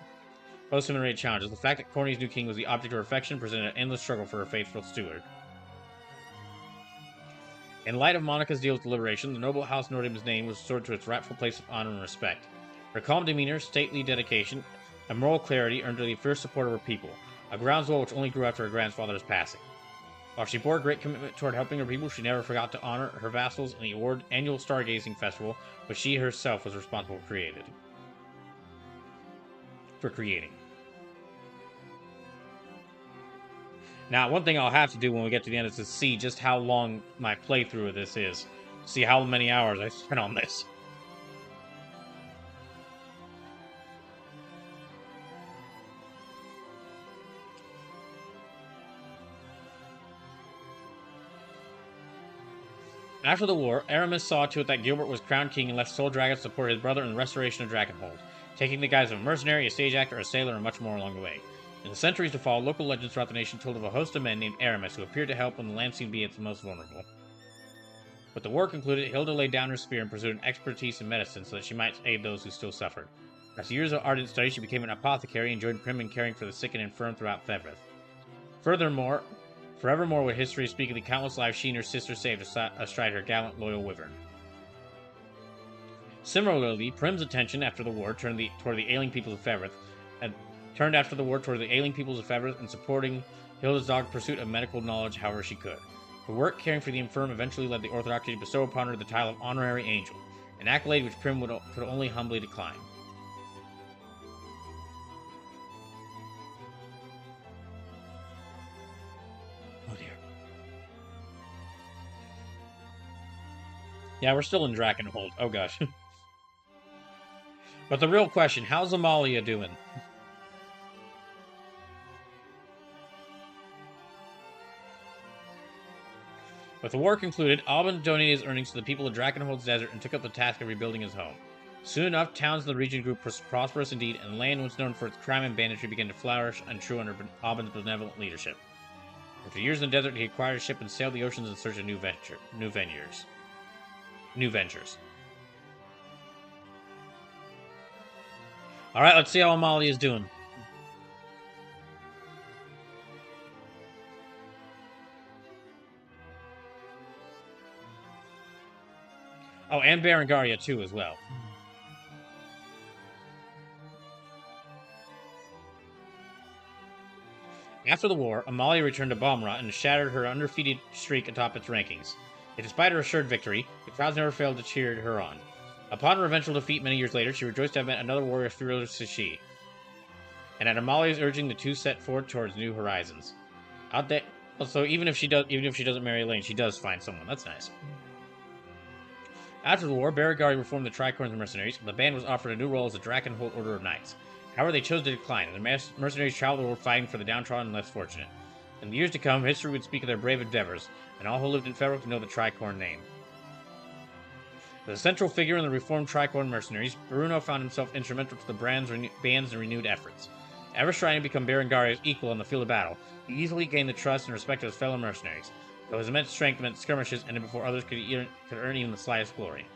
the fact that Corny's new king was the object of her affection presented an endless struggle for her faithful steward. In light of Monica's deal with the liberation, the noble House Nordham's name was restored to its rightful place of honor and respect. Her calm demeanor, stately dedication, and moral clarity earned her the fierce support of her people, a groundswell which only grew after her grandfather's passing. While she bore great commitment toward helping her people, she never forgot to honor her vassals in the annual stargazing festival, which she herself was responsible for creating. Now, one thing I'll have to do when we get to the end is to see just how long my playthrough of this is. See how many hours I spent on this. After the war, Aramis saw to it that Gilbert was crowned king and left Soul Dragon to support his brother in the restoration of Dragonhold, taking the guise of a mercenary, a stage actor, a sailor, and much more along the way. In the centuries to follow, local legends throughout the nation told of a host of men named Aramis who appeared to help when the land seemed to be its most vulnerable. With the war concluded, Hilda laid down her spear and pursued an expertise in medicine so that she might aid those who still suffered. After years of ardent study, she became an apothecary and joined Prim in caring for the sick and infirm throughout Fevrith. Furthermore, forevermore would history speak of the countless lives she and her sister saved astride her gallant, loyal wyvern. Similarly, Prim's attention after the war turned toward the ailing peoples of Fevrith, and supporting Hilda's dogged pursuit of medical knowledge however she could. Her work caring for the infirm eventually led the Orthodoxy to bestow upon her the title of Honorary Angel, an accolade which Prim could only humbly decline. Oh dear. Yeah, we're still in Drakenhold. Oh gosh. But the real question, how's Amalia doing? With the war concluded, Alban donated his earnings to the people of Drakenhold's desert and took up the task of rebuilding his home. Soon enough, towns in the region grew prosperous indeed, and the land once known for its crime and banditry began to flourish and true under Alban's benevolent leadership. After years in the desert, he acquired a ship and sailed the oceans in search of new ventures. Alright, let's see how Amalia is doing. Oh, and Berengaria too, as well. After the war, Amalia returned to Balmra and shattered her undefeated streak atop its rankings. Yet despite her assured victory, the crowds never failed to cheer her on. Upon her eventual defeat many years later, she rejoiced to have met another warrior fearless as she. And at Amalia's urging, the two set forth towards new horizons. So even if she doesn't marry Elaine, she does find someone. That's nice. After the war, Berengaria reformed the Tricorns mercenaries, and the band was offered a new role as the Drakenhold Order of Knights. However, they chose to decline, and the mercenaries traveled the world fighting for the downtrodden and less fortunate. In the years to come, history would speak of their brave endeavors, and all who lived in Fevrith would know the Tricorn name. As a central figure in the reformed Tricorn mercenaries, Bruno found himself instrumental to the band's renewed efforts. Ever striving to become Berengaria's equal on the field of battle, he easily gained the trust and respect of his fellow mercenaries, though his immense strength meant skirmishes ended before others could earn even the slightest glory.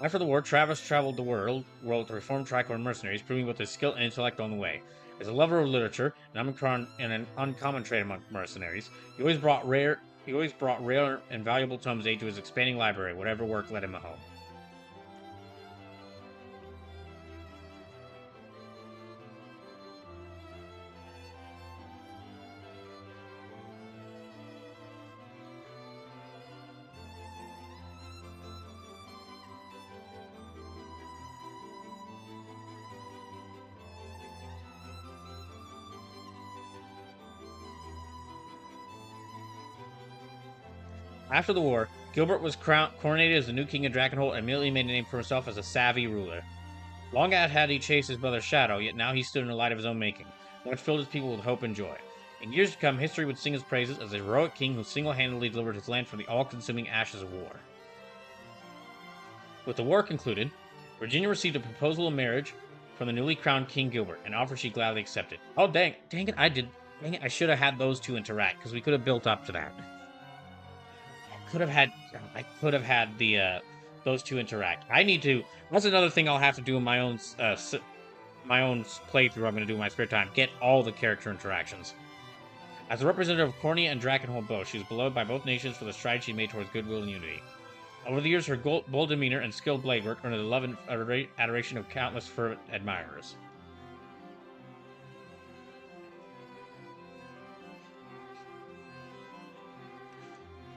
After the war, Travis traveled the world to reform Tricorn mercenaries, proving both his skill and intellect on the way. As a lover of literature, an uncommon trait among mercenaries, he always brought rare and valuable tomes aid to his expanding library, whatever work led him home. After the war, Gilbert was coronated as the new king of Drakenhold and immediately made a name for himself as a savvy ruler. Long had he chased his brother's shadow, yet now he stood in the light of his own making, one which filled his people with hope and joy. In years to come, history would sing his praises as a heroic king who single-handedly delivered his land from the all-consuming ashes of war. With the war concluded, Virginia received a proposal of marriage from the newly crowned King Gilbert, an offer she gladly accepted. Oh, dang it, I should have had those two interact, because we could have built up to that. I could have had those two interact. That's another thing I'll have to do in my own playthrough. I'm going to do in my spare time. Get all the character interactions. As a representative of Cornia and Drakenhold both, she was beloved by both nations for the strides she made towards goodwill and unity. Over the years, her bold demeanor and skilled blade work earned the love and adoration of countless fervent admirers.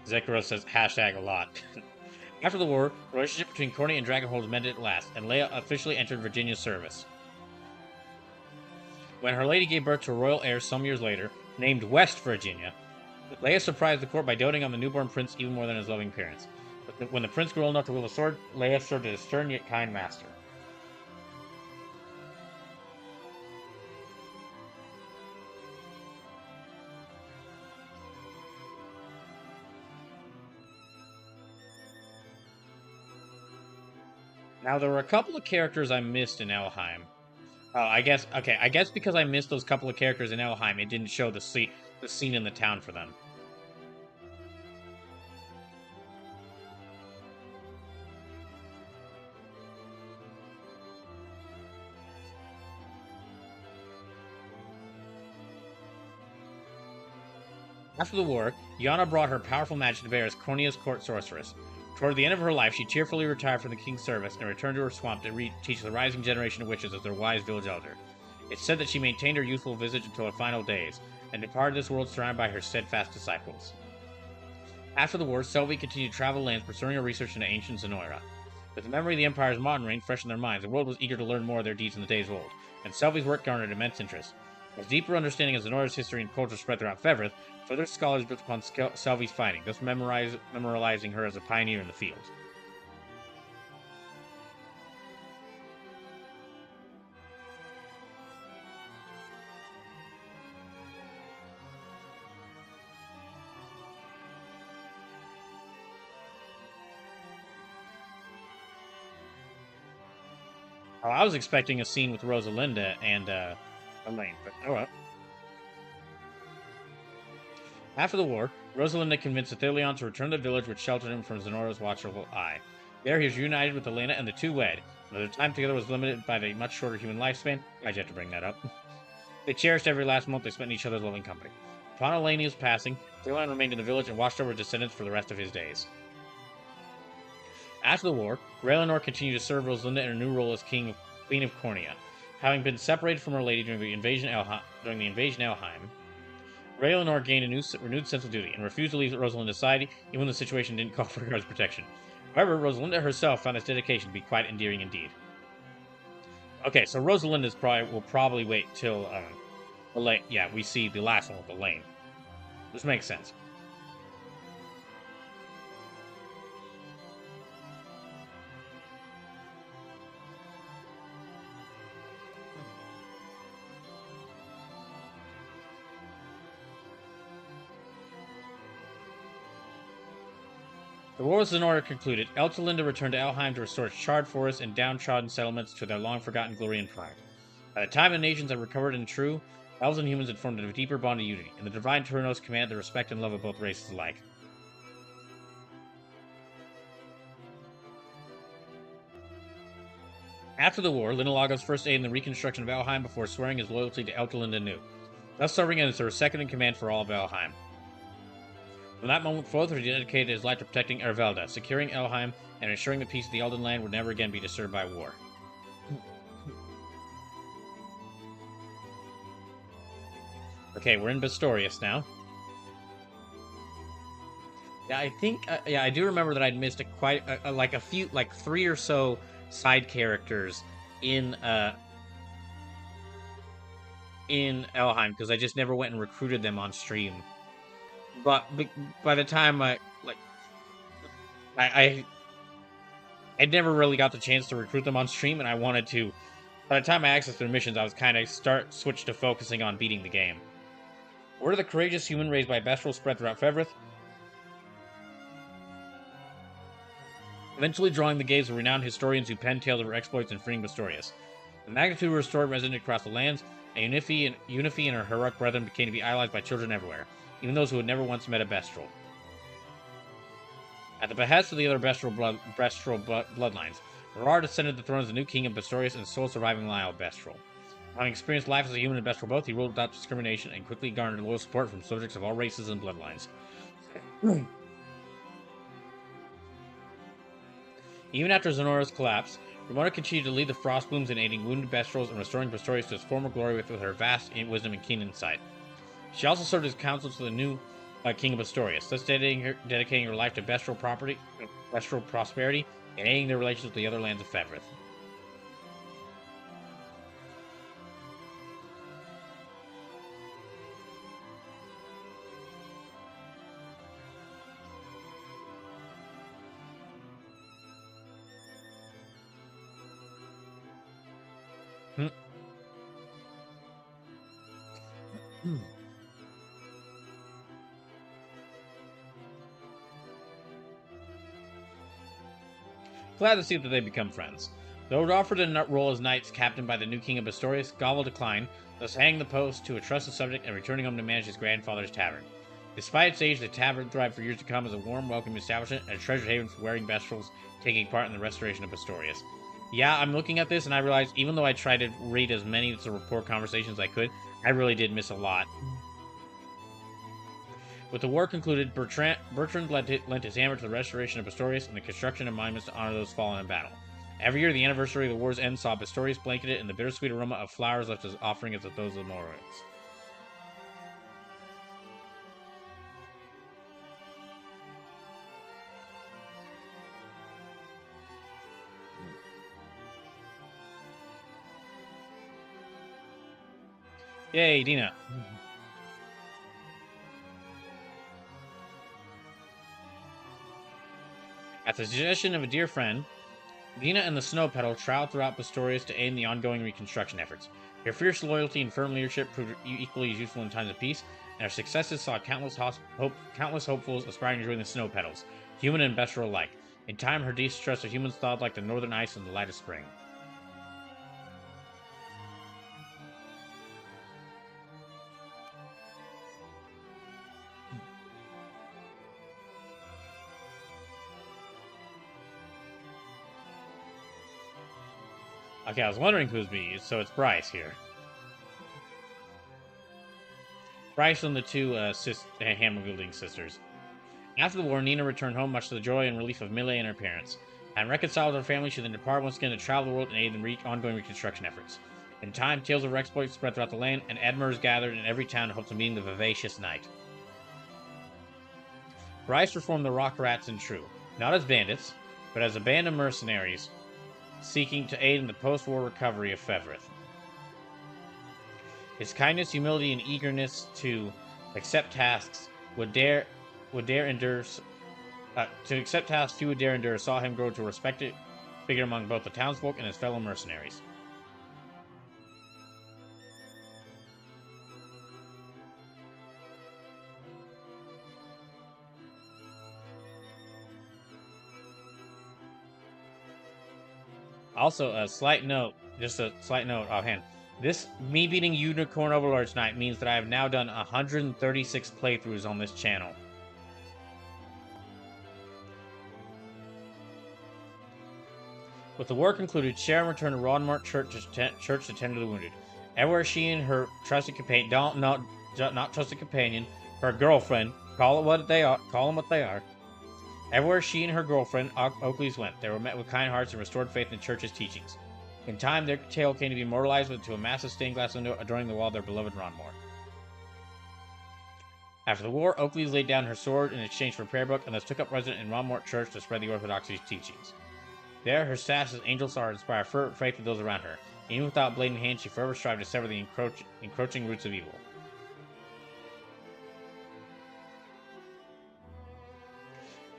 Zekros says hashtag a lot. After the war, the relationship between Corny and Dragonhold mended at last, and Leia officially entered Virginia's service. When her lady gave birth to a royal heir some years later, named West Virginia. Leia surprised the court by doting on the newborn prince even more than his loving parents. But when the prince grew old enough to wield a sword, Leia served as a stern yet kind master. Now, there were a couple of characters I missed in Elheim. Oh, I guess because I missed those couple of characters in Elheim, it didn't show the scene in the town for them. After the war, Yana brought her powerful magic to bear as Cornea's court sorceress. Toward the end of her life, she cheerfully retired from the king's service and returned to her swamp to teach the rising generation of witches as their wise village elder. It's said that she maintained her youthful visage until her final days, and departed this world surrounded by her steadfast disciples. After the war, Selvi continued to travel lands pursuing her research into ancient Zenoira. With the memory of the Empire's modern reign fresh in their minds, the world was eager to learn more of their deeds in the days of old, and Selvi's work garnered immense interest. As deeper understanding of Zenoira's history and culture spread throughout Fevrith, further scholars built upon Selvi's fighting, thus memorializing her as a pioneer in the field. Oh, I was expecting a scene with Rosalinda and Elaine, but oh well. After the war, Rosalinda convinced Athelion to return to the village which sheltered him from Zenora's watchful eye. There he was reunited with Elena and the two wed. Though their time together was limited by the much shorter human lifespan, I'd have to bring that up. They cherished every last month they spent in each other's loving company. Upon Elenia's passing, Athelion remained in the village and watched over his descendants for the rest of his days. After the war, Raylanor continued to serve Rosalinda in her new role as Queen of Cornea. Having been separated from her lady during the invasion Elheim, Raylanor gained a renewed sense of duty and refused to leave Rosalinda's side, even when the situation didn't call for her guard's protection. However, Rosalinda herself found this dedication to be quite endearing indeed. Okay, so Rosalinda's will probably wait till Elaine. Yeah, we see the last one with Elaine. This makes sense. The war with Zenora concluded. Eltalinda returned to Elheim to restore its charred forests and downtrodden settlements to their long-forgotten glory and pride. By the time the nations had recovered and true, elves and humans had formed a deeper bond of unity, and the divine Turnos commanded the respect and love of both races alike. After the war, Linalaga's first aid in the reconstruction of Elheim before swearing his loyalty to Eltalinda anew, thus serving as her second in command for all of Elheim. From that moment forth, he dedicated his life to protecting Ervelda, securing Elheim, and ensuring the peace of the Elden Land would never again be disturbed by war. Okay, we're in Bastorius now. Yeah, I think, I do remember that I'd missed a few, like 3 or so side characters in Elheim, because I just never went and recruited them on stream. But by the time I never really got the chance to recruit them on stream, and I wanted to. By the time I accessed their missions, I was kind of switched to focusing on beating the game. Word of the courageous human raised by Bestial spread throughout Fevrith, eventually drawing the gaze of renowned historians who penned tales of her exploits in freeing Bastorius. The magnitude of her story resonated across the lands, and Unifi and her heroic brethren became to be idolized by children everywhere, even those who had never once met a Bestral. At the behest of the other Bestral bloodlines, Gerard ascended the throne as the new king of Bastorius and sole surviving line of Bestral. Having experienced life as a human and Bestral both, he ruled without discrimination and quickly garnered loyal support from subjects of all races and bloodlines. Even after Zenora's collapse, Ramona continued to lead the Frostblooms in aiding wounded Bestrals and restoring Bastorius to its former glory with her vast wisdom and keen insight. She also served as counsel to the new king of Bastorius, thus dedicating her life to Bestral prosperity, and aiding their relations with the other lands of Fevrith. Glad to see that they become friends. Though offered a role as knights captained by the new king of Astorius, Gavel declined, thus hanging the post to a trusted subject and returning home to manage his grandfather's tavern. Despite its age, the tavern thrived for years to come as a warm, welcoming establishment and a treasure haven for wearing vesticles taking part in the restoration of Astorius. Yeah, I'm looking at this and I realize even though I tried to read as many of the report conversations as I could, I really did miss a lot. With the war concluded, Bertrand lent his hammer to the restoration of Astorius and the construction of monuments to honor those fallen in battle. Every year, the anniversary of the war's end saw Astorius blanketed in the bittersweet aroma of flowers left as offerings of those of the memorials. Yay, Dina. At the suggestion of a dear friend, Dina and the Snow Petal traveled throughout Astorius to aid in the ongoing reconstruction efforts. Their fierce loyalty and firm leadership proved equally as useful in times of peace, and their successes saw countless hopefuls aspiring to join the Snow Petals, human and bestial alike. In time, her distrust of humans thawed like the northern ice in the light of spring. Okay, I was wondering who's B, so it's Bryce here. Bryce and the two hammer-wielding sisters. After the war, Nina returned home much to the joy and relief of Millie and her parents. Having reconciled with her family, she then departed once again to travel the world and aid in ongoing reconstruction efforts. In time, tales of her exploits spread throughout the land, and admirers gathered in every town in hopes of meeting the vivacious knight. Bryce reformed the Rock Rats in True, not as bandits, but as a band of mercenaries seeking to aid in the post-war recovery of Fevrith. His kindness, humility, and eagerness to accept tasks few would dare endure saw him grow to a respected figure among both the townsfolk and his fellow mercenaries. Also, just a slight note offhand. Me beating Unicorn Overlord tonight means that I have now done 136 playthroughs on this channel. With the war concluded, Sharon returned to Rodmart Church to tend to the wounded. Everywhere she and her trusted companion, not trusted companion, her girlfriend, call them what they are. Everywhere she and her girlfriend, Oakleys, went, they were met with kind hearts and restored faith in the church's teachings. In time, their tale came to be immortalized into a massive stained glass window adorning the wall of their beloved Ronmore. After the war, Oakleys laid down her sword in exchange for a prayer book and thus took up residence in Ronmort Church to spread the Orthodoxy's teachings. There, her staff as angel saw her inspire fervent faith of those around her. Even without blade in hand, she forever strived to sever the encroaching roots of evil.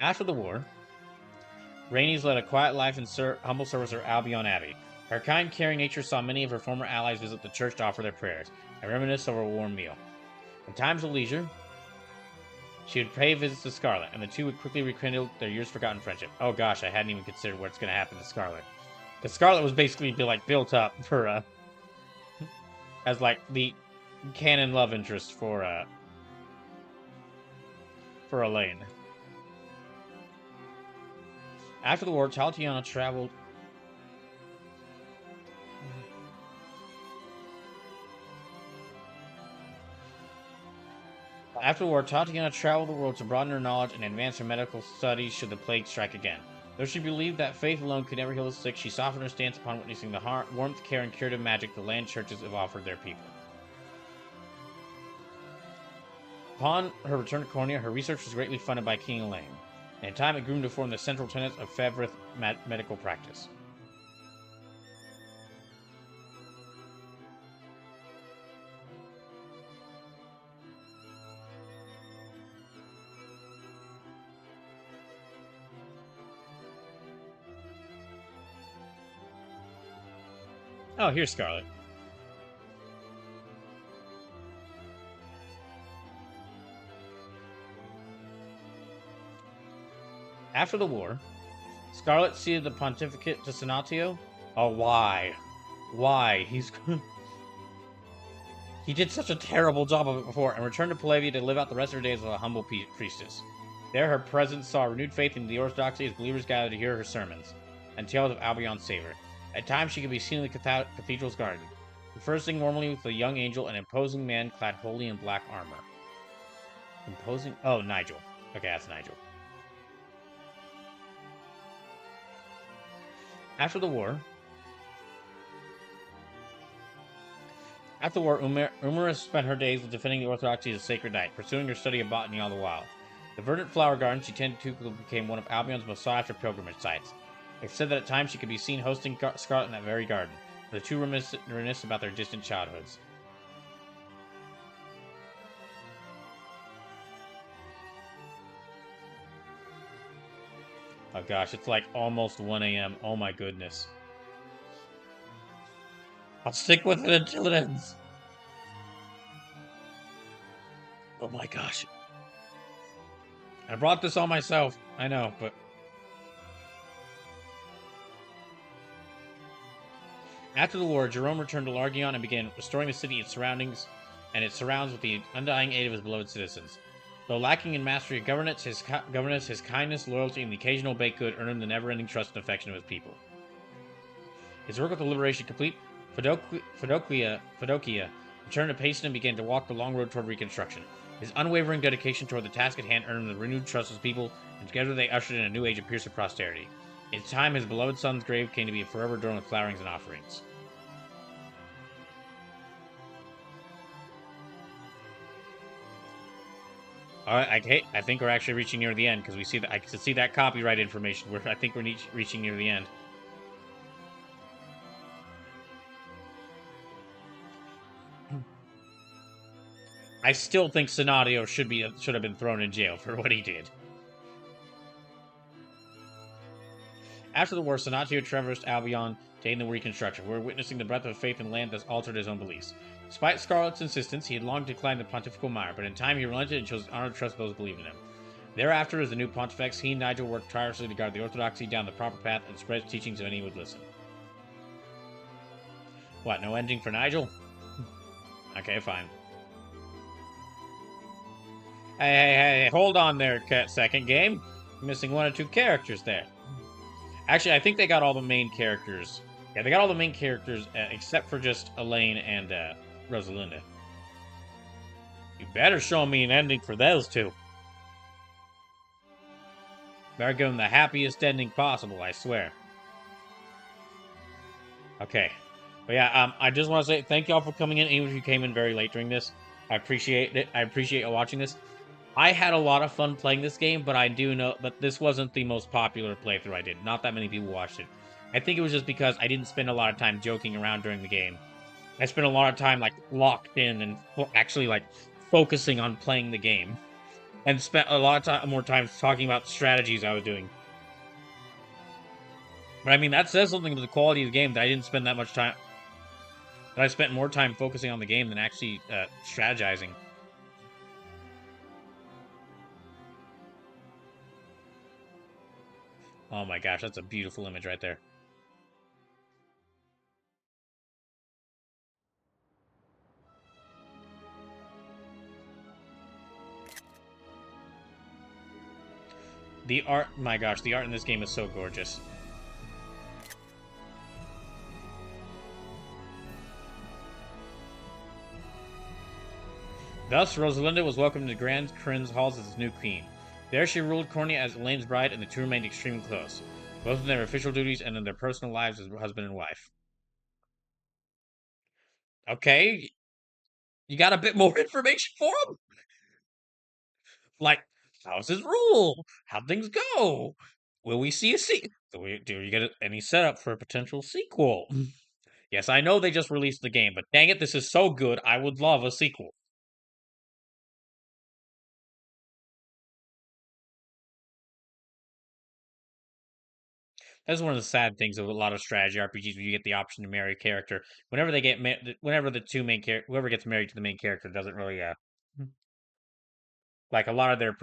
After the war, Rainey's led a quiet life in humble service at Albion Abbey. Her kind, caring nature saw many of her former allies visit the church to offer their prayers and reminisce over a warm meal. In times of leisure, she would pay visits to Scarlet, and the two would quickly rekindle their years-forgotten friendship. Oh gosh, I hadn't even considered what's going to happen to Scarlet. Because Scarlet was basically built up for, as, the canon love interest for Elaine. After the war, Tatiana traveled... After the war, Tatiana traveled the world to broaden her knowledge and advance her medical studies should the plague strike again. Though she believed that faith alone could never heal the sick, she softened her stance upon witnessing the warmth, care, and curative magic the land churches have offered their people. Upon her return to Cornea, her research was greatly funded by King Elaine, and in time it grew to form the central tenets of Fevrith medical practice. Oh, here's Scarlet. After the war, Scarlet ceded the pontificate to Senatio. Oh, why? Why? He did such a terrible job of it before, and returned to Palavia to live out the rest of her days as a humble priestess. There, her presence saw renewed faith in the Orthodoxy as believers gathered to hear her sermons and tales of Albion's savor. At times, she could be seen in the cathedral's garden, conversing normally with a young angel, an imposing man clad wholly in black armor. Imposing? Oh, Nigel. Okay, that's Nigel. After the war, Umaris spent her days defending the Orthodoxy as a sacred knight, pursuing her study of botany all the while. The verdant flower garden she tended to became one of Albion's most sought-after pilgrimage sites. It's said that at times she could be seen hosting Scarlet in that very garden. The two reminisce about their distant childhoods. Oh gosh, it's like almost 1 a.m. Oh my goodness. I'll stick with it until it ends. Oh my gosh. I brought this on myself. I know, but... After the war, Jerome returned to Largion and began restoring the city and its surrounds with the undying aid of his beloved citizens. Though lacking in mastery of governance, his kindness, loyalty, and the occasional baked good earned him the never-ending trust and affection of his people. His work with the liberation complete, Fedokia returned to Payson and began to walk the long road toward reconstruction. His unwavering dedication toward the task at hand earned him the renewed trust of his people, and together they ushered in a new age of piercing prosperity. In time, his beloved son's grave came to be forever adorned with flowerings and offerings. Alright, I think we're actually reaching near the end, because I can see that copyright information. I think we're reaching near the end. I still think Senatio should have been thrown in jail for what he did. After the war, Senatio traversed Albion to aid in the reconstruction. We're witnessing the breath of faith in land that's altered his own beliefs. Despite Scarlet's insistence, he had long declined the pontifical mire, but in time he relented and chose to honor and trust those who believed in him. Thereafter, as the new pontifex, he and Nigel worked tirelessly to guide the Orthodoxy down the proper path and spread his teachings to any who would listen. What, no ending for Nigel? Okay, fine. Hey, hold on there, second game. You're missing 1 or 2 characters there. Actually, I think they got all the main characters. Yeah, they got all the main characters, except for just Elaine and Rosalinda. You better show me an ending for those two. Better give them the happiest ending possible, I swear. Okay. But yeah, I just want to say thank y'all for coming in, even if you came in very late during this. I appreciate it. I appreciate you watching this. I had a lot of fun playing this game, but I do know that this wasn't the most popular playthrough I did. Not that many people watched it. I think it was just because I didn't spend a lot of time joking around during the game. I spent a lot of time, like, locked in and actually, like, focusing on playing the game. And spent a lot of more time talking about strategies I was doing. But I mean, that says something to the quality of the game, that I didn't spend that much time... That I spent more time focusing on the game than actually strategizing. Oh my gosh, that's a beautiful image right there. The art, my gosh, the art in this game is so gorgeous. Thus, Rosalinda was welcomed to Grand Corrine's halls as his new queen. There she ruled Cornia as Elaine's bride, and the two remained extremely close, both in their official duties and in their personal lives as husband and wife. Okay, you got a bit more information for him? Like, how's his rule? How'd things go? Will we see a sequel? Do you get any setup for a potential sequel? Yes, I know they just released the game, but dang it, this is so good, I would love a sequel. That's one of the sad things of a lot of strategy RPGs, where you get the option to marry a character. Whenever they get, whenever the two main whoever gets married to the main character doesn't really, like a lot of their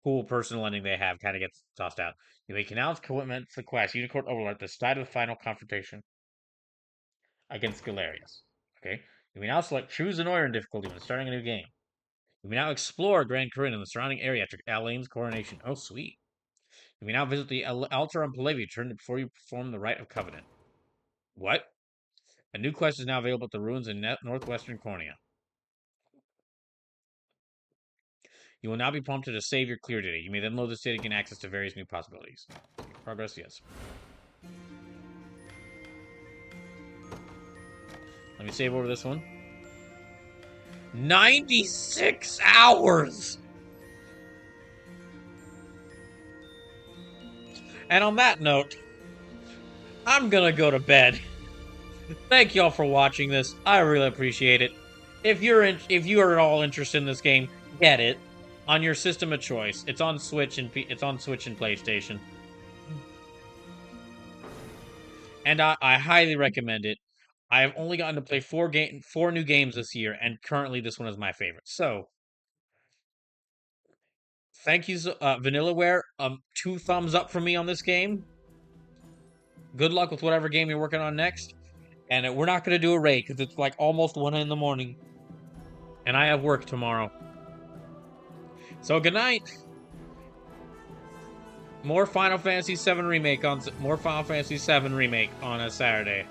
cool personal ending they have kind of gets tossed out. You may announce commitment to the quest Unicorn Overlord at the start of the final confrontation against Galerius. Okay? You may now select Choose an Oiran difficulty when starting a new game. You may now explore Grand Corrine and the surrounding area after Alain's coronation. Oh, sweet. You may now visit the altar on Pallavi before you perform the Rite of Covenant. What? A new quest is now available at the ruins in northwestern Cornea. You will now be prompted to save your clear data. You may then load this data to gain access to various new possibilities. Progress, yes. Let me save over this one. 96 hours! And on that note, I'm gonna go to bed. Thank y'all for watching this. I really appreciate it. If you are at all interested in this game, get it on your system of choice. It's on Switch and PlayStation. And I highly recommend it. I have only gotten to play 4 new games this year, and currently this one is my favorite. So, thank you, Vanillaware. 2 thumbs up from me on this game. Good luck with whatever game you're working on next. And we're not going to do a raid because it's like almost 1 in the morning. And I have work tomorrow. So good night. More Final Fantasy VII Remake on a Saturday.